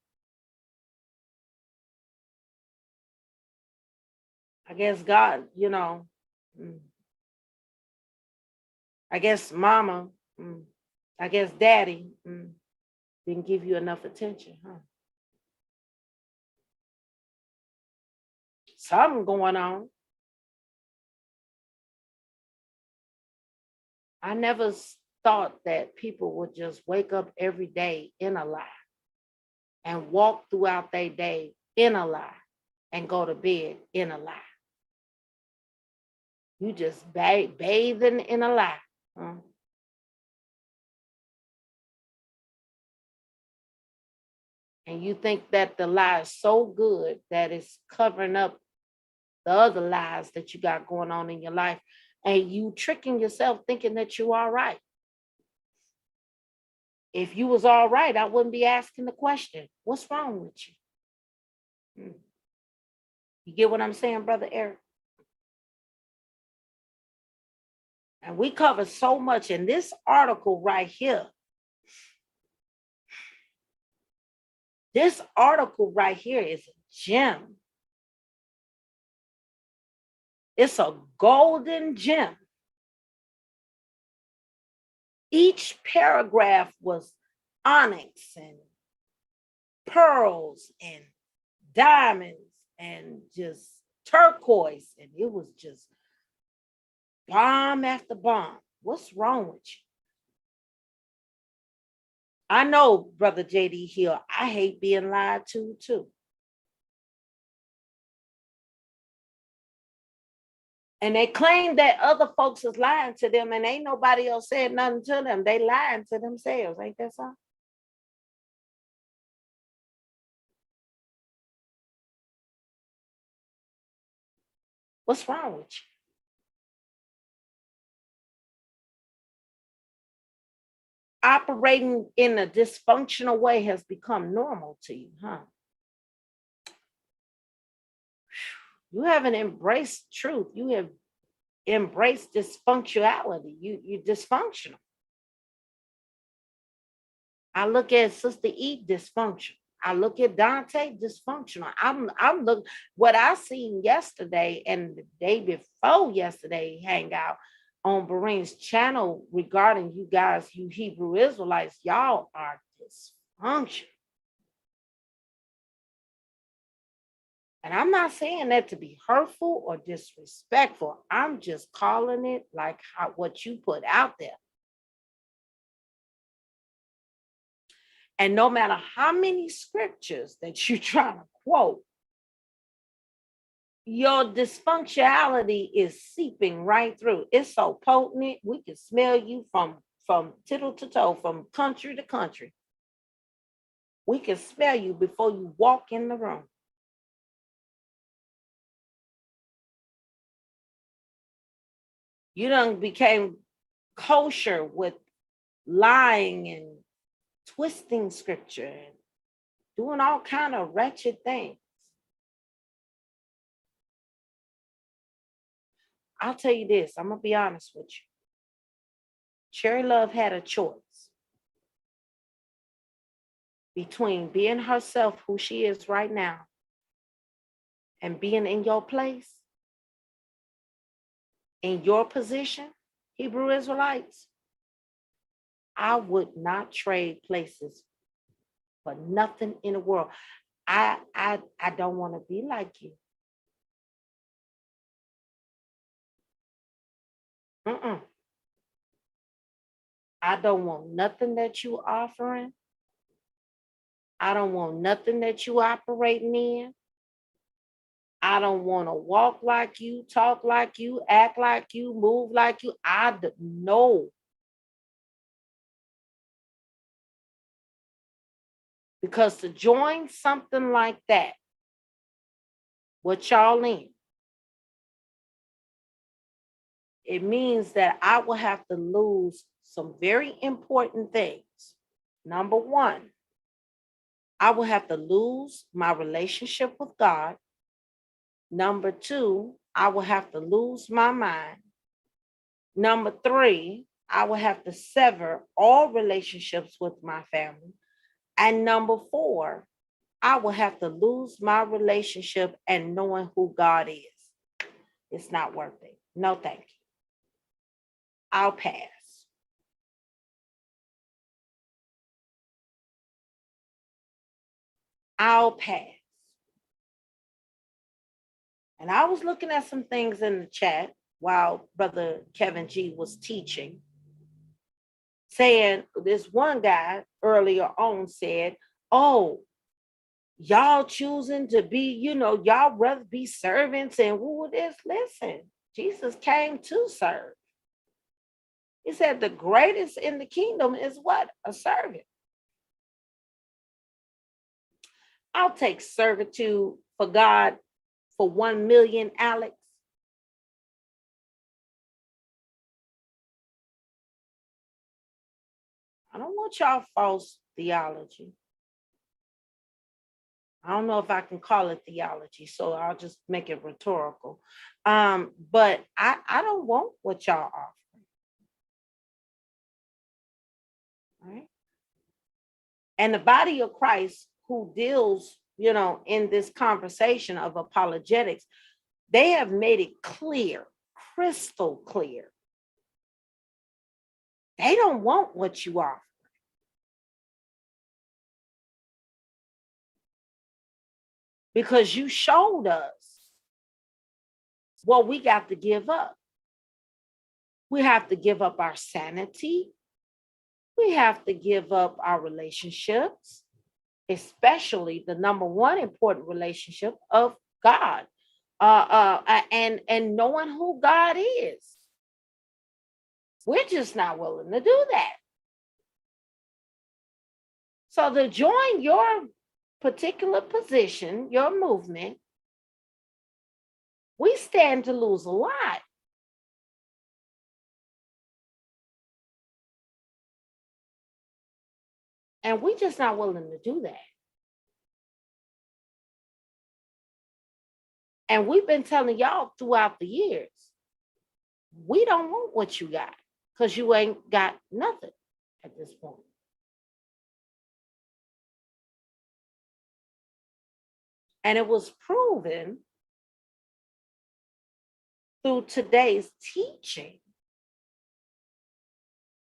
S2: I guess God, you know, I guess mama, I guess daddy didn't give you enough attention, huh? Something going on. I never thought that people would just wake up every day in a lie and walk throughout their day in a lie and go to bed in a lie. You just bathing in a lie. Huh? And you think that the lie is so good that it's covering up the other lies that you got going on in your life. And you tricking yourself thinking that you're all right. If you was all right, I wouldn't be asking the question, what's wrong with you? You get what I'm saying, Brother Eric? And we cover so much in this article right here. This article right here is a gem. It's a golden gem. Each paragraph was onyx and pearls and diamonds and just turquoise. And it was just bomb after bomb. What's wrong with you? I know, Brother J.D. Hill, I hate being lied to too. And they claim that other folks is lying to them and ain't nobody else said nothing to them. They lying to themselves. Ain't that so? What's wrong with you? Operating in a dysfunctional way has become normal to you, huh? You haven't embraced truth. You have embraced dysfunctionality. You're dysfunctional. I look at Sister E dysfunctional. I look at Dante dysfunctional. I'm looking what I seen yesterday and the day before yesterday hangout on Berean's channel regarding you guys, you Hebrew Israelites, y'all are dysfunctional. And I'm not saying that to be hurtful or disrespectful. I'm just calling it like what you put out there. And no matter how many scriptures that you're trying to quote, your dysfunctionality is seeping right through. It's so potent, we can smell you from tittle to toe, from country to country. We can smell you before you walk in the room. You done became kosher with lying and twisting scripture and doing all kind of wretched things. I'll tell you this, I'm gonna be honest with you. Cherry Love had a choice between being herself, who she is right now, and being in your place, in your position, Hebrew Israelites. I would not trade places for nothing in the world. I don't want to be like you. I don't want nothing that you offering. I don't want nothing that you operating in. I don't want to walk like you, talk like you, act like you, move like you. I know. Because to join something like that, what y'all in, it means that I will have to lose some very important things. Number one, I will have to lose my relationship with God. Number two, I will have to lose my mind. Number three, I will have to sever all relationships with my family. And number four, I will have to lose my relationship and knowing who God is. It's not worth it. No, thank you. I'll pass. I'll pass. And I was looking at some things in the chat while Brother Kevin G was teaching, saying this one guy earlier on said, oh, y'all choosing to be, y'all rather be servants and woo this. Listen, Jesus came to serve. He said the greatest in the kingdom is what? A servant. I'll take servitude for God for 1 million, Alex. I don't want y'all false theology. I don't know if I can call it theology, so I'll just make it rhetorical. But I don't want what y'all offer. Right? And the body of Christ who deals, in this conversation of apologetics, they have made it clear, crystal clear. They don't want what you offer. Because you showed us what we got to give up. We have to give up our sanity. We have to give up our relationships, especially the number one important relationship of God, and knowing who God is. We're just not willing to do that. So to join your particular position, your movement, we stand to lose a lot. And we're just not willing to do that. And we've been telling y'all throughout the years, we don't want what you got because you ain't got nothing at this point. And it was proven through today's teaching,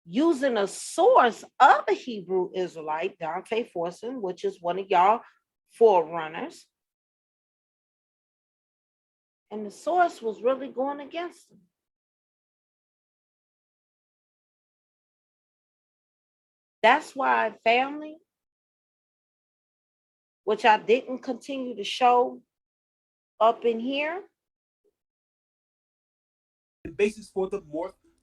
S2: using a source of a Hebrew Israelite, Dante Forson, which is one of y'all forerunners. And the source was really going against him. That's why family, which I didn't continue to show up in here.
S4: The basis for the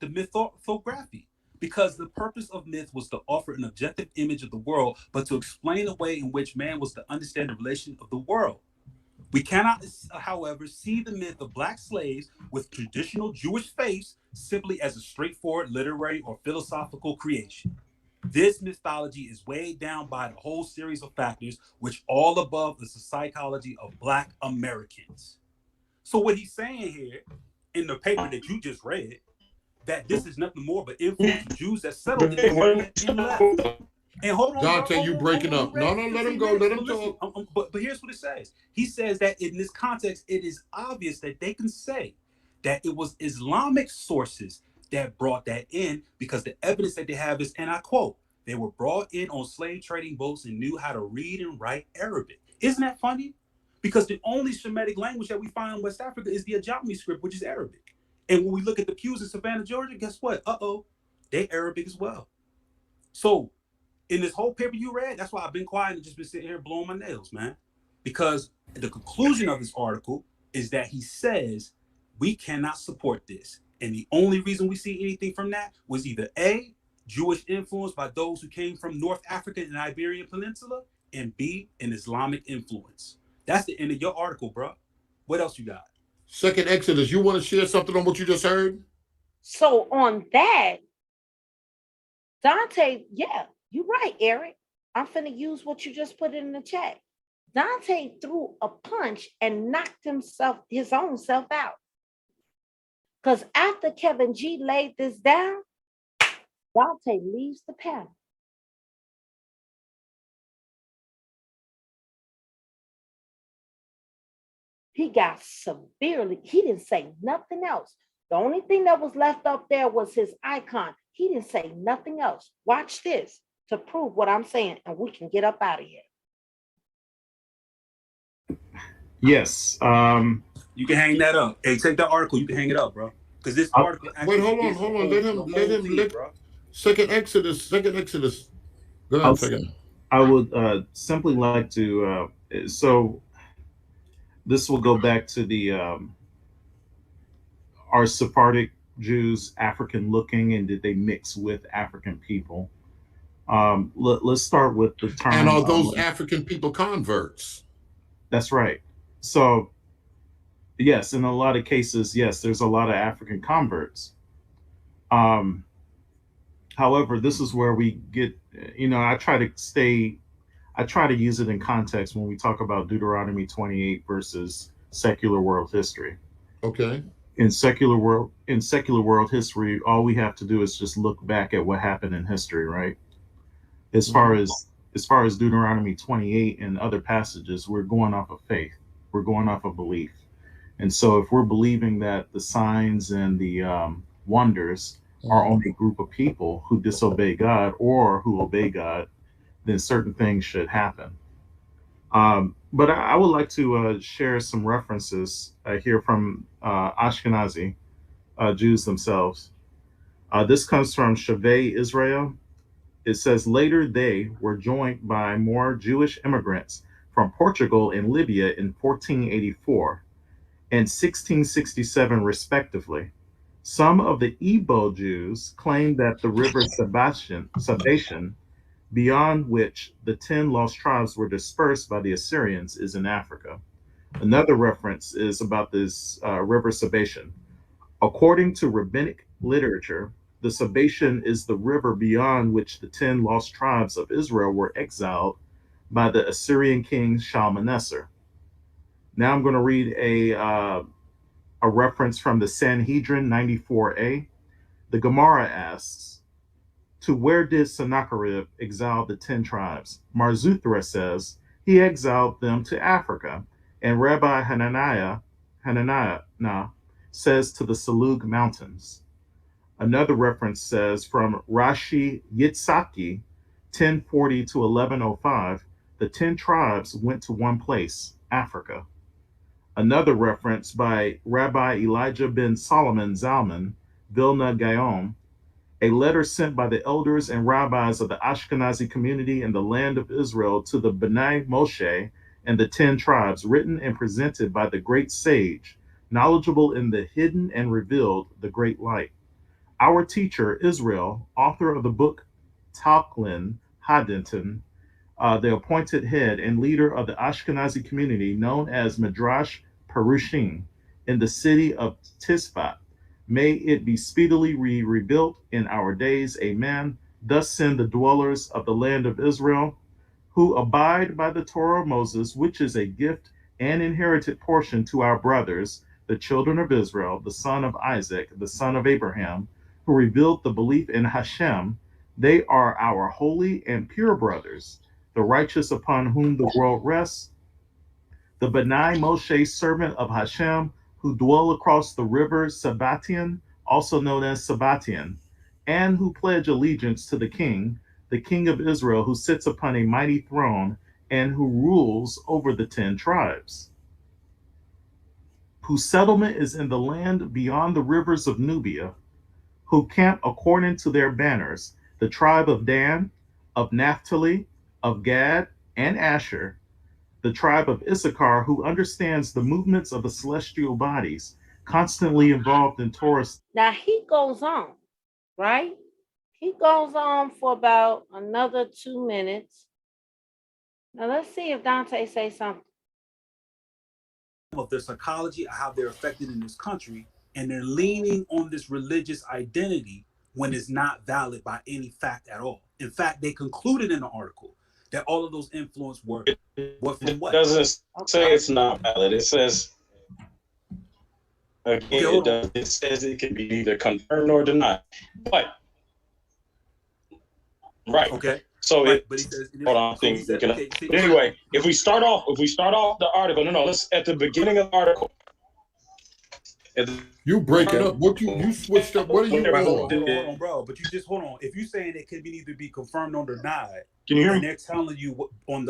S4: mythography. Because the purpose of myth was to offer an objective image of the world, but to explain the way in which man was to understand the relation of the world. We cannot, however, see the myth of Black slaves with traditional Jewish faiths simply as a straightforward literary or philosophical creation. This mythology is weighed down by the whole series of factors which all above the psychology of Black Americans. So what he's saying here in the paper that you just read that this is nothing more but influenced Jews that settled in the area and left. And hold on,
S5: Dante,
S4: bro,
S5: you breaking up. No, let him go. Let him
S4: talk.
S5: talk.
S4: But here's what it says. He says that in this context, it is obvious that they can say that it was Islamic sources that brought that in because the evidence that they have is, and I quote, they were brought in on slave trading boats and knew how to read and write Arabic. Isn't that funny? Because the only Shemitic language that we find in West Africa is the Ajami script, which is Arabic. And when we look at the pews in Savannah, Georgia, guess what? They Arabic as well. So in this whole paper you read, that's why I've been quiet and just been sitting here blowing my nails, man. Because the conclusion of this article is that he says we cannot support this. And the only reason we see anything from that was either A, Jewish influence by those who came from North Africa and the Iberian Peninsula, and B, an Islamic influence. That's the end of your article, bro. What else you got?
S5: Second Exodus, you want to share something on what you just heard?
S2: So on that, Dante, yeah, you're right, Eric. I'm finna use what you just put in the chat. Dante threw a punch and knocked his own self out. Because after Kevin G laid this down, Dante leaves the panel. He got severely, he didn't say nothing else. The only thing that was left up there was his icon. He didn't say nothing else. Watch this to prove what I'm saying, and we can get up out of here.
S11: Yes.
S4: You can hang that up. Hey, take that article. You can hang it up, bro. Because this article.
S5: Wait, hold on. Let him. Second Exodus. Go ahead. Second.
S11: I would simply like to. So this will go back to the are Sephardic Jews African looking, and did they mix with African people? Let's start with the term.
S5: And are those African people converts?
S11: That's right. So, yes, in a lot of cases, yes, there's a lot of African converts. However, this is where we get, I try to use it in context when we talk about Deuteronomy 28 versus secular world history.
S5: Okay.
S11: In secular world history, all we have to do is just look back at what happened in history, right? As far as Deuteronomy 28 and other passages, we're going off of faith. We're going off of belief. And so if we're believing that the signs and the wonders are only a group of people who disobey God or who obey God, then certain things should happen. But I would like to share some references here from Ashkenazi Jews themselves. This comes from Shavei Israel. It says, later they were joined by more Jewish immigrants from Portugal and Libya in 1484 and 1667, respectively. Some of the Igbo Jews claimed that the river Sabation, beyond which the 10 lost tribes were dispersed by the Assyrians, is in Africa. Another reference is about this river Sabation. According to rabbinic literature, the Sabation is the river beyond which the 10 lost tribes of Israel were exiled by the Assyrian king Shalmaneser. Now I'm going to read a reference from the Sanhedrin 94a. The Gemara asks, to where did Sennacherib exile the 10 tribes? Marzuthra says he exiled them to Africa, and Rabbi Hananiah says to the Salug Mountains. Another reference says from Rashi Yitzhaki, 1040 to 1105, the 10 tribes went to one place, Africa. Another reference by Rabbi Elijah ben Solomon Zalman, Vilna Gaon, a letter sent by the elders and rabbis of the Ashkenazi community in the land of Israel to the B'nai Moshe and the 10 tribes, written and presented by the great sage, knowledgeable in the hidden and revealed, the great light. Our teacher, Israel, author of the book Talklin Hadenton, the appointed head and leader of the Ashkenazi community known as Midrash Perushim in the city of Tzfat. May it be speedily rebuilt in our days. Amen. Thus send the dwellers of the land of Israel, who abide by the Torah of Moses, which is a gift and inherited portion to our brothers, the children of Israel, the son of Isaac, the son of Abraham, who revealed the belief in Hashem. They are our holy and pure brothers, the righteous upon whom the world rests, the Benai Moshe, servant of Hashem, who dwell across the river Sabbatian, also known as Sabbatian, and who pledge allegiance to the king of Israel, who sits upon a mighty throne and who rules over the 10 tribes, whose settlement is in the land beyond the rivers of Nubia, who camp according to their banners, the tribe of Dan, of Naphtali, of Gad, and Asher, the tribe of Issachar, who understands the movements of the celestial bodies, constantly involved in Torah.
S2: Now he goes on, right? He goes on for about another 2 minutes. Now let's see if Dante says something.
S4: Of their psychology, how they're affected in this country, and they're leaning on this religious identity when it's not valid by any fact at all. In fact, they concluded in the article that all of those influences were from what?
S3: It doesn't say it's not valid. It says, again, it says it can be neither confirmed nor denied. But, right.
S4: Okay.
S3: So
S4: right.
S3: But he says, hold on, but anyway, if we start off the article, let's at the beginning of the article.
S5: You break it up. What you switched up? What are you doing?
S4: Hold on, bro. But you just hold on. If you're saying it can neither be confirmed or denied,
S3: can you hear me?
S4: And they're telling you what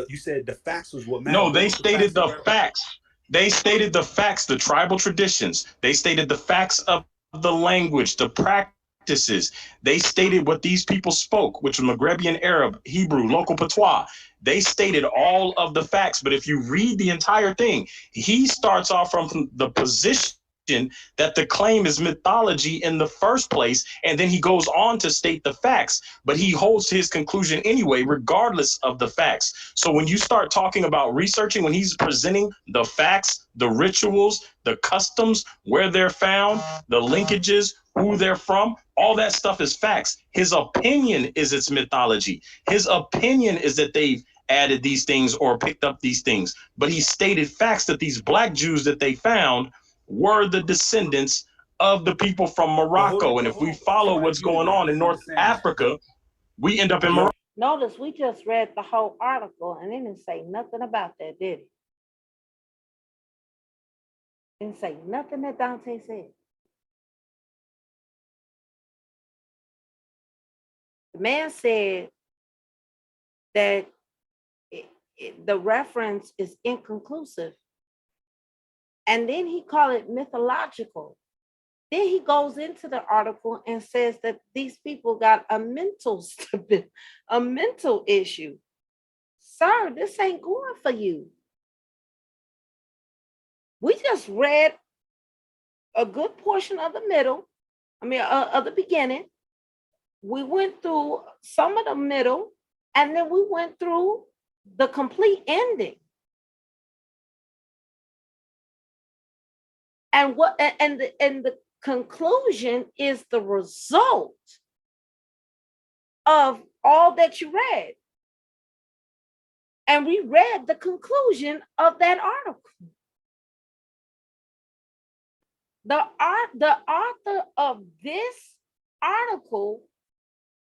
S4: you said the facts was what matters.
S3: No, they stated the facts. They stated the facts, the tribal traditions. They stated the facts of the language, the practices. They stated what these people spoke, which was Maghrebian Arab, Hebrew, local patois. They stated all of the facts. But if you read the entire thing, he starts off from the position that the claim is mythology in the first place, and then he goes on to state the facts, but he holds to his conclusion anyway, regardless of the facts. So when you start talking about researching, when he's presenting the facts, the rituals, the customs, where they're found, the linkages, who they're from, all that stuff is facts. His opinion is its mythology. His opinion is that they've added these things or picked up these things, but he stated facts that these black Jews that they found were the descendants of the people from Morocco. And if we follow what's going on in North Africa, we end up in Morocco.
S2: Notice we just read the whole article and it didn't say nothing about that, did it? Didn't say nothing that Dante said. The man said that the reference is inconclusive. And then he called it mythological. Then he goes into the article and says that these people got a mental issue. Sir, this ain't going for you. We just read a good portion of the middle, of the beginning. We went through some of the middle, and then we went through the complete ending. And the conclusion is the result of all that you read. And we read the conclusion of that article. The author of this article,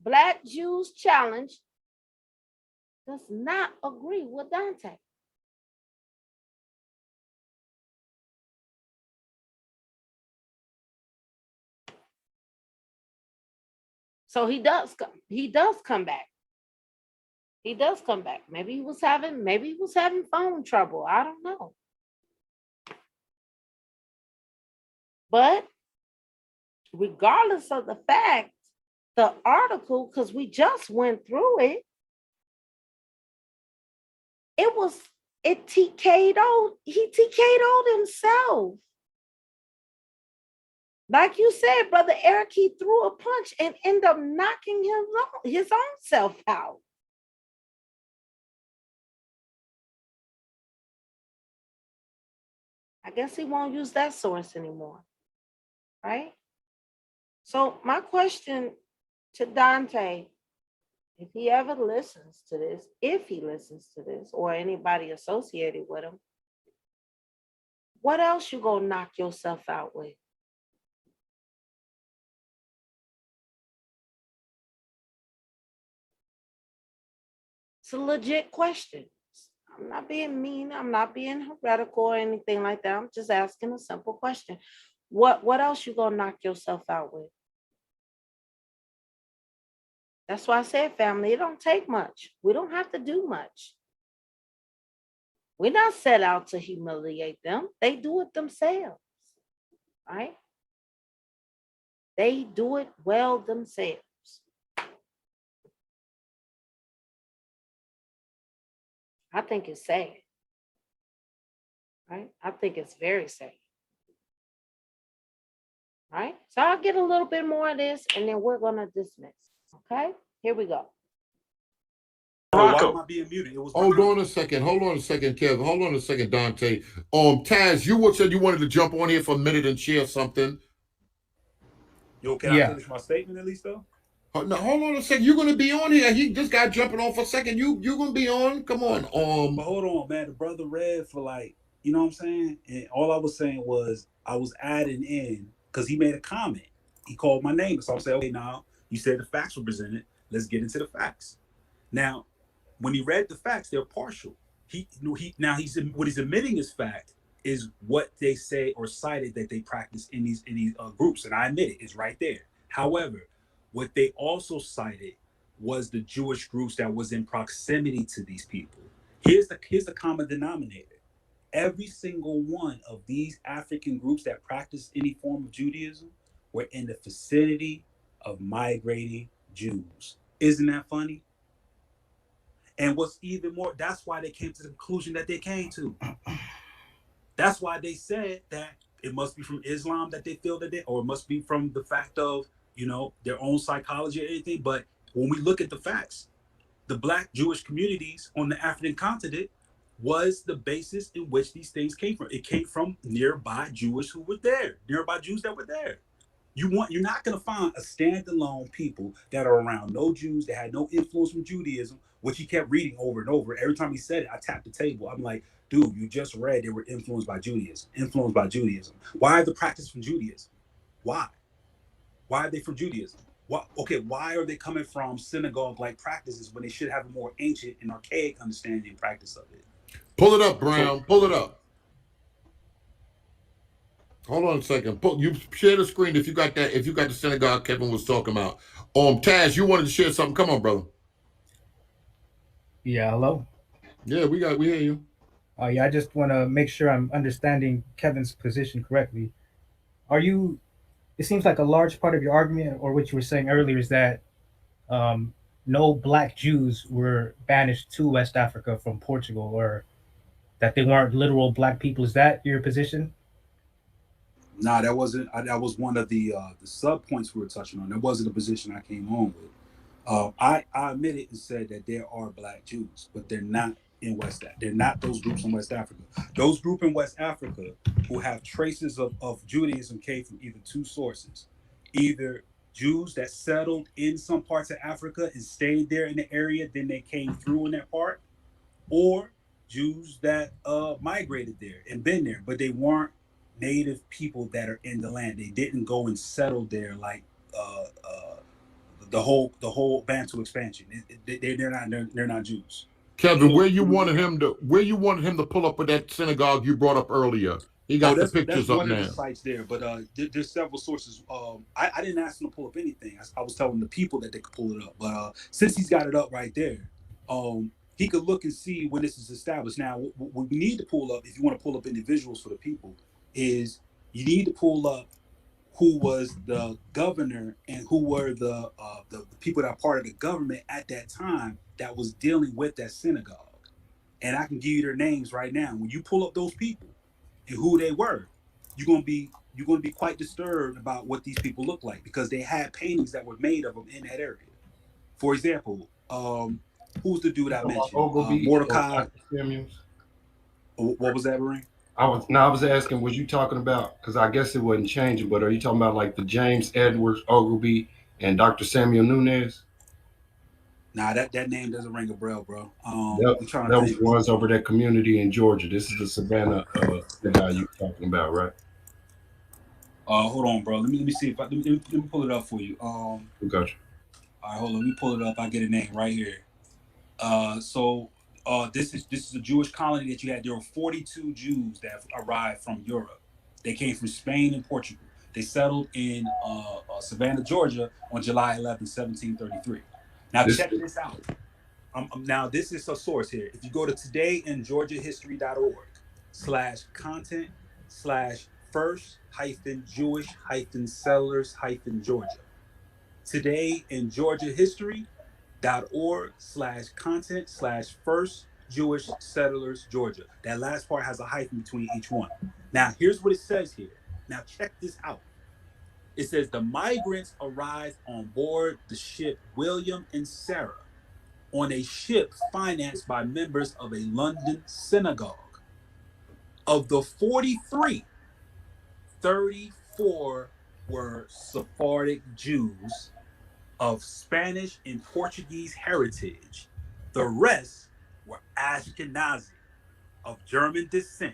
S2: Black Jews Challenge, does not agree with Dante. So he does come back. He does come back. Maybe he was having phone trouble. I don't know. But regardless of the fact, the article, because we just went through it, it TK'd himself. Like you said, Brother Eric, he threw a punch and ended up knocking his own self out. I guess he won't use that source anymore, right? So my question to Dante, if he ever listens to this, or anybody associated with him, What else you gonna knock yourself out with? It's a legit question. I'm not being mean. I'm not being heretical or anything like that. I'm just asking a simple question. What else you gonna knock yourself out with? That's why I said, family, it don't take much. We don't have to do much. We're not set out to humiliate them. They do it themselves, right? They do it well themselves. I think it's sad, right? I think it's very sad, right? So I'll get a little bit more of this and then we're gonna dismiss, okay? Here we go.
S4: Why am I being muted? It was
S5: Hold on a second, Kev. Hold on a second, Dante. Taz, you said you wanted to jump on here for a minute and share something.
S4: Yo, can I finish my statement at least though?
S5: No, hold on a second. You're gonna be on here. He just got jumping on for a second. You're gonna be on. Come on.
S4: But hold on, man. The brother read for like, you know what I'm saying? And all I was saying was I was adding in because he made a comment. He called my name. So I'm saying, okay, now you said the facts were presented. Let's get into the facts. Now, when he read the facts, they're partial. What he's admitting is fact is what they say or cited that they practice in these groups, and I admit it, it's right there. However, what they also cited was the Jewish groups that was in proximity to these people. Here's the common denominator. Every single one of these African groups that practice any form of Judaism were in the vicinity of migrating Jews. Isn't that funny? And what's even more, that's why they came to the conclusion that they came to. That's why they said that it must be from Islam that they feel that or it must be from the fact of, their own psychology or anything. But when we look at the facts, the Black Jewish communities on the African continent was the basis in which these things came from. It came from nearby Jews who were there, nearby Jews that were there. You're not going to find a standalone people that are around no Jews that had no influence from Judaism, which he kept reading over and over. Every time he said it, I tapped the table. I'm like, dude, you just read they were influenced by Judaism. Why are the practice from Judaism? Why? Why are they from Judaism? Why are they coming from synagogue-like practices when they should have a more ancient and archaic understanding and practice of it?
S5: Pull it up, Brown. Pull it up. Hold on a second. You share the screen if you got that. If you got the synagogue Kevin was talking about. Taz, you wanted to share something. Come on, brother.
S12: Yeah, hello.
S5: Yeah, we hear you.
S12: Oh yeah, I just want to make sure I'm understanding Kevin's position correctly. It seems like a large part of your argument, or what you were saying earlier, is that no Black Jews were banished to West Africa from Portugal, or that they weren't literal Black people. Is that your position?
S4: Nah, that wasn't. That was one of the sub points we were touching on. That wasn't a position I came on with. I admitted and said that there are Black Jews, but they're not in West. They're not those groups in West Africa. Those groups in West Africa who have traces of Judaism came from either two sources: either Jews that settled in some parts of Africa and stayed there in the area, then they came through in that part, or Jews that migrated there and been there, but they weren't native people that are in the land. They didn't go and settle there like the whole Bantu expansion. They're not Jews.
S5: Kevin, where you wanted him to pull up with that synagogue you brought up earlier. He got the pictures up now. That's one of the
S4: sites there, but there's several sources. I didn't ask him to pull up anything. I was telling the people that they could pull it up. But since he's got it up right there, he could look and see when this is established. Now, what we need to pull up, if you want to pull up individuals for the people, is you need to pull up who was the governor and who were the people that are part of the government at that time that was dealing with that synagogue. And I can give you their names right now. When you pull up those people and who they were, you're gonna be quite disturbed about what these people look like, because they had paintings that were made of them in that area. For example, who's the dude I mentioned? Mordecai. What was that, Barry?
S13: I was asking, was you talking about, because I guess it wasn't changing, but are you talking about like the James Edwards Ogilvie and Dr. Samuel Nunez?
S4: Nah, that name doesn't ring a bell, bro. I'm trying to
S13: That was
S4: think.
S13: ones over that community in Georgia. This is the Savannah guy you talking about, right?
S4: Hold on, bro. Let me see if let me pull it up for you.
S13: Gotcha.
S4: All right, hold on. Let me pull it up. I get a name right here. This is a Jewish colony that you had. There were 42 Jews that arrived from Europe. They came from Spain and Portugal. They settled in Savannah, Georgia on July 11, 1733. Now check this out. Now this is a source here. If you go to todayingeorgiahistory.org/content/first-Jewish-settlers-Georgia. todayingeorgiahistory.org/content/first-Jewish-settlers-Georgia. That last part has a hyphen between each one. Now here's what it says here. Now check this out. It says the migrants arrived on board the ship William and Sarah on a ship financed by members of a London synagogue. Of the 43, 34 were Sephardic Jews of Spanish and Portuguese heritage. The rest were Ashkenazi of German descent.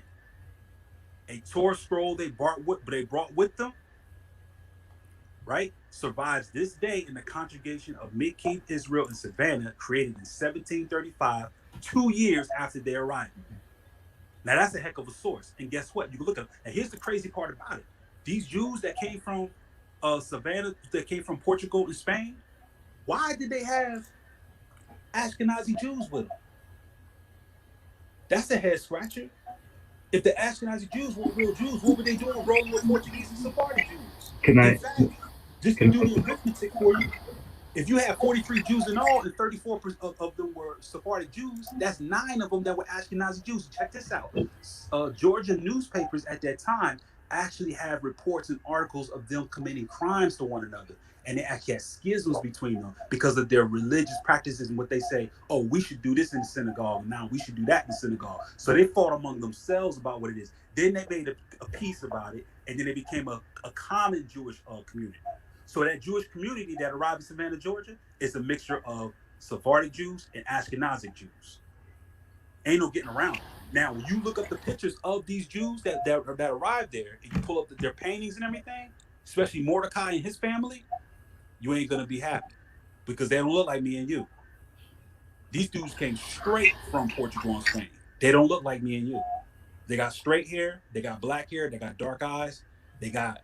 S4: A Torah scroll they brought with them, right, survives this day in the congregation of Mid-Cape Israel in Savannah, created in 1735, 2 years after their arrival. Now that's a heck of a source. And guess what? You can look at it. And here's the crazy part about it. These Jews that came from Savannah, that came from Portugal and Spain, why did they have Ashkenazi Jews with them? That's a head scratcher. If the Ashkenazi Jews were real Jews, what were they doing rolling with Portuguese and Sephardic Jews? In fact, just to do the arithmetic for you, if you have 43 Jews in all and 34 of them were Sephardic Jews, that's 9 of them that were Ashkenazi Jews. Check this out. Georgia newspapers at that time actually have reports and articles of them committing crimes to one another. And they actually had schisms between them because of their religious practices and what they say, oh, we should do this in the synagogue, now we should do that in the synagogue. So they fought among themselves about what it is. Then they made a peace about it, and then it became a common Jewish community. So that Jewish community that arrived in Savannah, Georgia, is a mixture of Sephardic Jews and Ashkenazi Jews. Ain't no getting around it. Now, when you look up the pictures of these Jews that arrived there, and you pull up their paintings and everything, especially Mordecai and his family, you ain't gonna be happy because they don't look like me and you. These dudes came straight from Portugal and Spain. They don't look like me and you. They got straight hair, they got black hair, they got dark eyes, they got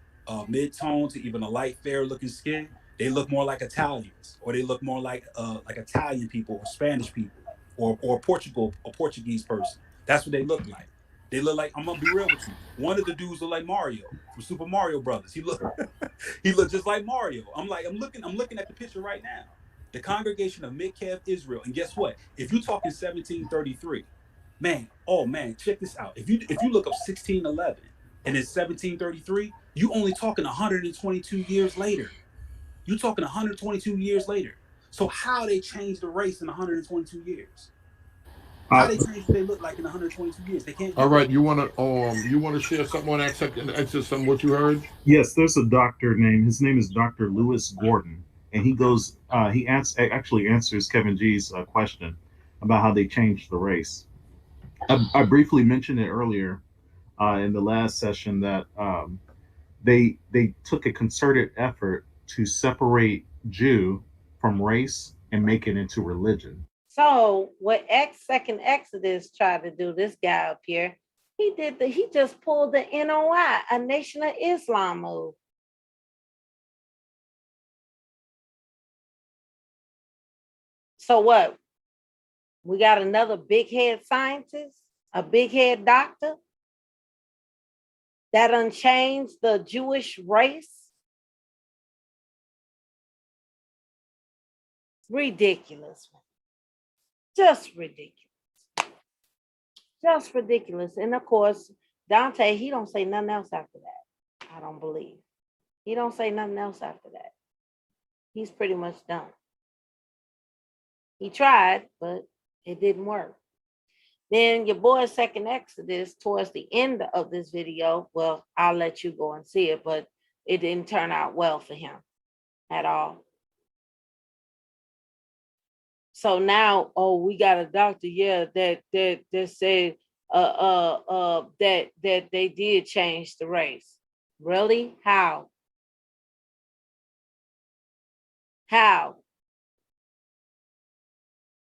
S4: mid-tone to even a light fair looking skin. They look more like Italians, or they look more like Italian people or Spanish people, or Portuguese person. That's what they look like. They look like, I'm gonna be real with you. One of the dudes look like Mario from Super Mario Brothers. He looked just like Mario. I'm looking at the picture right now. The congregation of Mid-Cape Israel. And guess what? If you're talking 1733, man, check this out. If you look up 1611 and it's 1733, you only talking 122 years later. You're talking 122 years later. So how they changed the race in 122 years? How they change what they look like in 122 years? They can't.
S5: All right, you wanna share something on that second answer some of what you heard?
S11: Yes, there's a doctor named, his name is Dr. Lewis Gordon, and he goes, he actually answers Kevin G's question about how they changed the race. I briefly mentioned it earlier in the last session that they took a concerted effort to separate Jew from race and make it into religion.
S2: So what Second Exodus tried to do, this guy up here, he just pulled the NOI, a Nation of Islam move. So what? We got another big head scientist, a big head doctor that unchanged the Jewish race. Ridiculous. Just ridiculous. Just ridiculous. And of course, Dante, he don't say nothing else after that. I don't believe. He don't say nothing else after that. He's pretty much done. He tried, but it didn't work. Then your boy Second Exodus, towards the end of this video, well, I'll let you go and see it, but it didn't turn out well for him at all. So now, oh, we got a doctor, yeah, that said that they did change the race. Really? How? How?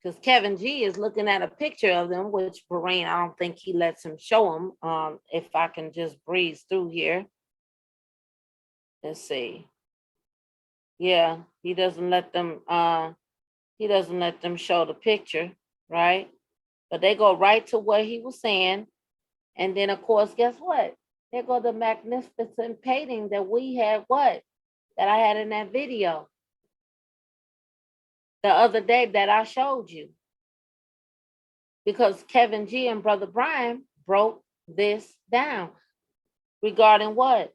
S2: Because Kevin G is looking at a picture of them, which Bahrain, I don't think he lets him show them. If I can just breeze through here. Let's see. Yeah, he doesn't let them show the picture, right? But they go right to what he was saying. And then of course, guess what? There go the magnificent painting that we had, that I had in that video the other day that I showed you. Because Kevin G and Brother Brian broke this down regarding what?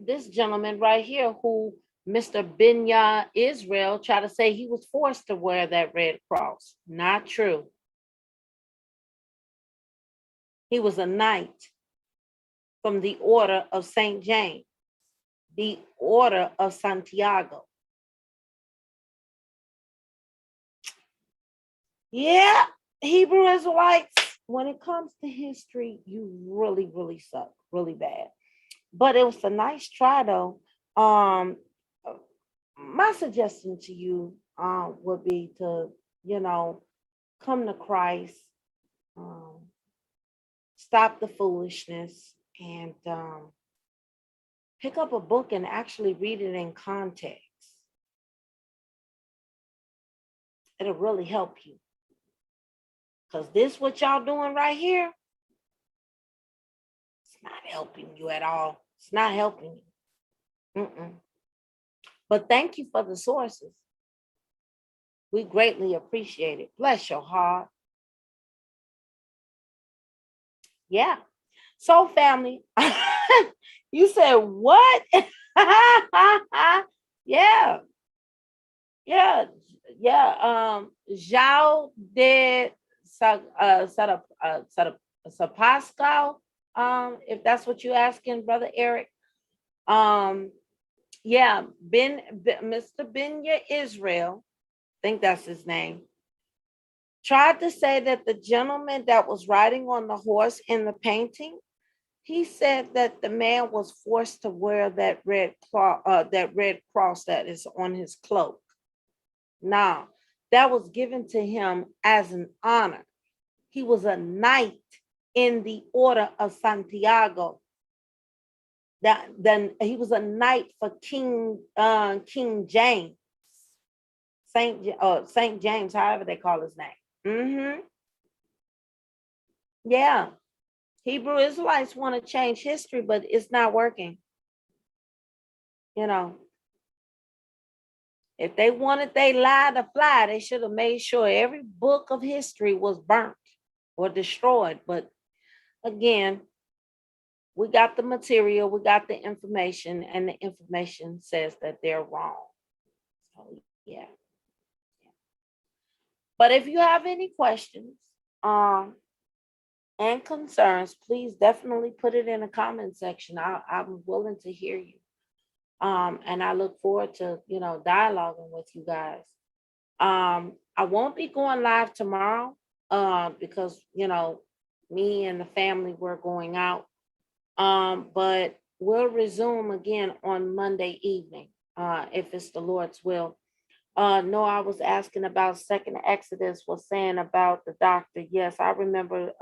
S2: This gentleman right here who Mr. Binya Israel tried to say he was forced to wear that red cross. Not true. He was a knight from the Order of St. James, the Order of Santiago. Yeah, Hebrew Israelites, when it comes to history, you really, really suck, really bad. But it was a nice try, though. My suggestion to you would be to, come to Christ, stop the foolishness, and pick up a book and actually read it in context. It'll really help you. Because this what y'all doing right here, it's not helping you at all. It's not helping you. But thank you for the sources. We greatly appreciate it. Bless your heart. Yeah. So family, you said what? Yeah. Zhao de Sapascal, if that's what you're asking, Brother Eric. Yeah, Mr. Binya Israel, I think that's his name, tried to say that the gentleman that was riding on the horse in the painting, he said that the man was forced to wear that red cross that is on his cloak. Now, that was given to him as an honor. He was a knight in the Order of Santiago. Then he was a knight for King James, Saint James, however they call his name. Yeah, Hebrew Israelites want to change history, but it's not working. If they wanted they lie to fly, they should have made sure every book of history was burnt or destroyed. But again, we got the material, we got the information, and the information says that they're wrong. So, yeah. But if you have any questions and concerns, please definitely put it in the comment section. I'm willing to hear you. And I look forward to, dialoguing with you guys. I won't be going live tomorrow because, me and the family, we're going out. But we'll resume again on Monday evening, if it's the Lord's will. No, I was asking about Second Exodus, was saying about the doctor. Yes, I remember.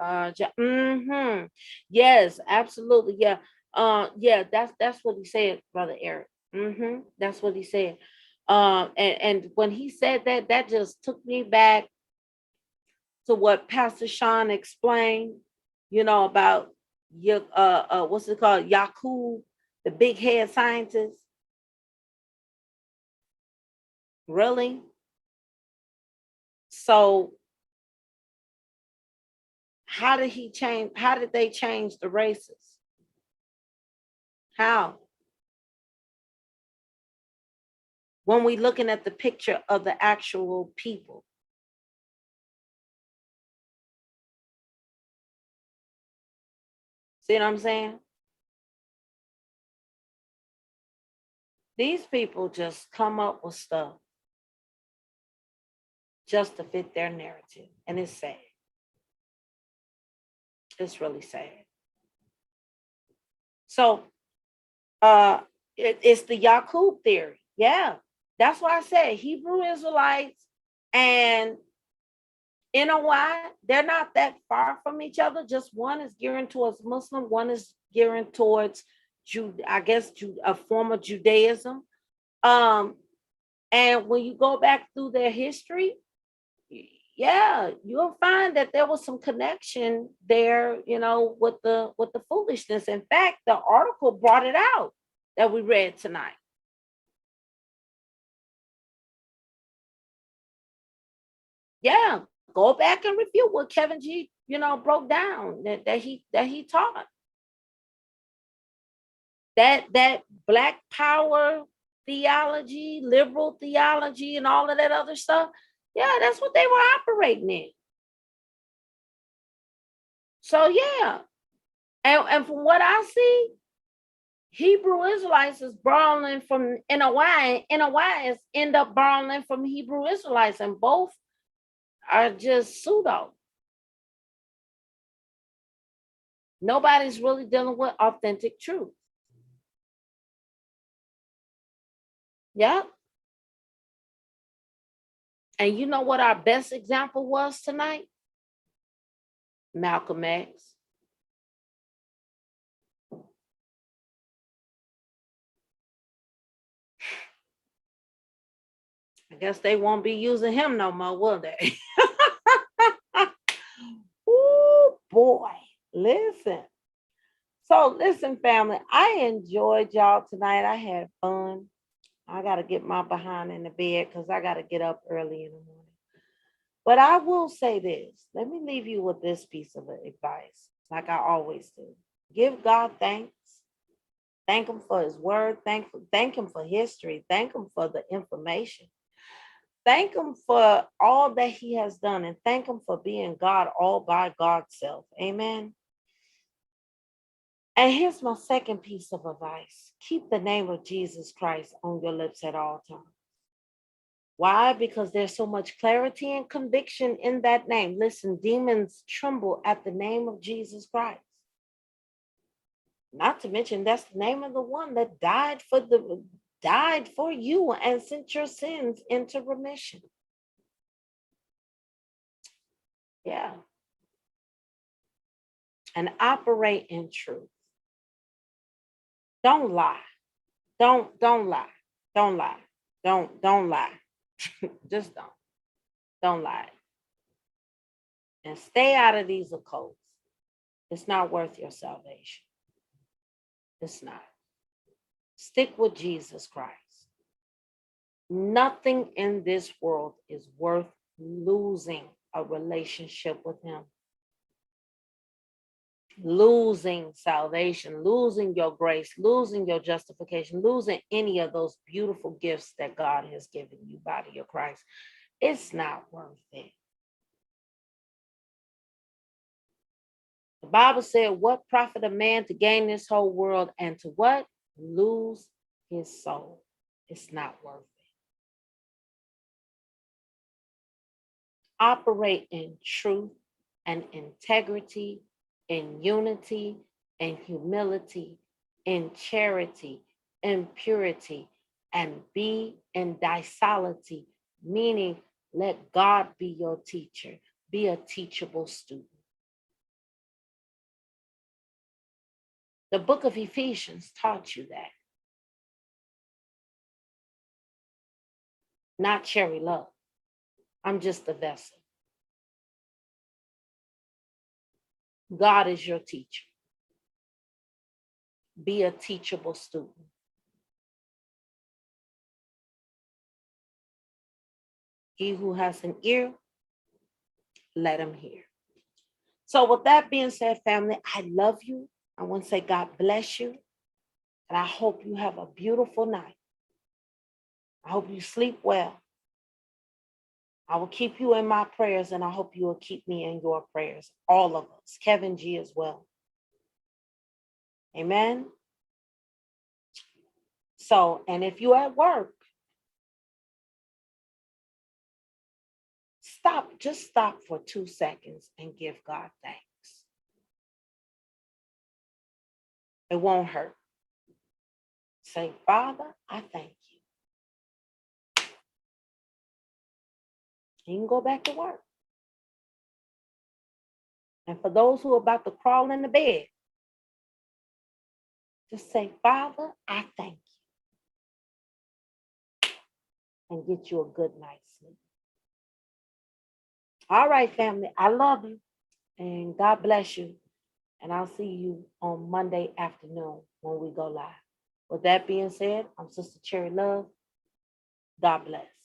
S2: Yes, absolutely. Yeah. Yeah, that's what he said, Brother Eric. That's what he said. And when he said that, that just took me back to what Pastor Sean explained, about what's it called? Yakub, the big head scientist. Really? So how did they change the races? How? When we looking at the picture of the actual people. See what I'm saying? These people just come up with stuff just to fit their narrative. And it's sad. It's really sad. So it's the Yaqub theory. Yeah, that's why I said Hebrew Israelites and NOI, they're not that far from each other. Just one is gearing towards Muslim, one is gearing towards a form of Judaism. And when you go back through their history, yeah, you'll find that there was some connection there, with the foolishness. In fact, the article brought it out that we read tonight. Yeah, go back and review what Kevin G, broke down that he taught. That Black power theology, liberal theology, and all of that other stuff. Yeah, that's what they were operating in. So yeah, and from what I see, Hebrew Israelites is borrowing from NOI, and NOI is end up borrowing from Hebrew Israelites, and both are just pseudo. Nobody's really dealing with authentic truth. Yeah. And you know what our best example was tonight? Malcolm X. I guess they won't be using him no more, will they? Ooh, boy, listen. So listen, family, I enjoyed y'all tonight. I had fun. I got to get my behind in the bed because I got to get up early in the morning. But I will say this. Let me leave you with this piece of advice, like I always do. Give God thanks. Thank him for his word. Thank him for history. Thank him for the information. Thank him for all that he has done, and thank him for being God all by God's self. Amen. And here's my second piece of advice. Keep the name of Jesus Christ on your lips at all times. Why? Because there's so much clarity and conviction in that name. Listen, demons tremble at the name of Jesus Christ. Not to mention, that's the name of the one that died for you and sent your sins into remission. Yeah. And operate in truth. Don't lie. Don't lie. Don't lie. Don't lie. Just don't. Don't lie. And stay out of these occults. It's not worth your salvation. It's not. Stick with Jesus Christ. Nothing in this world is worth losing a relationship with him. Losing salvation, losing your grace, losing your justification, losing any of those beautiful gifts that God has given you, body of Christ. It's not worth it. The Bible said, what profit a man to gain this whole world and to what? Lose his soul. It's not worth it. Operate in truth and integrity, in unity, in humility, in charity, in purity, and be in docility, meaning let God be your teacher. Be a teachable student. The book of Ephesians taught you that. Not cherry love. I'm just a vessel. God is your teacher. Be a teachable student. He who has an ear, let him hear. So with that being said, family, I love you. I want to say God bless you. And I hope you have a beautiful night. I hope you sleep well. I will keep you in my prayers, and I hope you will keep me in your prayers. All of us. Kevin G as well. Amen. So, and if you're at work, just stop for 2 seconds and give God thanks. It won't hurt. Say, Father, I thank you. You can go back to work. And for those who are about to crawl in the bed, just say, Father, I thank you. And get you a good night's sleep. All right, family, I love you. And God bless you. And I'll see you on Monday afternoon when we go live. With that being said, I'm Sister Cherry Love. God bless.